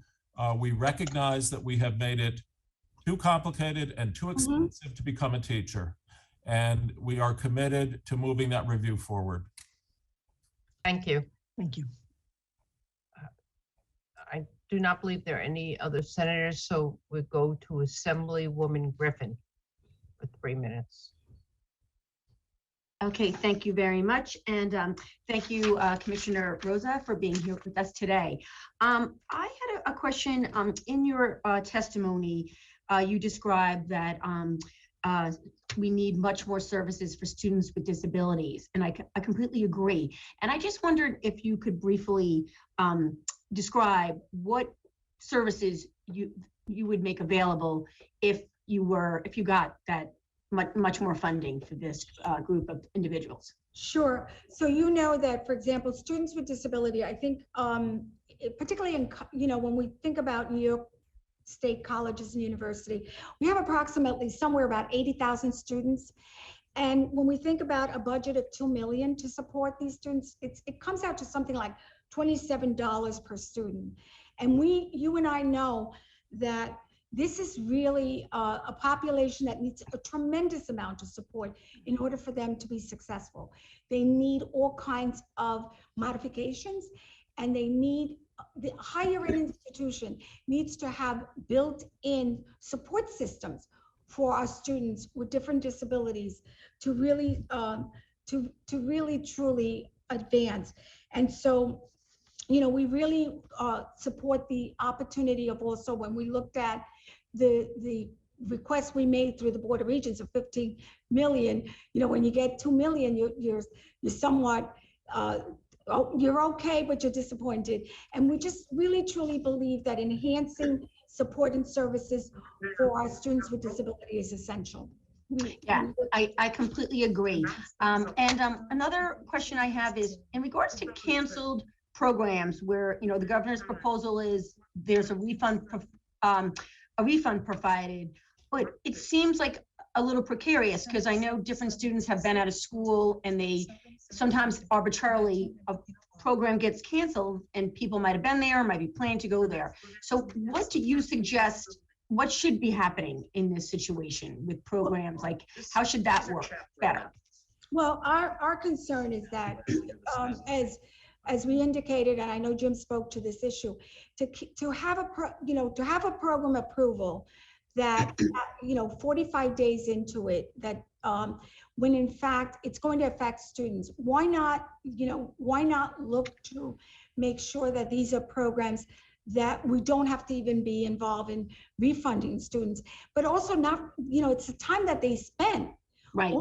We recognize that we have made it too complicated and too expensive to become a teacher. And we are committed to moving that review forward. Thank you. Thank you. I do not believe there are any other senators, so we'll go to Assemblywoman Griffin for 3 minutes. Okay, thank you very much. And thank you, Commissioner Rosa, for being here with us today. I had a question. In your testimony, you described that we need much more services for students with disabilities, and I completely agree. And I just wondered if you could briefly describe what services you would make available if you got that much more funding for this group of individuals. Sure. So you know that, for example, students with disability, I think, particularly when we think about New York State colleges and university, we have approximately somewhere about 80,000 students. And when we think about a budget of $2 million to support these students, it comes out to something like $27 per student. And you and I know that This is really a population that needs a tremendous amount of support in order for them to be successful. They need all kinds of modifications, and they need the higher ed institution needs to have built-in support systems for our students with different disabilities to really truly advance. And so, we really support the opportunity of also, when we looked at the request we made through the Board of Regents of 15 million, when you get 2 million, you're somewhat, you're okay, but you're disappointed. And we just really truly believe that enhancing support and services for our students with disability is essential. Yeah, I completely agree. Another question I have is in regards to canceled programs where, the governor's proposal is there's a refund provided, but it seems like a little precarious because I know different students have been out of school and they sometimes arbitrarily a program gets canceled and people might have been there, might be planning to go there. So what do you suggest? What should be happening in this situation with programs? Like, how should that work better? Well, our concern is that as we indicated, and I know Jim spoke to this issue, to have a program approval that 45 days into it, that when in fact it's going to affect students, why not look to make sure that these are programs that we don't have to even be involved in refunding students, but also not, it's the time that they spend. Right.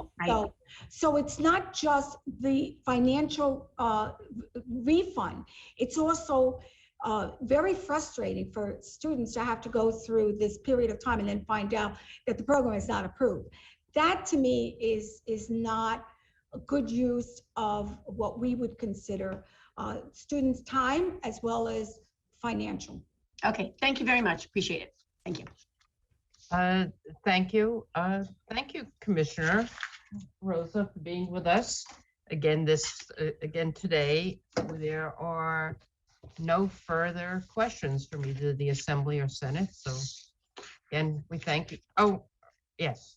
So it's not just the financial refund. It's also very frustrating for students to have to go through this period of time and then find out that the program is not approved. That to me is not a good use of what we would consider students' time as well as financial. Okay, thank you very much. Appreciate it. Thank you. Thank you. Thank you, Commissioner Rosa, for being with us. Again, today, there are no further questions from either the Assembly or Senate. So again, we thank you. Oh, yes.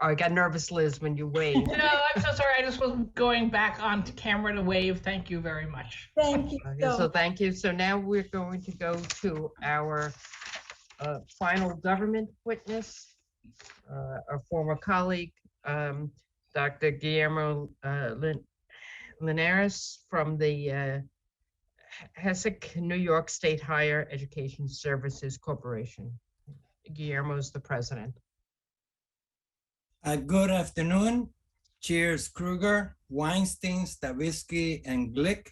Oh, I got nervous, Liz, when you waved. No, I'm so sorry. I just was going back onto camera to wave. Thank you very much. Thank you. Okay, so thank you. So now we're going to go to our final government witness, our former colleague, Dr. Guillermo Linares from the HESEC, New York State Higher Education Services Corporation. Guillermo is the president. Good afternoon, Chairs Kruger, Weinstein, Stavisky, and Glick,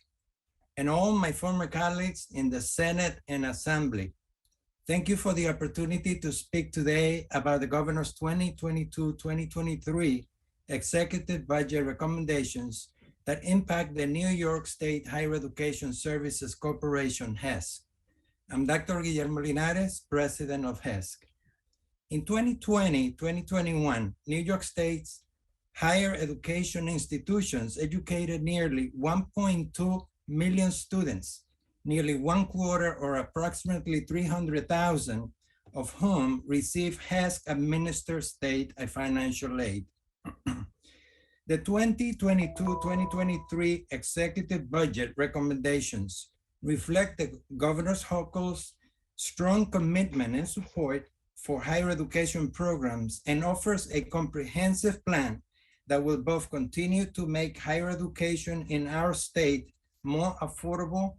and all my former colleagues in the Senate and Assembly. Thank you for the opportunity to speak today about the Governor's 2022-2023 executive budget recommendations that impact the New York State Higher Education Services Corporation, HESC. I'm Dr. Guillermo Linares, president of HESC. In 2020-2021, New York State's higher education institutions educated nearly 1.2 million students, nearly 1/4 or approximately 300,000 of whom receive HESC-administered state financial aid. The 2022-2023 executive budget recommendations reflect the Governor Hochul's strong commitment and support for higher education programs and offers a comprehensive plan that will both continue to make higher education in our state more affordable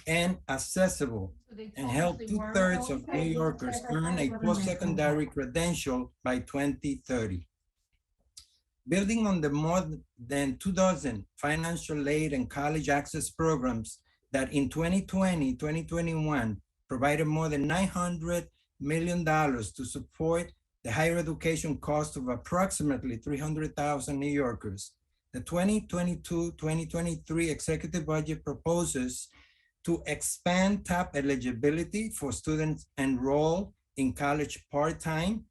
and accessible and help 2/3 of New Yorkers earn a post-secondary credential by 2030. Building on the more than 24 financial aid and college access programs that in 2020-2021 provided more than $900 million to support the higher education cost of approximately 300,000 New Yorkers, the 2022-2023 executive budget proposes to expand TAP eligibility for students enrolled in college part-time,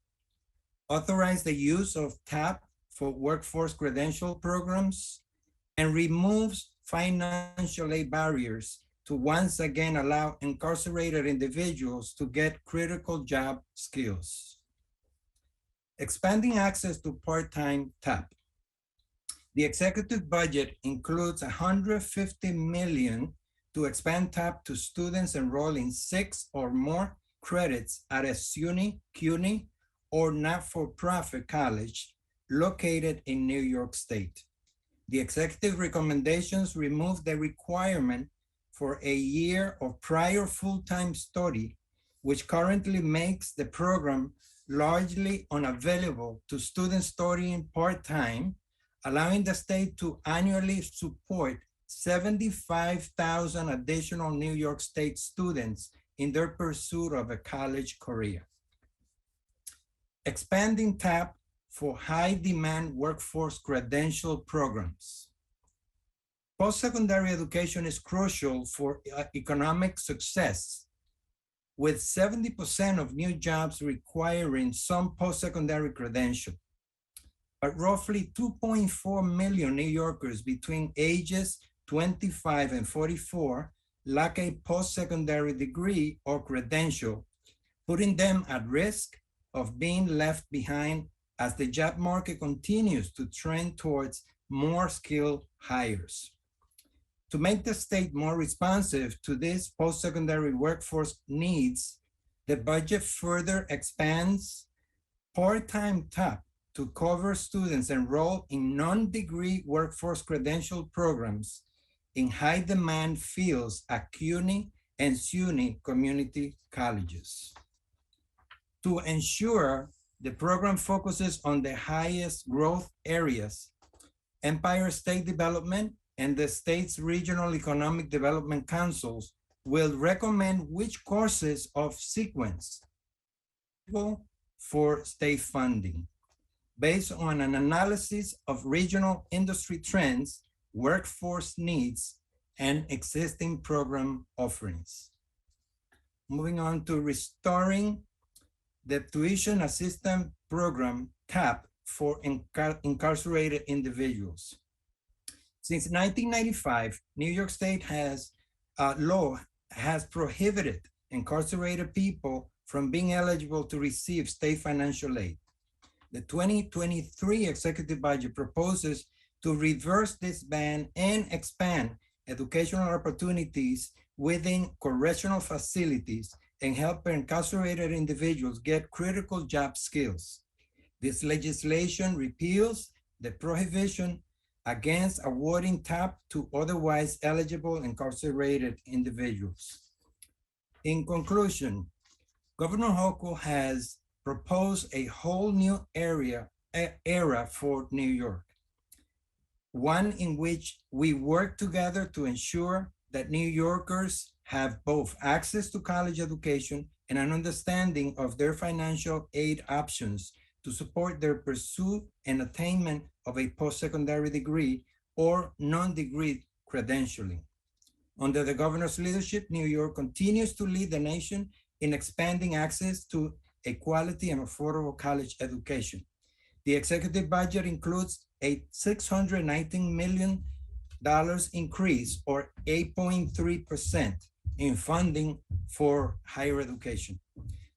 authorize the use of TAP for workforce credential programs, and removes financial aid barriers to once again allow incarcerated individuals to get critical job skills. Expanding access to part-time TAP. The executive budget includes $150 million to expand TAP to students enrolled in 6 or more credits at a SUNY, CUNY, or not-for-profit college located in New York State. The executive recommendations remove the requirement for a year of prior full-time study, which currently makes the program largely unavailable to students studying part-time, allowing the state to annually support 75,000 additional New York State students in their pursuit of a college career. Expanding TAP for high-demand workforce credential programs. Post-secondary education is crucial for economic success, with 70% of new jobs requiring some post-secondary credential. But roughly 2.4 million New Yorkers between ages 25 and 44 lack a post-secondary degree or credential, putting them at risk of being left behind as the job market continues to trend towards more skilled hires. To make the state more responsive to this post-secondary workforce needs, the budget further expands part-time TAP to cover students enrolled in non-degree workforce credential programs in high-demand fields at CUNY and SUNY community colleges. To ensure the program focuses on the highest growth areas, Empire State Development and the state's regional economic development councils will recommend which courses of sequence for state funding based on an analysis of regional industry trends, workforce needs, and existing program offerings. Moving on to restoring the tuition assistance program TAP for incarcerated individuals. Since 1995, New York State law has prohibited incarcerated people from being eligible to receive state financial aid. The 2023 executive budget proposes to reverse this ban and expand educational opportunities within correctional facilities and help incarcerated individuals get critical job skills. This legislation repeals the prohibition against awarding TAP to otherwise eligible incarcerated individuals. In conclusion, Governor Hochul has proposed a whole new era for New York, one in which we work together to ensure that New Yorkers have both access to college education and an understanding of their financial aid options to support their pursuit and attainment of a post-secondary degree or non-degree credentialing. Under the governor's leadership, New York continues to lead the nation in expanding access to a quality and affordable college education. The executive budget includes a $619 million increase, or 8.3%, in funding for higher education.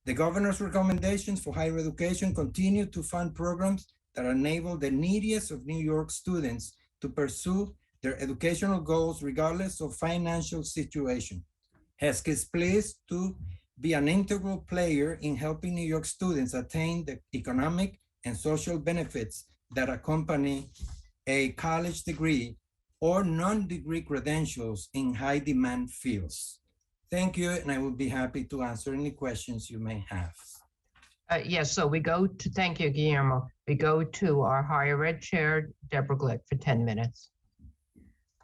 The governor's recommendations for higher education continue to fund programs that enable the neediest of New York students to pursue their educational goals regardless of financial situation. HESC is pleased to be an integral player in helping New York students attain the economic and social benefits that accompany a college degree or non-degree credentials in high-demand fields. Thank you, and I will be happy to answer any questions you may have. Yes, so thank you, Guillermo. We go to our higher ed chair, Deborah Glick, for 10 minutes.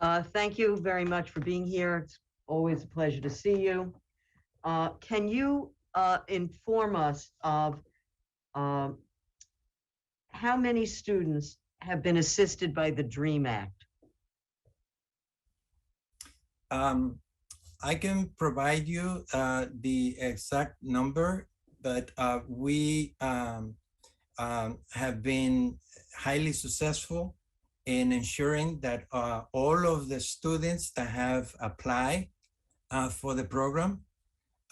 Thank you very much for being here. It's always a pleasure to see you. Can you inform us of how many students have been assisted by the DREAM Act? I can provide you the exact number, but we have been highly successful in ensuring that all of the students that have applied for the program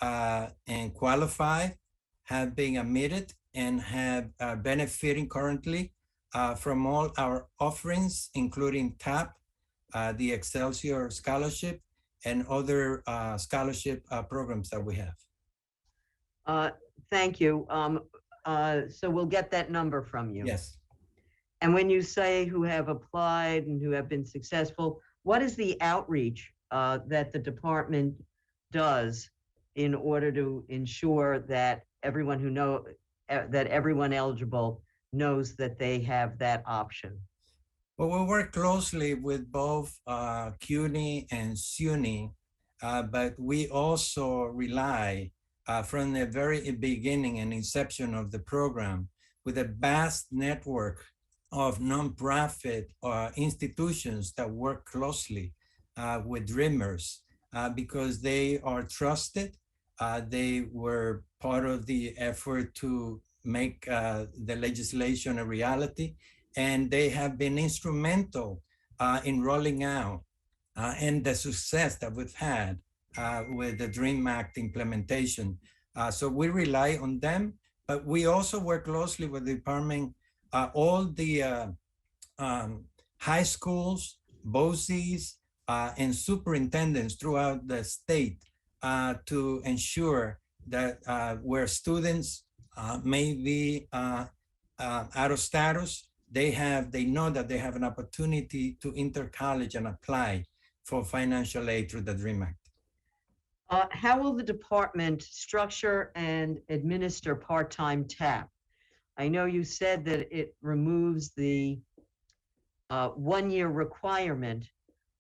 and qualified, have been admitted and have benefiting currently from all our offerings, including TAP, the Excelsior Scholarship, and other scholarship programs that we have. Thank you. So we'll get that number from you. Yes. And when you say who have applied and who have been successful, what is the outreach that the department does in order to ensure that everyone that everyone eligible knows that they have that option? Well, we work closely with both CUNY and SUNY, but we also rely from the very beginning and inception of the program with a vast network of nonprofit institutions that work closely with Dreamers because they are trusted. They were part of the effort to make the legislation a reality, and they have been instrumental in rolling out and the success that we've had with the DREAM Act implementation. So we rely on them, but we also work closely with the department, all the high schools, BOCES, and superintendents throughout the state to ensure that where students may be out of status, they know that they have an opportunity to enter college and apply for financial aid through the DREAM Act. How will the department structure and administer part-time TAP? I know you said that it removes the 1-year requirement,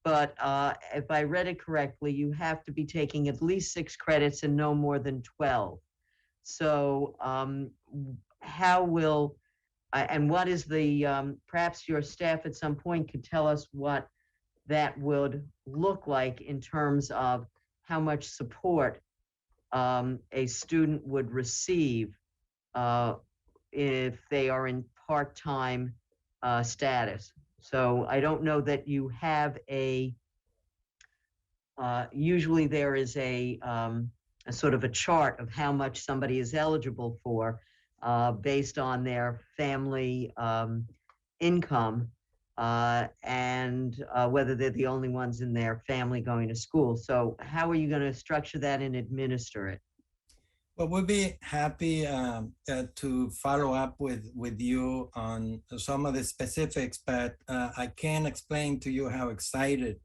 but if I read it correctly, you have to be taking at least 6 credits and no more than 12. So how will, and what is the, perhaps your staff at some point could tell us what that would look like in terms of how much support a student would receive if they are in part-time status. So I don't know that you have usually there is a sort of a chart of how much somebody is eligible for based on their family income and whether they're the only ones in their family going to school. So how are you going to structure that and administer it? Well, we'll be happy to follow up with you on some of the specifics, but I can explain to you how excited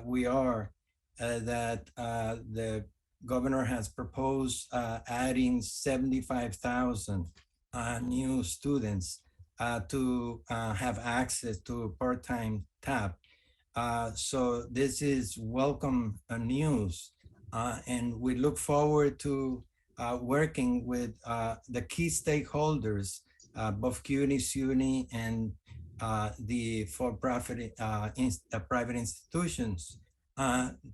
we are that the governor has proposed adding 75,000 new students to have access to part-time TAP. So this is welcome news, and we look forward to working with the key stakeholders, both CUNY, SUNY, and the for-profit private institutions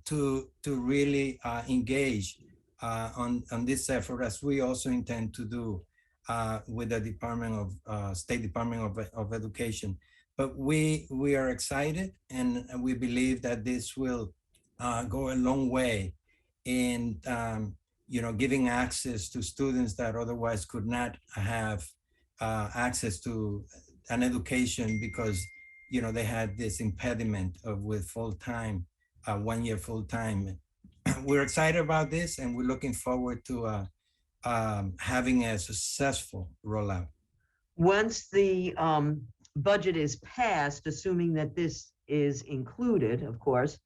to really engage on this effort, as we also intend to do with the State Department of Education. But we are excited, and we believe that this will go a long way in giving access to students that otherwise could not have access to an education because they had this impediment with full-time, 1 year full-time. We're excited about this, and we're looking forward to having a successful rollout. Once the budget is passed, assuming that this is included, of course,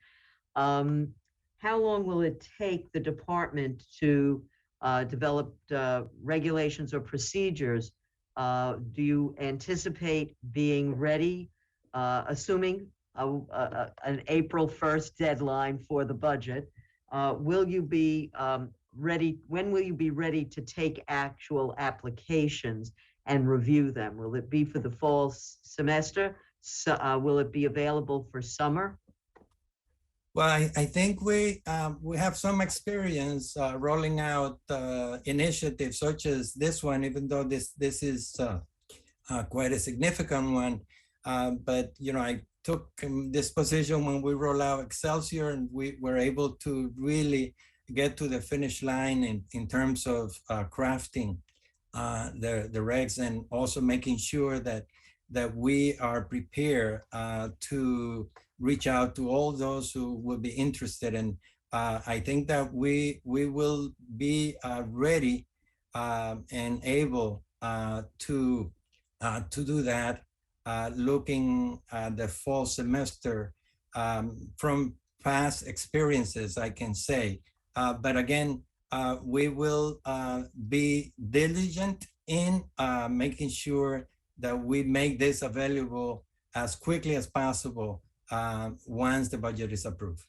how long will it take the department to develop regulations or procedures? Do you anticipate being ready, assuming an April 1st deadline for the budget? Will you be ready? When will you be ready to take actual applications and review them? Will it be for the fall semester? So, will it be available for summer? Well, I think we have some experience rolling out initiatives such as this one, even though this is quite a significant one. But took this position when we roll out Excelsior, and we were able to really get to the finish line in terms of crafting the regs, and also making sure that we are prepared to reach out to all those who will be interested. And I think that we will be ready and able to do that, looking at the fall semester from past experiences, I can say. But again, we will be diligent in making sure that we make this available as quickly as possible once the budget is approved.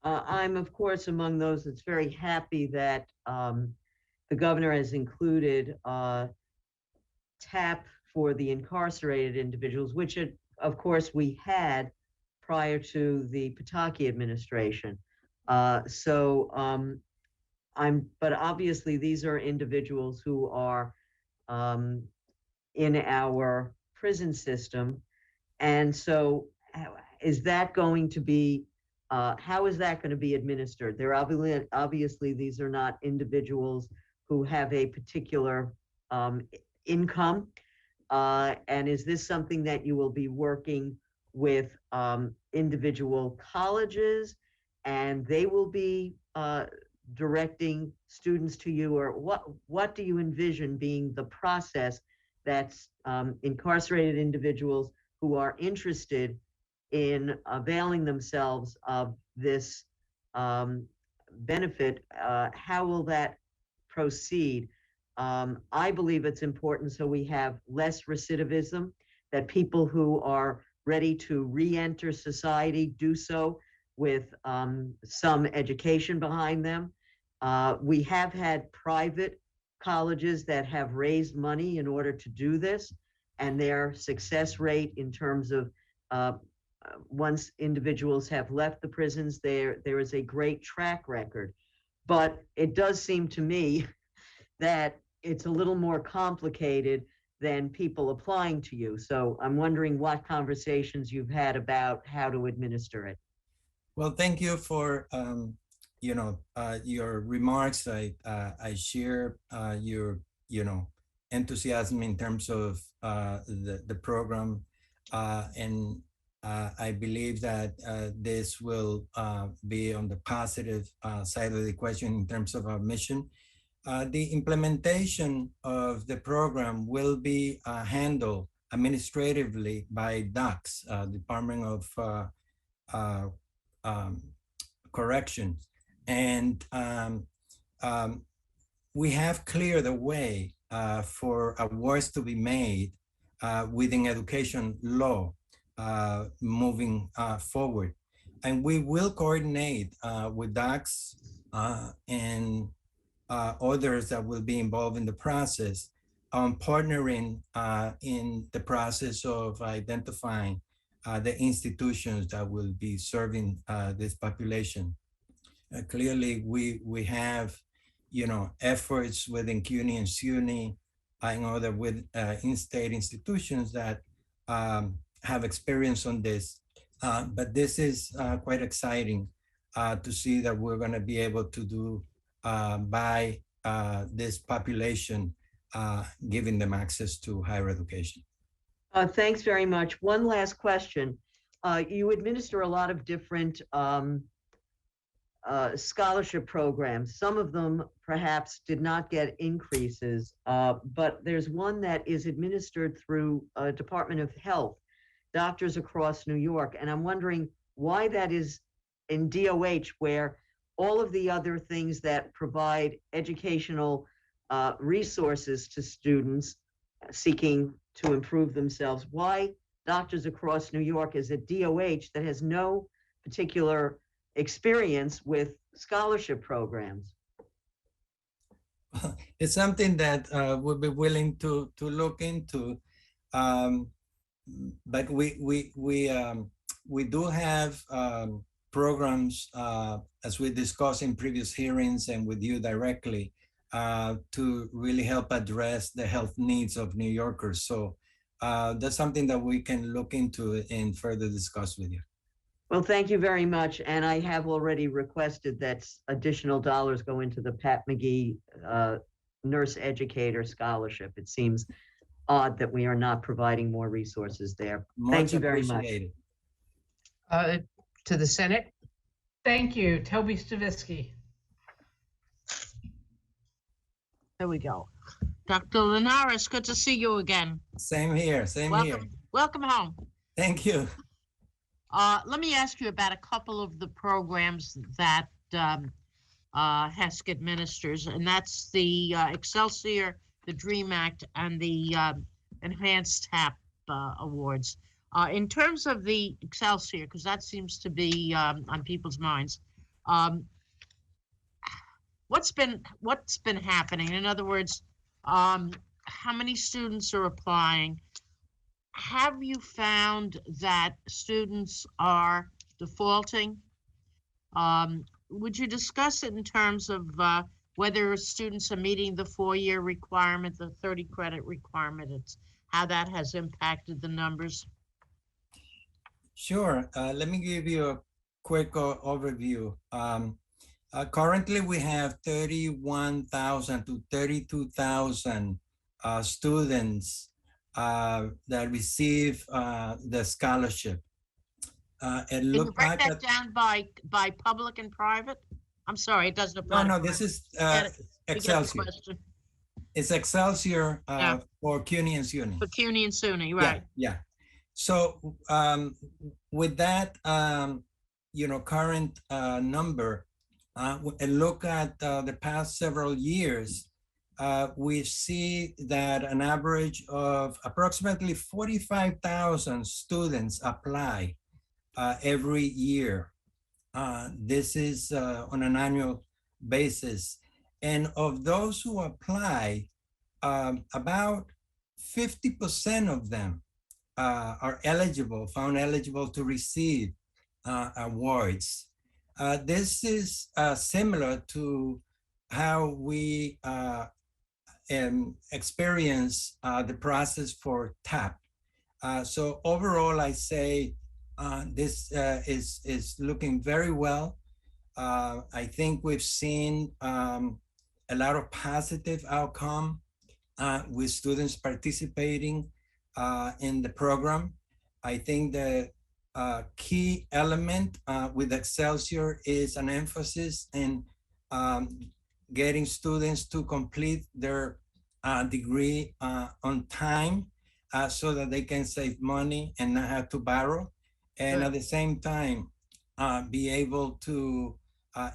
I'm of course among those that's very happy that the governor has included TAP for the incarcerated individuals, which of course we had prior to the Pataki administration. But obviously these are individuals who are in our prison system. And so is that going to be, how is that going to be administered? They're obviously these are not individuals who have a particular income. And is this something that you will be working with individual colleges, and they will be directing students to you, or what do you envision being the process that's incarcerated individuals who are interested in availing themselves of this benefit, how will that proceed? I believe it's important so we have less recidivism, that people who are ready to re-enter society do so with some education behind them. We have had private colleges that have raised money in order to do this, and their success rate in terms of once individuals have left the prisons, there is a great track record. But it does seem to me that it's a little more complicated than people applying to you. So I'm wondering what conversations you've had about how to administer it. Well, thank you for your remarks. I share your enthusiasm in terms of the program, and I believe that this will be on the positive side of the equation in terms of our mission. The implementation of the program will be handled administratively by DOCS, Department of Corrections. And we have cleared the way for awards to be made within education law moving forward. And we will coordinate with DOCS and others that will be involved in the process on partnering in the process of identifying the institutions that will be serving this population. Clearly, we have, efforts within CUNY and SUNY and other with in-state institutions that have experience on this. But this is quite exciting to see that we're going to be able to do by this population, giving them access to higher education. Thanks very much. One last question. You administer a lot of different scholarship programs. Some of them perhaps did not get increases, but there's one that is administered through Department of Health, Doctors Across New York. And I'm wondering why that is in DOH, where all of the other things that provide educational resources to students seeking to improve themselves, why Doctors Across New York is at DOH that has no particular experience with scholarship programs? It's something that we'll be willing to look into, but we do have programs, as we discussed in previous hearings and with you directly, to really help address the health needs of New Yorkers. So that's something that we can look into and further discuss with you. Well, thank you very much. And I have already requested that additional dollars go into the Pat McGee Nurse Educator Scholarship. It seems odd that we are not providing more resources there. Thank you very much. To the Senate. Thank you, Toby Stavisky. There we go. Dr. Linares, good to see you again. Same here, same here. Welcome home. Thank you. Let me ask you about a couple of the programs that HESC administers, and that's the Excelsior, the DREAM Act, and the Enhanced TAP awards. In terms of the Excelsior, because that seems to be on people's minds, what's been happening? In other words, how many students are applying? Have you found that students are defaulting? Would you discuss it in terms of whether students are meeting the 4-year requirement, the 30 credit requirement, how that has impacted the numbers? Sure. Let me give you a quick overview. Currently, we have 31,000 to 32,000 students that receive the scholarship. And Can you look break back that at, down by public and private? I'm sorry, it doesn't apply. no, to this is private. We get the Excelsior. question. It's Excelsior Yeah. for CUNY and SUNY. For CUNY and SUNY, Yeah, right? yeah. So with that, current number, and look at the past several years, we see that an average of approximately 45,000 students apply every year. This is on an annual basis. And of those who apply, about 50% of them are found eligible to receive awards. This is similar to how we experience the process for TAP. So overall, I say this is looking very well. I think we've seen a lot of positive outcome with students participating in the program. I think the key element with Excelsior is an emphasis in getting students to complete their degree on time so that they can save money and not have to borrow. And at the same time, be able to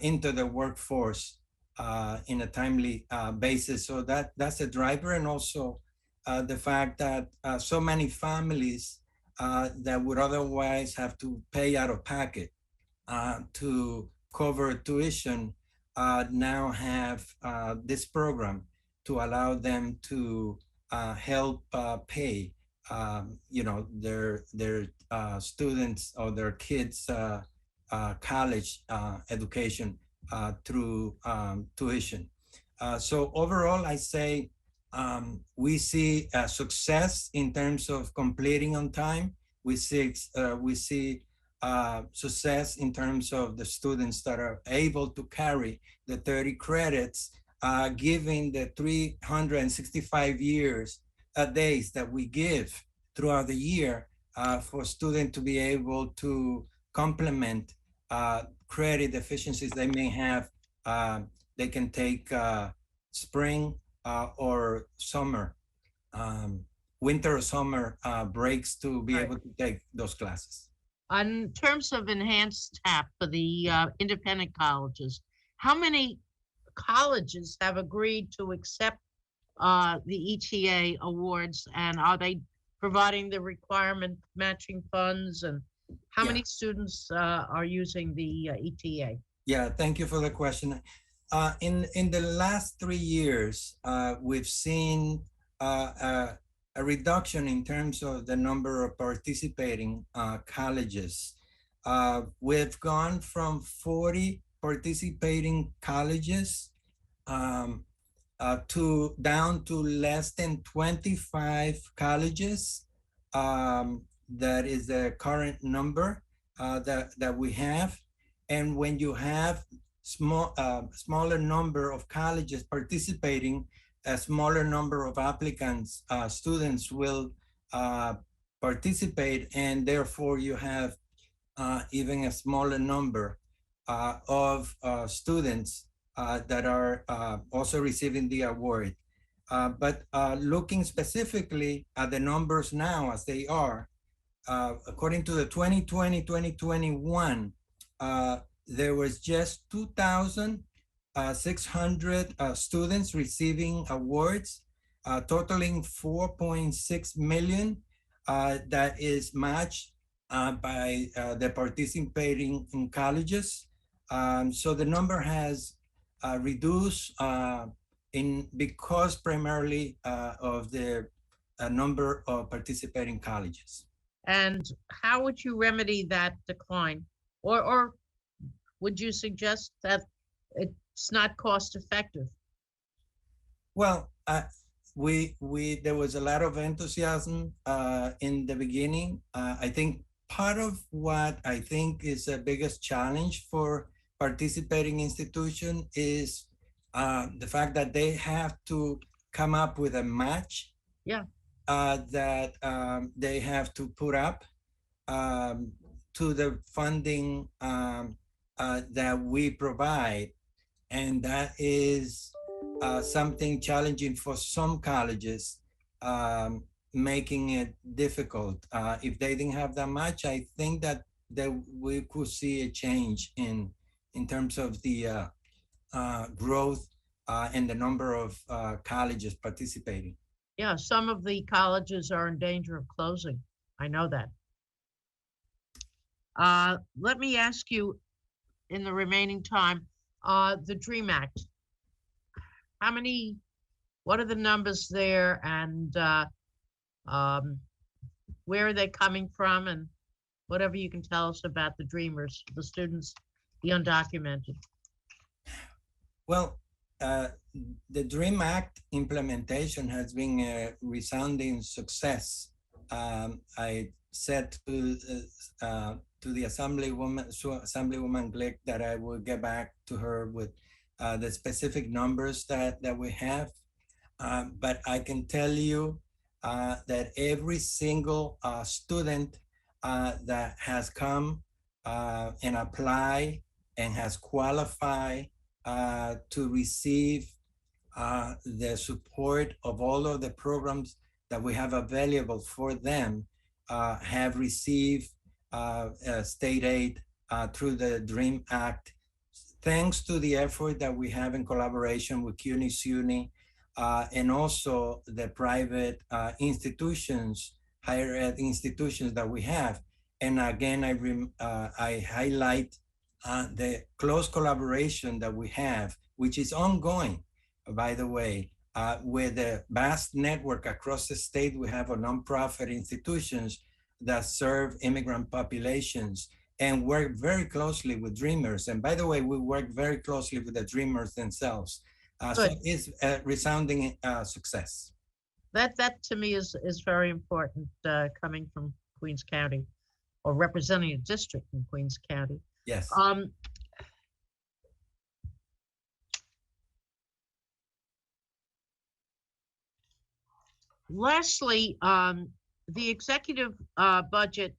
enter the workforce in a timely basis. So that's a driver. And also the fact that so many families that would otherwise have to pay out of pocket to cover tuition now have this program to allow them to help pay their students or their kids college education through tuition. So overall, I say we see success in terms of completing on time. We see success in terms of the students that are able to carry the 30 credits, given the 365 days that we give throughout the year for students to be able to complement credit deficiencies they may have. They can take spring or summer, winter or summer breaks to be able to take those classes. In terms of enhanced TAP for the independent colleges, how many colleges have agreed to accept the ETA awards, and are they providing the requirement matching funds, and how many students are using the ETA? Yeah, thank you for the question. In the last 3 years, we've seen a reduction in terms of the number of participating colleges. We've gone from 40 participating colleges down to less than 25 colleges that is the current number that we have. And when you have smaller number of colleges participating, a smaller number of applicants, students will participate, and therefore you have even a smaller number of students that are also receiving the award. But looking specifically at the numbers now as they are, according to the 2020-2021, there was just 2,600 students receiving awards, totaling 4.6 million. That is matched by the participating in colleges. So the number has reduced because primarily of the number of participating colleges. And how would you remedy that decline? Or would you suggest that it's not cost effective? Well, there was a lot of enthusiasm in the beginning. I think part of what I think is the biggest challenge for participating institution is the fact that they have to come up with a match. Yeah. That they have to put up to the funding that we provide. And that is something challenging for some colleges, making it difficult. If they didn't have that much, I think that we could see a change in terms of the growth and the number of colleges participating. Yeah, some of the colleges are in danger of closing. I know that. Let me ask you in the remaining time, the DREAM Act. What are the numbers there, and where are they coming from, and whatever you can tell us about the dreamers, the students, the undocumented? Well, the DREAM Act implementation has been a resounding success. I said to the Assemblywoman Glick that I will get back to her with the specific numbers that we have. But I can tell you that every single student that has come and apply and has qualified to receive the support of all of the programs that we have available for them have received state aid through the DREAM Act, thanks to the effort that we have in collaboration with CUNY SUNY and also the private institutions, higher ed institutions that we have. And again, I highlight the close collaboration that we have, which is ongoing, by the way, with the vast network across the state. We have a nonprofit institutions that serve immigrant populations and work very closely with Dreamers. And by the way, we work very closely with the Dreamers themselves. So it's a resounding success. That to me is very important, coming from Queens County, or representing a district in Queens County. Yes. Lastly, the executive budget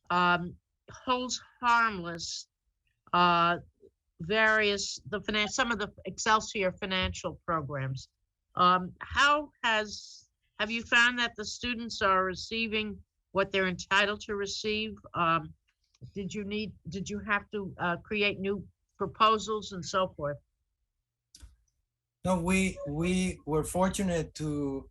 holds harmless some of the Excelsior financial programs. Have you found that the students are receiving what they're entitled to receive? Did you have to create new proposals and so forth? No, we were fortunate to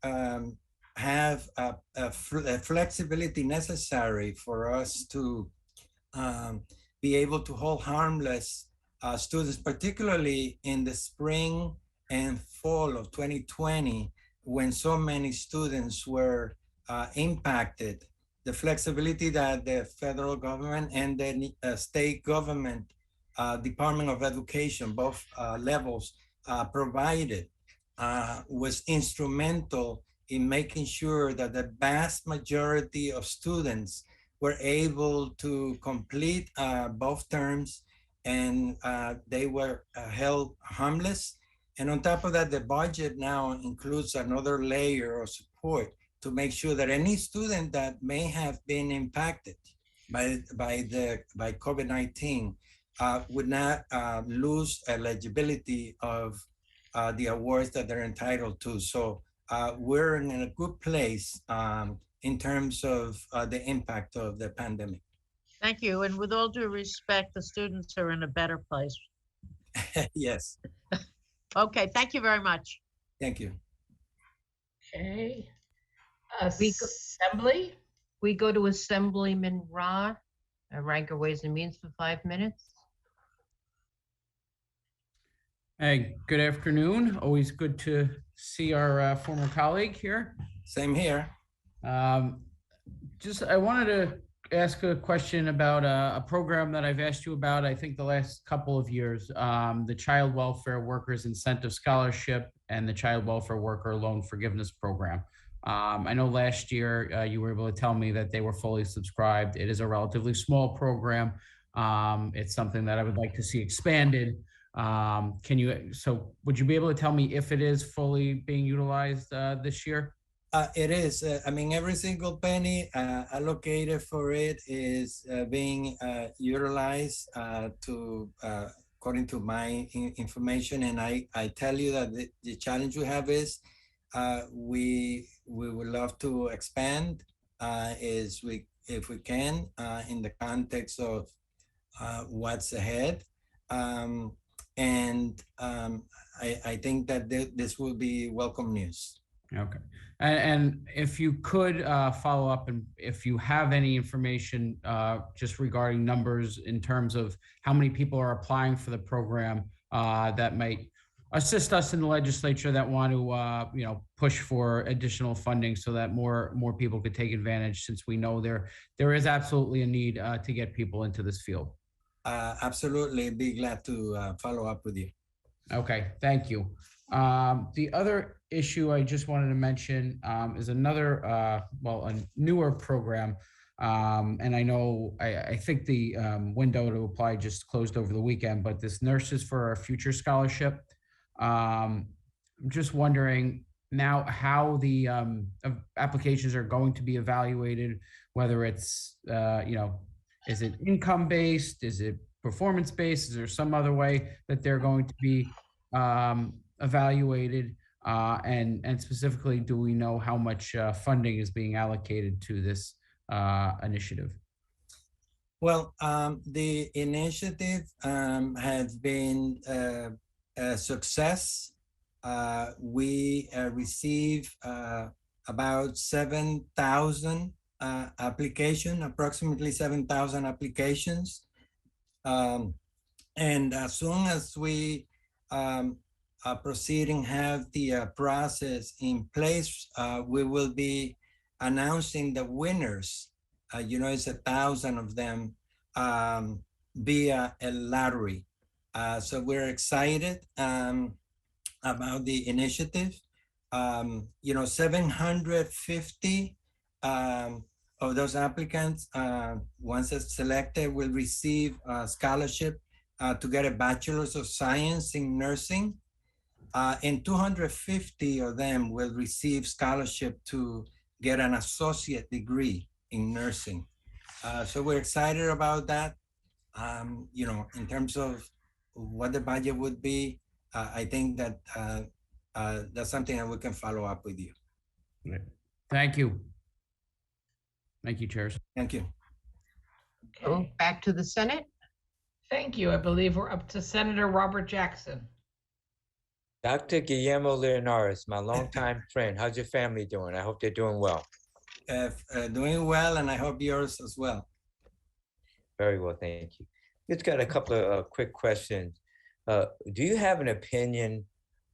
have a flexibility necessary for us to be able to hold harmless students, particularly in the spring and fall of 2020, when so many students were impacted. The flexibility that the federal government and the state government, Department of Education, both levels, provided was instrumental in making sure that the vast majority of students were able to complete both terms, and they were held harmless. And on top of that, the budget now includes another layer of support to make sure that any student that may have been impacted by COVID-19 would not lose eligibility of the awards that they're entitled to. So we're in a good place in terms of the impact of the pandemic. Thank you. And with all due respect, the students are in a better place. Yes. Okay, thank you very much. Thank you. Okay. Assembly? We go to Assemblyman Ra, Ranker Ways and Means for 5 minutes. Hey, good afternoon. Always good to see our former colleague here. Same here. I wanted to ask a question about a program that I've asked you about, I think the last couple of years, the Child Welfare Workers Incentive Scholarship and the Child Welfare Worker Loan Forgiveness Program. I know last year you were able to tell me that they were fully subscribed. It is a relatively small program. It's something that I would like to see expanded. Would you be able to tell me if it is fully being utilized this year? It is. I mean, every single penny allocated for it is being utilized according to my information. And I tell you that the challenge we have is we would love to expand if we can in the context of what's ahead. I think that this will be welcome news. Okay. And if you could follow up, and if you have any information just regarding numbers in terms of how many people are applying for the program that might assist us in the legislature that want to push for additional funding so that more people could take advantage, since we know there is absolutely a need to get people into this field. Absolutely. Be glad to follow up with you. Okay, thank you. The other issue I just wanted to mention is another, a newer program. And I know, I think the window to apply just closed over the weekend, but this Nurses for Our Future Scholarship. I'm just wondering now how the applications are going to be evaluated, whether it's, is it income-based? Is it performance-based? Is there some other way that they're going to be evaluated? And specifically, do we know how much funding is being allocated to this initiative? Well, the initiative has been a success. We received about 7,000 approximately 7,000 applications. And as soon as we proceed and have the process in place, we will be announcing the winners. It's 1,000 of them via a lottery. So we're excited about the initiative. 750 of those applicants, once it's selected, will receive a scholarship to get a Bachelor's of Science in Nursing. And 250 of them will receive scholarship to get an associate degree in nursing. So we're excited about that. In terms of what the budget would be, I think that that's something that we can follow up with you. Thank you. Thank you, chairs. Thank you. Okay. Back to the Senate. Thank you. I believe we're up to Senator Robert Jackson. Dr. Guillermo Leonares, my longtime friend. How's your family doing? I hope they're doing well. Doing well, and I hope yours as well. Very well, thank you. Just got a couple of quick questions. Do you have an opinion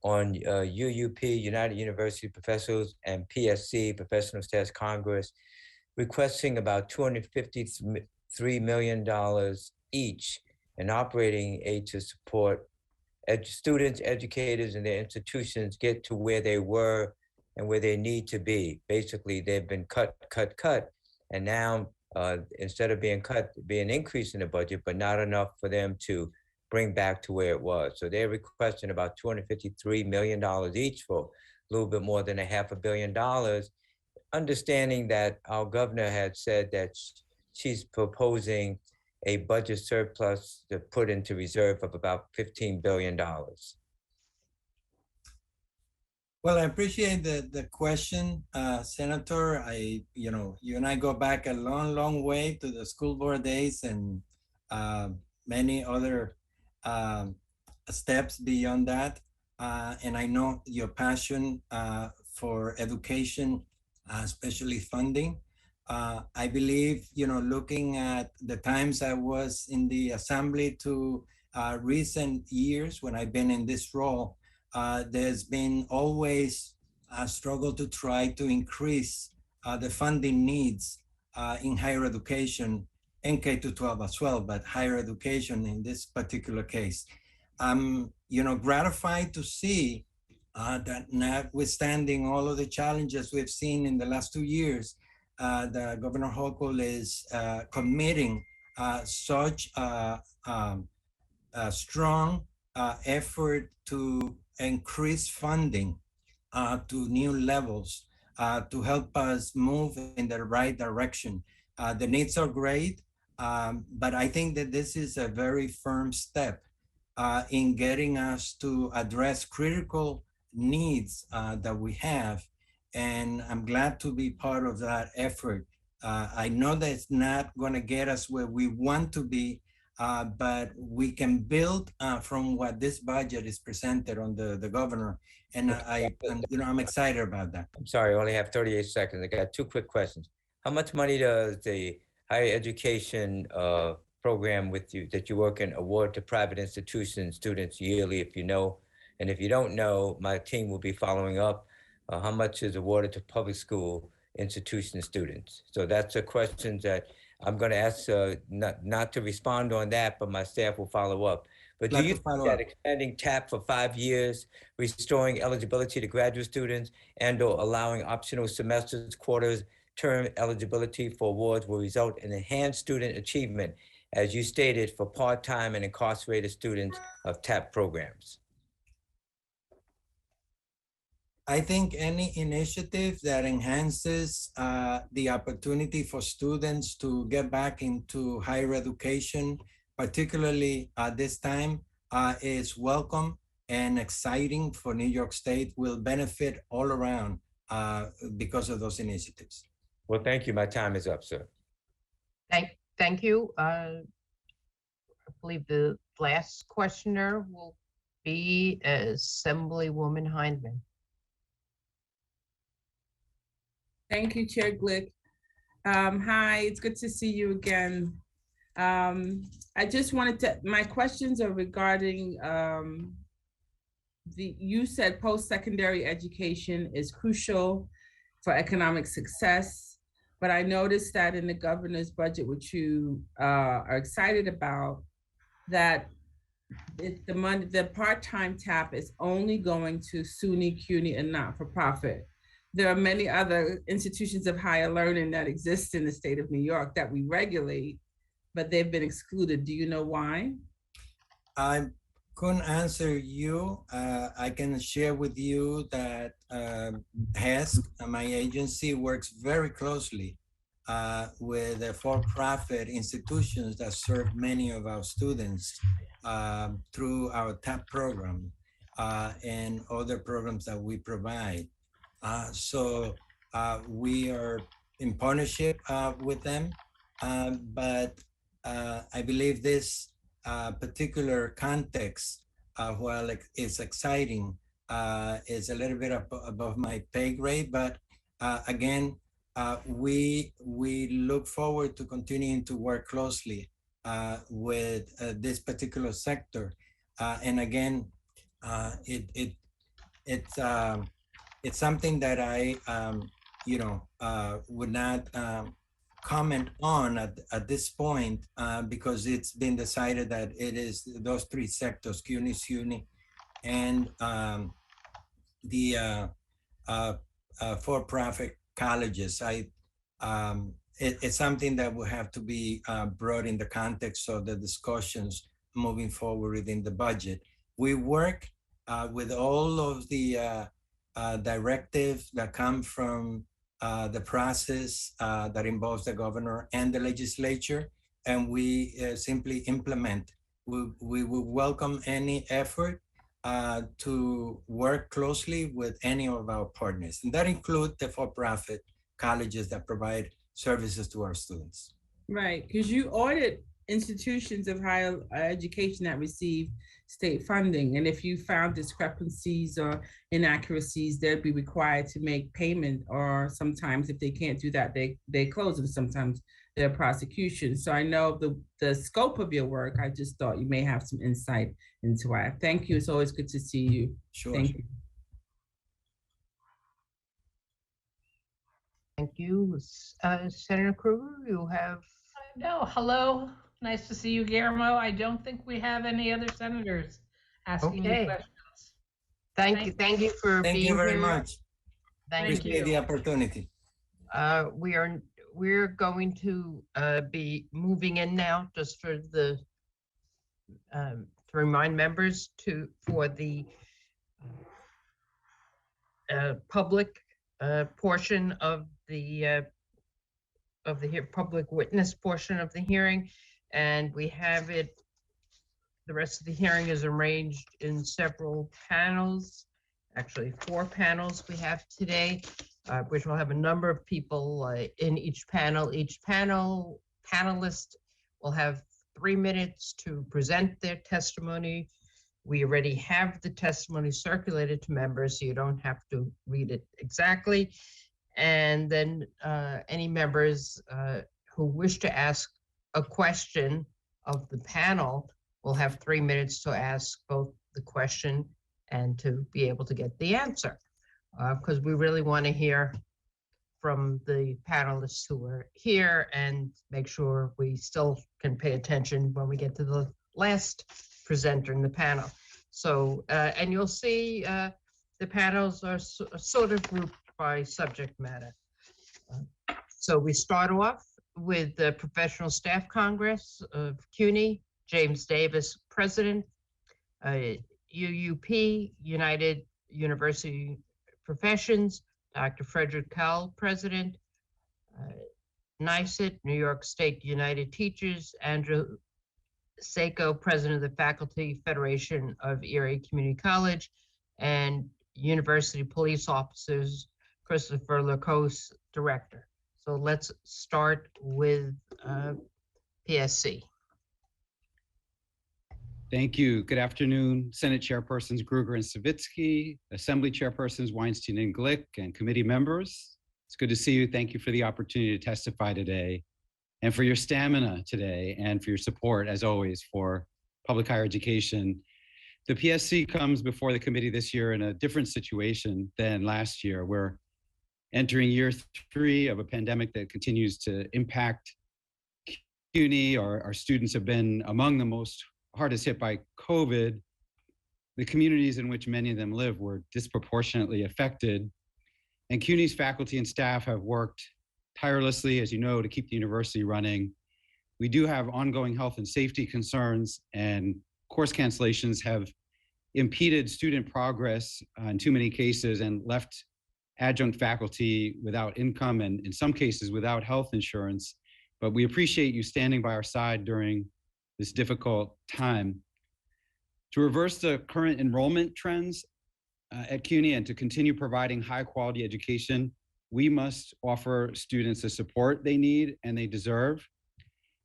on UUP, United University Professors, and PSC, Professional Staff Congress, requesting about $253 million each in operating aid to support students, educators, and their institutions get to where they were and where they need to be. Basically, they've been cut, and now instead of being cut, be an increase in the budget, but not enough for them to bring back to where it was. So they're requesting about $253 million each, for a little bit more than $500 million, understanding that our governor had said that she's proposing a budget surplus to put into reserve of about $15 billion. Well, I appreciate the question, Senator. You and I go back a long, long way to the school board days and many other steps beyond that. And I know your passion for education, especially funding. I believe, looking at the times I was in the assembly to recent years when I've been in this role, there's been always a struggle to try to increase the funding needs in higher education and K-12 as well, but higher education in this particular case. I'm, gratified to see that notwithstanding all of the challenges we've seen in the last 2 years, the Governor Hochul is committing such a strong effort to increase funding to new levels to help us move in the right direction. The needs are great, but I think that this is a very firm step in getting us to address critical needs that we have. And I'm glad to be part of that effort. I know that it's not going to get us where we want to be, but we can build from what this budget is presented on the governor. And I'm excited about that. I'm sorry, I only have 38 seconds. I got 2 quick questions. How much money does the higher education program that you work in award to private institution students yearly, if you know? And if you don't know, my team will be following up. How much is awarded to public school institution students? So that's a question that I'm going to ask not to respond on that, but my staff will follow up. But do you think that extending TAP for 5 years, restoring eligibility to graduate students, and/or allowing optional semesters, quarters, term eligibility for awards will result in enhanced student achievement, as you stated, for part-time and incarcerated students of TAP programs? I think any initiative that enhances the opportunity for students to get back into higher education, particularly at this time, is welcome and exciting for New York State, will benefit all around because of those initiatives. Well, thank you. My time is up, sir. Thank you. I believe the last questioner will be Assemblywoman Hindman. Thank you, Chair Glick. Hi, it's good to see you again. I just wanted to, my questions are regarding you said post-secondary education is crucial for economic success, but I noticed that in the governor's budget, which you are excited about, that the part-time TAP is only going to SUNY, CUNY, and not-for-profit. There are many other institutions of higher learning that exist in the state of New York that we regulate, but they've been excluded. Do you know why? I couldn't answer you. I can share with you that HESC, my agency, works very closely with the for-profit institutions that serve many of our students through our TAP program and other programs that we provide. So we are in partnership with them, but I believe this particular context, while it's exciting, is a little bit above my pay grade. But again, we look forward to continuing to work closely with this particular sector. And again, it's something that I, would not comment on at this point because it's been decided that it is those 3 sectors, CUNY, SUNY, and the for-profit colleges. It's something that will have to be brought in the context of the discussions moving forward within the budget. We work with all of the directives that come from the process that involves the governor and the legislature, and we simply implement. We will welcome any effort to work closely with any of our partners, and that includes the for-profit colleges that provide services to our students. Right, because you audit institutions of higher education that receive state funding, and if you found discrepancies or inaccuracies, they'd be required to make payment, or sometimes if they can't do that, they close, and sometimes they're prosecution. So I know the scope of your work. I just thought you may have some insight into it. Thank you. It's always good to see you. Sure. Thank you. Thank you. Senator Krueger, you have. No, hello. Nice to see you, Guillermo. I don't think we have any other senators asking you Okay. questions. Thank you. Thank you for Thank being you very here. much. Thank Appreciate the you. opportunity. We're going to be moving in now, just for the to remind members for the public portion of the public witness portion of the hearing, and we have it. The rest of the hearing is arranged in several panels, actually 4 panels we have today, which will have a number of people in each panel. Each panelist will have 3 minutes to present their testimony. We already have the testimony circulated to members, so you don't have to read it exactly. And then any members who wish to ask a question of the panel will have 3 minutes to ask both the question and to be able to get the answer. Because we really want to hear from the panelists who are here and make sure we still can pay attention when we get to the last presenter in the panel. So, and you'll see the panels are sort of grouped by subject matter. So we start off with the Professional Staff Congress of CUNY, James Davis, President, UUP, United University Professions, Dr. Frederick Kell, President, NYSUT, New York State United Teachers, Andrew Sako, President of the Faculty Federation of Erie Community College, and University Police Officers, Christopher Lacoste, Director. So let's start with PSC. Thank you. Good afternoon, Senate Chairpersons Krueger and Savitsky, Assembly Chairpersons Weinstein and Glick, and committee members. It's good to see you. Thank you for the opportunity to testify today, and for your stamina today, and for your support, as always, for public higher education. The PSC comes before the committee this year in a different situation than last year. We're entering year 3 of a pandemic that continues to impact CUNY. Our students have been among the most hardest hit by COVID. The communities in which many of them live were disproportionately affected. And CUNY's faculty and staff have worked tirelessly, as you know, to keep the university running. We do have ongoing health and safety concerns, and course cancellations have impeded student progress in too many cases and left adjunct faculty without income and in some cases without health insurance. But we appreciate you standing by our side during this difficult time. To reverse the current enrollment trends at CUNY and to continue providing high quality education, we must offer students the support they need and they deserve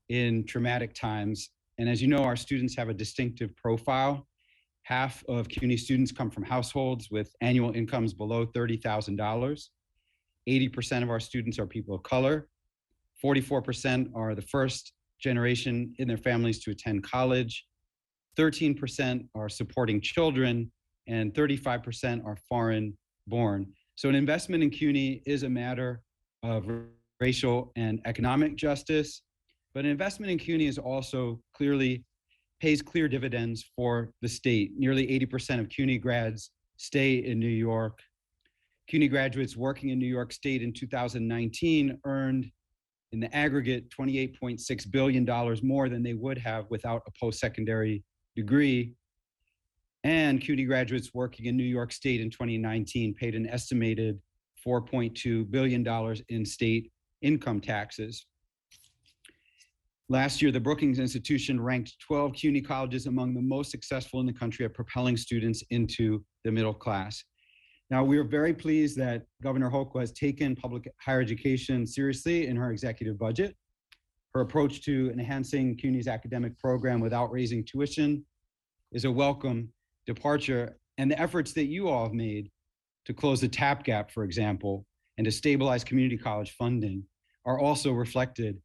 in traumatic times. And as you know, our students have a distinctive profile. Half of CUNY students come from households with annual incomes below $30,000. 80% of our students are people of color. 44% are the first generation in their families to attend college. 13% are supporting children, and 35% are foreign born. So an investment in CUNY is a matter of racial and economic justice, but an investment in CUNY is also pays clear dividends for the state. Nearly 80% of CUNY grads stay in New York. CUNY graduates working in New York State in 2019 earned in the aggregate $28.6 billion more than they would have without a post-secondary degree. And CUNY graduates working in New York State in 2019 paid an estimated $4.2 billion in state income taxes. Last year, the Brookings Institution ranked 12 CUNY colleges among the most successful in the country at propelling students into the middle class. Now, we are very pleased that Governor Hochul has taken public higher education seriously in her executive budget. Her approach to enhancing CUNY's academic program without raising tuition is a welcome departure, and the efforts that you all have made to close the TAP gap, for example, and to stabilize community college funding are also reflected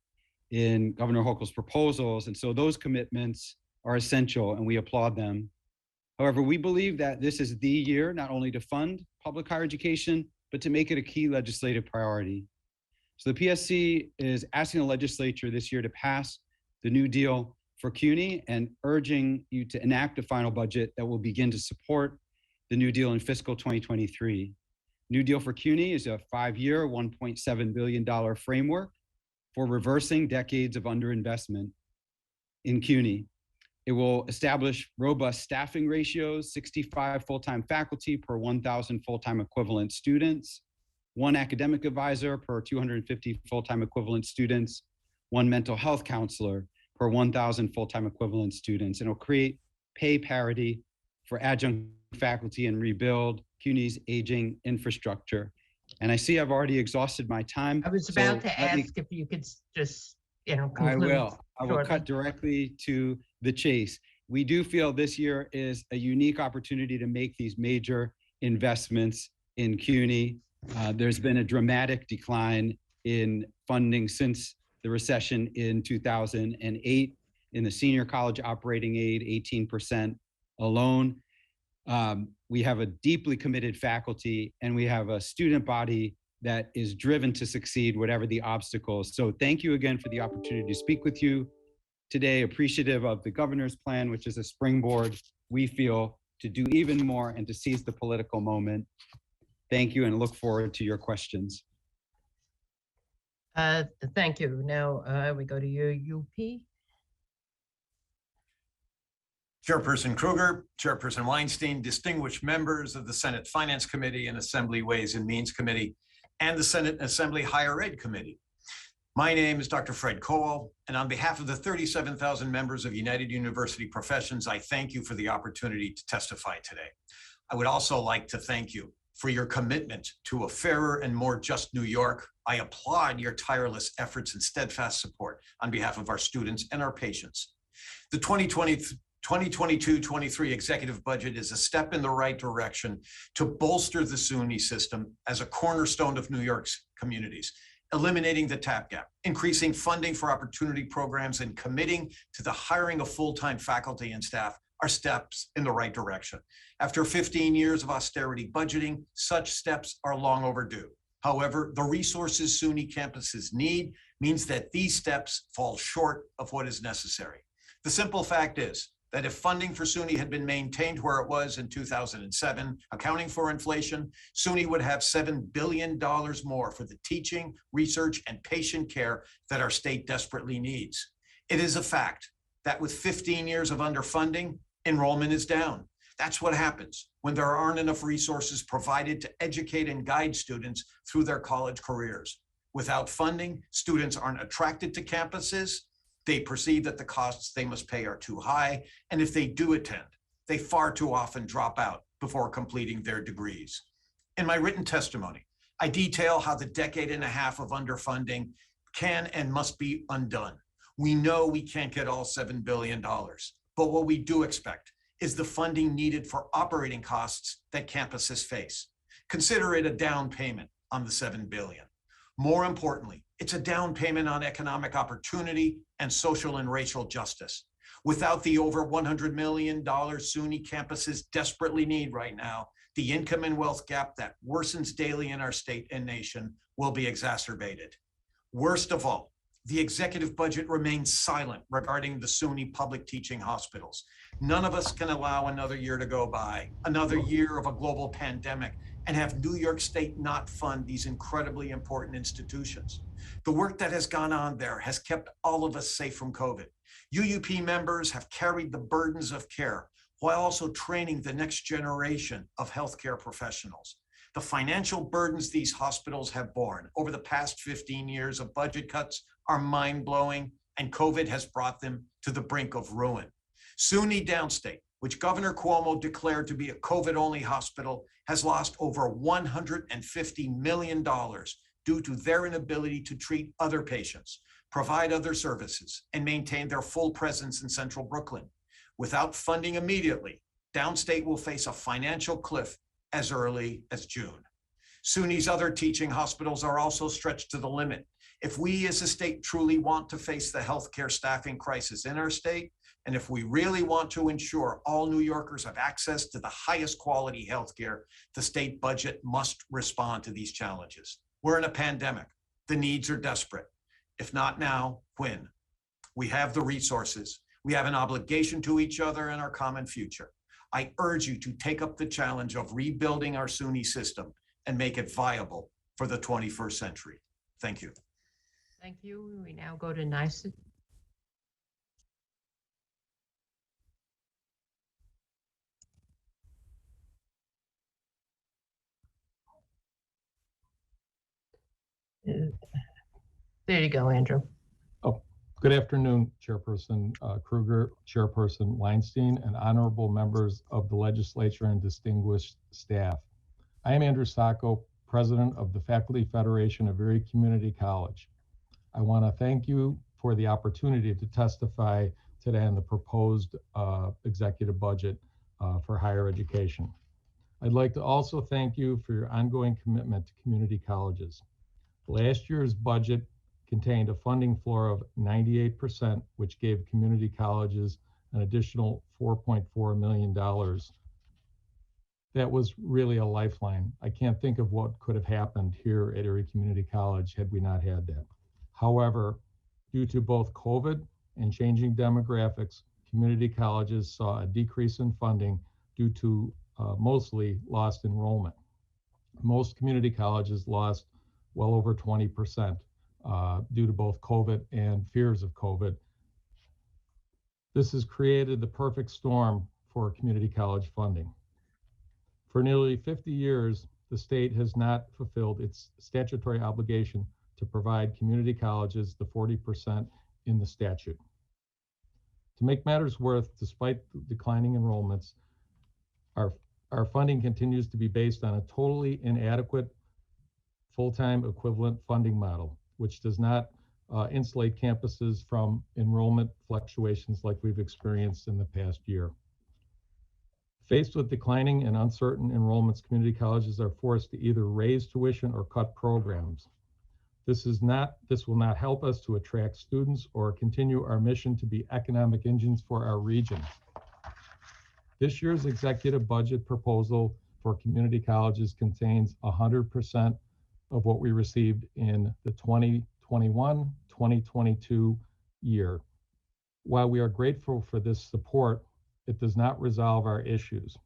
in Governor Hochul's proposals. And so those commitments are essential and we applaud them. However, we believe that this is the year not only to fund public higher education, but to make it a key legislative priority. So the PSC is asking the legislature this year to pass the New Deal for CUNY and urging you to enact a final budget that will begin to support the New Deal in fiscal 2023. New Deal for CUNY is a 5-year, $1.7 billion framework for reversing decades of underinvestment in CUNY. It will establish robust staffing ratios, 65 full-time faculty per 1,000 full-time equivalent students, 1 academic advisor per 250 full-time equivalent students, 1 mental health counselor per 1,000 full-time equivalent students, and it'll create pay parity for adjunct faculty and rebuild CUNY's aging infrastructure. And I see I've already exhausted my time. I was about to ask if you could just, I will cut directly to the chase. We do feel this year is a unique opportunity to make these major investments in CUNY. There's been a dramatic decline in funding since the recession in 2008. In the senior college operating aid, 18% alone. We have a deeply committed faculty and we have a student body that is driven to succeed whatever the obstacles. So thank you again for the opportunity to speak with you today, appreciative of the governor's plan, which is a springboard, we feel, to do even more and to seize the political moment. Thank you and look forward to your questions. Thank you. Now we go to you, UP. Chairperson Krueger, Chairperson Weinstein, distinguished members of the Senate Finance Committee and Assembly Ways and Means Committee, and the Senate and Assembly Higher Ed Committee. My name is Dr. Fred Kowal, and on behalf of the 37,000 members of United University Professions, I thank you for the opportunity to testify today. I would also like to thank you for your commitment to a fairer and more just New York. I applaud your tireless efforts and steadfast support on behalf of our students and our patients. The 2022-23 executive budget is a step in the right direction to bolster the SUNY system as a cornerstone of New York's communities, eliminating the TAP gap, increasing funding for opportunity programs, and committing to the hiring of full-time faculty and staff are steps in the right direction. After 15 years of austerity budgeting, such steps are long overdue. However, the resources SUNY campuses need means that these steps fall short of what is necessary. The simple fact is that if funding for SUNY had been maintained where it was in 2007, accounting for inflation, SUNY would have $7 billion more for the teaching, research, and patient care that our state desperately needs. It is a fact that with 15 years of underfunding, enrollment is down. That's what happens when there aren't enough resources provided to educate and guide students through their college careers. Without funding, students aren't attracted to campuses. They perceive that the costs they must pay are too high, and if they do attend, they far too often drop out before completing their degrees. In my written testimony, I detail how the decade and a half of underfunding can and must be undone. We know we can't get all $7 billion, but what we do expect is the funding needed for operating costs that campuses face. Consider it a down payment on the $7 billion. More importantly, it's a down payment on economic opportunity and social and racial justice. Without the over $100 million SUNY campuses desperately need right now, the income and wealth gap that worsens daily in our state and nation will be exacerbated. Worst of all, the executive budget remains silent regarding the SUNY public teaching hospitals. None of us can allow another year to go by, another year of a global pandemic, and have New York State not fund these incredibly important institutions. The work that has gone on there has kept all of us safe from COVID. UUP members have carried the burdens of care while also training the next generation of healthcare professionals. The financial burdens these hospitals have borne over the past 15 years of budget cuts are mind-blowing, and COVID has brought them to the brink of ruin. SUNY Downstate, which Governor Cuomo declared to be a COVID-only hospital, has lost over $150 million due to their inability to treat other patients, provide other services, and maintain their full presence in central Brooklyn. Without funding immediately, Downstate will face a financial cliff as early as June. SUNY's other teaching hospitals are also stretched to the limit. If we as a state truly want to face the healthcare staffing crisis in our state, and if we really want to ensure all New Yorkers have access to the highest quality healthcare, the state budget must respond to these challenges. We're in a pandemic. The needs are desperate. If not now, when? We have the resources. We have an obligation to each other and our common future. I urge you to take up the challenge of rebuilding our SUNY system and make it viable for the 21st century. Thank you. Thank you. We now go to NYSEG. There you go, Andrew. Oh, good afternoon, Chairperson Krueger, Chairperson Weinstein, and honorable members of the legislature and distinguished staff. I am Andrew Sacco, President of the Faculty Federation of Erie Community College. I want to thank you for the opportunity to testify today on the proposed executive budget for higher education. I'd like to also thank you for your ongoing commitment to community colleges. Last year's budget contained a funding floor of 98%, which gave community colleges an additional $4.4 million. That was really a lifeline. I can't think of what could have happened here at Erie Community College had we not had that. However, due to both COVID and changing demographics, community colleges saw a decrease in funding due to mostly lost enrollment. Most community colleges lost well over 20% due to both COVID and fears of COVID. This has created the perfect storm for community college funding. For nearly 50 years, the state has not fulfilled its statutory obligation to provide community colleges the 40% in the statute. To make matters worse, despite declining enrollments, our funding continues to be based on a totally inadequate full-time equivalent funding model, which does not insulate campuses from enrollment fluctuations like we've experienced in the past year. Faced with declining and uncertain enrollments, community colleges are forced to either raise tuition or cut programs. This will not help us to attract students or continue our mission to be economic engines for our region. This year's executive budget proposal for community colleges contains 100% of what we received in the 2021-2022 year. While we are grateful for this support, it does not resolve our issues.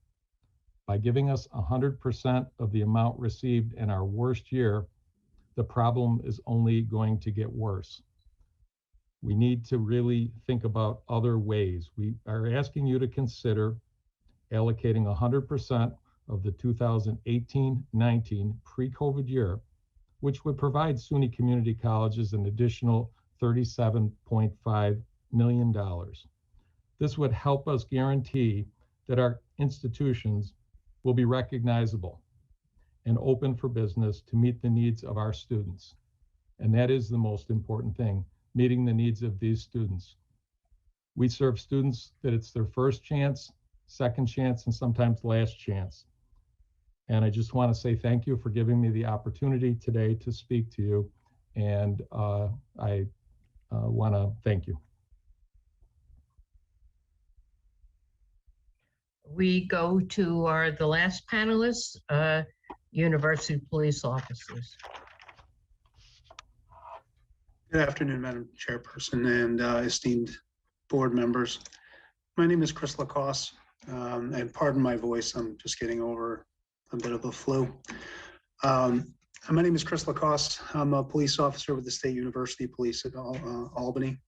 By giving us 100% of the amount received in our worst year, the problem is only going to get worse. We need to really think about other ways. We are asking you to consider allocating 100% of the 2018-19 pre-COVID year, which would provide SUNY community colleges an additional $37.5 million. This would help us guarantee that our institutions will be recognizable and open for business to meet the needs of our students. And that is the most important thing, meeting the needs of these students. We serve students that it's their first chance, second chance, and sometimes last chance. And I just want to say thank you for giving me the opportunity today to speak to you. And I want to thank you. We go to the last panelist, University Police Officers. Good afternoon, Madam Chairperson and esteemed board members. My name is Chris Lacoste, and pardon my voice, I'm just getting over a bit of a flu. My name is Chris Lacoste. I'm a police officer with the State University Police at Albany.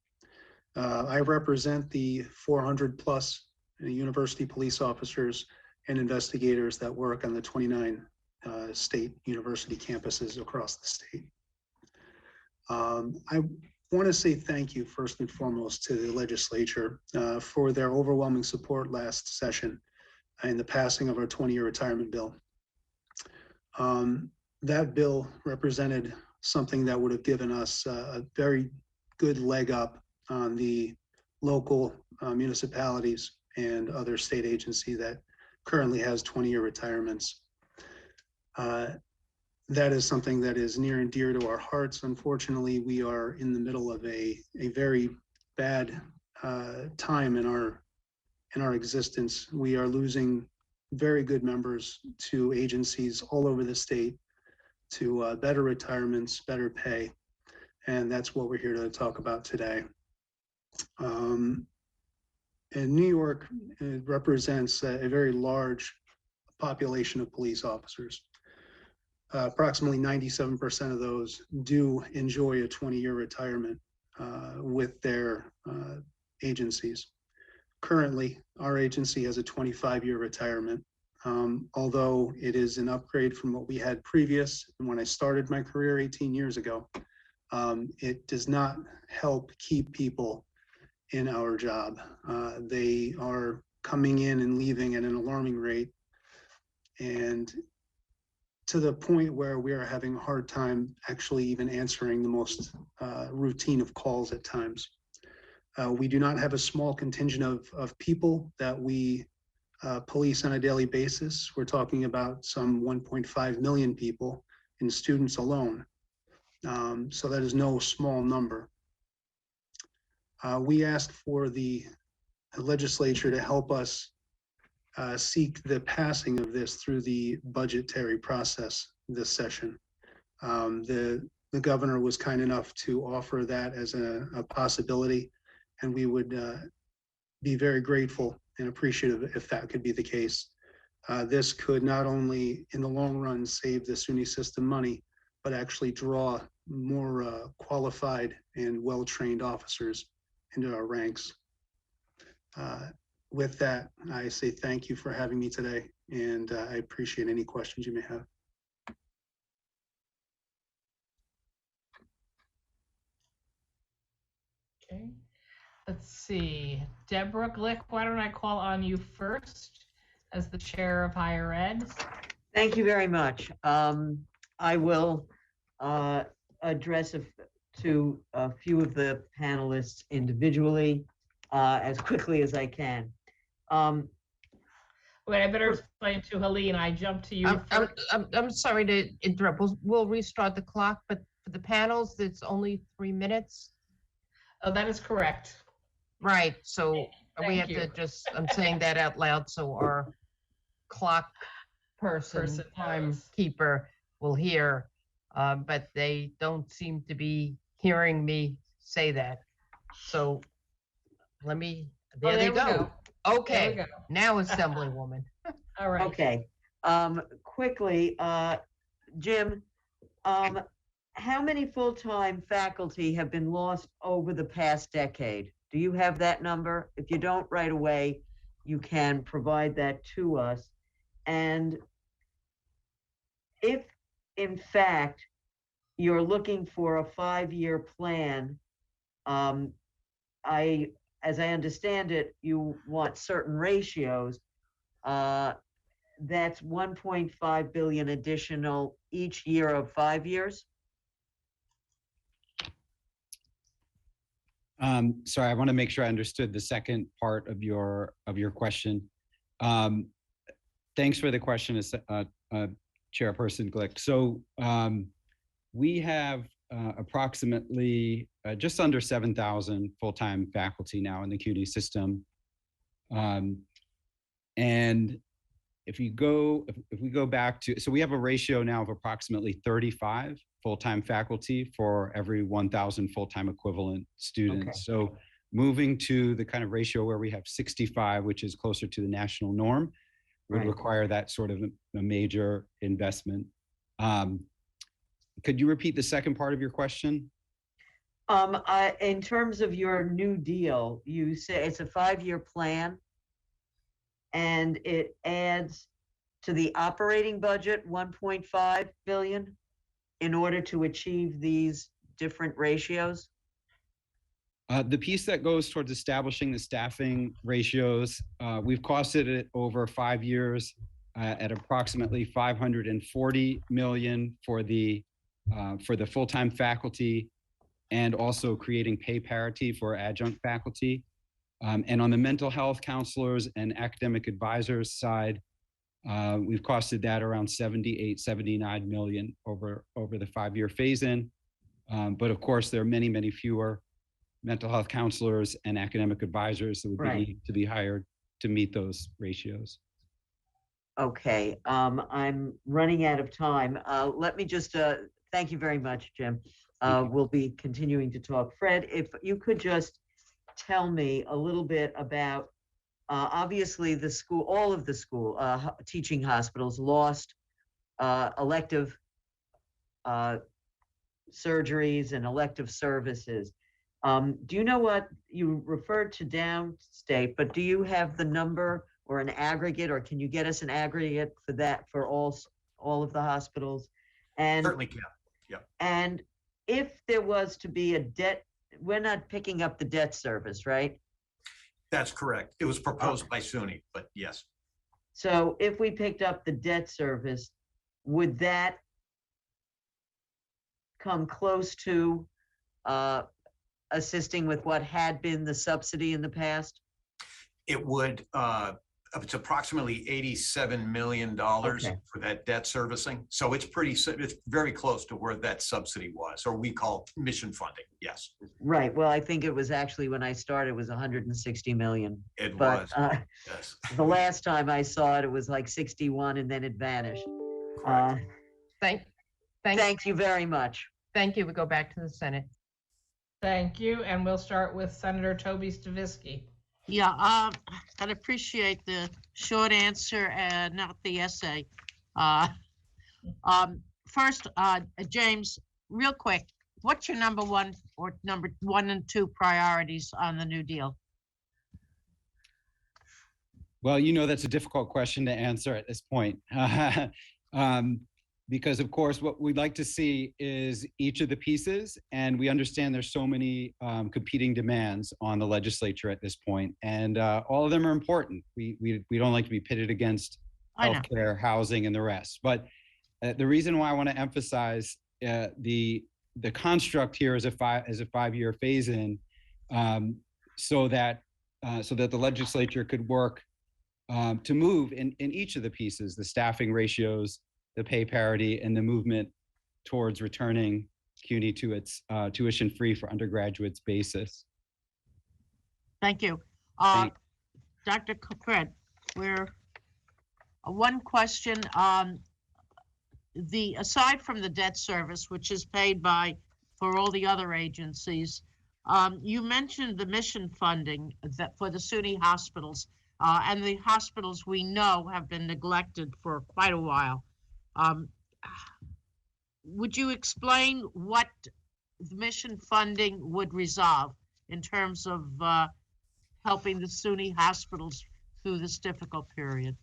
I represent the 400 plus university police officers and investigators that work on the 29 state university campuses across the state. I want to say thank you first and foremost to the legislature for their overwhelming support last session in the passing of our 20-year retirement bill. That bill represented something that would have given us a very good leg up on the local municipalities and other state agency that currently has 20-year retirements. That is something that is near and dear to our hearts. Unfortunately, we are in the middle of a very bad time in our existence. We are losing very good members to agencies all over the state, to better retirements, better pay, and that's what we're here to talk about today. And New York represents a very large population of police officers. Approximately 97% of those do enjoy a 20-year retirement with their agencies. Currently, our agency has a 25-year retirement. Although it is an upgrade from what we had previous and when I started my career 18 years ago, it does not help keep people in our job. They are coming in and leaving at an alarming rate, and to the point where we are having a hard time actually even answering the most routine of calls at times. We do not have a small contingent of people that we police on a daily basis. We're talking about some 1.5 million people in students alone. So that is no small number. We asked for the legislature to help us seek the passing of this through the budgetary process this session. The governor was kind enough to offer that as a possibility, and we would be very grateful and appreciative if that could be the case. This could not only in the long run save the SUNY system money, but actually draw more qualified and well-trained officers into our ranks. With that, I say thank you for having me today, and I appreciate any questions you may have. Okay. Let's see, Deborah Glick, why don't I call on you first as the chair of higher ed? Thank you very much. I will address to a few of the panelists individually as quickly as I can. Wait, I better explain to Helene, I jumped to you first. I'm sorry to interrupt. We'll restart the clock, but for the panels, it's only 3 minutes. Oh, that is correct. Right, so we have you. to just, I'm saying that out loud so our clock person timekeeper will hear, but they don't seem to be hearing me say that. So let me, there they we go. Okay, There we go. now Assemblywoman. All right. Okay, quickly, Jim, how many full-time faculty have been lost over the past decade? Do you have that number? If you don't right away, you can provide that to us. And if, in fact, you're looking for a 5-year plan, as I understand it, you want certain ratios. That's 1.5 billion additional each year of 5 years. Sorry, I want to make sure I understood the second part of your question. Thanks for the question, Chairperson Glick. So we have approximately just under 7,000 full-time faculty now in the CUNY system. And if we go back to, so we have a ratio now of approximately 35 full-time faculty for every 1,000 full-time equivalent students. Okay. So moving to the kind of ratio where we have 65, which is closer to the national norm, would Right. require that sort of a major investment. Could you repeat the second part of your question? In terms of your New Deal, you say it's a 5-year plan and it adds to the operating budget 1.5 billion in order to achieve these different ratios? The piece that goes towards establishing the staffing ratios, we've costed it over 5 years at approximately 540 million for the full-time faculty, and also creating pay parity for adjunct faculty. And on the mental health counselors and academic advisors side, we've costed that around 78, 79 million over the 5-year phase-in. But of course, there are many, many fewer mental health counselors and academic advisors that would need to be hired to meet those ratios. Okay, I'm running out of time. Let me just, thank you very much, Jim. We'll be continuing to talk. Fred, if you could just tell me a little bit about, obviously the school, all of the school teaching hospitals lost elective surgeries and elective services. Do you know what, you referred to downstate, but do you have the number or an aggregate, or can you get us an aggregate for that, for all of the hospitals? And Certainly can, yeah. And if there was to be a debt, we're not picking up the debt service, right? That's correct. It was proposed by SUNY, but yes. So if we picked up the debt service, would that come close to assisting with what had been the subsidy in the past? It would, it's approximately $87 million for that debt servicing. So it's it's very close to where that subsidy was, or we call mission funding, yes. Right, well, I think it was actually, when I started, it was 160 million. It But was, yes. the last time I saw it, it was like 61 and then it vanished. Thank you very much. Thank you. We go back to the Senate. Thank you, and we'll start with Senator Toby Stavisky. Yeah, I'd appreciate the short answer and not the essay. First, James, real quick, what's your number one or number 1 and 2 priorities on the New Deal? Well, you know, that's a difficult question to answer at this point. Because of course, what we'd like to see is each of the pieces, and we understand there's so many competing demands on the legislature at this point, and all of them are important. We don't like to be pitted against healthcare, housing, and the rest. But the reason why I want to emphasize the construct here is a 5-year phase-in, so that the legislature could work to move in each of the pieces, the staffing ratios, the pay parity, and the movement towards returning CUNY to its tuition-free for undergraduates basis. Thank you. Dr. Fred, one question on aside from the debt service, which is paid for all the other agencies, you mentioned the mission funding that for the SUNY hospitals, and the hospitals we know have been neglected for quite a while. Would you explain what the mission funding would resolve in terms of helping the SUNY hospitals through this difficult period?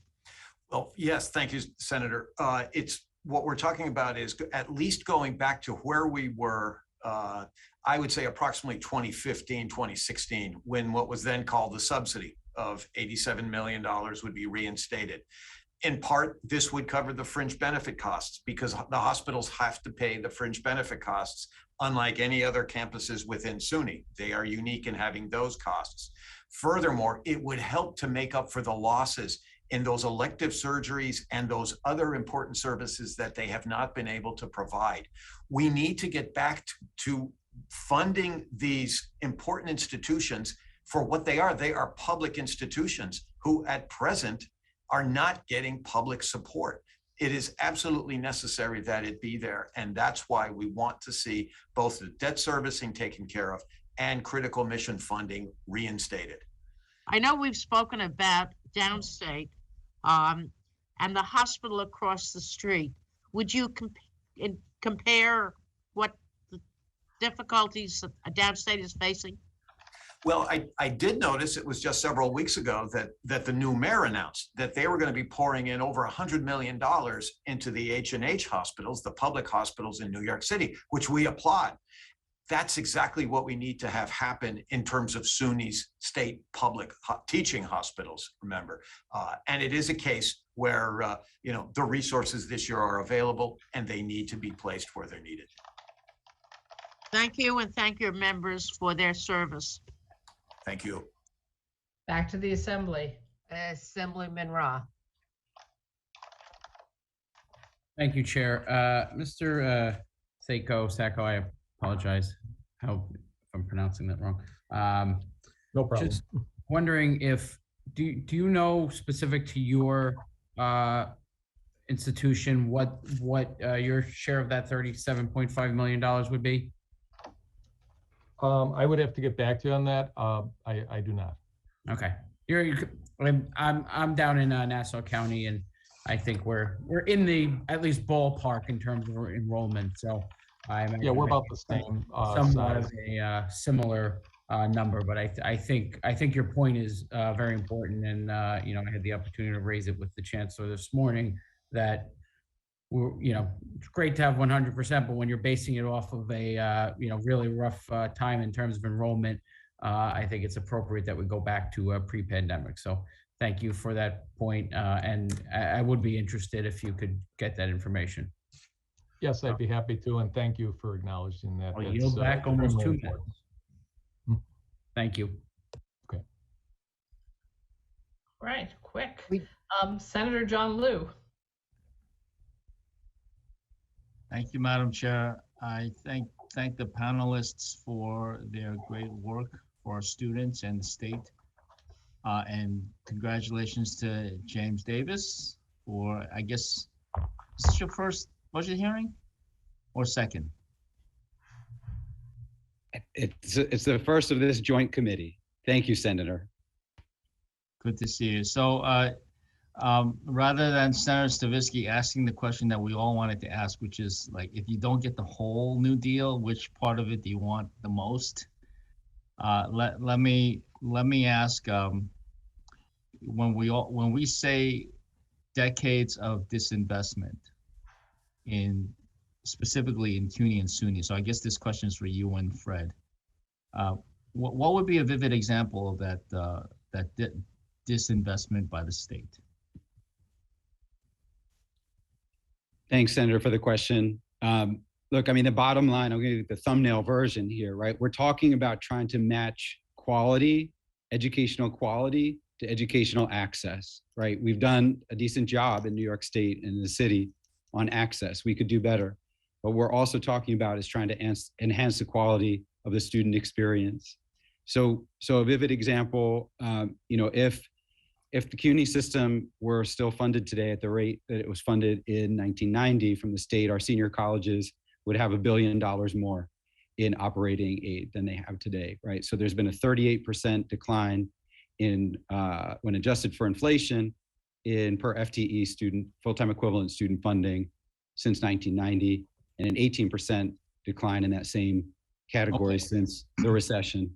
Well, yes, thank you, Senator. It's what we're talking about is at least going back to where we were, I would say approximately 2015, 2016, when what was then called the subsidy of $87 million would be reinstated. In part, this would cover the fringe benefit costs because the hospitals have to pay the fringe benefit costs, unlike any other campuses within SUNY. They are unique in having those costs. Furthermore, it would help to make up for the losses in those elective surgeries and those other important services that they have not been able to provide. We need to get back to funding these important institutions for what they are. They are public institutions who at present are not getting public support. It is absolutely necessary that it be there. And that's why we want to see both the debt servicing taken care of and critical mission funding reinstated. I know we've spoken about downstate, and the hospital across the street. Would you compare what the difficulties Downstate is facing? Well, I did notice it was just several weeks ago that the new mayor announced that they were going to be pouring in over $100 million into the H&H hospitals, the public hospitals in New York City, which we applaud. That's exactly what we need to have happen in terms of SUNY's state public teaching hospitals, remember. And it is a case where, the resources this year are available and they need to be placed where they're needed. Thank you, and thank your members for their service. Thank you. Back to the Assembly. Assemblyman Ra. Thank you, Chair. Mr. Sacco, I apologize if I'm pronouncing that wrong. No problem. Just wondering if, do you know specific to your institution, what your share of that $37.5 million would be? I would have to get back to you on that. I do not. Okay. I'm down in Nassau County, and I think we're in the at least ballpark in terms of enrollment. So yeah, we're about the same somewhat of size. a similar number, but I think your point is very important, and I had the opportunity to raise it with the chancellor this morning that it's great to have 100%, but when you're basing it off of a really rough time in terms of enrollment, I think it's appropriate that we go back to pre-pandemic. So thank you for that point, and I would be interested if you could get that information. Yes, I'd be happy to, and thank you for acknowledging that. I'll yield back almost 2 extremely minutes. important. Thank you. Right, quick. Senator John Liu. Thank you, Madam Chair. I thank the panelists for their great work for our students and the state. And congratulations to James Davis for, I guess, is this your first budget hearing or second? It's the first of this joint committee. Thank you, Senator. Good to see you. So rather than Senator Stavisky asking the question that we all wanted to ask, which is like, if you don't get the whole New Deal, which part of it do you want the most? Let me ask, when we say decades of disinvestment specifically in CUNY and SUNY, so I guess this question is for you and Fred. What would be a vivid example of that disinvestment by the state? Thanks, Senator, for the question. Look, I mean, the bottom line, I'm going to get the thumbnail version here, right? We're talking about trying to match quality, educational quality to educational access, right? We've done a decent job in New York State and in the city on access. We could do better. What we're also talking about is trying to enhance the quality of the student experience. So a vivid example, if the CUNY system were still funded today at the rate that it was funded in 1990 from the state, our senior colleges would have $1 billion more in operating aid than they have today, right? So there's been a 38% decline in, when adjusted for inflation, in per FTE student, full-time equivalent student funding since 1990, and an 18% decline in that same category since the recession.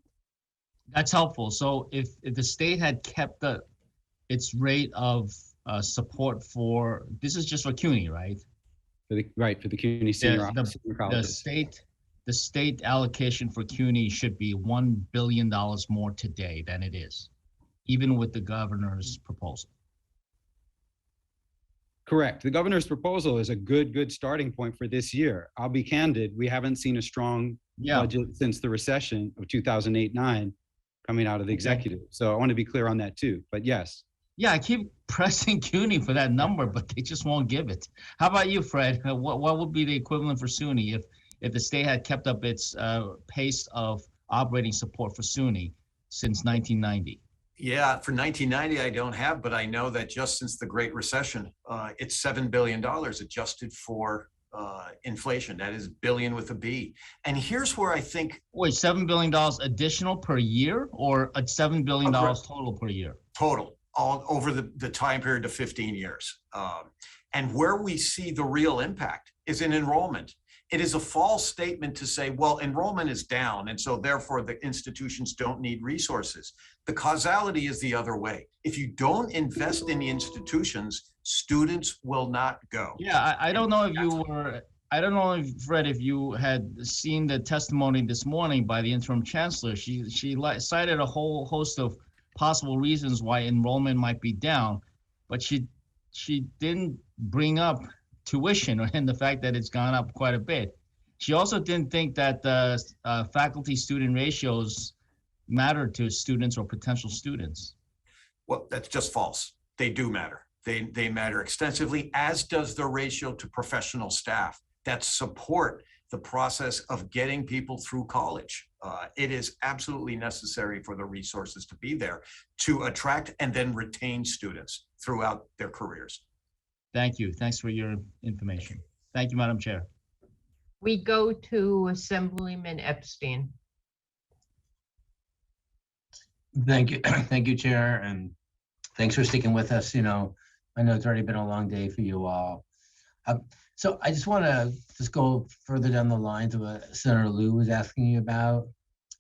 That's helpful. So if the state had kept its rate of support for, this is just for CUNY, right? For the CUNY senior colleges. The state allocation for CUNY should be $1 billion more today than it is, even with the governor's proposal. Correct. The governor's proposal is a good starting point for this year. I'll be candid, we haven't seen a strong budget since the recession of 2008-9 coming out of the executive. So I want to be clear on that too, but yes. Yeah, I keep pressing CUNY for that number, but they just won't give it. How about you, Fred? What would be the equivalent for SUNY if the state had kept up its pace of operating support for SUNY since 1990? Yeah, for 1990, I don't have, but I know that just since the Great Recession, it's $7 billion adjusted for inflation. That is billion with a B. And here's where I think— Wait, $7 billion additional per year or $7 billion total per year? Total. all over the time period of 15 years. And where we see the real impact is in enrollment. It is a false statement to say, well, enrollment is down, and so therefore the institutions don't need resources. The causality is the other way. If you don't invest in the institutions, students will not go. Yeah, I don't know if you were, I don't know if, Fred, if you had seen the testimony this morning by the interim chancellor. She cited a whole host of possible reasons why enrollment might be down, but she didn't bring up tuition and the fact that it's gone up quite a bit. She also didn't think that the faculty-student ratios matter to students or potential students. Well, that's just false. They do matter. They matter extensively, as does the ratio to professional staff that support the process of getting people through college. It is absolutely necessary for the resources to be there to attract and then retain students throughout their careers. Thank you. Thanks for your information. Thank you, Madam Chair. We go to Assemblyman Epstein. Thank you. Thank you, Chair, and thanks for sticking with us. You know, I know it's already been a long day for you all. So I just want to just go further down the lines of what Senator Liu was asking you about.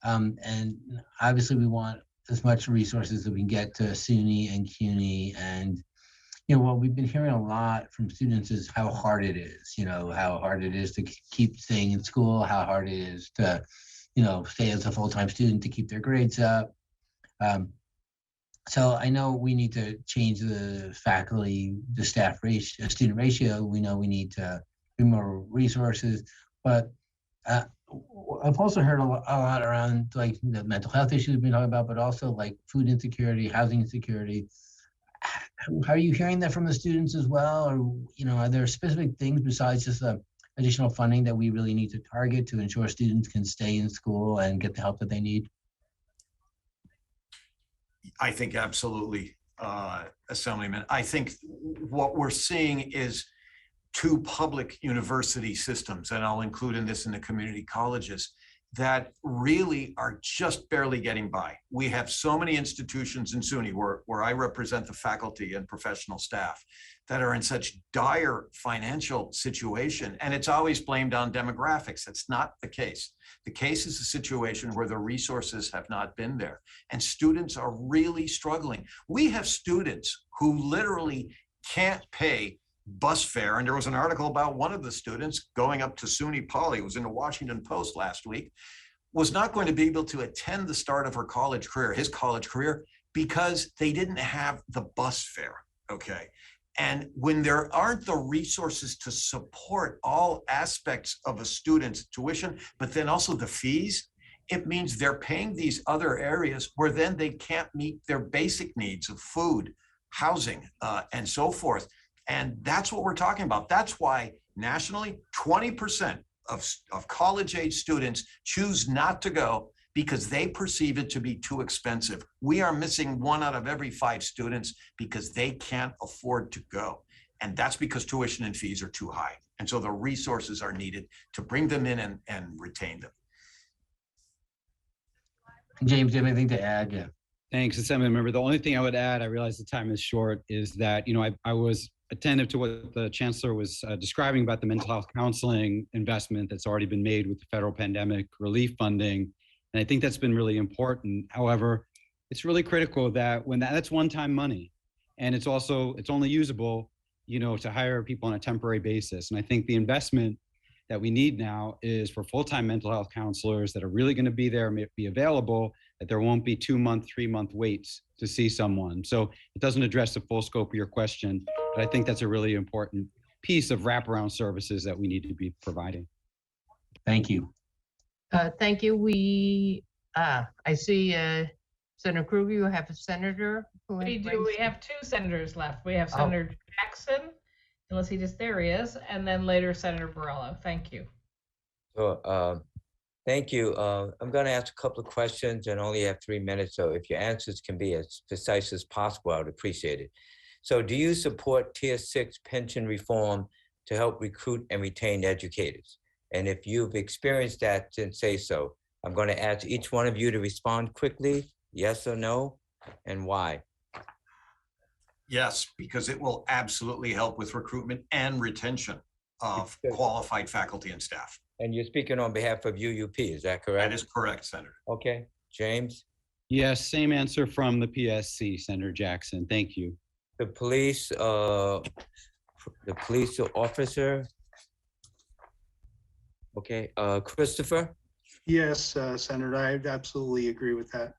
And obviously we want as much resources as we can get to SUNY and CUNY. And, you know, what we've been hearing a lot from students is how hard it is, you know, how hard it is to keep staying in school, how hard it is to, you know, stay as a full-time student to keep their grades up. So I know we need to change the faculty to staff ratio, student ratio. We know we need to do more resources, but I've also heard a lot around like the mental health issues we've been talking about, but also like food insecurity, housing insecurity. How are you hearing that from the students as well? Or, you know, are there specific things besides just the additional funding that we really need to target to ensure students can stay in school and get the help that they need? I think absolutely, Assemblyman. I think what we're seeing is two public university systems, and I'll include in this in the community colleges, that really are just barely getting by. We have so many institutions in SUNY where I represent the faculty and professional staff that are in such dire financial situation, and it's always blamed on demographics. That's not the case. The case is a situation where the resources have not been there, and students are really struggling. We have students who literally can't pay bus fare, and there was an article about one of the students going up to SUNY Poly, it was in the Washington Post last week, was not going to be able to attend the start of her college career, his college career, because they didn't have the bus fare, okay? And when there aren't the resources to support all aspects of a student's tuition, but then also the fees, it means they're paying these other areas where then they can't meet their basic needs of food, housing, and so forth. And that's what we're talking about. That's why nationally, 20% of college-age students choose not to go because they perceive it to be too expensive. We are missing 1 out of every 5 students because they can't afford to go. And that's because tuition and fees are too high. And so the resources are needed to bring them in and retain them. James, do you have anything to add? Yeah. Thanks, Assembly Member. The only thing I would add, I realize the time is short, is that, you know, I was attentive to what the Chancellor was describing about the mental health counseling investment that's already been made with the federal pandemic relief funding. And I think that's been really important. However, it's really critical that when that's one-time money, and it's only usable, you know, to hire people on a temporary basis. And I think the investment that we need now is for full-time mental health counselors that are really going to be there, be available, that there won't be 2-month, 3-month waits to see someone. So it doesn't address the full scope of your question, but I think that's a really important piece of wraparound services that we need to be providing. Thank you. Thank you. I see Senator Krueger, you have a senator. We do. We have 2 senators left. We have Senator Jackson, unless there he is, and then later Senator Borrello. Thank you. So, thank you. I'm going to ask a couple of questions and only have 3 minutes. So if your answers can be as precise as possible, I would appreciate it. So do you support Tier 6 pension reform to help recruit and retain educators? And if you've experienced that, then say so. I'm going to ask each one of you to respond quickly, yes or no, and why. Yes, because it will absolutely help with recruitment and retention of qualified faculty and staff. And you're speaking on behalf of UUP, is that correct? That is correct, Senator. Okay, James? Yes, same answer from the PSC, Senator Jackson. Thank you. The police officer. Okay, Christopher? Yes, Senator, I absolutely agree with that.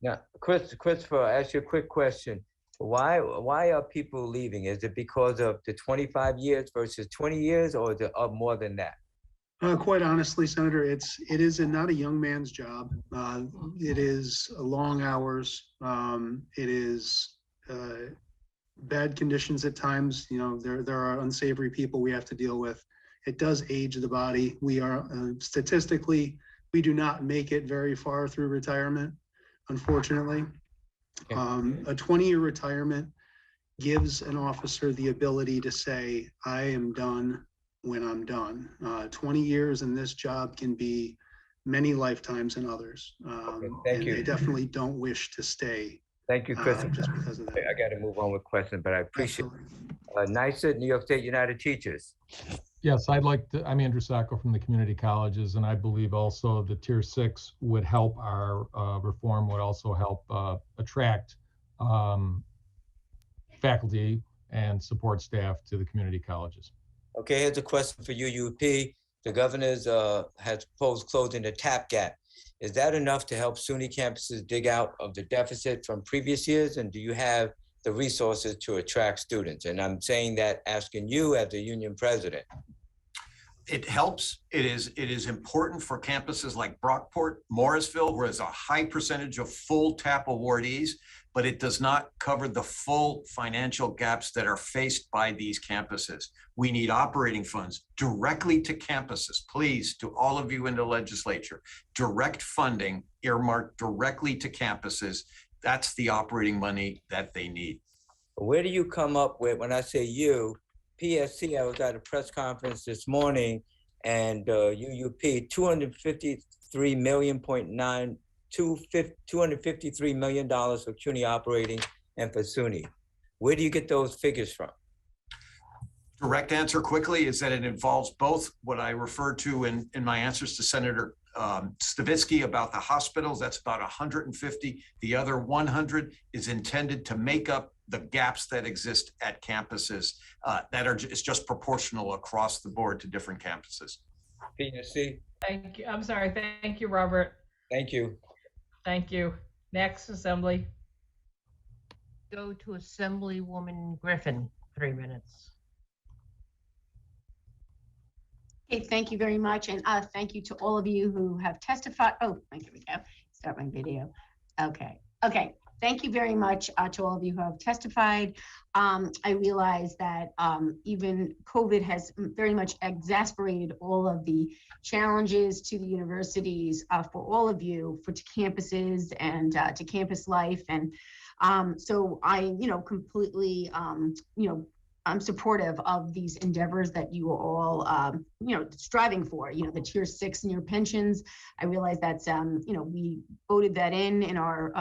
Now, Christopher, I'll ask you a quick question. Why are people leaving? Is it because of the 25 years versus 20 years, or is it more than that? Quite honestly, Senator, it is not a young man's job. It is long hours. It is bad conditions at times. You know, there are unsavory people we have to deal with. It does age the body. We are statistically, we do not make it very far through retirement, unfortunately. A 20-year retirement gives an officer the ability to say, I am done when I'm done. 20 years in this job can be many lifetimes in others. Thank you. They definitely don't wish to stay. Thank you, Chris. Just because of that. I got to move on with questions, but I appreciate it. NYSUT, New York State United Teachers. Yes, I'm Andrew Sacco from the community colleges, and I believe also the Tier 6 would help our reform, would also help attract faculty and support staff to the community colleges. Okay, here's a question for UUP. The governor's has proposed closing the TAP gap. Is that enough to help SUNY campuses dig out of the deficit from previous years? And do you have the resources to attract students? And I'm saying that asking you as the union president. It helps. It is important for campuses like Brockport, Morrisville, where there's a high percentage of full TAP awardees, but it does not cover the full financial gaps that are faced by these campuses. We need operating funds directly to campuses. Please, to all of you in the legislature, direct funding earmarked directly to campuses. That's the operating money that they need. Where do you come up with, when I say you, PSC, I was at a press conference this morning, and UUP, $253 million for CUNY operating and for SUNY. Where do you get those figures from? Direct answer quickly is that it involves both what I referred to in my answers to Senator Stavisky about the hospitals. That's about 150. The other 100 is intended to make up the gaps that exist at campuses it's just proportional across the board to different campuses. PSC. Thank you. I'm sorry. Thank you, Robert. Thank you. Thank you. Next, Assembly. Go to Assemblywoman Griffin, 3 minutes. Okay, thank you very much. And thank you to all of you who have testified. Oh, here we go. Start my video. Okay. Thank you very much to all of you who have testified. I realize that even COVID has very much exacerbated all of the challenges to the universities for all of you, to campuses and to campus life. And so I, completely, I'm supportive of these endeavors that you are all, striving for, the Tier 6 in your pensions. I realize that's, we voted that in our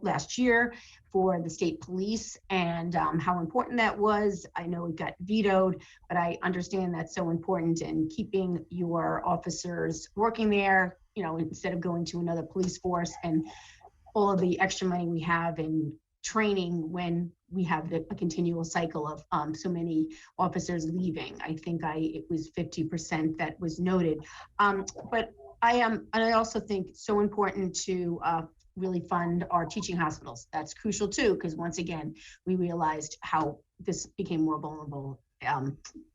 last year for the state police and how important that was. I know it got vetoed, but I understand that's so important in keeping your officers working there, instead of going to another police force and all of the extra money we have in training when we have a continual cycle of so many officers leaving. I think it was 50% that was noted. But I also think it's so important to really fund our teaching hospitals. That's crucial too, because once again, we realized how this became more vulnerable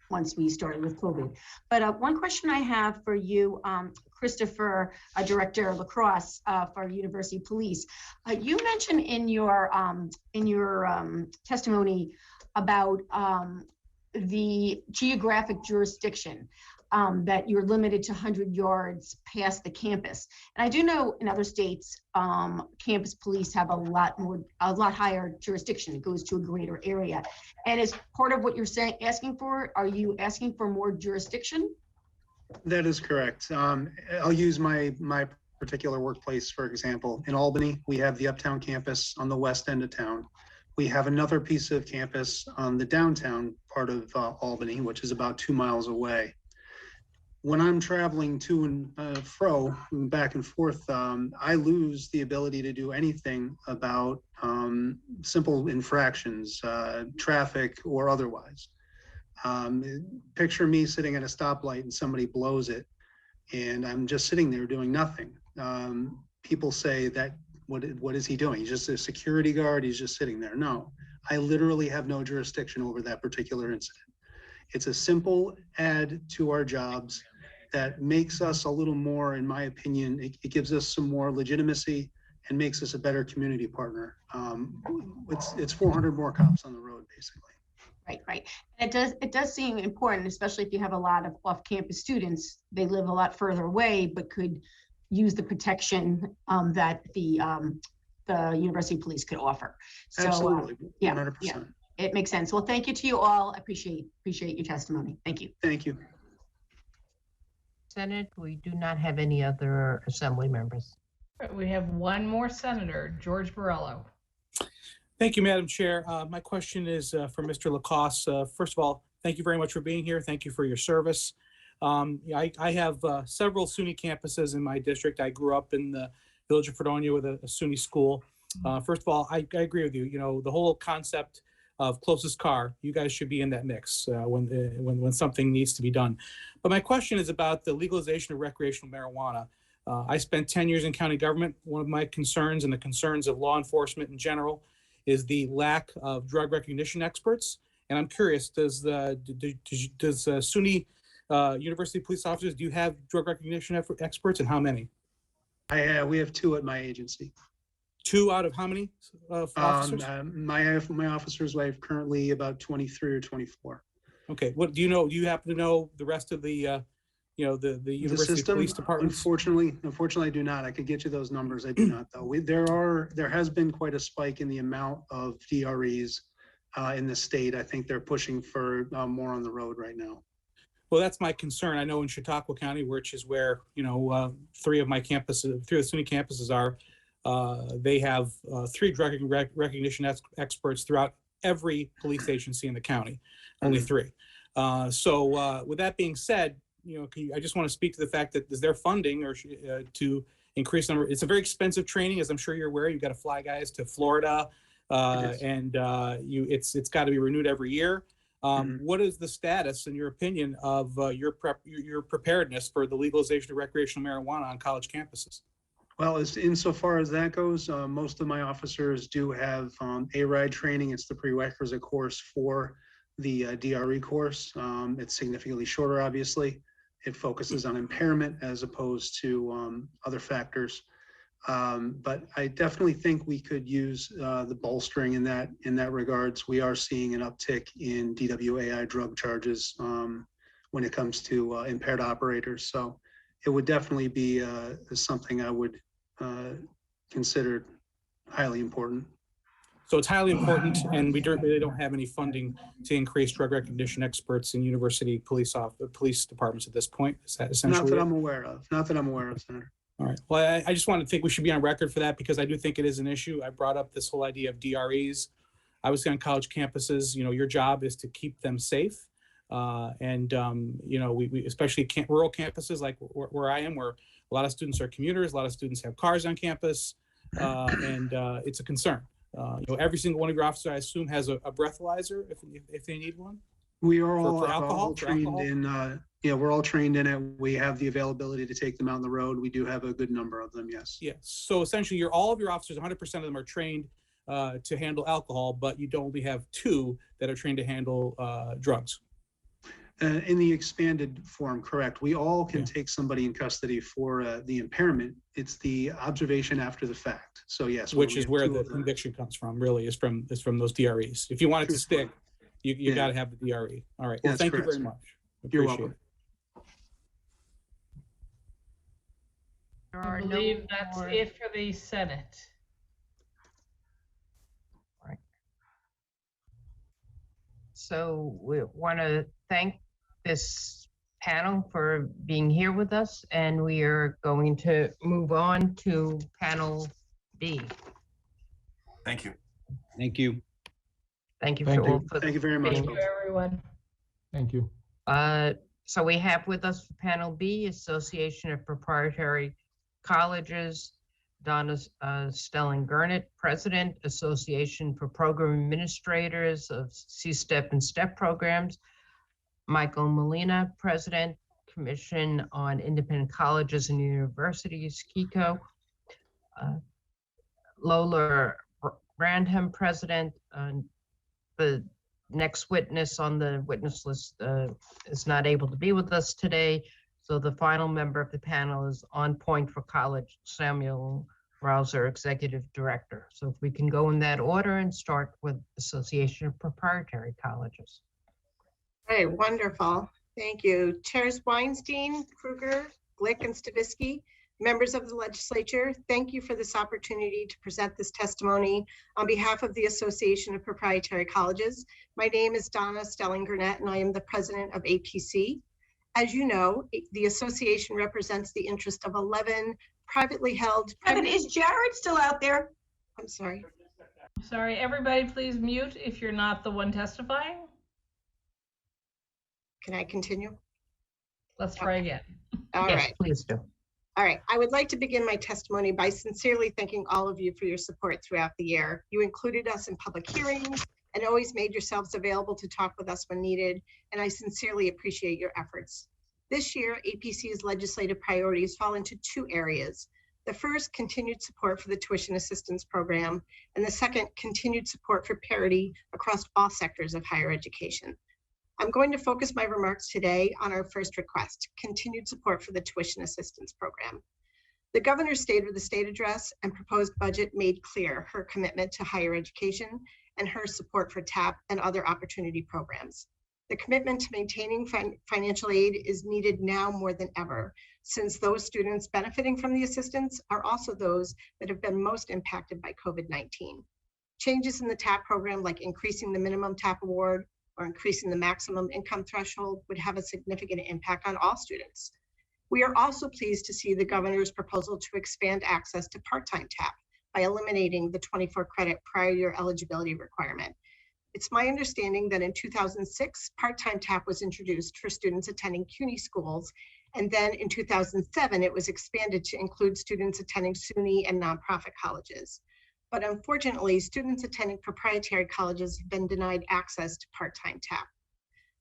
once we started with COVID. But one question I have for you, Christopher, Director of Lacrosse for University Police. You mentioned in your testimony about the geographic jurisdiction, that you're limited to 100 yards past the campus. And I do know in other states, campus police have a lot higher jurisdiction. It goes to a greater area. And as part of what you're asking for, are you asking for more jurisdiction? That is correct. I'll use my particular workplace, for example. In Albany, we have the Uptown campus on the west end of town. We have another piece of campus on the downtown part of Albany, which is about 2 miles away. When I'm traveling to and fro, back and forth, I lose the ability to do anything about simple infractions, traffic or otherwise. Picture me sitting at a stoplight and somebody blows it, and I'm just sitting there doing nothing. People say that, what is he doing? He's just a security guard, he's just sitting there. No, I literally have no jurisdiction over that particular incident. It's a simple add to our jobs that makes us a little more, in my opinion, it gives us some more legitimacy and makes us a better community partner. It's 400 more cops on the road, basically. Right. And it does seem important, especially if you have a lot of off-campus students. They live a lot further away, but could use the protection that the university police could offer. So, absolutely, 100%. Yeah, it makes sense. Well, thank you to you all. I appreciate your testimony. Thank you. Thank you. Senate, we do not have any other assembly members. All right, we have one more senator, George Borrello. Thank you, Madam Chair. My question is for Mr. Lacoste. First of all, thank you very much for being here. Thank you for your service. I have several SUNY campuses in my district. I grew up in the village of Fredonia with a SUNY school. First of all, I agree with you. You know, the whole concept of closest car, you guys should be in that mix when something needs to be done. But my question is about the legalization of recreational marijuana. I spent 10 years in county government. One of my concerns and the concerns of law enforcement in general is the lack of drug recognition experts. And I'm curious, does SUNY University police officers, do you have drug recognition experts, and how many? We have 2 at my agency. 2 out of how many officers? My officers, I have currently about 23 or 24. Okay, what do you know? Do you happen to know the rest of the the university police departments? Unfortunately, I do not. I could get you those numbers. I do not, though. There has been quite a spike in the amount of DREs in the state. I think they're pushing for more on the road right now. Well, that's my concern. I know in Chautauqua County, which is where 3 of my campuses, 3 of the SUNY campuses are, they have 3 drug recognition experts throughout every police agency in the county. Only 3. So with that being said, I just want to speak to the fact that is there funding or to increase number? It's a very expensive training, as I'm sure you're aware. You've got to fly guys to Florida, and it's got to be renewed every year. What is the status, in your opinion, of your preparedness for the legalization of recreational marijuana on college campuses? Well, insofar as that goes, most of my officers do have ARIDE training. It's the prerequisite course for the DRE course. It's significantly shorter, obviously. It focuses on impairment as opposed to other factors. But I definitely think we could use the bolstering in that regards. We are seeing an uptick in DWAI drug charges when it comes to impaired operators. So it would definitely be something I would consider highly important. So it's highly important, and we really don't have any funding to increase drug recognition experts in university police departments at this point. Is that essentially? Not that I'm aware of. Not that I'm aware of, Senator. All right. Well, I just want to think we should be on record for that, because I do think it is an issue. I brought up this whole idea of DREs. Obviously, on college campuses, your job is to keep them safe. We especially rural campuses like where I am, where a lot of students are commuters, a lot of students have cars on campus, and it's a concern. Every single one of your officers, I assume, has a breathalyzer if they need one. We are all, for alcohol, trained in. We're all trained in it. We have the availability to take them out on the road. We do have a good number of them. Yes. Yes. So essentially, all of your officers, 100% of them are trained to handle alcohol, but you only have 2 that are trained to handle drugs. In the expanded form, correct. We all can take somebody in custody for the impairment. It's the observation after the fact. So yes, which is where the conviction comes from. Really, is from those DREs. If you want it to stick, you got to have the DRE. All right. Well, thank you very much. You're welcome. I believe that's it for the Senate. Right. So we want to thank this panel for being here with us, and we are going to move on to panel B. Thank you. Thank you. Thank you Thank for all you. for Thank you very much. being Thank you, everyone. Thank you. So we have with us for panel B, Association of Proprietary Colleges, Donna Stelling-Gurnett, President, Association for Program Administrators of C-STEP and STEP programs, Michael Molina, President, Commission on Independent Colleges and Universities, KICO, Lola Brandham, President. The next witness on the witness list is not able to be with us today. So the final member of the panel is On Point for College, Samuel Rouser, Executive Director. So if we can go in that order and start with Association of Proprietary Colleges. Hey, wonderful. Thank you. Chairs Weinstein, Kruger, Glick, and Stavisky, members of the legislature, thank you for this opportunity to present this testimony on behalf of the Association of Proprietary Colleges. My name is Donna Stelling-Gurnett, and I am the president of APC. As you know, the association represents the interest of 11 privately held. Is Jared still out there? I'm sorry. Sorry, everybody please mute if you're not the one testifying. Can I continue? Let's try again. All Yes, right. please do. All right, I would like to begin my testimony by sincerely thanking all of you for your support throughout the year. You included us in public hearings and always made yourselves available to talk with us when needed, and I sincerely appreciate your efforts. This year, APC's legislative priorities fall into two areas. The first, continued support for the tuition assistance program, and the second, continued support for parity across all sectors of higher education. I'm going to focus my remarks today on our first request, continued support for the tuition assistance program. The governor's State of the State address and proposed budget made clear her commitment to higher education and her support for TAP and other opportunity programs. The commitment to maintaining financial aid is needed now more than ever, since those students benefiting from the assistance are also those that have been most impacted by COVID-19. Changes in the TAP program, like increasing the minimum TAP award or increasing the maximum income threshold, would have a significant impact on all students. We are also pleased to see the governor's proposal to expand access to part-time TAP by eliminating the 24 credit prior year eligibility requirement. It's my understanding that in 2006, part-time TAP was introduced for students attending CUNY schools, and then in 2007, it was expanded to include students attending SUNY and nonprofit colleges. But unfortunately, students attending proprietary colleges have been denied access to part-time TAP.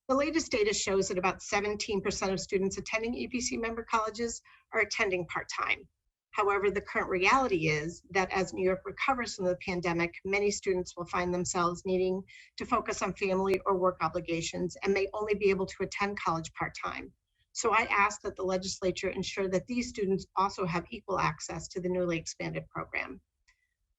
The latest data shows that about 17% of students attending APC member colleges are attending part-time. However, the current reality is that as New York recovers from the pandemic, many students will find themselves needing to focus on family or work obligations and may only be able to attend college part-time. So I ask that the legislature ensure that these students also have equal access to the newly expanded program.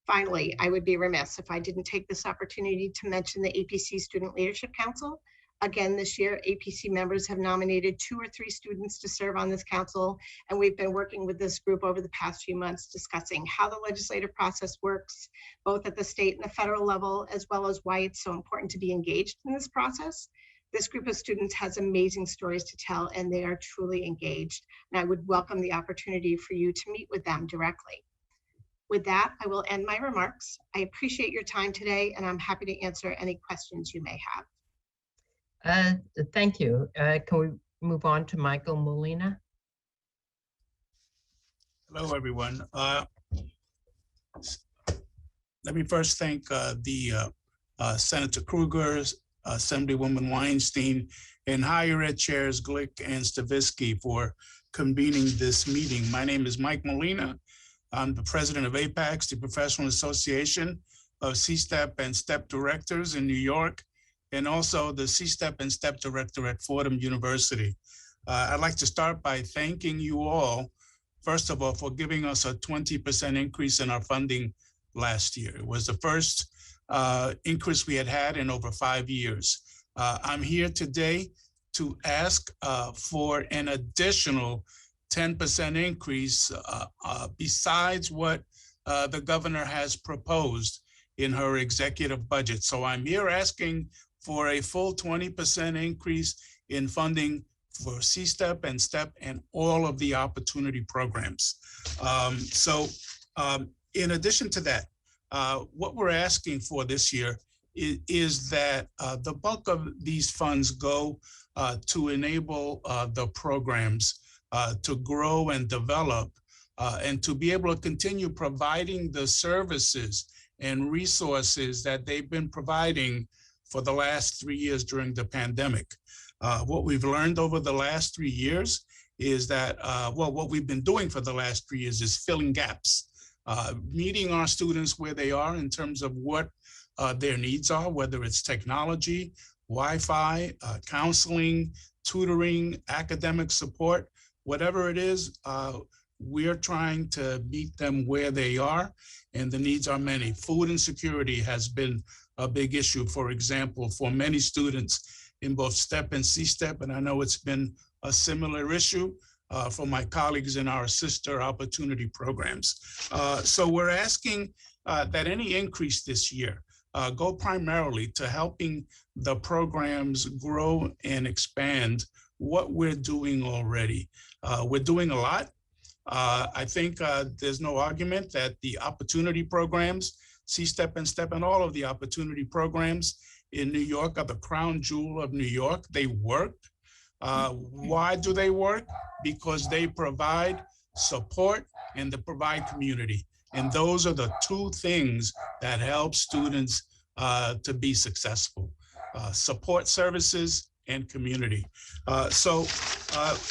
Finally, I would be remiss if I didn't take this opportunity to mention the APC Student Leadership Council. Again, this year, APC members have nominated 2 or 3 students to serve on this council, and we've been working with this group over the past few months discussing how the legislative process works, both at the state and the federal level, as well as why it's so important to be engaged in this process. This group of students has amazing stories to tell, and they are truly engaged, and I would welcome the opportunity for you to meet with them directly. With that, I will end my remarks. I appreciate your time today, and I'm happy to answer any questions you may have. Thank you. Can we move on to Michael Molina? Hello, everyone. Let me first thank Senator Kruger, Assemblywoman Weinstein, and higher ed chairs Glick and Stavisky for convening this meeting. My name is Mike Molina. I'm the president of APACS, the Professional Association of C-STEP and STEP Directors in New York, and also the C-STEP and STEP Director at Fordham University. I'd like to start by thanking you all, first of all, for giving us a 20% increase in our funding last year. It was the first increase we had in over 5 years. I'm here today to ask for an additional 10% increase besides what the governor has proposed in her executive budget. So I'm here asking for a full 20% increase in funding for C-STEP and STEP and all of the opportunity programs. In addition to that, what we're asking for this year is that the bulk of these funds go to enable the programs to grow and develop and to be able to continue providing the services and resources that they've been providing for the last 3 years during the pandemic. What we've learned over the last 3 years is that, what we've been doing for the last 3 years is filling gaps, meeting our students where they are in terms of what their needs are, whether it's technology, Wi-Fi, counseling, tutoring, academic support, whatever it is, we're trying to meet them where they are, and the needs are many. Food insecurity has been a big issue, for example, for many students in both STEP and C-STEP, and I know it's been a similar issue for my colleagues in our sister opportunity programs. So we're asking that any increase this year go primarily to helping the programs grow and expand what we're doing already. We're doing a lot. I think there's no argument that the opportunity programs, C-STEP and STEP, and all of the opportunity programs in New York are the crown jewel of New York. They work. Why do they work? Because they provide support and they provide community. And those are the two things that help students to be successful, support services and community. So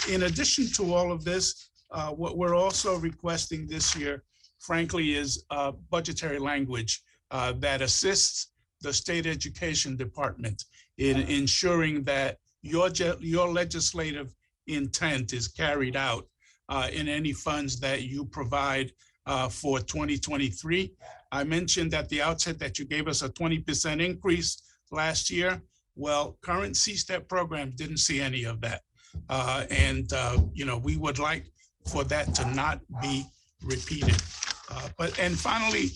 in addition to all of this, what we're also requesting this year, frankly, is budgetary language that assists the state education department in ensuring that your legislative intent is carried out in any funds that you provide for 2023. I mentioned at the outset that you gave us a 20% increase last year. Well, current C-STEP programs didn't see any of that. We would like for that to not be repeated. And finally,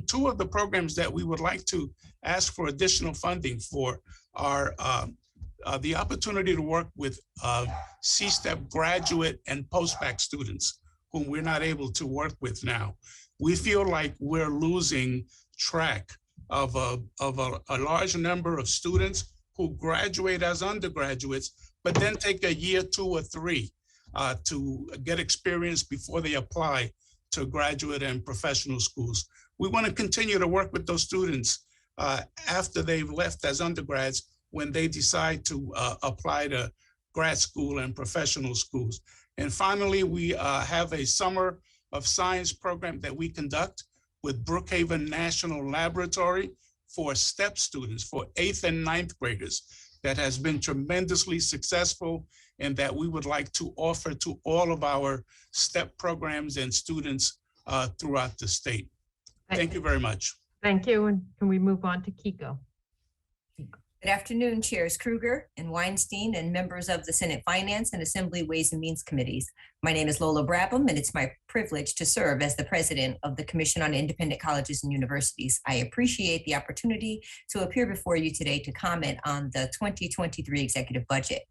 two of the programs that we would like to ask for additional funding for are the opportunity to work with C-STEP graduate and post-bac students whom we're not able to work with now. We feel like we're losing track of a large number of students who graduate as undergraduates, but then take a year, 2 or 3 to get experience before they apply to graduate and professional schools. We want to continue to work with those students after they've left as undergrads when they decide to apply to grad school and professional schools. And finally, we have a Summer of Science program that we conduct with Brookhaven National Laboratory for STEP students, for 8th and 9th graders, that has been tremendously successful and that we would like to offer to all of our STEP programs and students throughout the state. Thank you very much. Thank you. And can we move on to Kiko? Good afternoon, Chairs Kruger and Weinstein and members of the Senate Finance and Assembly Ways and Means Committees. My name is Lola Brabham, and it's my privilege to serve as the president of the Commission on Independent Colleges and Universities. I appreciate the opportunity to appear before you today to comment on the 2023 executive budget.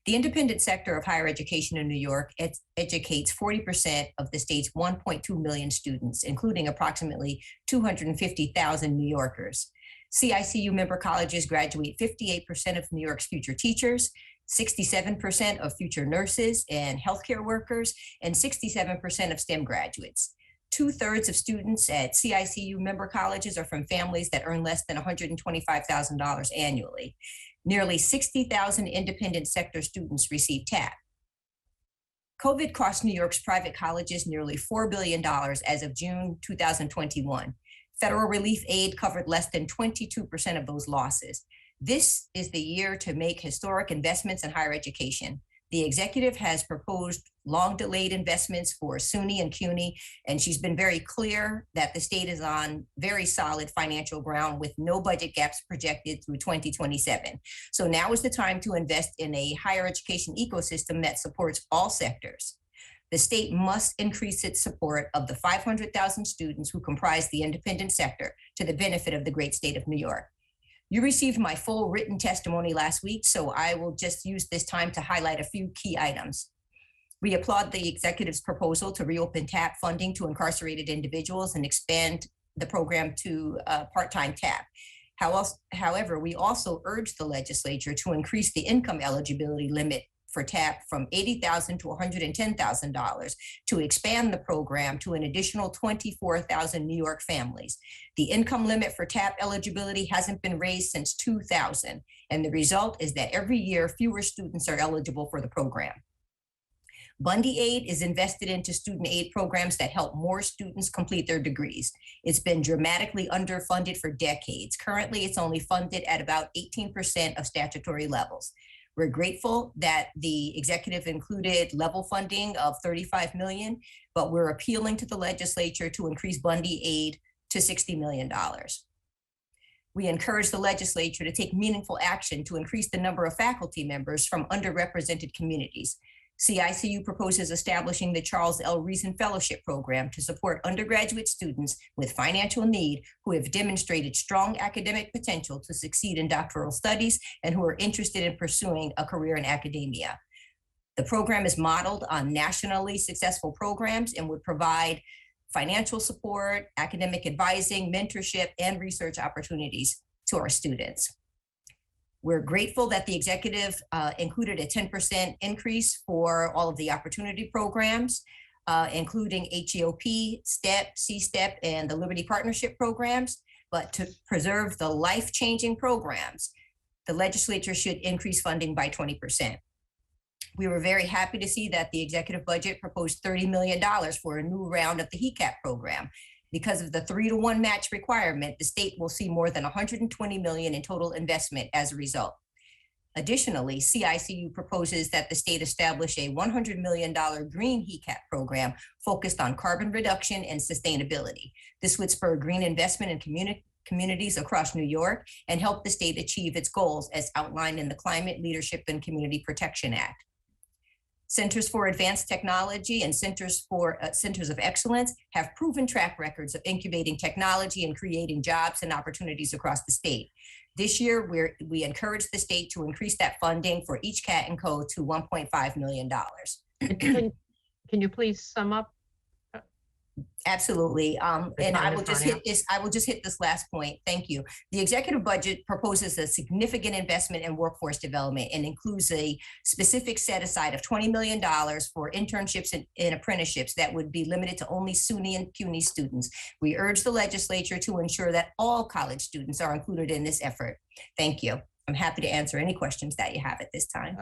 The independent sector of higher education in New York educates 40% of the state's 1.2 million students, including approximately 250,000 New Yorkers. CICU member colleges graduate 58% of New York's future teachers, 67% of future nurses and healthcare workers, and 67% of STEM graduates. 2/3 of students at CICU member colleges are from families that earn less than $125,000 annually. Nearly 60,000 independent sector students receive TAP. COVID cost New York's private colleges nearly $4 billion as of June 2021. Federal relief aid covered less than 22% of those losses. This is the year to make historic investments in higher education. The executive has proposed long-delayed investments for SUNY and CUNY, and she's been very clear that the state is on very solid financial ground with no budget gaps projected through 2027. So now is the time to invest in a higher education ecosystem that supports all sectors. The state must increase its support of the 500,000 students who comprise the independent sector to the benefit of the great state of New York. You received my full written testimony last week, so I will just use this time to highlight a few key items. We applaud the executive's proposal to reopen TAP funding to incarcerated individuals and expand the program to part-time TAP. However, we also urge the legislature to increase the income eligibility limit for TAP from $80,000 to $110,000 to expand the program to an additional 24,000 New York families. The income limit for TAP eligibility hasn't been raised since 2000, and the result is that every year fewer students are eligible for the program. Bundy Aid is invested into student aid programs that help more students complete their degrees. It's been dramatically underfunded for decades. Currently, it's only funded at about 18% of statutory levels. We're grateful that the executive included level funding of $35 million, but we're appealing to the legislature to increase Bundy Aid to $60 million. We encourage the legislature to take meaningful action to increase the number of faculty members from underrepresented communities. CICU proposes establishing the Charles L. Reason Fellowship Program to support undergraduate students with financial need who have demonstrated strong academic potential to succeed in doctoral studies and who are interested in pursuing a career in academia. The program is modeled on nationally successful programs and would provide financial support, academic advising, mentorship, and research opportunities to our students. We're grateful that the executive included a 10% increase for all of the opportunity programs, including HEOP, STEP, C-STEP, and the Liberty Partnership programs. But to preserve the life-changing programs, the legislature should increase funding by 20%. We were very happy to see that the executive budget proposed $30 million for a new round of the HECAP program. Because of the 3-to-1 match requirement, the state will see more than $120 million in total investment as a result. Additionally, CICU proposes that the state establish a $100 million green HECAP program focused on carbon reduction and sustainability. This would spur green investment in communities across New York and help the state achieve its goals as outlined in the Climate Leadership and Community Protection Act. Centers for Advanced Technology and Centers of Excellence have proven track records of incubating technology and creating jobs and opportunities across the state. This year, we encourage the state to increase that funding for each CAT and Co to $1.5 million. Can you please sum up? Absolutely. And I will just hit this. I will just hit this last point. Thank you. The executive budget proposes a significant investment in workforce development and includes a specific set aside of $20 million for internships and apprenticeships that would be limited to only SUNY and CUNY students. We urge the legislature to ensure that all college students are included in this effort. Thank you. I'm happy to answer any questions that you have at this time.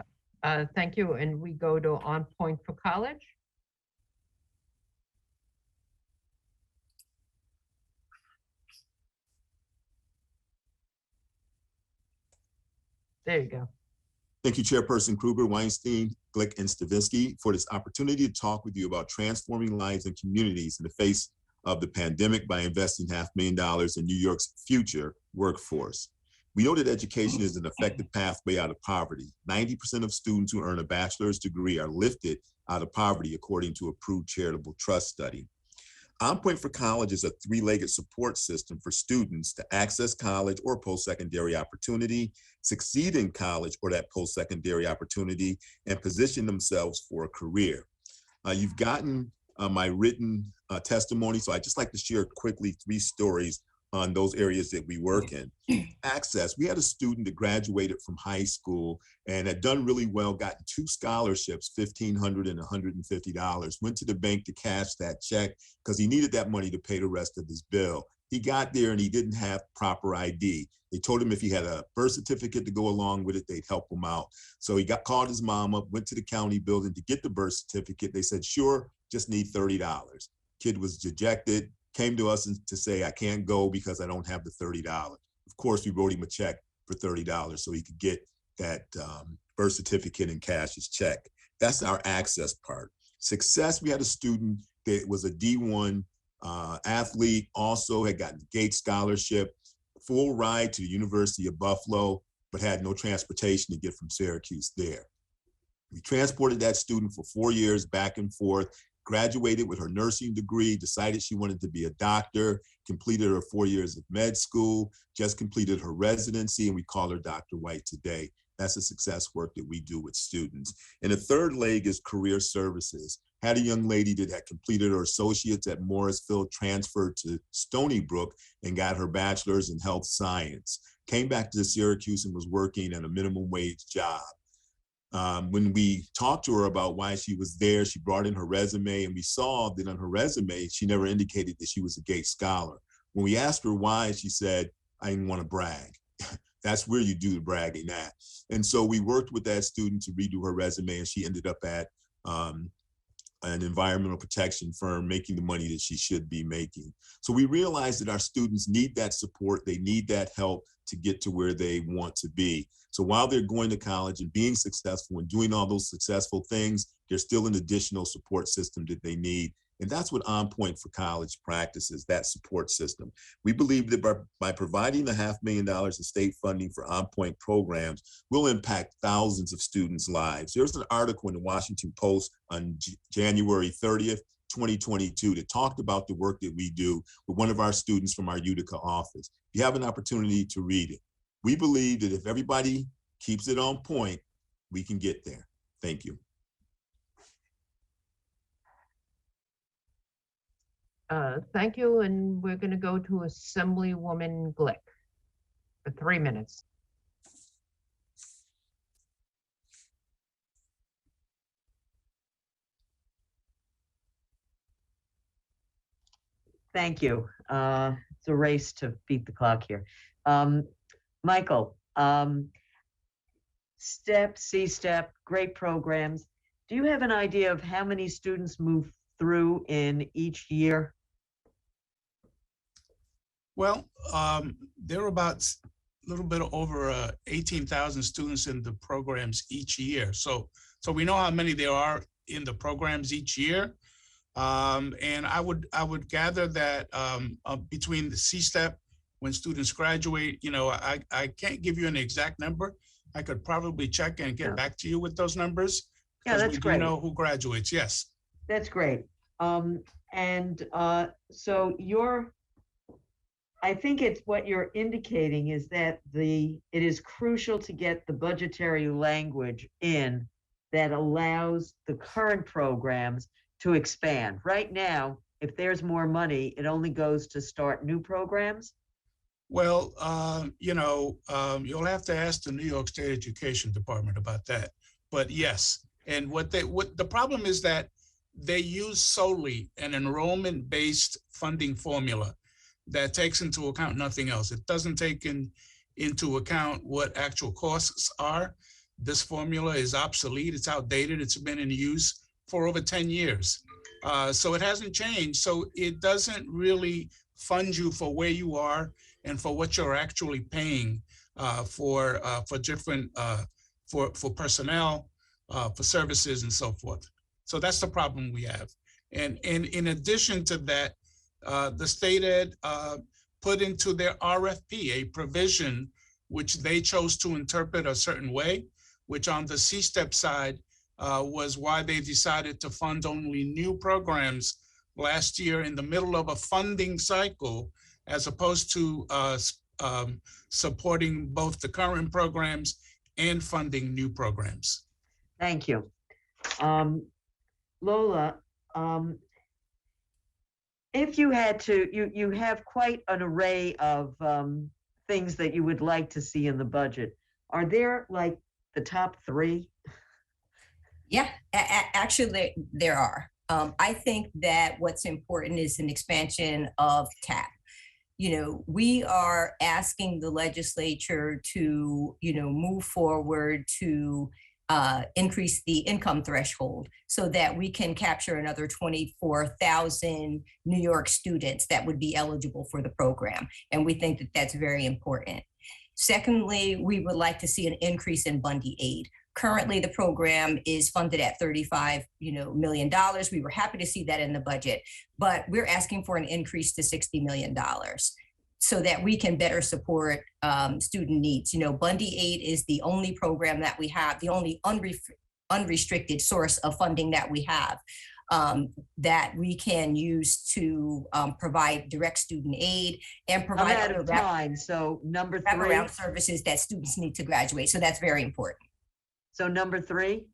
Thank you. And we go to On Point for College. There you go. Thank you, Chairperson Kruger, Weinstein, Glick, and Stavisky for this opportunity to talk with you about transforming lives and communities in the face of the pandemic by investing $500,000 in New York's future workforce. We know that education is an effective pathway out of poverty. 90% of students who earn a bachelor's degree are lifted out of poverty, according to a Pew Charitable Trust study. On Point for College is a three-legged support system for students to access college or post-secondary opportunity, succeed in college or that post-secondary opportunity, and position themselves for a career. You've gotten my written testimony, so I'd just like to share quickly 3 stories on those areas that we work in. Access, we had a student that graduated from high school and had done really well, gotten 2 scholarships, $1,500 and $150, went to the bank to cash that check because he needed that money to pay the rest of his bill. He got there and he didn't have proper ID. They told him if he had a birth certificate to go along with it, they'd help him out. So he called his mom up, went to the county building to get the birth certificate. They said, sure, just need $30. Kid was dejected, came to us to say, I can't go because I don't have the $30. Of course, we wrote him a check for $30 so he could get that birth certificate and cash his check. That's our access part. Success, we had a student that was a D1 athlete, also had gotten the Gates Scholarship, full ride to the University of Buffalo, but had no transportation to get from Syracuse there. We transported that student for 4 years back and forth, graduated with her nursing degree, decided she wanted to be a doctor, completed her 4 years of med school, just completed her residency, and we call her Dr. White today. That's the success work that we do with students. And the third leg is career services. Had a young lady that had completed her associates at Morrisville, transferred to Stony Brook and got her bachelor's in health science. Came back to Syracuse and was working at a minimum wage job. When we talked to her about why she was there, she brought in her resume, and we saw that on her resume, she never indicated that she was a Gates Scholar. When we asked her why, she said, I didn't want to brag. That's where you do the bragging at. And so we worked with that student to redo her resume, and she ended up at an environmental protection firm making the money that she should be making. So we realized that our students need that support. They need that help to get to where they want to be. So while they're going to college and being successful and doing all those successful things, there's still an additional support system that they need. And that's what On Point for College practices, that support system. We believe that by providing the $500,000 in state funding for On Point programs, we'll impact thousands of students' lives. There's an article in the Washington Post on January 30th, 2022 that talked about the work that we do with one of our students from our Utica office. If you have an opportunity to read it, we believe that if everybody keeps it on point, we can get there. Thank you. Thank you, and we're going to go to Assemblywoman Glick for 3 minutes. Thank you. It's a race to beat the clock here. Michael, STEP, C-STEP, great programs. Do you have an idea of how many students move through in each year? Well, there are about a little bit over 18,000 students in the programs each year. So we know how many there are in the programs each year. And I would gather that between the C-STEP, when students graduate, I can't give you an exact number. I could probably check and get back to you with those numbers. Yeah, that's great. We do know who graduates, yes. That's great. So I think it's what you're indicating is that it is crucial to get the budgetary language in that allows the current programs to expand. Right now, if there's more money, it only goes to start new programs. Well, you'll have to ask the New York State Education Department about that. But yes, and what the problem is that they use solely an enrollment-based funding formula that takes into account nothing else. It doesn't take into account what actual costs are. This formula is obsolete, it's outdated, it's been in use for over 10 years. So it hasn't changed. So it doesn't really fund you for where you are and for what you're actually paying for different, for personnel, for services and so forth. So that's the problem we have. And in addition to that, the state ed put into their RFP a provision which they chose to interpret a certain way, which on the C-STEP side was why they decided to fund only new programs last year in the middle of a funding cycle, as opposed to supporting both the current programs and funding new programs. Thank you. Lola, if you had to, you have quite an array of things that you would like to see in the budget. Are there like the top 3? Yeah, actually there are. I think that what's important is an expansion of TAP. We are asking the legislature to, move forward to increase the income threshold so that we can capture another 24,000 New York students that would be eligible for the program. And we think that that's very important. Secondly, we would like to see an increase in Bundy aid. Currently, the program is funded at $35 million. We were happy to see that in the budget, but we're asking for an increase to $60 million so that we can better support student needs. Bundy aid is the only program that we have, the only unrestricted source of funding that we have. that we can use to provide direct student aid and I'm provide out other of time, so number 3. wraparound services that students need to graduate. So that's very important. So number 3?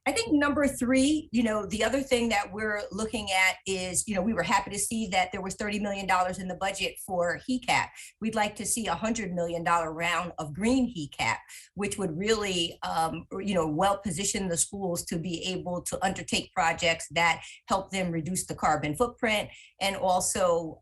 I think number 3, the other thing that we're looking at is, we were happy to see that there was $30 million in the budget for HECAP. We'd like to see a $100 million round of green HECAP, which would really, well position the schools to be able to undertake projects that help them reduce the carbon footprint and also,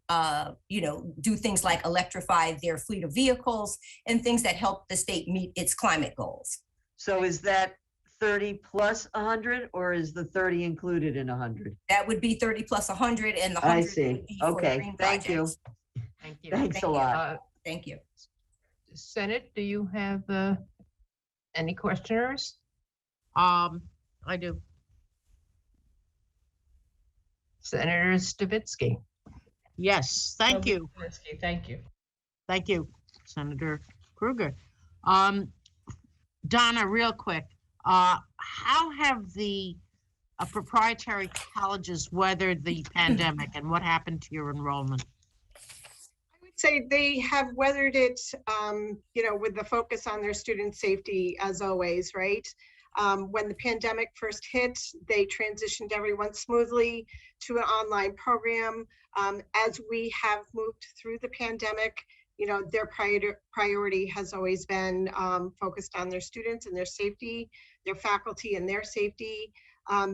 do things like electrify their fleet of vehicles and things that help the state meet its climate goals. So is that 30 plus 100, or is the 30 included in 100? That would be 30 plus 100, and the 100 I see. would be for Okay, green thank you. projects. Thank you. Thanks a lot. Thank you. Senate, do you have any questioners? I do. Senator Stavisky. Yes, thank you. Thank you. Thank you, Senator Krueger. Donna, real quick, how have the proprietary colleges weathered the pandemic, and what happened to your enrollment? I would say they have weathered it, with the focus on their student safety as always, right? When the pandemic first hit, they transitioned everyone smoothly to an online program. As we have moved through the pandemic, their priority has always been focused on their students and their safety, their faculty and their safety.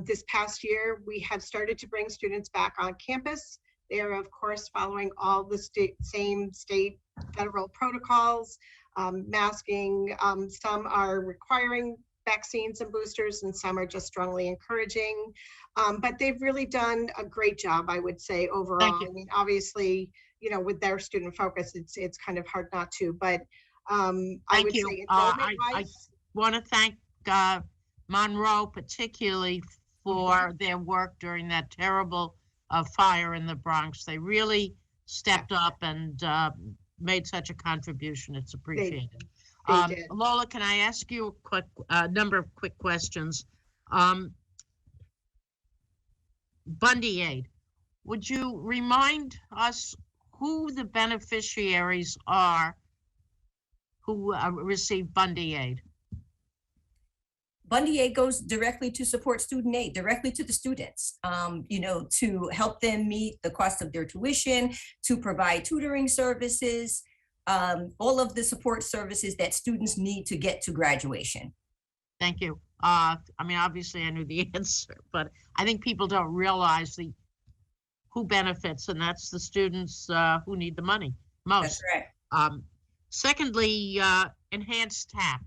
This past year, we have started to bring students back on campus. They are, of course, following all the same state, federal protocols, masking. Some are requiring vaccines and boosters, and some are just strongly encouraging. But they've really done a great job, I would say, overall. I mean, obviously, with their student focus, it's kind of hard not to, but I would say I want to thank Monroe particularly for their work during that terrible fire in the Bronx. They really stepped up and made such a contribution. It's appreciated. Lola, can I ask you a quick number of quick questions? Bundy Aid, would you remind us who the beneficiaries are who receive Bundy Aid? Bundy Aid goes directly to support student aid, directly to the students, to help them meet the cost of their tuition, to provide tutoring services, all of the support services that students need to get to graduation. Thank you. I mean, obviously I knew the answer, but I think people don't realize who benefits, and that's the students who need the money most. That's right. Secondly, enhanced TAP.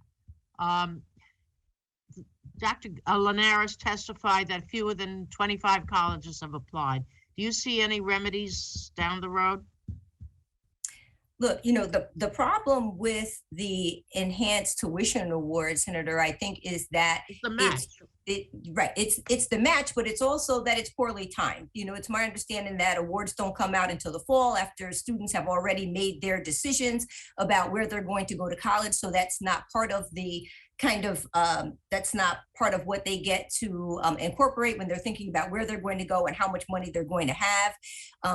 Dr. Linares testified that fewer than 25 colleges have applied. Do you see any remedies down the road? Look, the problem with the enhanced tuition award, Senator, I think is that it's the match. It's the match, but it's also that it's poorly timed. It's my understanding that awards don't come out until the fall after students have already made their decisions about where they're going to go to college. So that's not part of the that's not part of what they get to incorporate when they're thinking about where they're going to go and how much money they're going to have.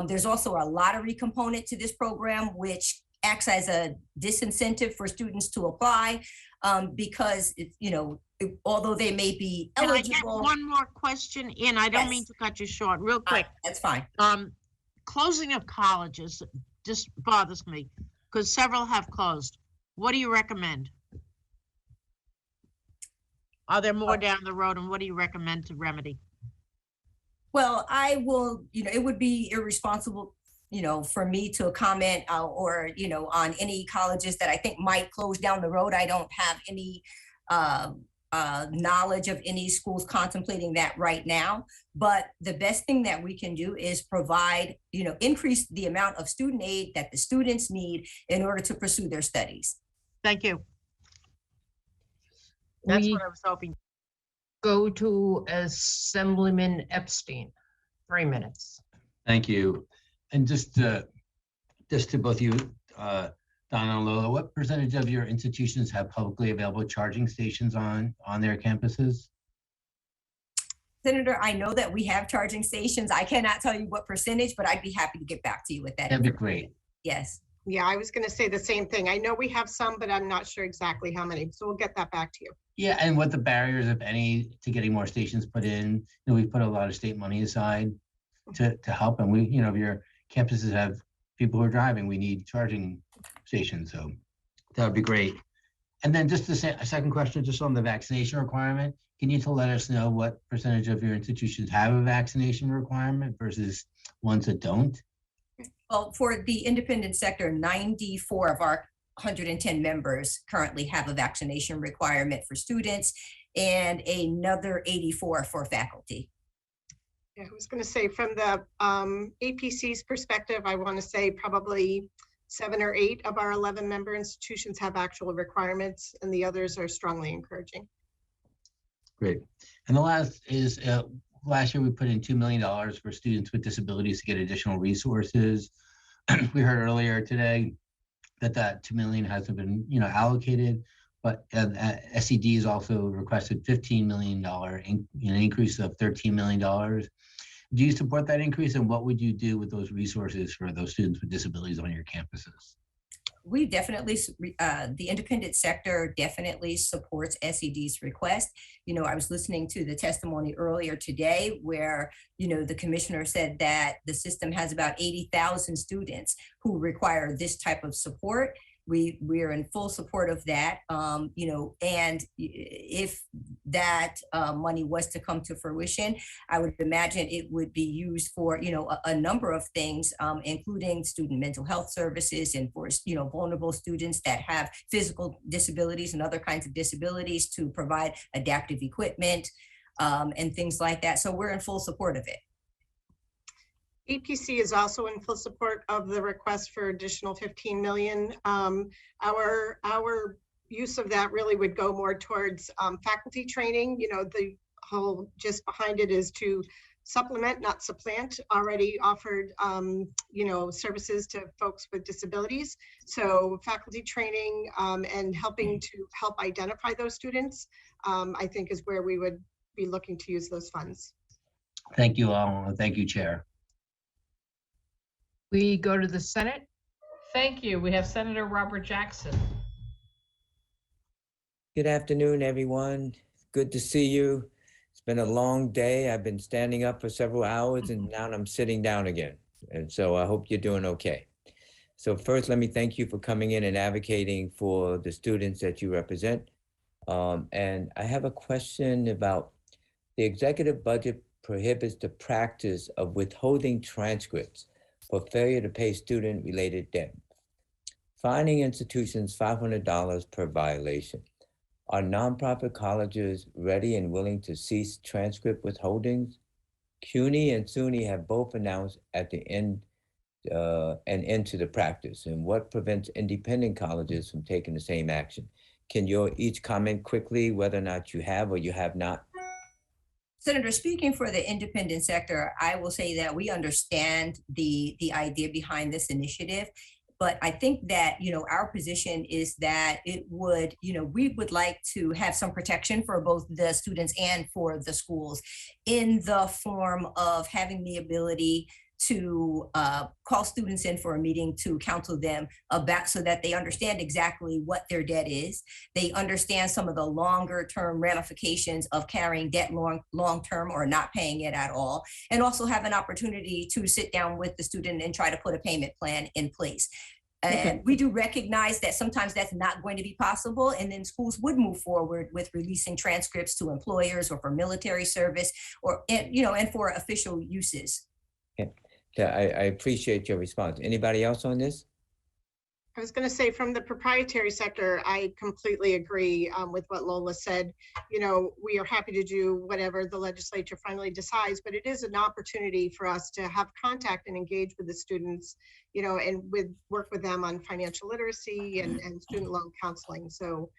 There's also a lottery component to this program, which acts as a disincentive for students to apply because it's, although they may be eligible. Can I get one more question in? I don't mean to cut you short, real quick. That's fine. Closing of colleges just bothers me because several have closed. What do you recommend? Are there more down the road, and what do you recommend to remedy? Well, I will, it would be irresponsible, for me to comment or, on any colleges that I think might close down the road. I don't have any knowledge of any schools contemplating that right now. But the best thing that we can do is provide, increase the amount of student aid that the students need in order to pursue their studies. Thank you. That's what I was hoping. Go to Assemblyman Epstein, 3 minutes. Thank you. And just to both you, Donna and Lola, what percentage of your institutions have publicly available charging stations on their campuses? Senator, I know that we have charging stations. I cannot tell you what percentage, but I'd be happy to get back to you with that. That'd be information. great. Yes. Yeah, I was going to say the same thing. I know we have some, but I'm not sure exactly how many. So we'll get that back to you. Yeah, and what the barriers, if any, to getting more stations put in. You know, we've put a lot of state money aside to help, and we, you know, if your campuses have people who are driving, we need charging stations. So that would be great. And then just to say a second question, just on the vaccination requirement, can you let us know what percentage of your institutions have a vaccination requirement versus ones that don't? Well, for the independent sector, 94 of our 110 members currently have a vaccination requirement for students and another 84 for faculty. Yeah, I was going to say from the APC's perspective, I want to say probably 7 or 8 of our 11 member institutions have actual requirements, and the others are strongly encouraging. Great. And the last is, last year we put in $2 million for students with disabilities to get additional resources. We heard earlier today that $2 million hasn't been, you know, allocated, but SED has also requested $15 million, an increase of $13 million. Do you support that increase, and what would you do with those resources for those students with disabilities on your campuses? We definitely, the independent sector definitely supports SED's request. You know, I was listening to the testimony earlier today where, you know, the commissioner said that the system has about 80,000 students who require this type of support. We're in full support of that, you know, and if that money was to come to fruition, I would imagine it would be used for, you know, a number of things, including student mental health services and for, you know, vulnerable students that have physical disabilities and other kinds of disabilities to provide adaptive equipment and things like that. So we're in full support of it. APC is also in full support of the request for additional 15 million. Our use of that really would go more towards faculty training. You know, the whole gist behind it is to supplement, not supplant, already offered, you know, services to folks with disabilities. So faculty training and helping to help identify those students, I think is where we would be looking to use those funds. Thank you all. Thank you, Chair. We go to the Senate. Thank you. We have Senator Robert Jackson. Good afternoon, everyone. Good to see you. It's been a long day. I've been standing up for several hours and now I'm sitting down again. And so I hope you're doing okay. So first, let me thank you for coming in and advocating for the students that you represent. And I have a question about the executive budget prohibits the practice of withholding transcripts for failure to pay student-related debt, fining institutions $500 per violation. Are nonprofit colleges ready and willing to cease transcript withholdings? CUNY and SUNY have both announced at the end an end to the practice. And what prevents independent colleges from taking the same action? Can you each comment quickly whether or not you have or you have not? Senator, speaking for the independent sector, I will say that we understand the idea behind this initiative. But I think that, you know, our position is that it would, you know, we would like to have some protection for both the students and for the schools in the form of having the ability to call students in for a meeting to counsel them about so that they understand exactly what their debt is. They understand some of the longer term ramifications of carrying debt long term or not paying it at all, and also have an opportunity to sit down with the student and try to put a payment plan in place. And we do recognize that sometimes that's not going to be possible, and then schools would move forward with releasing transcripts to employers or for military service or, you know, and for official uses. Yeah, I appreciate your response. Anybody else on this? I was going to say from the proprietary sector, I completely agree with what Lola said. You know, we are happy to do whatever the legislature finally decides, but it is an opportunity for us to have contact and engage with the students, you know, and work with them on financial literacy and student loan counseling. So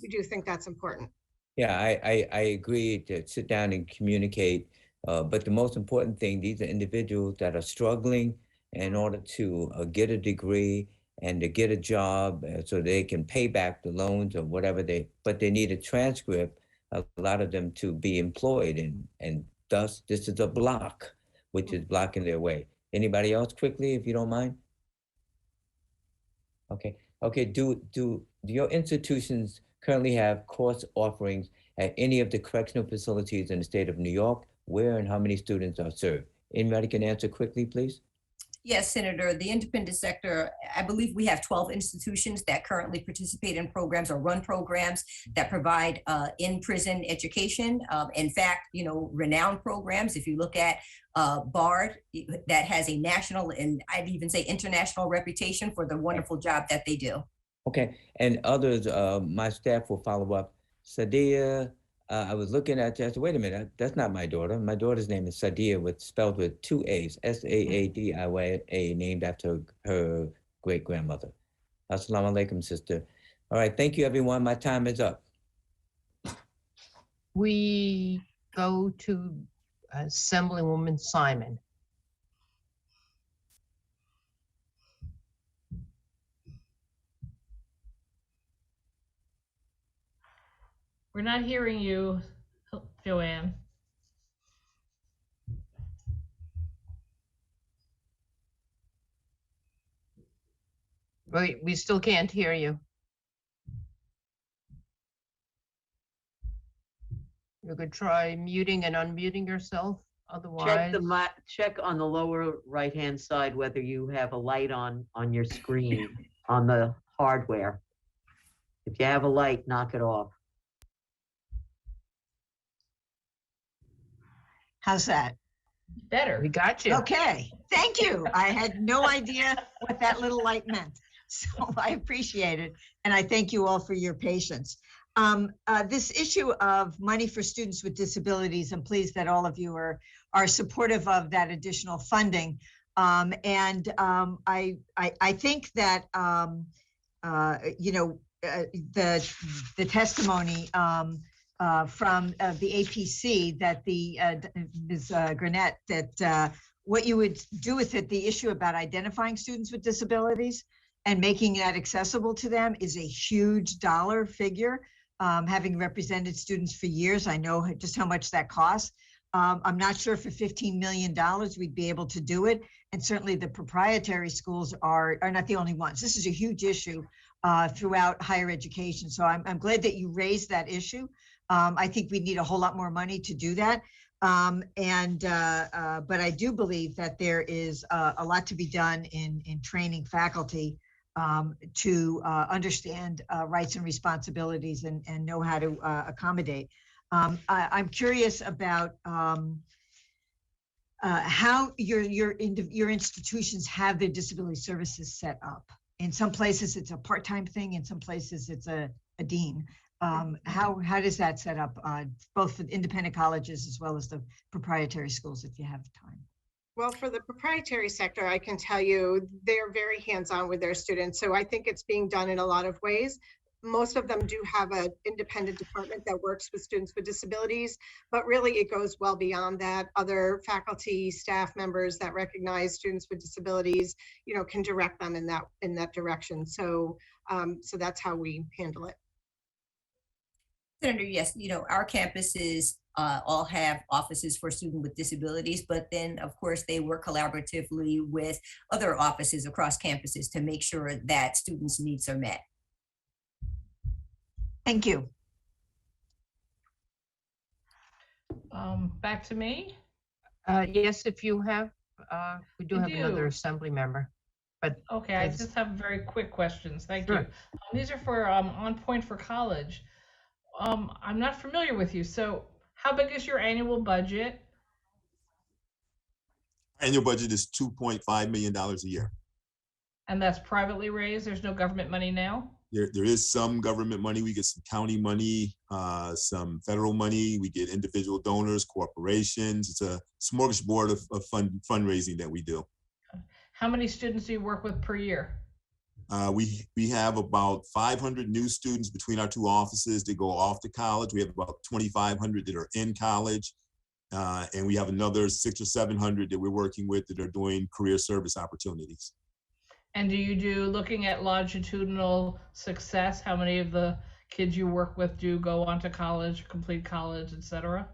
we do think that's important. Yeah, I agree to sit down and communicate. But the most important thing, these are individuals that are struggling in order to get a degree and to get a job so they can pay back the loans or whatever but they need a transcript a lot of them to be employed, and thus this is a block, which is blocking their way. Anybody else quickly, if you don't mind? Okay, do your institutions currently have course offerings at any of the correctional facilities in the state of New York? Where and how many students are served? Anybody can answer quickly, please? Yes, Senator, the independent sector, I believe we have 12 institutions that currently participate in programs or run programs that provide in-prison education. In fact, renowned programs, if you look at BARD, that has a national and I'd even say international reputation for the wonderful job that they do. Okay, and others, my staff will follow up. Sadia, I was looking at you, I said, wait a minute, that's not my daughter. My daughter's name is Sadia, spelled with 2 A's, S-A-A-D-I-Y-A, named after her great-grandmother. Assalamu alaikum, sister. All right, thank you, everyone. My time is up. We go to Assemblywoman Simon. We're not hearing you, Joanne. We still can't hear you. You could try muting and unmuting yourself, otherwise. Check on the lower right-hand side whether you have a light on your screen on the hardware. If you have a light, knock it off. How's that? Better. We got you. Okay, thank you. I had no idea what that little light meant. So I appreciate it. And I thank you all for your patience. This issue of money for students with disabilities, I'm pleased that all of you are supportive of that additional funding. I think that, the testimony from the APC that Ms. Granette, that what you would do with it, the issue about identifying students with disabilities and making that accessible to them is a huge dollar figure. Having represented students for years, I know just how much that costs. I'm not sure for $15 million we'd be able to do it. And certainly the proprietary schools are not the only ones. This is a huge issue throughout higher education. So I'm glad that you raised that issue. I think we need a whole lot more money to do that. But I do believe that there is a lot to be done in training faculty to understand rights and responsibilities and know how to accommodate. I'm curious about how your institutions have their disability services set up. In some places, it's a part-time thing. In some places, it's a dean. How does that set up, both for independent colleges as well as the proprietary schools, if you have time? Well, for the proprietary sector, I can tell you they're very hands-on with their students. So I think it's being done in a lot of ways. Most of them do have an independent department that works with students with disabilities, but really it goes well beyond that. Other faculty, staff members that recognize students with disabilities, can direct them in that direction. So that's how we handle it. Senator, yes, our campuses all have offices for students with disabilities, but then of course they work collaboratively with other offices across campuses to make sure that students' needs are met. Thank you. Back to me. Yes, if you have, we do have another assembly member. But okay, I just have very quick questions. Thank you. These are for On Point for College. I'm not familiar with you, so how big is your annual budget? Annual budget is $2.5 million a year. And that's privately raised? There's no government money now? There is some government money. We get some county money, some federal money. We get individual donors, corporations. It's a smorgasbord of fundraising that we do. How many students do you work with per year? We have about 500 new students between our two offices that go off to college. We have about 2,500 that are in college. And we have another 600 or 700 that we're working with that are doing career service opportunities. And do you do, looking at longitudinal success, how many of the kids you work with do go on to college, complete college, etc.?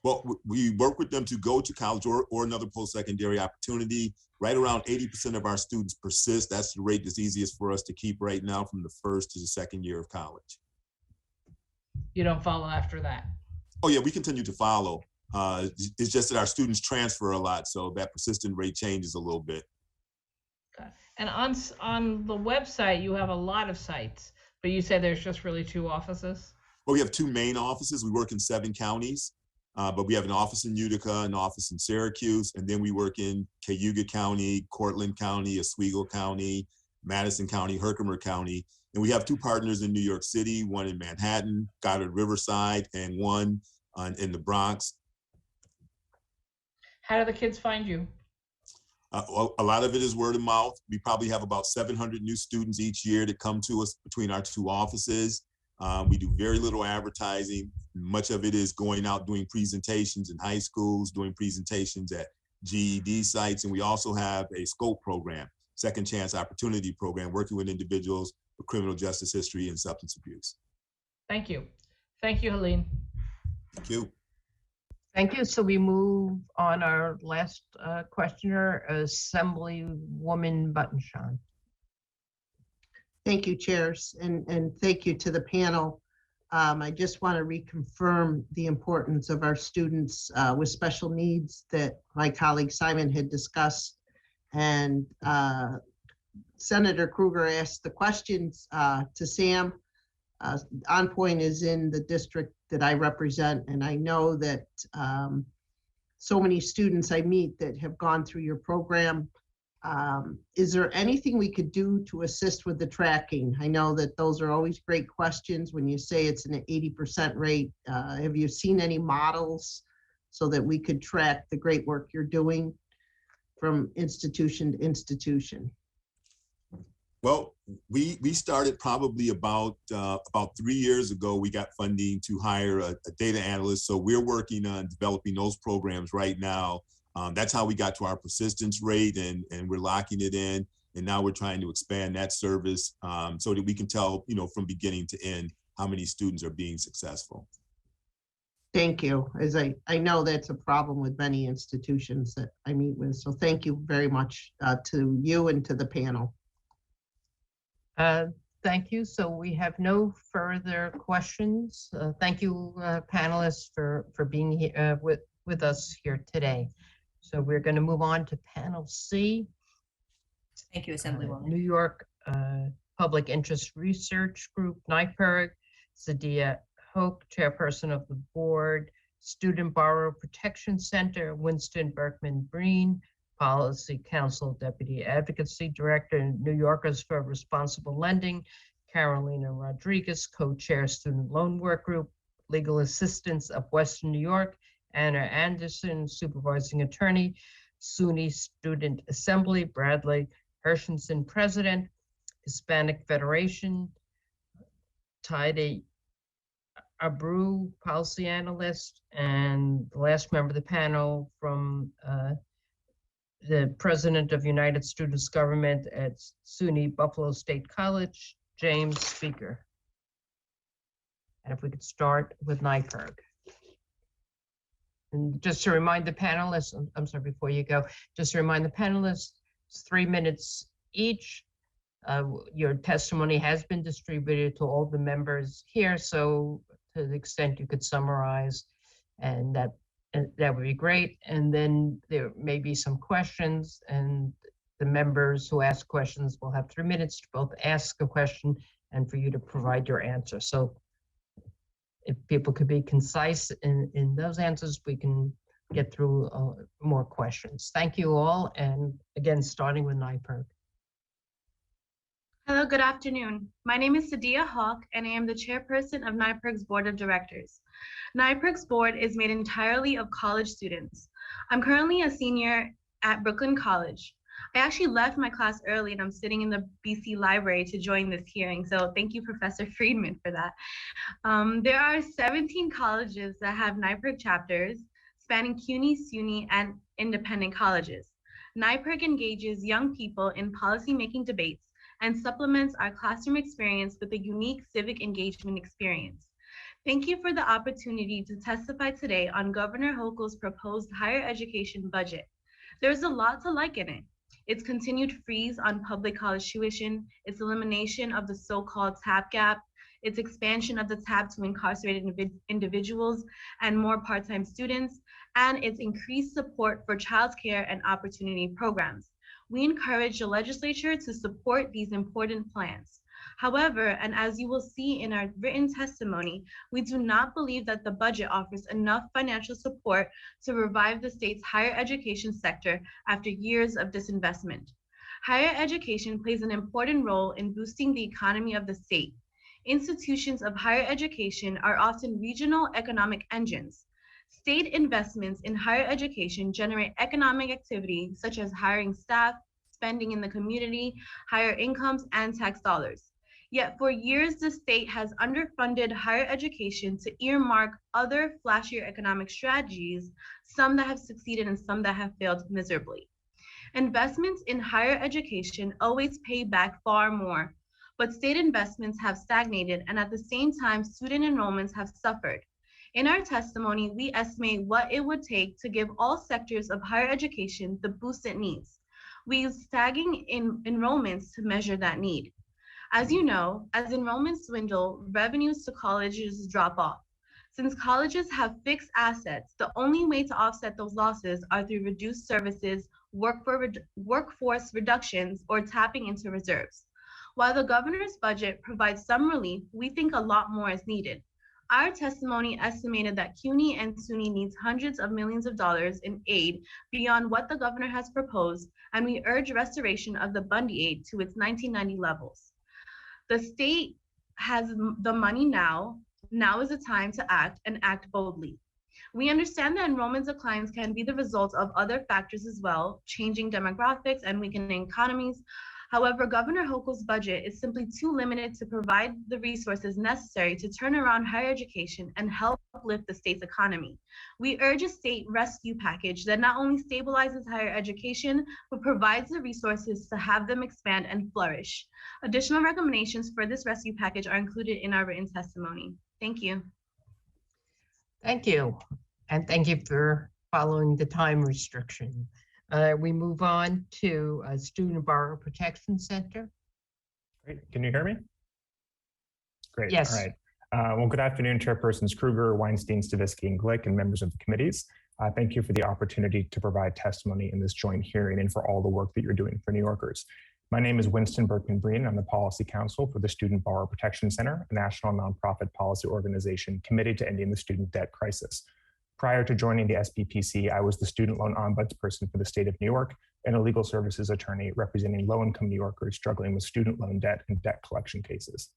Well, we work with them to go to college or another post-secondary opportunity. Right around 80% of our students persist. That's the rate that's easiest for us to keep right now from the first to the second year of college. You don't follow after that? Oh yeah, we continue to follow. It's just that our students transfer a lot, so that persistent rate changes a little bit. Okay. And on the website, you have a lot of sites, but you say there's just really 2 offices? Well, we have 2 main offices. We work in 7 counties, but we have an office in Utica, an office in Syracuse, and then we work in Cayuga County, Cortland County, Oswego County, Madison County, Herkimer County. And we have 2 partners in New York City, one in Manhattan, Goddard Riverside, and one in the Bronx. How do the kids find you? A lot of it is word of mouth. We probably have about 700 new students each year that come to us between our 2 offices. We do very little advertising. Much of it is going out doing presentations in high schools, doing presentations at GED sites, and we also have a SCOPE program, Second Chance Opportunity Program, working with individuals with criminal justice history and substance abuse. Thank you. Thank you, Helene. Thank you. Thank you. So we move on our last questioner, Assemblywoman Buttonshaw. Thank you, chairs, and thank you to the panel. I just want to reconfirm the importance of our students with special needs that my colleague Simon had discussed. And Senator Krueger asked the questions to Sam. On Point is in the district that I represent, and I know that so many students I meet that have gone through your program. Is there anything we could do to assist with the tracking? I know that those are always great questions when you say it's an 80% rate. Have you seen any models so that we could track the great work you're doing from institution to institution? Well, we started probably about 3 years ago. We got funding to hire a data analyst. So we're working on developing those programs right now. That's how we got to our persistence rate, and we're locking it in. And now we're trying to expand that service so that we can tell, from beginning to end, how many students are being successful. Thank you. As I know that's a problem with many institutions that I meet with. So thank you very much to you and to the panel. Thank you. So we have no further questions. Thank you, panelists, for being here with us here today. So we're going to move on to panel C. Thank you, Assemblywoman. New York Public Interest Research Group, NYPIRG, Sadia Hoke, Chairperson of the Board, Student Borrower Protection Center, Winston Berkman Breen, Policy Council Deputy Advocacy Director, New Yorkers for Responsible Lending, Carolina Rodriguez, Co-Chair Student Loan Work Group, Legal Assistance of Western New York, Anna Anderson, Supervising Attorney, SUNY Student Assembly, Bradley Hershenson, President, Hispanic Federation, Taide Abreu, Policy Analyst, and the last member of the panel from the President of United Students Government at SUNY Buffalo State College, James Speaker. And if we could start with NYPIRG. And just to remind the panelists, I'm sorry, before you go, just to remind the panelists, it's 3 minutes each. Your testimony has been distributed to all the members here, so to the extent you could summarize, and that would be great. And then there may be some questions, and the members who ask questions will have 3 minutes to both ask a question and for you to provide your answer. So if people could be concise in those answers, we can get through more questions. Thank you all. And again, starting with NYPIRG. Hello, good afternoon. My name is Sadia Hawk, and I am the chairperson of NYPIRG's Board of Directors. NYPIRG's board is made entirely of college students. I'm currently a senior at Brooklyn College. I actually left my class early, and I'm sitting in the BC Library to join this hearing, so thank you, Professor Friedman, for that. There are 17 colleges that have NYPIRG chapters, spanning CUNY, SUNY, and independent colleges. NYPIRG engages young people in policymaking debates and supplements our classroom experience with a unique civic engagement experience. Thank you for the opportunity to testify today on Governor Hochul's proposed higher education budget. There's a lot to like in it. Its continued freeze on public college tuition, its elimination of the so-called TAP gap, its expansion of the TAP to incarcerated individuals and more part-time students, and its increased support for childcare and opportunity programs. We encourage the legislature to support these important plans. However, and as you will see in our written testimony, we do not believe that the budget offers enough financial support to revive the state's higher education sector after years of disinvestment. Higher education plays an important role in boosting the economy of the state. Institutions of higher education are often regional economic engines. State investments in higher education generate economic activity such as hiring staff, spending in the community, higher incomes, and tax dollars. Yet for years, the state has underfunded higher education to earmark other flashier economic strategies, some that have succeeded and some that have failed miserably. Investments in higher education always pay back far more, but state investments have stagnated, and at the same time, student enrollments have suffered. In our testimony, we estimate what it would take to give all sectors of higher education the boost it needs. We use staggering enrollments to measure that need. As you know, as enrollments dwindle, revenues to colleges drop off. Since colleges have fixed assets, the only way to offset those losses are through reduced services, workforce reductions, or tapping into reserves. While the governor's budget provides some relief, we think a lot more is needed. Our testimony estimated that CUNY and SUNY needs hundreds of millions of dollars in aid beyond what the governor has proposed, and we urge restoration of the Bundy aid to its 1990 levels. The state has the money now. Now is the time to act and act boldly. We understand that enrollment declines can be the result of other factors as well, changing demographics and weakening economies. However, Governor Hochul's budget is simply too limited to provide the resources necessary to turn around higher education and help lift the state's economy. We urge a state rescue package that not only stabilizes higher education, but provides the resources to have them expand and flourish. Additional recommendations for this rescue package are included in our written testimony. Thank you. Thank you. And thank you for following the time restriction. We move on to Student Borrower Protection Center. Great. Can you hear me? Great. Yes. All right. Well, good afternoon, Chairpersons Kruger, Weinstein, Stavisky, and Glick, and members of the committees. Thank you for the opportunity to provide testimony in this joint hearing and for all the work that you're doing for New Yorkers. My name is Winston Berkman-Breen. I'm the Policy Counsel for the Student Borrower Protection Center, a national nonprofit policy organization committed to ending the student debt crisis. Prior to joining the SBPC, I was the student loan ombudsperson for the state of New York and a legal services attorney representing low-income New Yorkers struggling with student loan debt and debt collection cases.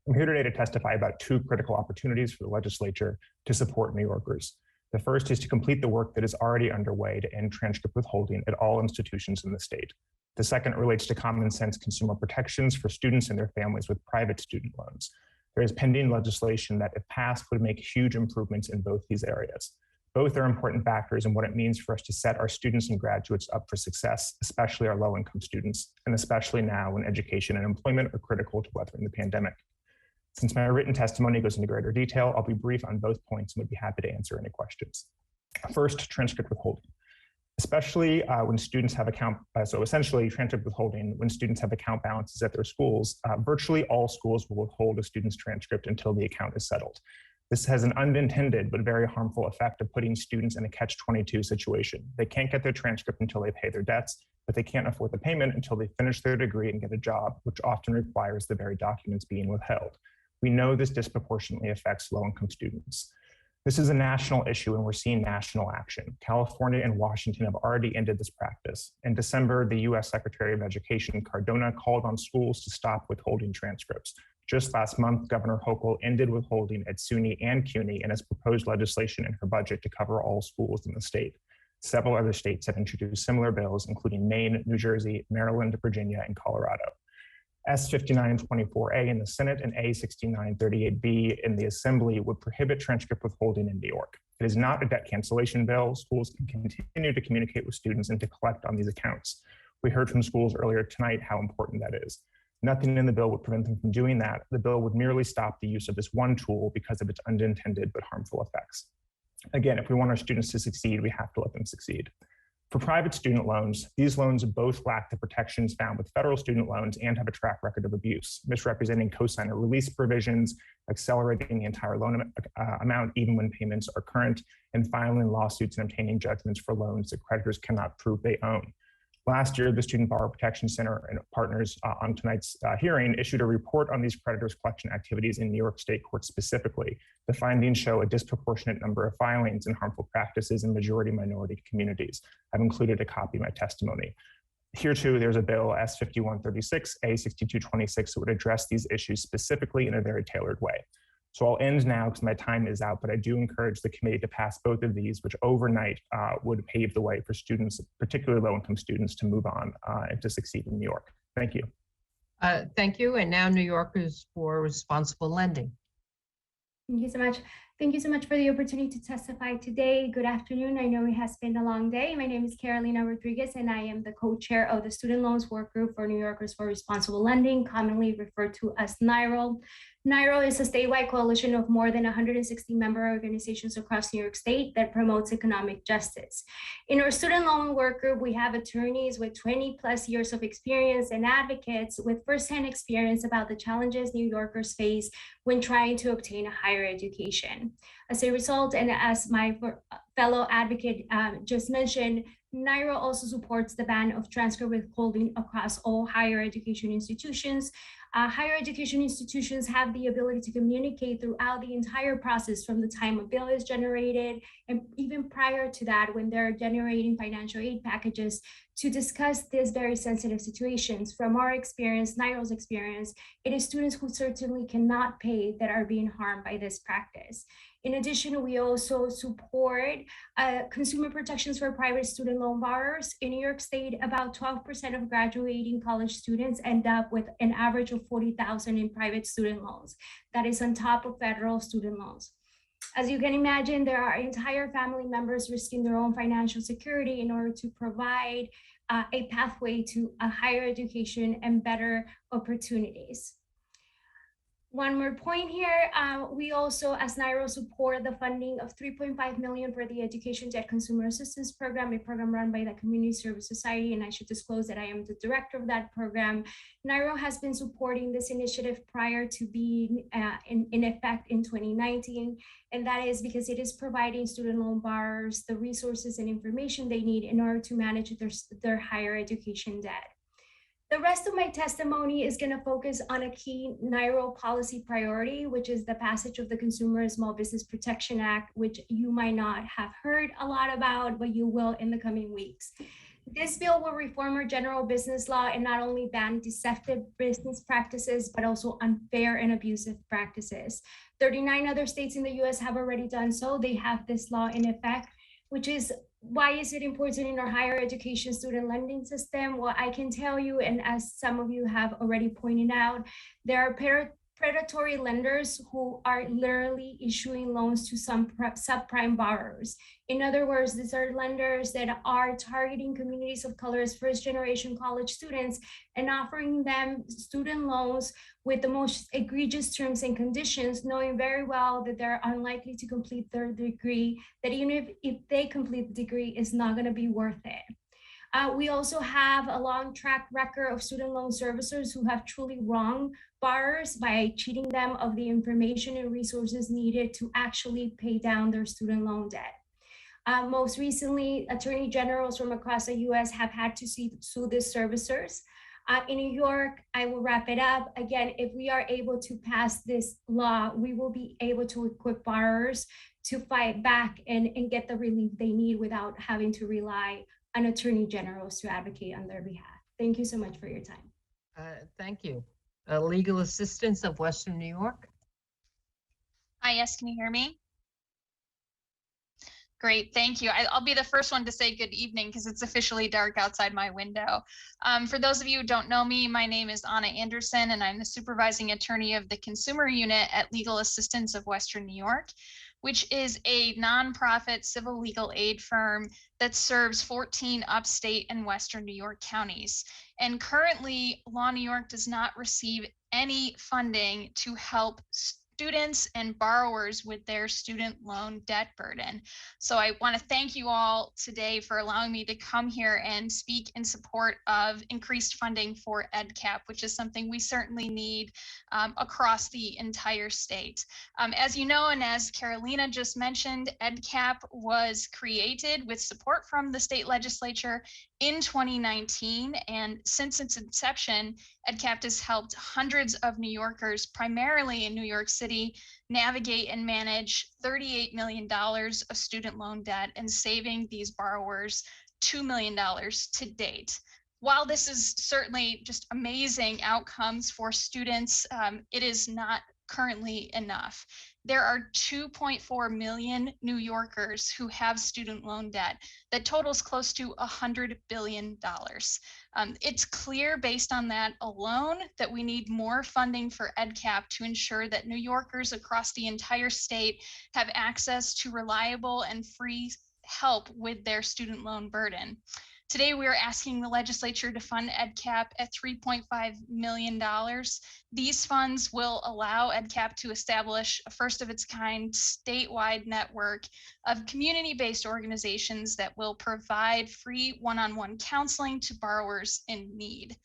I'm here today to testify about two critical opportunities for the legislature to support New Yorkers. The first is to complete the work that is already underway to end transcript withholding at all institutions in the state. The second relates to common sense consumer protections for students and their families with private student loans. There is pending legislation that, if passed, would make huge improvements in both these areas. Both are important factors in what it means for us to set our students and graduates up for success, especially our low-income students, and especially now when education and employment are critical to weathering the pandemic. Since my written testimony goes into greater detail, I'll be brief on both points and would be happy to answer any questions. First, transcript withholding. Especially when students have essentially transcript withholding, when students have account balances at their schools, virtually all schools will withhold a student's transcript until the account is settled. This has an unintended but very harmful effect of putting students in a catch-22 situation. They can't get their transcript until they pay their debts, but they can't afford the payment until they finish their degree and get a job, which often requires the very documents being withheld. We know this disproportionately affects low-income students. This is a national issue and we're seeing national action. California and Washington have already ended this practice. In December, the US Secretary of Education, Cardona, called on schools to stop withholding transcripts. Just last month, Governor Hochul ended withholding at SUNY and CUNY and has proposed legislation in her budget to cover all schools in the state. Several other states have introduced similar bills, including Maine, New Jersey, Maryland, Virginia, and Colorado. S5924A in the Senate and A6938B in the Assembly would prohibit transcript withholding in New York. It is not a debt cancellation bill. Schools can continue to communicate with students and to collect on these accounts. We heard from schools earlier tonight how important that is. Nothing in the bill would prevent them from doing that. The bill would merely stop the use of this one tool because of its unintended but harmful effects. Again, if we want our students to succeed, we have to let them succeed. For private student loans, these loans both lack the protections found with federal student loans and have a track record of abuse, misrepresenting cosigner release provisions, accelerating the entire loan amount even when payments are current, and filing lawsuits and obtaining judgments for loans that creditors cannot prove they own. Last year, the Student Borrower Protection Center and partners on tonight's hearing issued a report on these creditors' collection activities in New York State courts specifically. The findings show a disproportionate number of filings and harmful practices in majority minority communities. I've included a copy of my testimony. Here too, there's a bill S5136, A6226 that would address these issues specifically in a very tailored way. So I'll end now because my time is out, but I do encourage the committee to pass both of these, which overnight would pave the way for students, particularly low-income students, to move on and to succeed in New York. Thank you. Thank you. And now New Yorkers for Responsible Lending. Thank you so much. Thank you so much for the opportunity to testify today. Good afternoon. I know it has been a long day. My name is Carolina Rodriguez, and I am the co-chair of the Student Loans Work Group for New Yorkers for Responsible Lending, commonly referred to as NYRL. NYRL is a statewide coalition of more than 160 member organizations across New York State that promotes economic justice. In our Student Loan Work Group, we have attorneys with 20 plus years of experience and advocates with firsthand experience about the challenges New Yorkers face when trying to obtain a higher education. As a result, and as my fellow advocate just mentioned, NYRL also supports the ban of transcript withholding across all higher education institutions. Higher education institutions have the ability to communicate throughout the entire process from the time a bill is generated and even prior to that when they're generating financial aid packages to discuss these very sensitive situations. From our experience, NYRL's experience, it is students who certainly cannot pay that are being harmed by this practice. In addition, we also support consumer protections for private student loan borrowers. In New York State, about 12% of graduating college students end up with an average of $40,000 in private student loans. That is on top of federal student loans. As you can imagine, there are entire family members risking their own financial security in order to provide a pathway to a higher education and better opportunities. One more point here, we also, as NYRL, support the funding of $3.5 million for the Education Debt Consumer Assistance Program, a program run by the Community Service Society, and I should disclose that I am the director of that program. NYRL has been supporting this initiative prior to being in effect in 2019, and that is because it is providing student loan borrowers the resources and information they need in order to manage their higher education debt. The rest of my testimony is going to focus on a key NYRL policy priority, which is the passage of the Consumer and Small Business Protection Act, which you might not have heard a lot about, but you will in the coming weeks. This bill will reform our general business law and not only ban deceptive business practices, but also unfair and abusive practices. 39 other states in the US have already done so. They have this law in effect, which is why is it important in our higher education student lending system? Well, I can tell you, and as some of you have already pointed out, there are predatory lenders who are literally issuing loans to some subprime borrowers. In other words, these are lenders that are targeting communities of color as first-generation college students and offering them student loans with the most egregious terms and conditions, knowing very well that they're unlikely to complete their degree, that even if they complete the degree, it's not going to be worth it. We also have a long track record of student loan servicers who have truly wronged borrowers by cheating them of the information and resources needed to actually pay down their student loan debt. Most recently, attorney generals from across the US have had to sue these servicers. In New York, I will wrap it up. Again, if we are able to pass this law, we will be able to equip borrowers to fight back and get the relief they need without having to rely on attorney generals to advocate on their behalf. Thank you so much for your time. Thank you. Legal Assistance of Western New York. Hi, yes, can you hear me? Great, thank you. I'll be the first one to say good evening because it's officially dark outside my window. For those of you who don't know me, my name is Anna Anderson and I'm the supervising attorney of the consumer unit at Legal Assistance of Western New York. which is a nonprofit civil legal aid firm that serves 14 upstate and Western New York counties. And currently, Law New York does not receive any funding to help students and borrowers with their student loan debt burden. So I want to thank you all today for allowing me to come here and speak in support of increased funding for EdCap, which is something we certainly need across the entire state. As you know, and as Carolina just mentioned, EdCap was created with support from the state legislature in 2019, and since its inception, EdCap has helped hundreds of New Yorkers, primarily in New York City, navigate and manage $38 million of student loan debt and saving these borrowers $2 million to date. While this is certainly just amazing outcomes for students, it is not currently enough. There are 2.4 million New Yorkers who have student loan debt that totals close to $100 billion. It's clear based on that alone that we need more funding for EdCap to ensure that New Yorkers across the entire state have access to reliable and free help with their student loan burden. Today, we are asking the legislature to fund EdCap at $3.5 million. These funds will allow EdCap to establish a first of its kind statewide network of community-based organizations that will provide free one-on-one counseling to borrowers in need.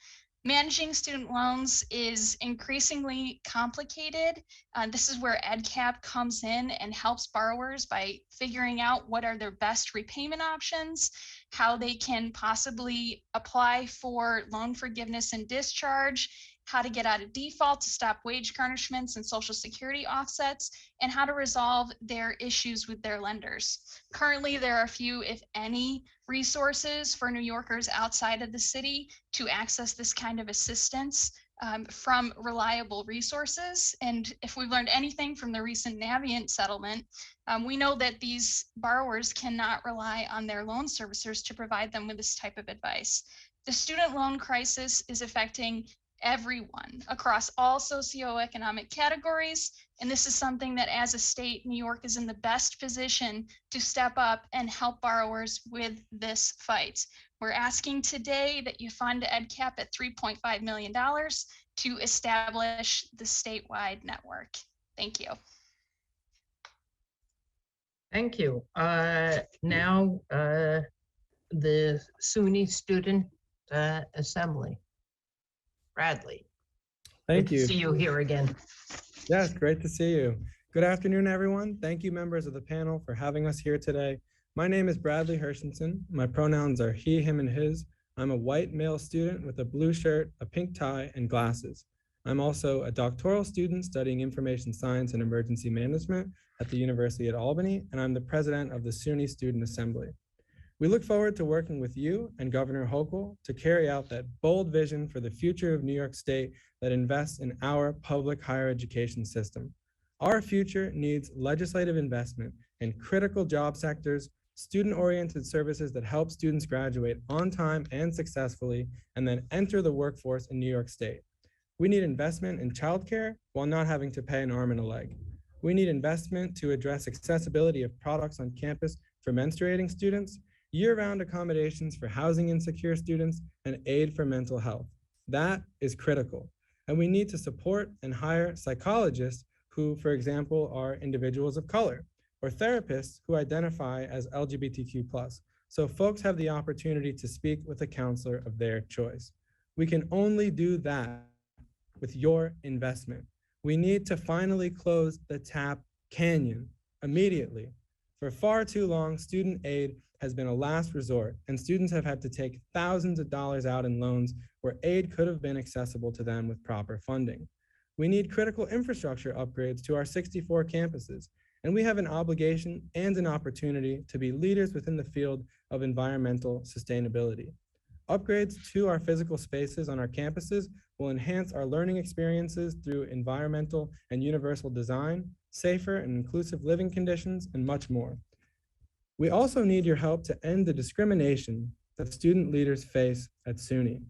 Managing student loans is increasingly complicated. This is where EdCap comes in and helps borrowers by figuring out what are their best repayment options, how they can possibly apply for loan forgiveness and discharge, how to get out of default to stop wage garnishments and Social Security offsets, and how to resolve their issues with their lenders. Currently, there are few, if any, resources for New Yorkers outside of the city to access this kind of assistance from reliable resources. And if we've learned anything from the recent Navient settlement, we know that these borrowers cannot rely on their loan servicers to provide them with this type of advice. The student loan crisis is affecting everyone across all socioeconomic categories. And this is something that as a state, New York is in the best position to step up and help borrowers with this fight. We're asking today that you fund EdCap at $3.5 million to establish the statewide network. Thank you. Thank you. Now, the SUNY Student Assembly. Bradley. Thank Good you. to see you here again. Yes, great to see you. Good afternoon, everyone. Thank you, members of the panel, for having us here today. My name is Bradley Hershenson. My pronouns are he, him, and his. I'm a white male student with a blue shirt, a pink tie, and glasses. I'm also a doctoral student studying information science and emergency management at the University at Albany, and I'm the president of the SUNY Student Assembly. We look forward to working with you and Governor Hochul to carry out that bold vision for the future of New York State that invests in our public higher education system. Our future needs legislative investment in critical job sectors, student-oriented services that help students graduate on time and successfully, and then enter the workforce in New York State. We need investment in childcare while not having to pay an arm and a leg. We need investment to address accessibility of products on campus for menstruating students, year-round accommodations for housing insecure students, and aid for mental health. That is critical. And we need to support and hire psychologists who, for example, are individuals of color, or therapists who identify as LGBTQ+, so folks have the opportunity to speak with a counselor of their choice. We can only do that with your investment. We need to finally close the TAP canyon immediately. For far too long, student aid has been a last resort, and students have had to take thousands of dollars out in loans where aid could have been accessible to them with proper funding. We need critical infrastructure upgrades to our 64 campuses, and we have an obligation and an opportunity to be leaders within the field of environmental sustainability. Upgrades to our physical spaces on our campuses will enhance our learning experiences through environmental and universal design, safer and inclusive living conditions, and much more. We also need your help to end the discrimination that student leaders face at SUNY.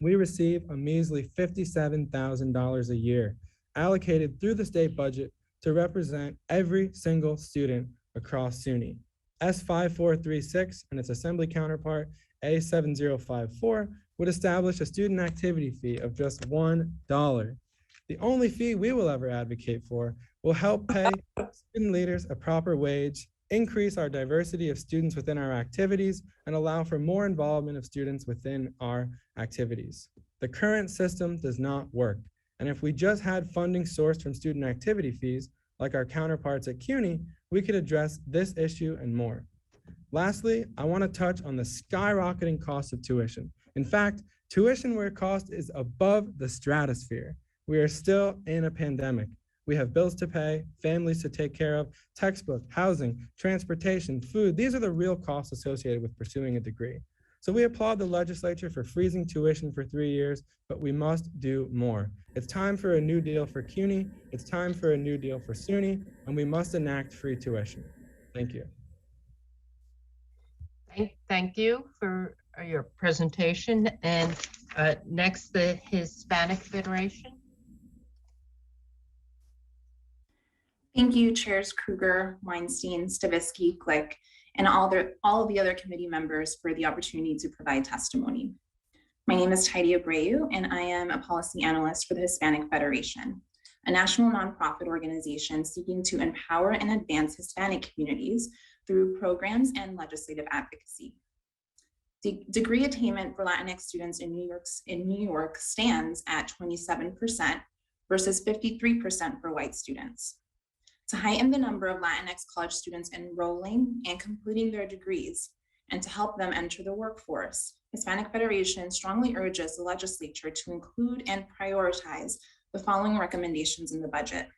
We receive a measly $57,000 a year allocated through the state budget to represent every single student across SUNY. S5436 and its assembly counterpart, A7054, would establish a student activity fee of just $1. The only fee we will ever advocate for will help pay student leaders a proper wage, increase our diversity of students within our activities, and allow for more involvement of students within our activities. The current system does not work. And if we just had funding sourced from student activity fees, like our counterparts at CUNY, we could address this issue and more. Lastly, I want to touch on the skyrocketing cost of tuition. In fact, tuition where cost is above the stratosphere. We are still in a pandemic. We have bills to pay, families to take care of, textbook, housing, transportation, food. These are the real costs associated with pursuing a degree. So we applaud the legislature for freezing tuition for 3 years, but we must do more. It's time for a new deal for CUNY. It's time for a new deal for SUNY, and we must enact free tuition. Thank you. Thank you for your presentation. And next, the Hispanic Federation. Thank you, Chairs Kruger, Weinstein, Stavisky, Glick, and all of the other committee members for the opportunity to provide testimony. My name is Heidi Abreu, and I am a policy analyst for the Hispanic Federation, a national nonprofit organization seeking to empower and advance Hispanic communities through programs and legislative advocacy. Degree attainment for Latinx students in New York stands at 27% versus 53% for white students. To heighten the number of Latinx college students enrolling and completing their degrees, and to help them enter the workforce, Hispanic Federation strongly urges the legislature to include and prioritize the following recommendations in the budget.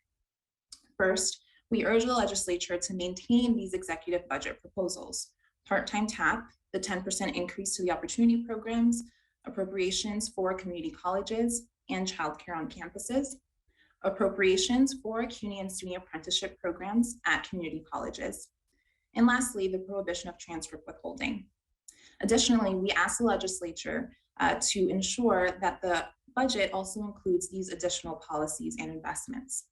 First, we urge the legislature to maintain these executive budget proposals: part-time TAP, the 10% increase to the opportunity programs, appropriations for community colleges and childcare on campuses, appropriations for CUNY and SUNY apprenticeship programs at community colleges, and lastly, the prohibition of transcript withholding. Additionally, we ask the legislature to ensure that the budget also includes these additional policies and investments.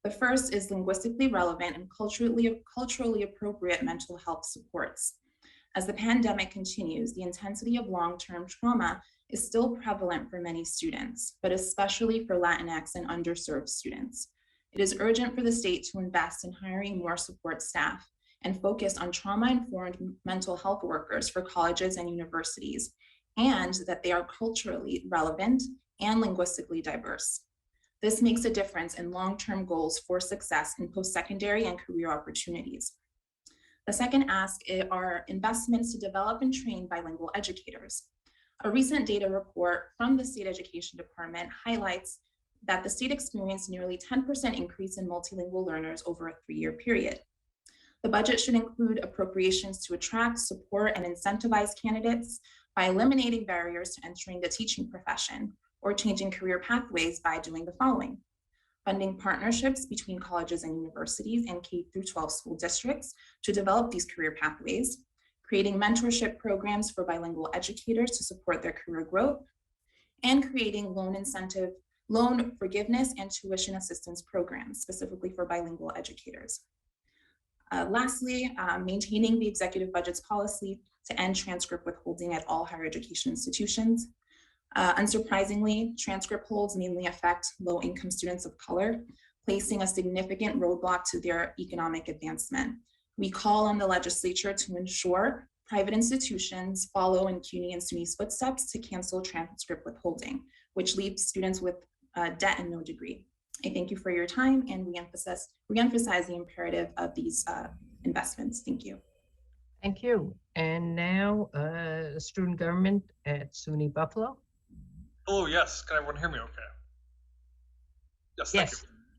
The first is linguistically relevant and culturally appropriate mental health supports. As the pandemic continues, the intensity of long-term trauma is still prevalent for many students, but especially for Latinx and underserved students. It is urgent for the state to invest in hiring more support staff and focus on trauma-informed mental health workers for colleges and universities, and that they are culturally relevant and linguistically diverse. This makes a difference in long-term goals for success in post-secondary and career opportunities. The second ask are investments to develop and train bilingual educators. A recent data report from the State Education Department highlights that the state experienced nearly 10% increase in multilingual learners over a 3-year period. The budget should include appropriations to attract, support, and incentivize candidates by eliminating barriers to entering the teaching profession or changing career pathways by doing the following: funding partnerships between colleges and universities and K-12 school districts to develop these career pathways, creating mentorship programs for bilingual educators to support their career growth, and creating loan forgiveness and tuition assistance programs specifically for bilingual educators. Lastly, maintaining the executive budget's policy to end transcript withholding at all higher education institutions. Unsurprisingly, transcript holds mainly affect low-income students of color, placing a significant roadblock to their economic advancement. We call on the legislature to ensure private institutions follow in CUNY and SUNY's footsteps to cancel transcript withholding, which leaves students with debt and no degree. I thank you for your time and reemphasize the imperative of these investments. Thank you. Thank you. And now, student government at SUNY Buffalo. Hello, yes. Can everyone hear me okay? Yes, thank you.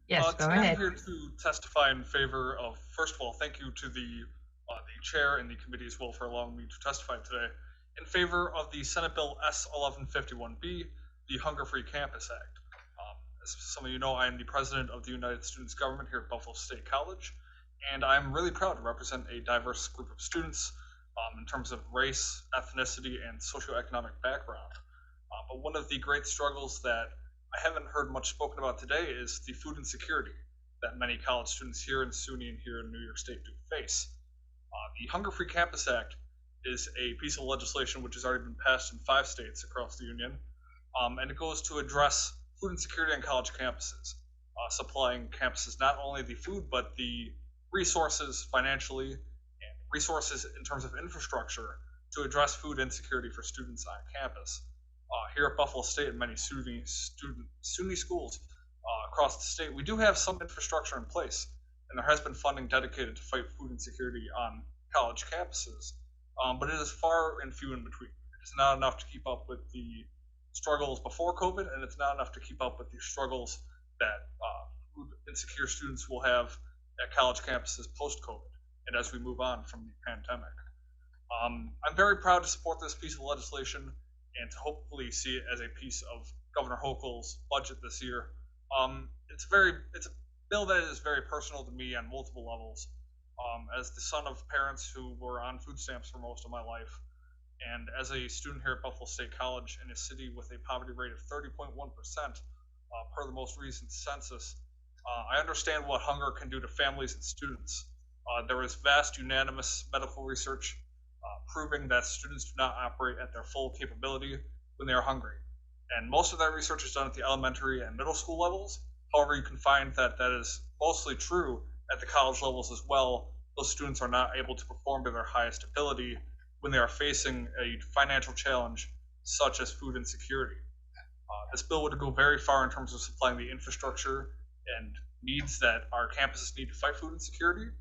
Yes, go today ahead. I'm here to testify in favor of, first of all, thank you to the chair and the committee as well for allowing me to testify today, in favor of the Senate Bill S1151B, the Hunger-Free Campus Act. As some of you know, I am the president of the United Students Government here at Buffalo State College, and I'm really proud to represent a diverse group of students in terms of race, ethnicity, and socioeconomic background. But one of the great struggles that I haven't heard much spoken about today is the food insecurity that many college students here in SUNY and here in New York State do face. The Hunger Free Campus Act is a piece of legislation which has already been passed in 5 states across the union, and it goes to address food insecurity on college campuses, supplying campuses not only the food but the resources financially and resources in terms of infrastructure to address food insecurity for students on campus. Here at Buffalo State and many SUNY schools across the state, we do have some infrastructure in place, and there has been funding dedicated to fight food insecurity on college campuses, but it is far and few in between. It is not enough to keep up with the struggles before COVID, and it's not enough to keep up with the struggles that food insecure students will have at college campuses post-COVID and as we move on from the pandemic. I'm very proud to support this piece of legislation and to hopefully see it as a piece of Governor Hochul's budget this year. It's a bill that is very personal to me on multiple levels. As the son of parents who were on food stamps for most of my life, and as a student here at Buffalo State College in a city with a poverty rate of 30.1% per the most recent census, I understand what hunger can do to families and students. There is vast unanimous medical research proving that students do not operate at their full capability when they are hungry. And most of that research is done at the elementary and middle school levels. However, you can find that that is mostly true at the college levels as well. Those students are not able to perform to their highest ability when they are facing a financial challenge such as food insecurity. This bill would go very far in terms of supplying the infrastructure and needs that our campuses need to fight food insecurity.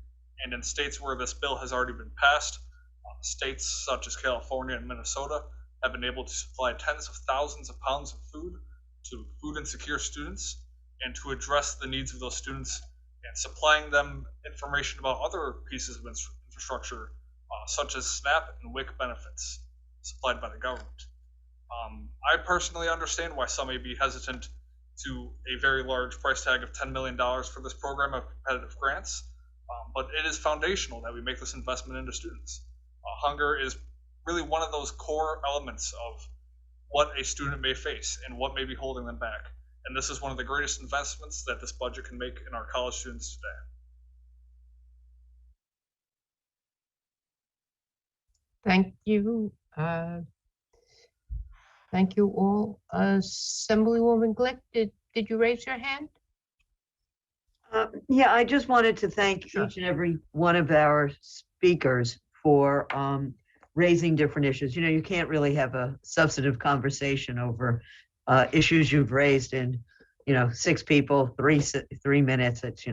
And in states where this bill has already been passed, states such as California and Minnesota have been able to supply tens of thousands of pounds of food to food insecure students and to address the needs of those students and supplying them information about other pieces of infrastructure such as SNAP and WIC benefits supplied by the government. I personally understand why some may be hesitant to a very large price tag of $10 million for this program of competitive grants, but it is foundational that we make this investment into students. Hunger is really one of those core elements of what a student may face and what may be holding them back. And this is one of the greatest investments that this budget can make in our college students today. Thank you. Thank you all. Assemblywoman Glick, did you raise your hand? Yeah, I just wanted to thank Sure. each and every one of our speakers for raising different issues. You know, you can't really have a substantive conversation over issues you've raised in, 6 people, 3 minutes. It's,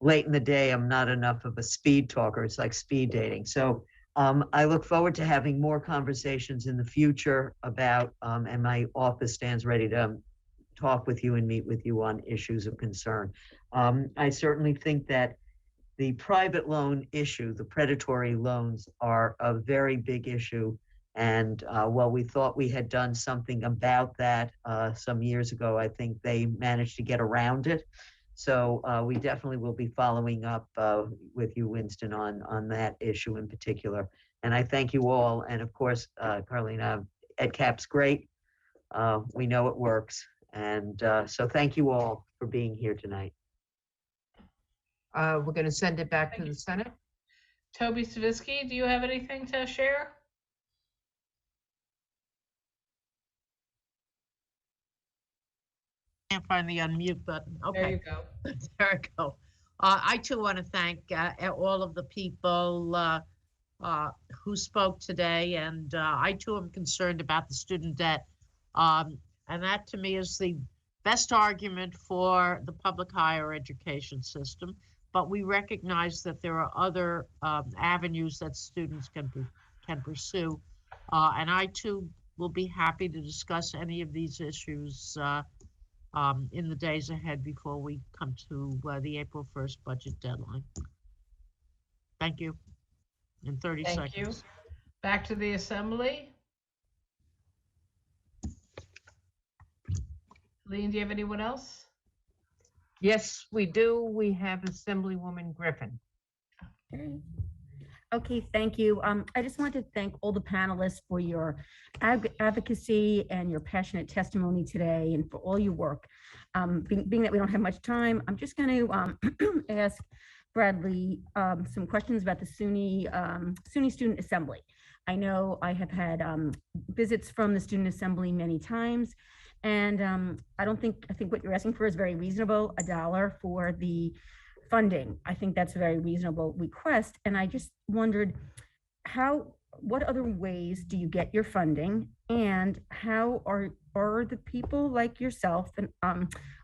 late in the day, I'm not enough of a speed talker. It's like speed dating. So I look forward to having more conversations in the future about, and my office stands ready to talk with you and meet with you on issues of concern. I certainly think that the private loan issue, the predatory loans, are a very big issue. And while we thought we had done something about that some years ago, I think they managed to get around it. So we definitely will be following up with you, Winston, on that issue in particular. And I thank you all. And of course, Carolina, EdCap's great. We know it works. And so thank you all for being here tonight. We're going to send it back to the Senate. Toby Stavisky, do you have anything to share? Can't find the unmute button. Okay. There you go. There I go. I too want to thank all of the people who spoke today, and I too am concerned about the student debt. And that to me is the best argument for the public higher education system. But we recognize that there are other avenues that students can pursue. And I too will be happy to discuss any of these issues in the days ahead before we come to the April 1st budget deadline. Thank you. In 30 Thank seconds. you. Back to the assembly. Lean, do you have anyone else? Yes, we do. We have Assemblywoman Griffin. Okay, thank you. I just want to thank all the panelists for your advocacy and your passionate testimony today and for all your work. Being that we don't have much time, I'm just going to ask Bradley some questions about the SUNY Student Assembly. I know I have had visits from the Student Assembly many times, and I think what you're asking for is very reasonable, $1 for the funding. I think that's a very reasonable request. And I just wondered what other ways do you get your funding, and how are the people like yourself and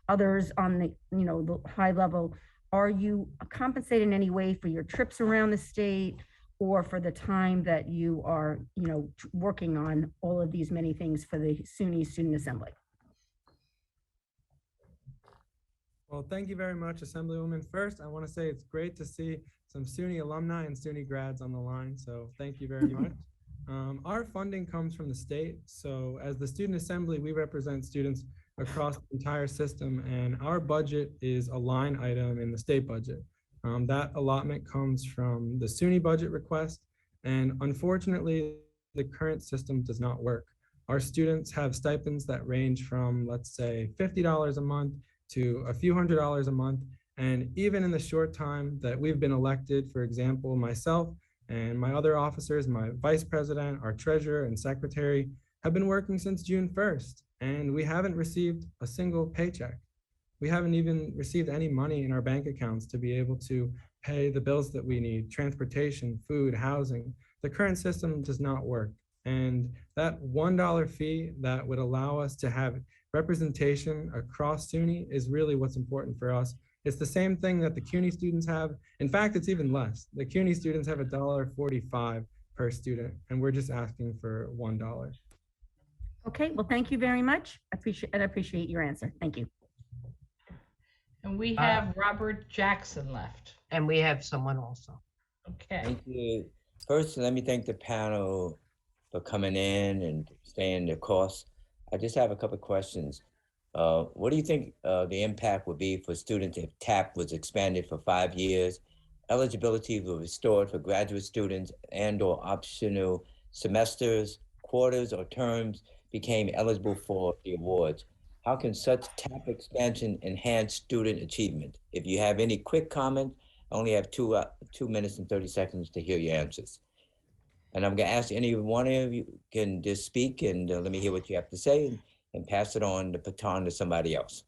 others on the the high level, are you compensated in any way for your trips around the state or for the time that you are working on all of these many things for the SUNY Student Assembly? Well, thank you very much, Assemblywoman. First, I want to say it's great to see some SUNY alumni and SUNY grads on the line, so thank you very much. Our funding comes from the state, so as the Student Assembly, we represent students across the entire system, and our budget is a line item in the state budget. That allotment comes from the SUNY budget request, and unfortunately, the current system does not work. Our students have stipends that range from, let's say, $50 a month to a few $100s a month. And even in the short time that we've been elected, for example, myself and my other officers, my vice president, our treasurer and secretary have been working since June 1st, and we haven't received a single paycheck. We haven't even received any money in our bank accounts to be able to pay the bills that we need, transportation, food, housing. The current system does not work. And that $1 fee that would allow us to have representation across SUNY is really what's important for us. It's the same thing that the CUNY students have. In fact, it's even less. The CUNY students have $1.45 per student, and we're just asking for $1. Okay, well, thank you very much. I appreciate your answer. Thank you. And we have Robert Jackson left. And we have someone also. Okay. Thank you. First, let me thank the panel for coming in and staying the course. I just have a couple of questions. What do you think the impact would be for students if TAP was expanded for 5 years? Eligibility was restored for graduate students and/or optional semesters, quarters, or terms became eligible for the awards. How can such TAP expansion enhance student achievement? If you have any quick comments, I only have 2 minutes and 30 seconds to hear your answers. And I'm going to ask any one of you can just speak and let me hear what you have to say and pass it on the baton to somebody else.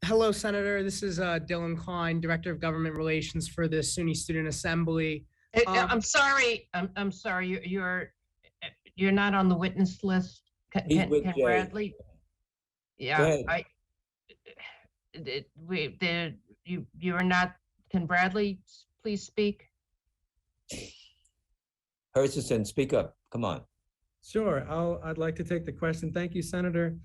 Hello, Senator. This is Dylan Klein, Director of Government Relations for the SUNY Student Assembly. I'm sorry. I'm sorry. You're not on the witness list. Can Bradley? Yeah, you are not. Can Bradley please speak? Hutchinson, speak up. Come on. Sure. I'd like to take the question. Thank you, Senator.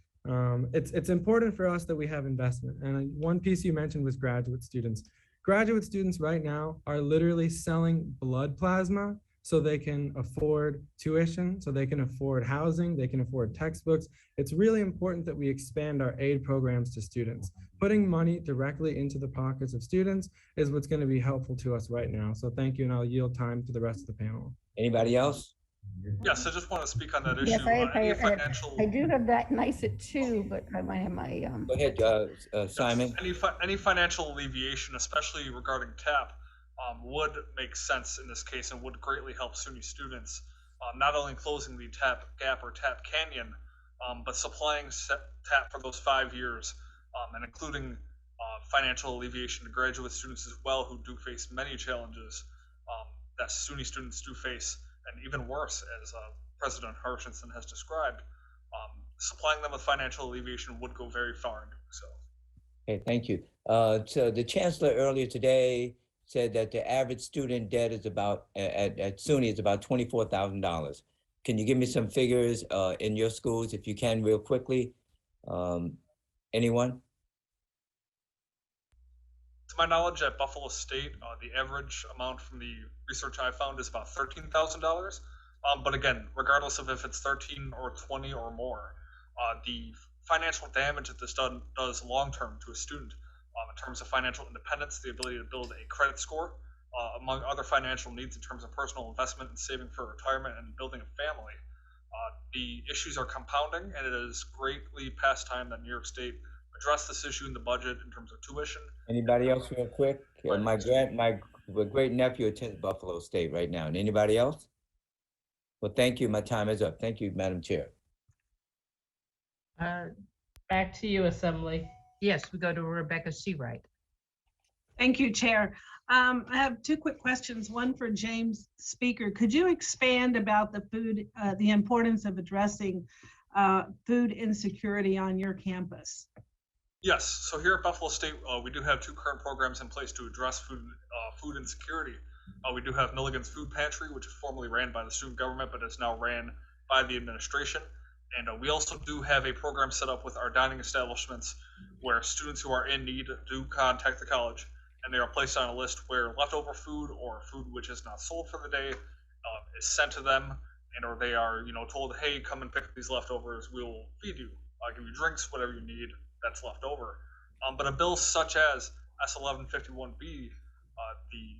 It's important for us that we have investment. And one piece you mentioned was graduate students. Graduate students right now are literally selling blood plasma so they can afford tuition, so they can afford housing, they can afford textbooks. It's really important that we expand our aid programs to students. Putting money directly into the pockets of students is what's going to be helpful to us right now. So thank you, and I'll yield time to the rest of the panel. Anybody else? Yes, I just want to speak on that issue. Yes, I do have that NYSET too, but I might have my. Go ahead, Simon. Any financial alleviation, especially regarding TAP, would make sense in this case and would greatly help SUNY students, not only closing the TAP gap or TAP canyon, but supplying TAP for those 5 years, and including financial alleviation to graduate students as well, who do face many challenges that SUNY students do face, and even worse, as President Hutchinson has described. Supplying them with financial alleviation would go very far in doing so. Okay, thank you. So the chancellor earlier today said that the average student debt is about at SUNY is about $24,000. Can you give me some figures in your schools, if you can, real quickly? Anyone? To my knowledge, at Buffalo State, the average amount from the research I found is about $13,000. But again, regardless of if it's 13 or 20 or more, the financial damage that this does long-term to a student in terms of financial independence, the ability to build a credit score, among other financial needs in terms of personal investment and saving for retirement and building a family. The issues are compounding, and it is greatly past time that New York State address this issue in the budget in terms of tuition. Anybody else real quick? My great nephew attends Buffalo State right now. And anybody else? Well, thank you. My time is up. Thank you, Madam Chair. Back to you, Assembly. Yes, we go to Rebecca Seawright. Thank you, Chair. I have two quick questions. One for James Speaker. Could you expand about the importance of addressing food insecurity on your campus? Yes, so here at Buffalo State, we do have 2 current programs in place to address food insecurity. We do have Milligan's Food Pantry, which is formerly ran by the student government, but is now ran by the administration. And we also do have a program set up with our dining establishments where students who are in need do contact the college, and they are placed on a list where leftover food or food which is not sold for the day is sent to them, and or they are told, hey, come and pick up these leftovers, we'll feed you, I'll give you drinks, whatever you need that's left over. But a bill such as S1151B, the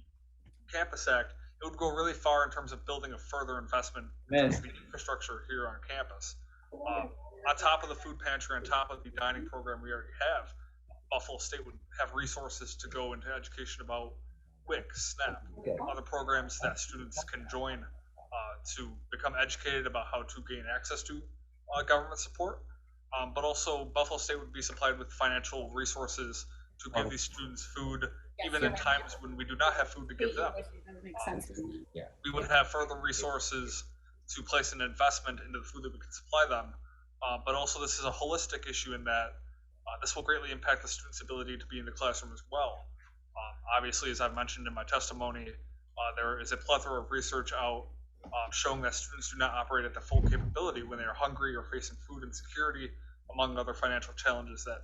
Campus Act, it would go really far in terms of building a further investment in terms of the infrastructure here on campus. On top of the food pantry, on top of the dining program we already have, Buffalo State would have resources to go into education about WIC, SNAP, other programs that students can join to become educated about how to gain access to government support. But also Buffalo State would be supplied with financial resources to give these students food, even in times when we do not have food to give them. We would have further resources to place an investment into the food that we can supply them. But also this is a holistic issue in that this will greatly impact the student's ability to be in the classroom as well. Obviously, as I've mentioned in my testimony, there is a plethora of research out showing that students do not operate at their full capability when they are hungry or facing food insecurity, among other financial challenges that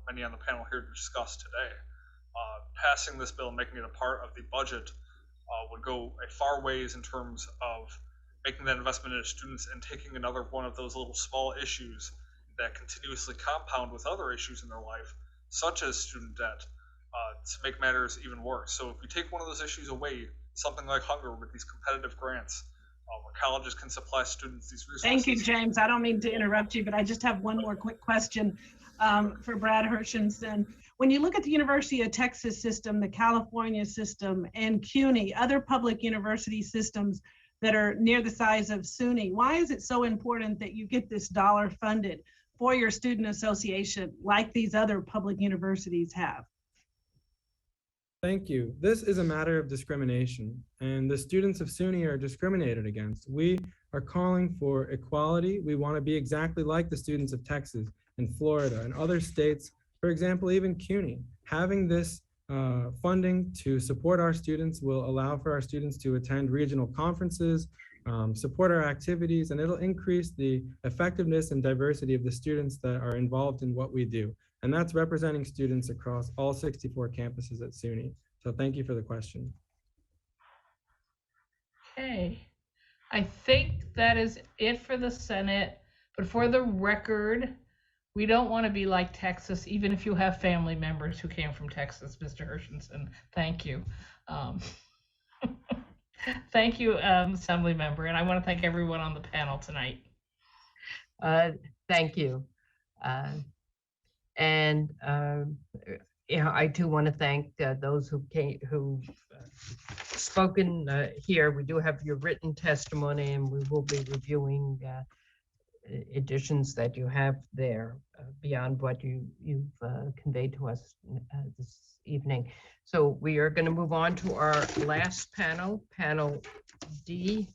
many on the panel here discussed today. Passing this bill and making it a part of the budget would go a far ways in terms of making that investment into students and taking another one of those little small issues that continuously compound with other issues in their life, such as student debt, to make matters even worse. So if we take one of those issues away, something like hunger with these competitive grants, where colleges can supply students these resources. Thank you, James. I don't mean to interrupt you, but I just have one more quick question for Brad Hershenson. When you look at the University of Texas system, the California system, and CUNY, other public university systems that are near the size of SUNY, why is it so important that you get this dollar funded for your student association like these other public universities have? Thank you. This is a matter of discrimination, and the students of SUNY are discriminated against. We are calling for equality. We want to be exactly like the students of Texas and Florida and other states, for example, even CUNY. Having this funding to support our students will allow for our students to attend regional conferences, support our activities, and it'll increase the effectiveness and diversity of the students that are involved in what we do. And that's representing students across all 64 campuses at SUNY. So thank you for the question. Okay, I think that is it for the Senate, but for the record, we don't want to be like Texas, even if you have family members who came from Texas, Mr. Hershenson. Thank you. Thank you, Assembly Member, and I want to thank everyone on the panel tonight. Thank you. I too want to thank those who spoken here. We do have your written testimony, and we will be reviewing additions that you have there beyond what you've conveyed to us this evening. So we are going to move on to our last panel, Panel D.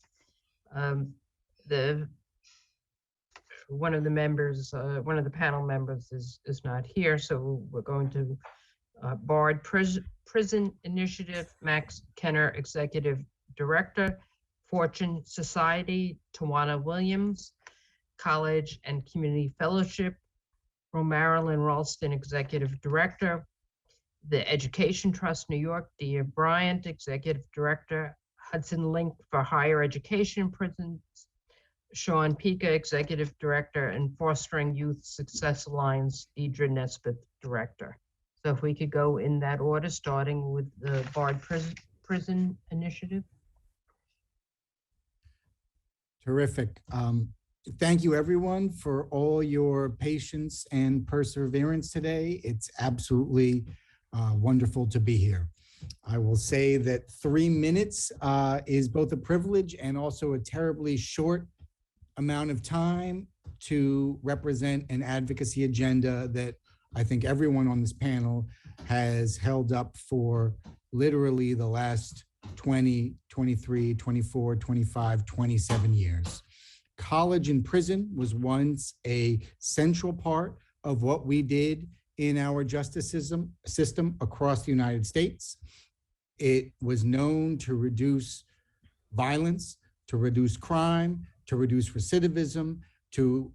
One of the panel members is not here, so we're going to Bard Prison Initiative, Max Kenner, Executive Director, Fortune Society, Tawana Williams, College and Community Fellowship, Marilyn Ralston, Executive Director, the Education Trust New York, Dia Bryant, Executive Director, Hudson Link for Higher Education Prisons, Sean Pica, Executive Director, and Fostering Youth Success Alliance, Deidre Nesbitt, Director. So if we could go in that order, starting with the Bard Prison Initiative. Terrific. Thank you, everyone, for all your patience and perseverance today. It's absolutely wonderful to be here. I will say that 3 minutes is both a privilege and also a terribly short amount of time to represent an advocacy agenda that I think everyone on this panel has held up for literally the last 20, 23, 24, 25, 27 years. College in prison was once a central part of what we did in our justice system across the United States. It was known to reduce violence, to reduce crime, to reduce recidivism, to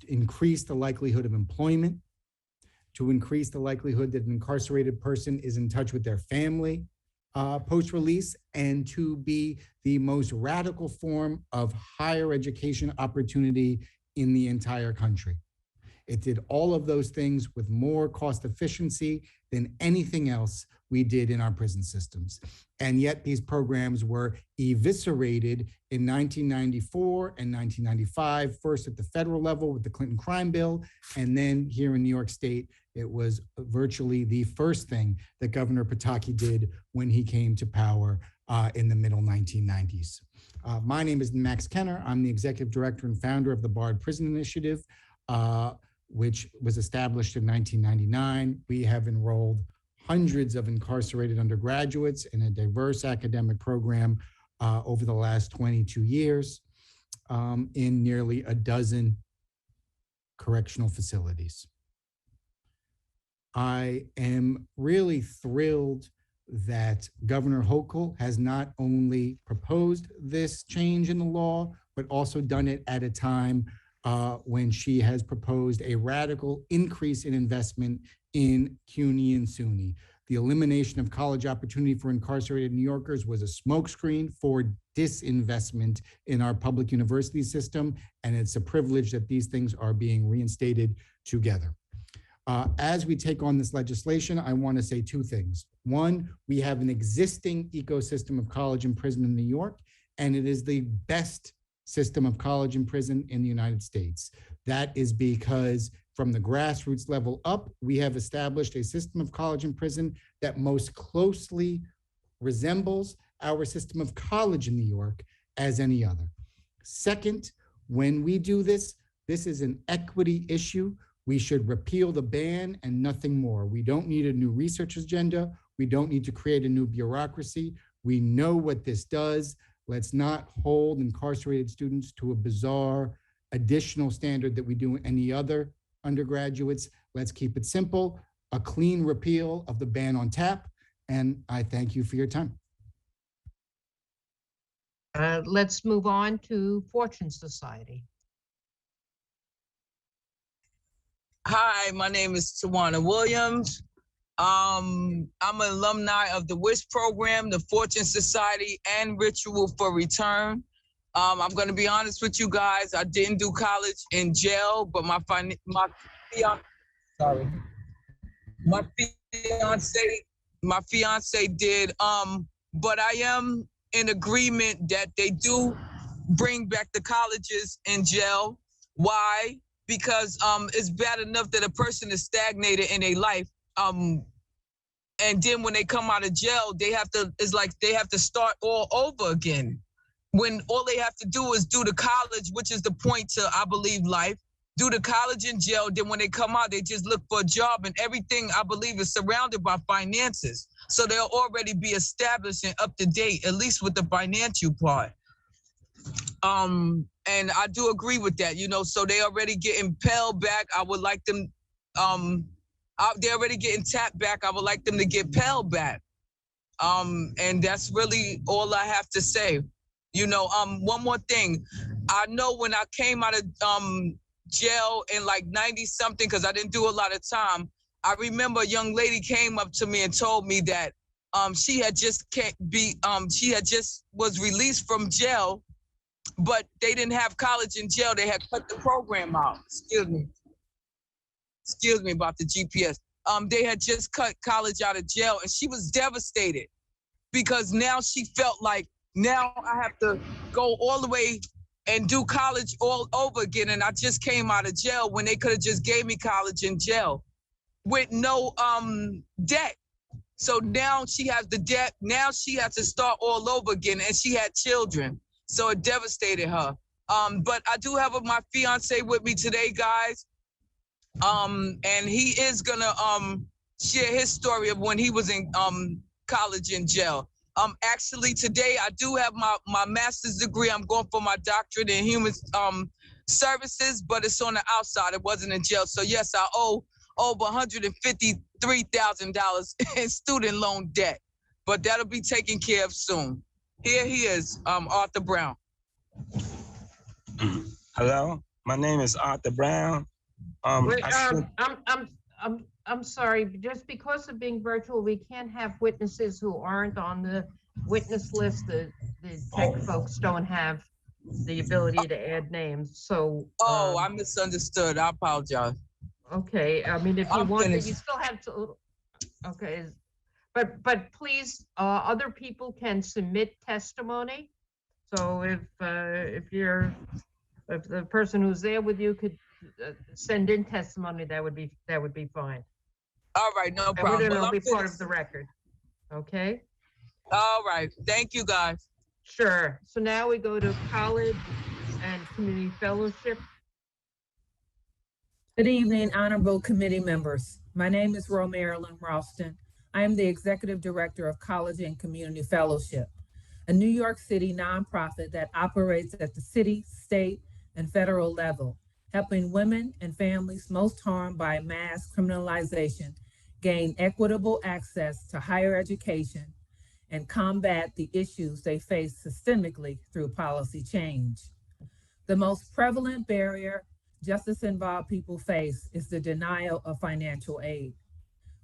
increase the likelihood of employment, to increase the likelihood that an incarcerated person is in touch with their family post-release, and to be the most radical form of higher education opportunity in the entire country. It did all of those things with more cost efficiency than anything else we did in our prison systems. And yet these programs were eviscerated in 1994 and 1995, first at the federal level with the Clinton crime bill, and then here in New York State, it was virtually the first thing that Governor Pataki did when he came to power in the middle 1990s. My name is Max Kenner. I'm the executive director and founder of the Bard Prison Initiative, which was established in 1999. We have enrolled hundreds of incarcerated undergraduates in a diverse academic program over the last 22 years in nearly a dozen correctional facilities. I am really thrilled that Governor Hochul has not only proposed this change in the law, but also done it at a time when she has proposed a radical increase in investment in CUNY and SUNY. The elimination of college opportunity for incarcerated New Yorkers was a smokescreen for disinvestment in our public university system, and it's a privilege that these things are being reinstated together. As we take on this legislation, I want to say two things. One, we have an existing ecosystem of college and prison in New York, and it is the best system of college and prison in the United States. That is because from the grassroots level up, we have established a system of college and prison that most closely resembles our system of college in New York as any other. Second, when we do this, this is an equity issue. We should repeal the ban and nothing more. We don't need a new research agenda. We don't need to create a new bureaucracy. We know what this does. Let's not hold incarcerated students to a bizarre additional standard that we do any other undergraduates. Let's keep it simple, a clean repeal of the ban on tap. And I thank you for your time. Let's move on to Fortune Society. Hi, my name is Tawana Williams. I'm an alumni of the WISH program, the Fortune Society, and Ritual for Return. I'm going to be honest with you guys. I didn't do college in jail, but my fiance did. But I am in agreement that they do bring back the colleges in jail. Why? Because it's bad enough that a person is stagnated in their life. And then when they come out of jail, they have to start all over again. When all they have to do is do the college, which is the point to, I believe, life, do the college in jail. Then when they come out, they just look for a job, and everything, I believe, is surrounded by finances. So they'll already be established and up to date, at least with the financial part. And I do agree with that, so they already getting Pell back. I would like them, they're already getting TAP back. I would like them to get Pell back. And that's really all I have to say. One more thing. I know when I came out of jail in like 90 something, because I didn't do a lot of time, I remember a young lady came up to me and told me that she had just was released from jail, but they didn't have college in jail. They had cut the program out. Excuse me about the GPS. They had just cut college out of jail, and she was devastated. because now she felt like now I have to go all the way and do college all over again. And I just came out of jail when they could have just gave me college in jail with no debt. So now she has the debt. Now she has to start all over again, and she had children. So it devastated her. But I do have my fiance with me today, guys. And he is gonna share his story of when he was in college in jail. Actually today I do have my master's degree. I'm going for my doctorate in human services, but it's on the outside. It wasn't in jail. So yes, I owe over $153,000 in student loan debt, but that'll be taken care of soon. Here he is, Arthur Brown. Hello, my name is Arthur Brown. Wait, I'm sorry, but just because of being virtual, we can't have witnesses who aren't on the witness list. The tech folks don't have the ability to add names, so. I misunderstood. I apologize. Okay, I mean, if you I'm want, finished. you still have to, okay. But please, other people can submit testimony. So if the person who's there with you could send in testimony, that would be fine. All right, no problem. It'll Well, be I'm part of finished. the record. Okay. All right, thank you, guys. Sure. So now we go to college and community fellowship. Good evening, honorable committee members. My name is Ro Marilyn Ralston. I am the Executive Director of College and Community Fellowship, a New York City nonprofit that operates at the city, state, and federal level, helping women and families most harmed by mass criminalization gain equitable access to higher education and combat the issues they face systemically through policy change. The most prevalent barrier justice-involved people face is the denial of financial aid.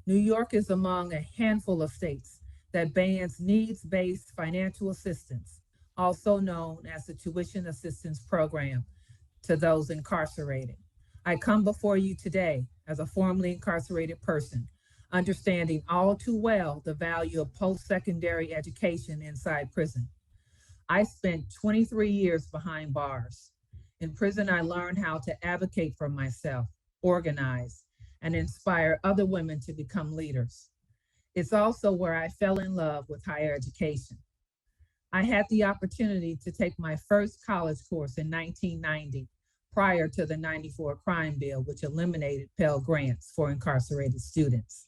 New York is among a handful of states that bans needs-based financial assistance, also known as the Tuition Assistance Program, to those incarcerated. I come before you today as a formerly incarcerated person, understanding all too well the value of post-secondary education inside prison. I spent 23 years behind bars. In prison, I learned how to advocate for myself, organize, and inspire other women to become leaders. It's also where I fell in love with higher education. I had the opportunity to take my first college course in 1990, prior to the '94 crime bill, which eliminated Pell Grants for incarcerated students.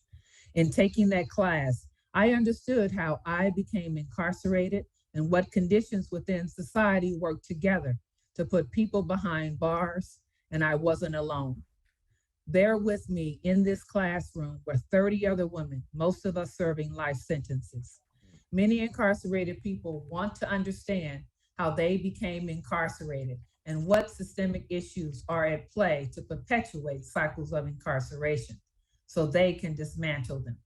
In taking that class, I understood how I became incarcerated and what conditions within society work together to put people behind bars, and I wasn't alone. There with me in this classroom were 30 other women, most of us serving life sentences. Many incarcerated people want to understand how they became incarcerated and what systemic issues are at play to perpetuate cycles of incarceration so they can dismantle them.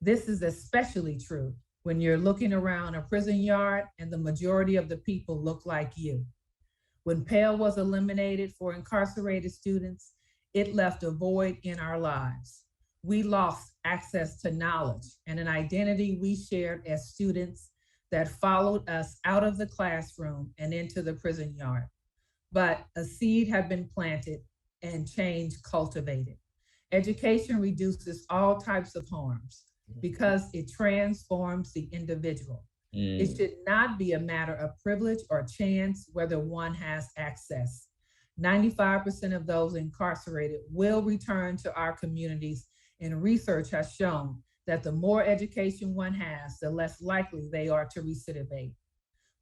This is especially true when you're looking around a prison yard and the majority of the people look like you. When Pell was eliminated for incarcerated students, it left a void in our lives. We lost access to knowledge and an identity we shared as students that followed us out of the classroom and into the prison yard. But a seed had been planted and change cultivated. Education reduces all types of harms because it transforms the individual. It should not be a matter of privilege or chance whether one has access. 95% of those incarcerated will return to our communities, and research has shown that the more education one has, the less likely they are to recidivate.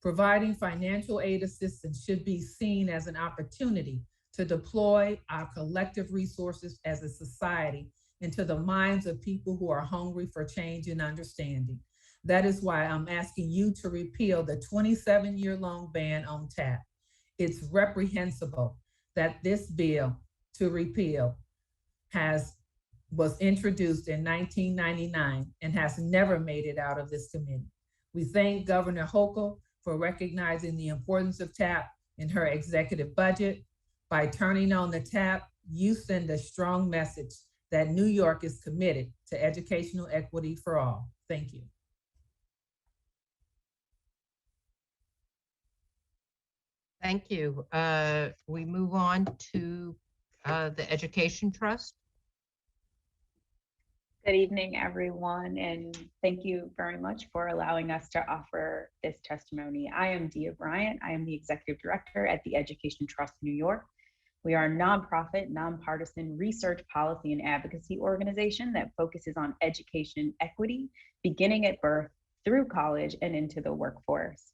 Providing financial aid assistance should be seen as an opportunity to deploy our collective resources as a society into the minds of people who are hungry for change and understanding. That is why I'm asking you to repeal the 27-year-long ban on TAP. It's reprehensible that this bill to repeal was introduced in 1999 and has never made it out of this committee. We thank Governor Hochul for recognizing the importance of TAP in her executive budget. By turning on the tap, you send a strong message that New York is committed to educational equity for all. Thank you. Thank you. We move on to the Education Trust. Good evening, everyone, and thank you very much for allowing us to offer this testimony. I am Dia Bryant. I am the Executive Director at the Education Trust New York. We are a nonprofit, nonpartisan research, policy, and advocacy organization that focuses on education equity, beginning at birth, through college, and into the workforce.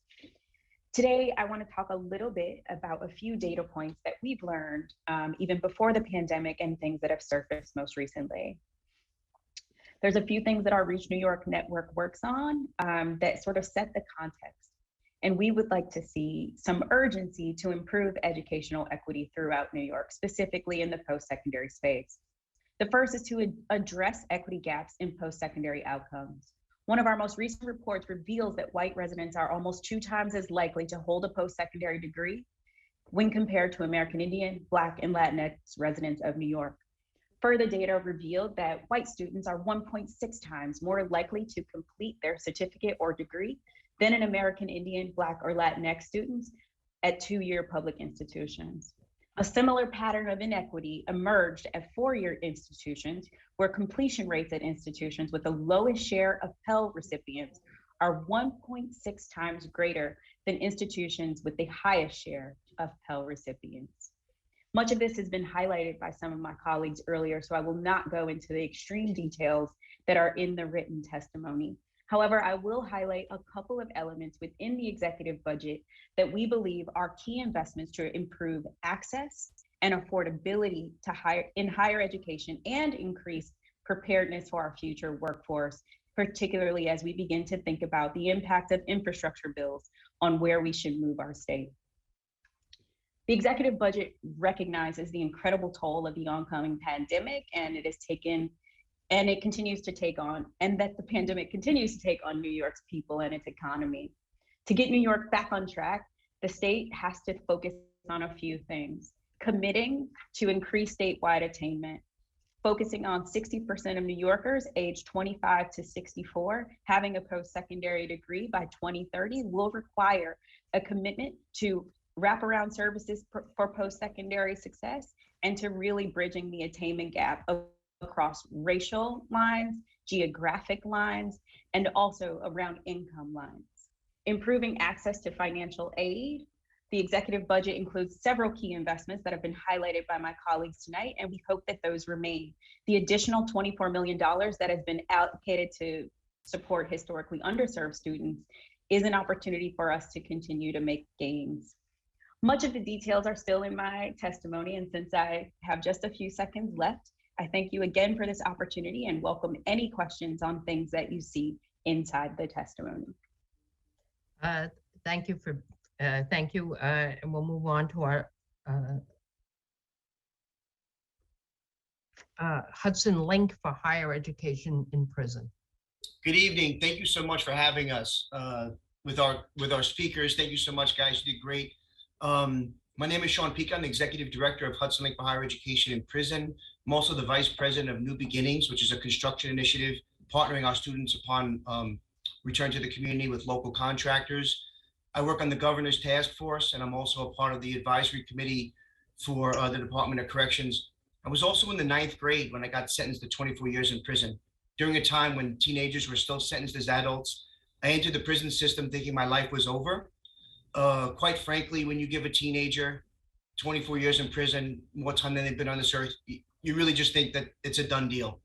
Today, I want to talk a little bit about a few data points that we've learned even before the pandemic and things that have surfaced most recently. There's a few things that our Reach New York network works on that sort of set the context. And we would like to see some urgency to improve educational equity throughout New York, specifically in the post-secondary space. The first is to address equity gaps in post-secondary outcomes. One of our most recent reports reveals that white residents are almost 2 times as likely to hold a post-secondary degree when compared to American Indian, Black, and Latinx residents of New York. Further data revealed that white students are 1.6 times more likely to complete their certificate or degree than an American Indian, Black, or Latinx students at 2-year public institutions. A similar pattern of inequity emerged at 4-year institutions, where completion rates at institutions with the lowest share of Pell recipients are 1.6 times greater than institutions with the highest share of Pell recipients. Much of this has been highlighted by some of my colleagues earlier, so I will not go into the extreme details that are in the written testimony. However, I will highlight a couple of elements within the executive budget that we believe are key investments to improve access and affordability to higher education and increase preparedness for our future workforce, particularly as we begin to think about the impact of infrastructure bills on where we should move our state. The executive budget recognizes the incredible toll of the oncoming pandemic, and it continues to take on, and that the pandemic continues to take on New York's people and its economy. To get New York back on track, the state has to focus on a few things: committing to increase statewide attainment, focusing on 60% of New Yorkers aged 25 to 64 having a post-secondary degree by 2030 will require a commitment to wraparound services for post-secondary success and to really bridging the attainment gap across racial lines, geographic lines, and also around income lines. Improving access to financial aid. The executive budget includes several key investments that have been highlighted by my colleagues tonight, and we hope that those remain. The additional $24 million that has been allocated to support historically underserved students is an opportunity for us to continue to make gains. Much of the details are still in my testimony, and since I have just a few seconds left, I thank you again for this opportunity and welcome any questions on things that you see inside the testimony. Thank you, and we'll move on to our Hudson Link for higher education in prison. Good evening. Thank you so much for having us with our speakers. Thank you so much, guys. You did great. My name is Sean Peake. I'm the Executive Director of Hudson Link for Higher Education in Prison. I'm also the Vice President of New Beginnings, which is a construction initiative partnering our students upon return to the community with local contractors. I work on the Governor's Task Force, and I'm also a part of the advisory committee for the Department of Corrections. I was also in the 9th grade when I got sentenced to 24 years in prison. During a time when teenagers were still sentenced as adults, I entered the prison system thinking my life was over. Quite frankly, when you give a teenager 24 years in prison, more time than they've been on this earth, you really just think that it's a done deal.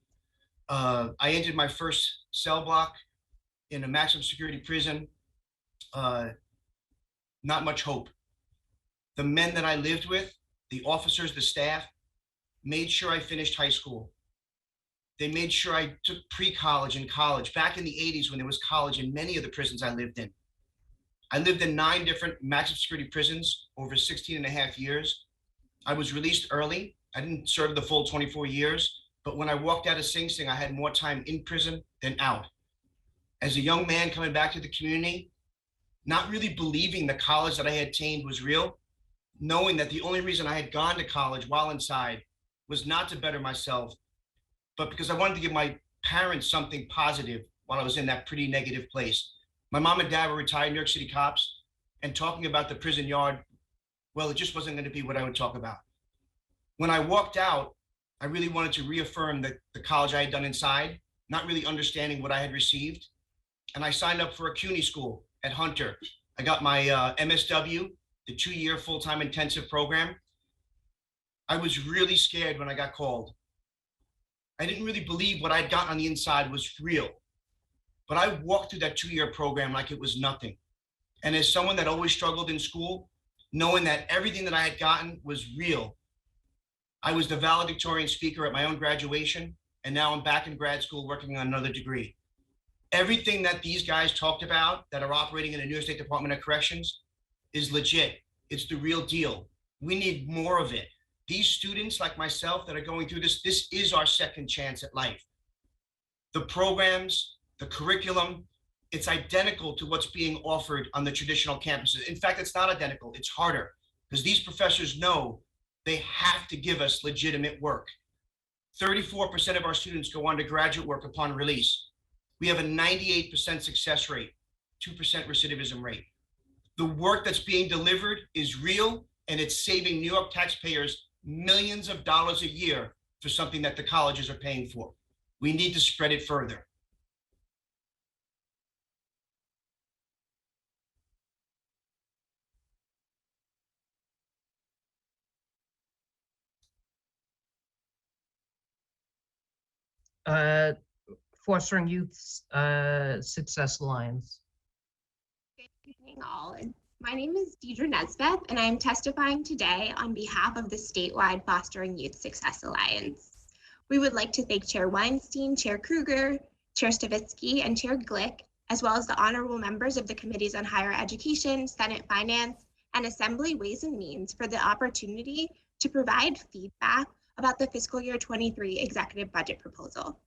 I entered my first cell block in a maximum security prison. Not much hope. The men that I lived with, the officers, the staff, made sure I finished high school. They made sure I took pre-college and college back in the 80s when there was college in many of the prisons I lived in. I lived in 9 different maximum security prisons over 16 and a half years. I was released early. I didn't serve the full 24 years, but when I walked out of Sing Sing, I had more time in prison than out. As a young man coming back to the community, not really believing the college that I had attained was real, knowing that the only reason I had gone to college while inside was not to better myself, but because I wanted to give my parents something positive while I was in that pretty negative place. My mom and dad were retired New York City cops, and talking about the prison yard well, it just wasn't going to be what I would talk about. When I walked out, I really wanted to reaffirm the college I had done inside, not really understanding what I had received. And I signed up for a CUNY school at Hunter. I got my MSW, the 2-year full-time intensive program. I was really scared when I got called. I didn't really believe what I'd gotten on the inside was real. But I walked through that 2-year program like it was nothing. And as someone that always struggled in school, knowing that everything that I had gotten was real, I was the valedictorian speaker at my own graduation, and now I'm back in grad school working on another degree. Everything that these guys talked about that are operating in the New York State Department of Corrections is legit. It's the real deal. We need more of it. These students like myself that are going through this is our second chance at life. The programs, the curriculum, it's identical to what's being offered on the traditional campuses. In fact, it's not identical, it's harder, because these professors know they have to give us legitimate work. 34% of our students go on to graduate work upon release. We have a 98% success rate, 2% recidivism rate. The work that's being delivered is real, and it's saving New York taxpayers millions of dollars a year for something that the colleges are paying for. We need to spread it further. Fostering Youth Success Alliance. Good evening, all. My name is Deidre Nesbeth, and I am testifying today on behalf of the statewide Fostering Youth Success Alliance. We would like to thank Chair Weinstein, Chair Kruger, Chair Stavitsky, and Chair Glick, as well as the honorable members of the Committees on Higher Education, Senate Finance, and Assembly Ways and Means for the opportunity to provide feedback about the fiscal year 23 executive budget proposal.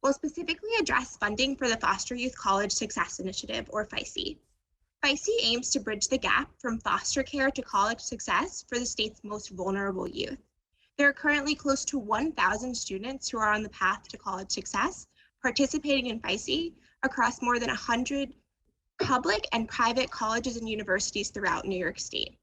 We'll specifically address funding for the Foster Youth College Success Initiative, or FYSE. FYSE aims to bridge the gap from foster care to college success for the state's most vulnerable youth. There are currently close to 1,000 students who are on the path to college success, participating in FYSE across more than 100 public and private colleges and universities throughout New York State.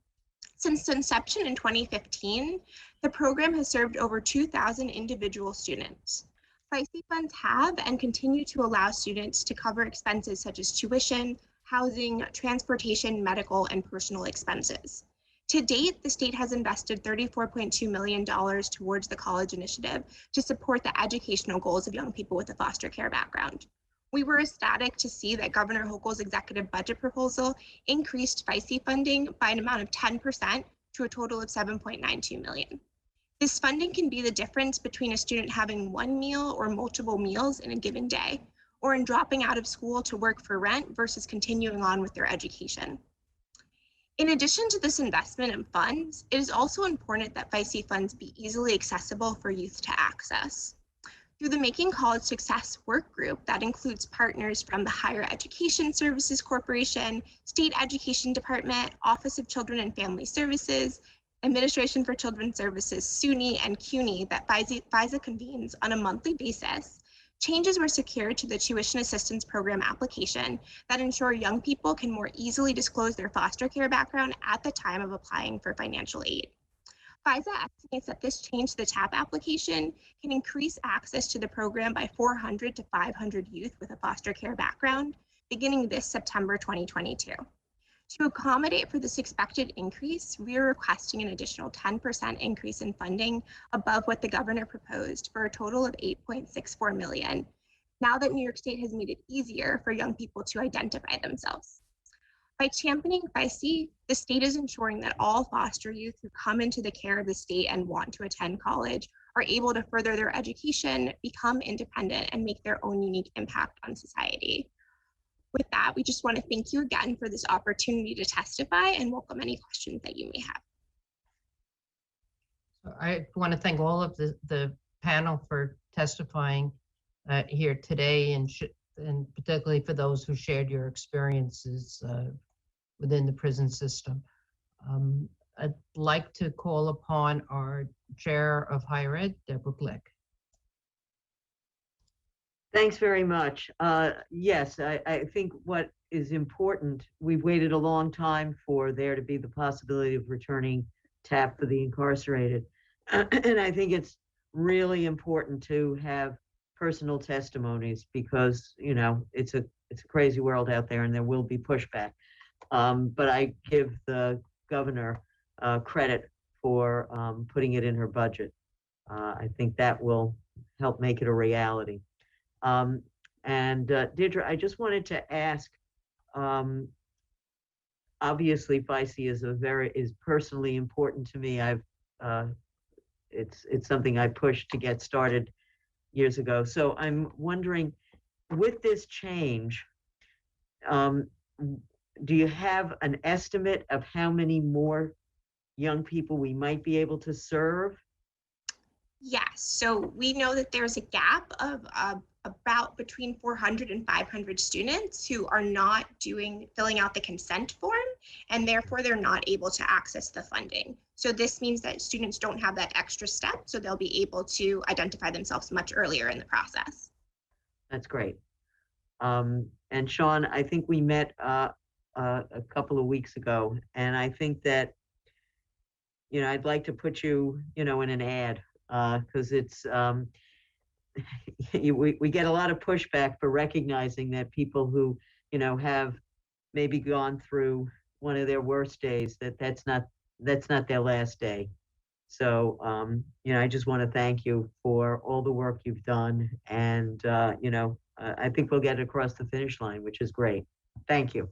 Since its inception in 2015, the program has served over 2,000 individual students. FYSE funds have and continue to allow students to cover expenses such as tuition, housing, transportation, medical, and personal expenses. To date, the state has invested $34.2 million towards the college initiative to support the educational goals of young people with a foster care background. We were ecstatic to see that Governor Hochul's executive budget proposal increased FYSE funding by an amount of 10% to a total of $7.92 million. This funding can be the difference between a student having one meal or multiple meals in a given day, or in dropping out of school to work for rent versus continuing on with their education. In addition to this investment in funds, it is also important that FYSE funds be easily accessible for youth to access. Through the Making College Success work group that includes partners from the Higher Education Services Corporation, State Education Department, Office of Children and Family Services, Administration for Children's Services, SUNY, and CUNY that FYSE convenes on a monthly basis, changes were secured to the Tuition Assistance Program application that ensure young people can more easily disclose their foster care background at the time of applying for financial aid. FYSE estimates that this change to the TAP application can increase access to the program by 400 to 500 youth with a foster care background, beginning this September 2022. To accommodate for this expected increase, we are requesting an additional 10% increase in funding above what the governor proposed for a total of $8.64 million, now that New York State has made it easier for young people to identify themselves. By championing FYSE, the state is ensuring that all foster youth who come into the care of the state and want to attend college are able to further their education, become independent, and make their own unique impact on society. With that, we just want to thank you again for this opportunity to testify and welcome any questions that you may have. I want to thank all of the panel for testifying here today, and particularly for those who shared your experiences within the prison system. I'd like to call upon our Chair of Higher Ed, Deborah Glick. Thanks very much. Yes, I think what is important, we've waited a long time for there to be the possibility of returning TAP for the incarcerated. And I think it's really important to have personal testimonies because, you know, it's a crazy world out there and there will be pushback. But I give the governor credit for putting it in her budget. I think that will help make it a reality. And Deirdre, I just wanted to ask, obviously FISE is personally important to me. It's something I pushed to get started years ago. So I'm wondering, with this change, do you have an estimate of how many more young people we might be able to serve? Yes, so we know that there's a gap of about between 400 and 500 students who are not filling out the consent form, and therefore they're not able to access the funding. So this means that students don't have that extra step, so they'll be able to identify themselves much earlier in the process. That's great. And Sean, I think we met a couple of weeks ago, and I think that, you know, I'd like to put you, you know, in an ad because it's, we get a lot of pushback for recognizing that people who, you know, have maybe gone through one of their worst days, that's not their last day. So, you know, I just want to thank you for all the work you've done. And, you know, I think we'll get across the finish line, which is great. Thank you.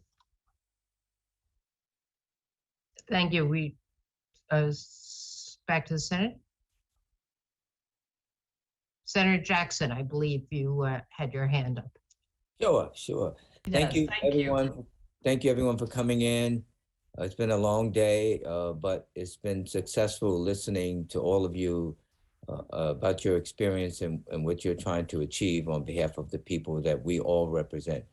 Thank you. We, back to the Senate. Senator Jackson, I believe you had your hand up. Sure. Thank you, everyone. Thank you, everyone, for coming in. It's been a long day, but it's been successful listening to all of you about your experience and what you're trying to achieve on behalf of the people that we all represent.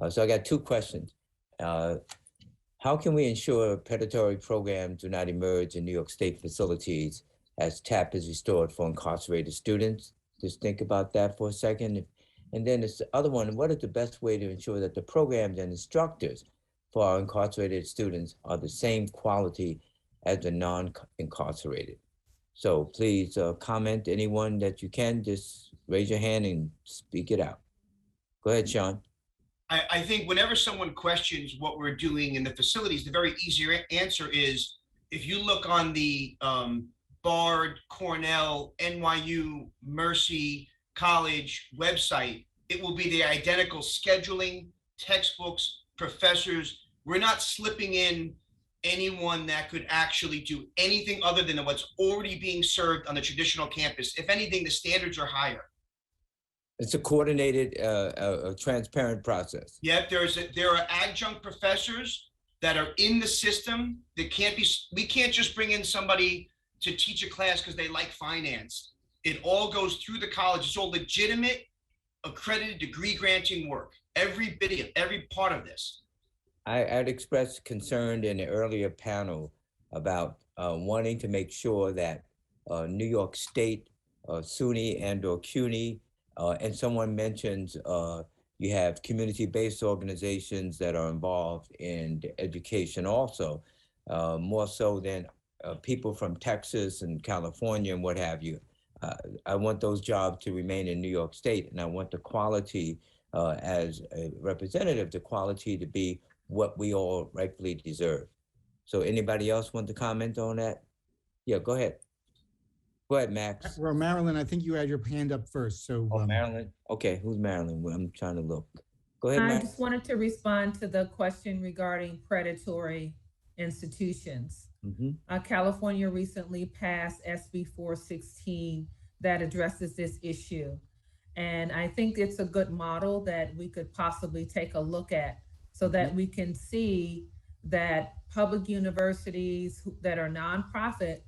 So I got two questions. How can we ensure predatory programs do not emerge in New York State facilities as TAP is restored for incarcerated students? Just think about that for a second. And then the other one, what is the best way to ensure that the programs and instructors for our incarcerated students are the same quality as the non-incarcerated? So please comment, anyone that you can, just raise your hand and speak it out. Go ahead, Sean. I think whenever someone questions what we're doing in the facilities, the very easy answer is, if you look on the Bard, Cornell, NYU, Mercy College website, it will be the identical scheduling, textbooks, professors. We're not slipping in anyone that could actually do anything other than what's already being served on the traditional campus. If anything, the standards are higher. It's a coordinated, transparent process. Yep, there are adjunct professors that are in the system that we can't just bring in somebody to teach a class because they like finance. It all goes through the college. It's all legitimate, accredited degree granting work. Every bit of every part of this. I'd expressed concern in the earlier panel about wanting to make sure that New York State, SUNY and/or CUNY, and someone mentions you have community-based organizations that are involved in education also, more so than people from Texas and California and what have you. I want those jobs to remain in New York State, and I want the quality as a representative, the quality to be what we all rightfully deserve. So anybody else want to comment on that? Yeah, go ahead. Go ahead, Max. Well, Marilyn, I think you had your hand up first. So Marilyn. Okay, who's Marilyn? I'm trying to look. Go ahead, I Max. just wanted to respond to the question regarding predatory institutions. California recently passed SB 416 that addresses this issue. And I think it's a good model that we could possibly take a look at so that we can see that public universities that are nonprofit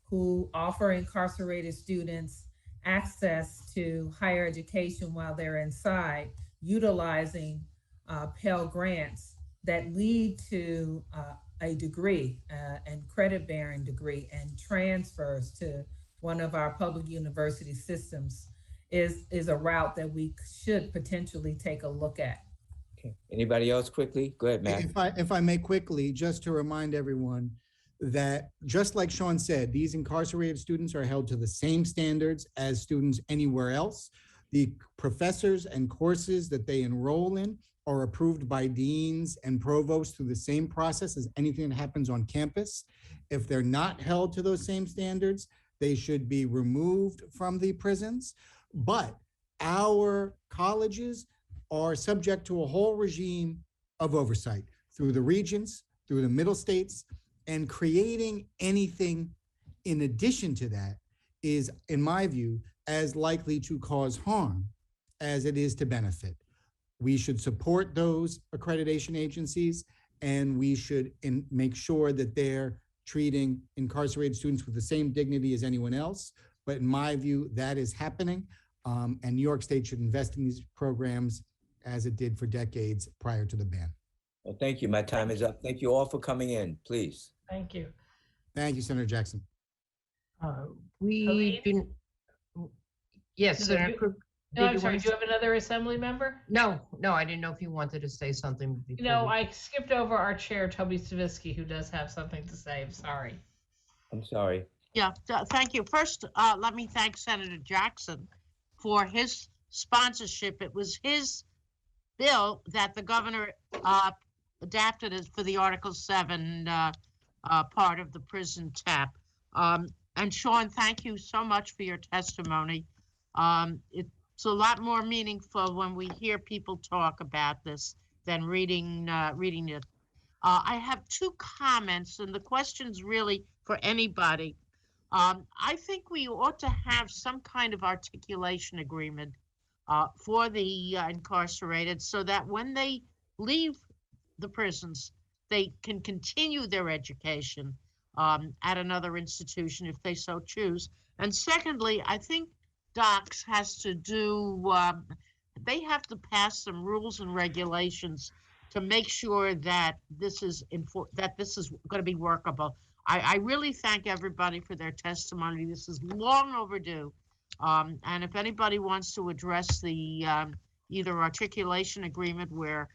who offer incarcerated students access to higher education while they're inside, utilizing Pell Grants that lead to a degree and credit-bearing degree and transfers to one of our public university systems is a route that we should potentially take a look at. Okay. Anybody else quickly? Go ahead, Matt. If I may quickly, just to remind everyone that just like Sean said, these incarcerated students are held to the same standards as students anywhere else. The professors and courses that they enroll in are approved by deans and provosts through the same process as anything that happens on campus. If they're not held to those same standards, they should be removed from the prisons. But our colleges are subject to a whole regime of oversight through the regents, through the middle states, and creating anything in addition to that is, in my view, as likely to cause harm as it is to benefit. We should support those accreditation agencies, and we should make sure that they're treating incarcerated students with the same dignity as anyone else. But in my view, that is happening, and New York State should invest in these programs as it did for decades prior to the ban. Well, thank you. My time is up. Thank you all for coming in, please. Thank you. Thank you, Senator Jackson. We do. Yes, No, Senator you- Krug. No, did I'm you sorry. want Do to you have another assembly member? No, I didn't know if you wanted to say something before. No, we- I skipped over our chair, Toby Stavisky, who does have something to say. I'm sorry. I'm sorry. Yeah, thank you. First, let me thank Senator Jackson for his sponsorship. It was his bill that the governor adapted as for the Article 7 part of the prison TAP. And Sean, thank you so much for your testimony. It's a lot more meaningful when we hear people talk about this than reading it. I have two comments, and the question's really for anybody. I think we ought to have some kind of articulation agreement for the incarcerated so that when they leave the prisons, they can continue their education at another institution if they so choose. And secondly, I think DOCS has to do, they have to pass some rules and regulations to make sure that this is going to be workable. I really thank everybody for their testimony. This is long overdue. And if anybody wants to address the either articulation agreement where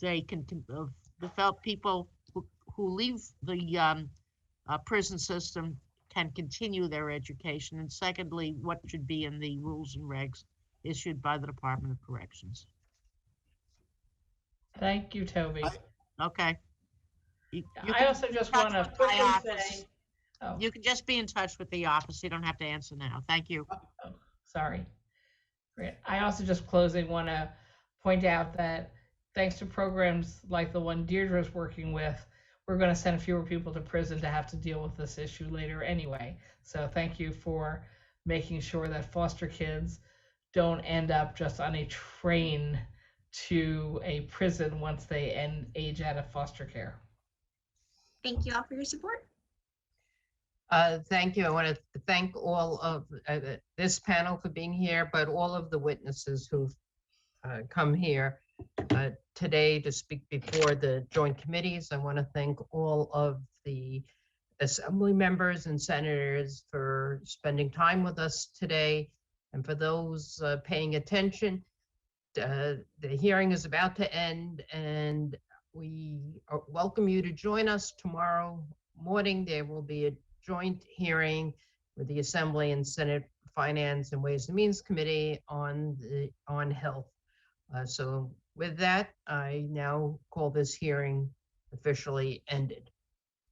they can, the felt people who leave the prison system can continue their education. And secondly, what should be in the rules and regs issued by the Department of Corrections. Thank you, Toby. Okay. I also just want to quickly say, you can just be in touch with the office. You don't have to answer now. Thank you. Sorry. Great. I also just closing want to point out that thanks to programs like the one Deirdre's working with, we're going to send fewer people to prison to have to deal with this issue later anyway. So thank you for making sure that foster kids don't end up just on a train to a prison once they age out of foster care. Thank you all for your support. Thank you. I want to thank all of this panel for being here, but all of the witnesses who've come here today to speak before the joint committees. I want to thank all of the assembly members and senators for spending time with us today. And for those paying attention, the hearing is about to end, and we welcome you to join us tomorrow morning. There will be a joint hearing with the Assembly and Senate Finance and Ways and Means Committee on health. So with that, I now call this hearing officially ended.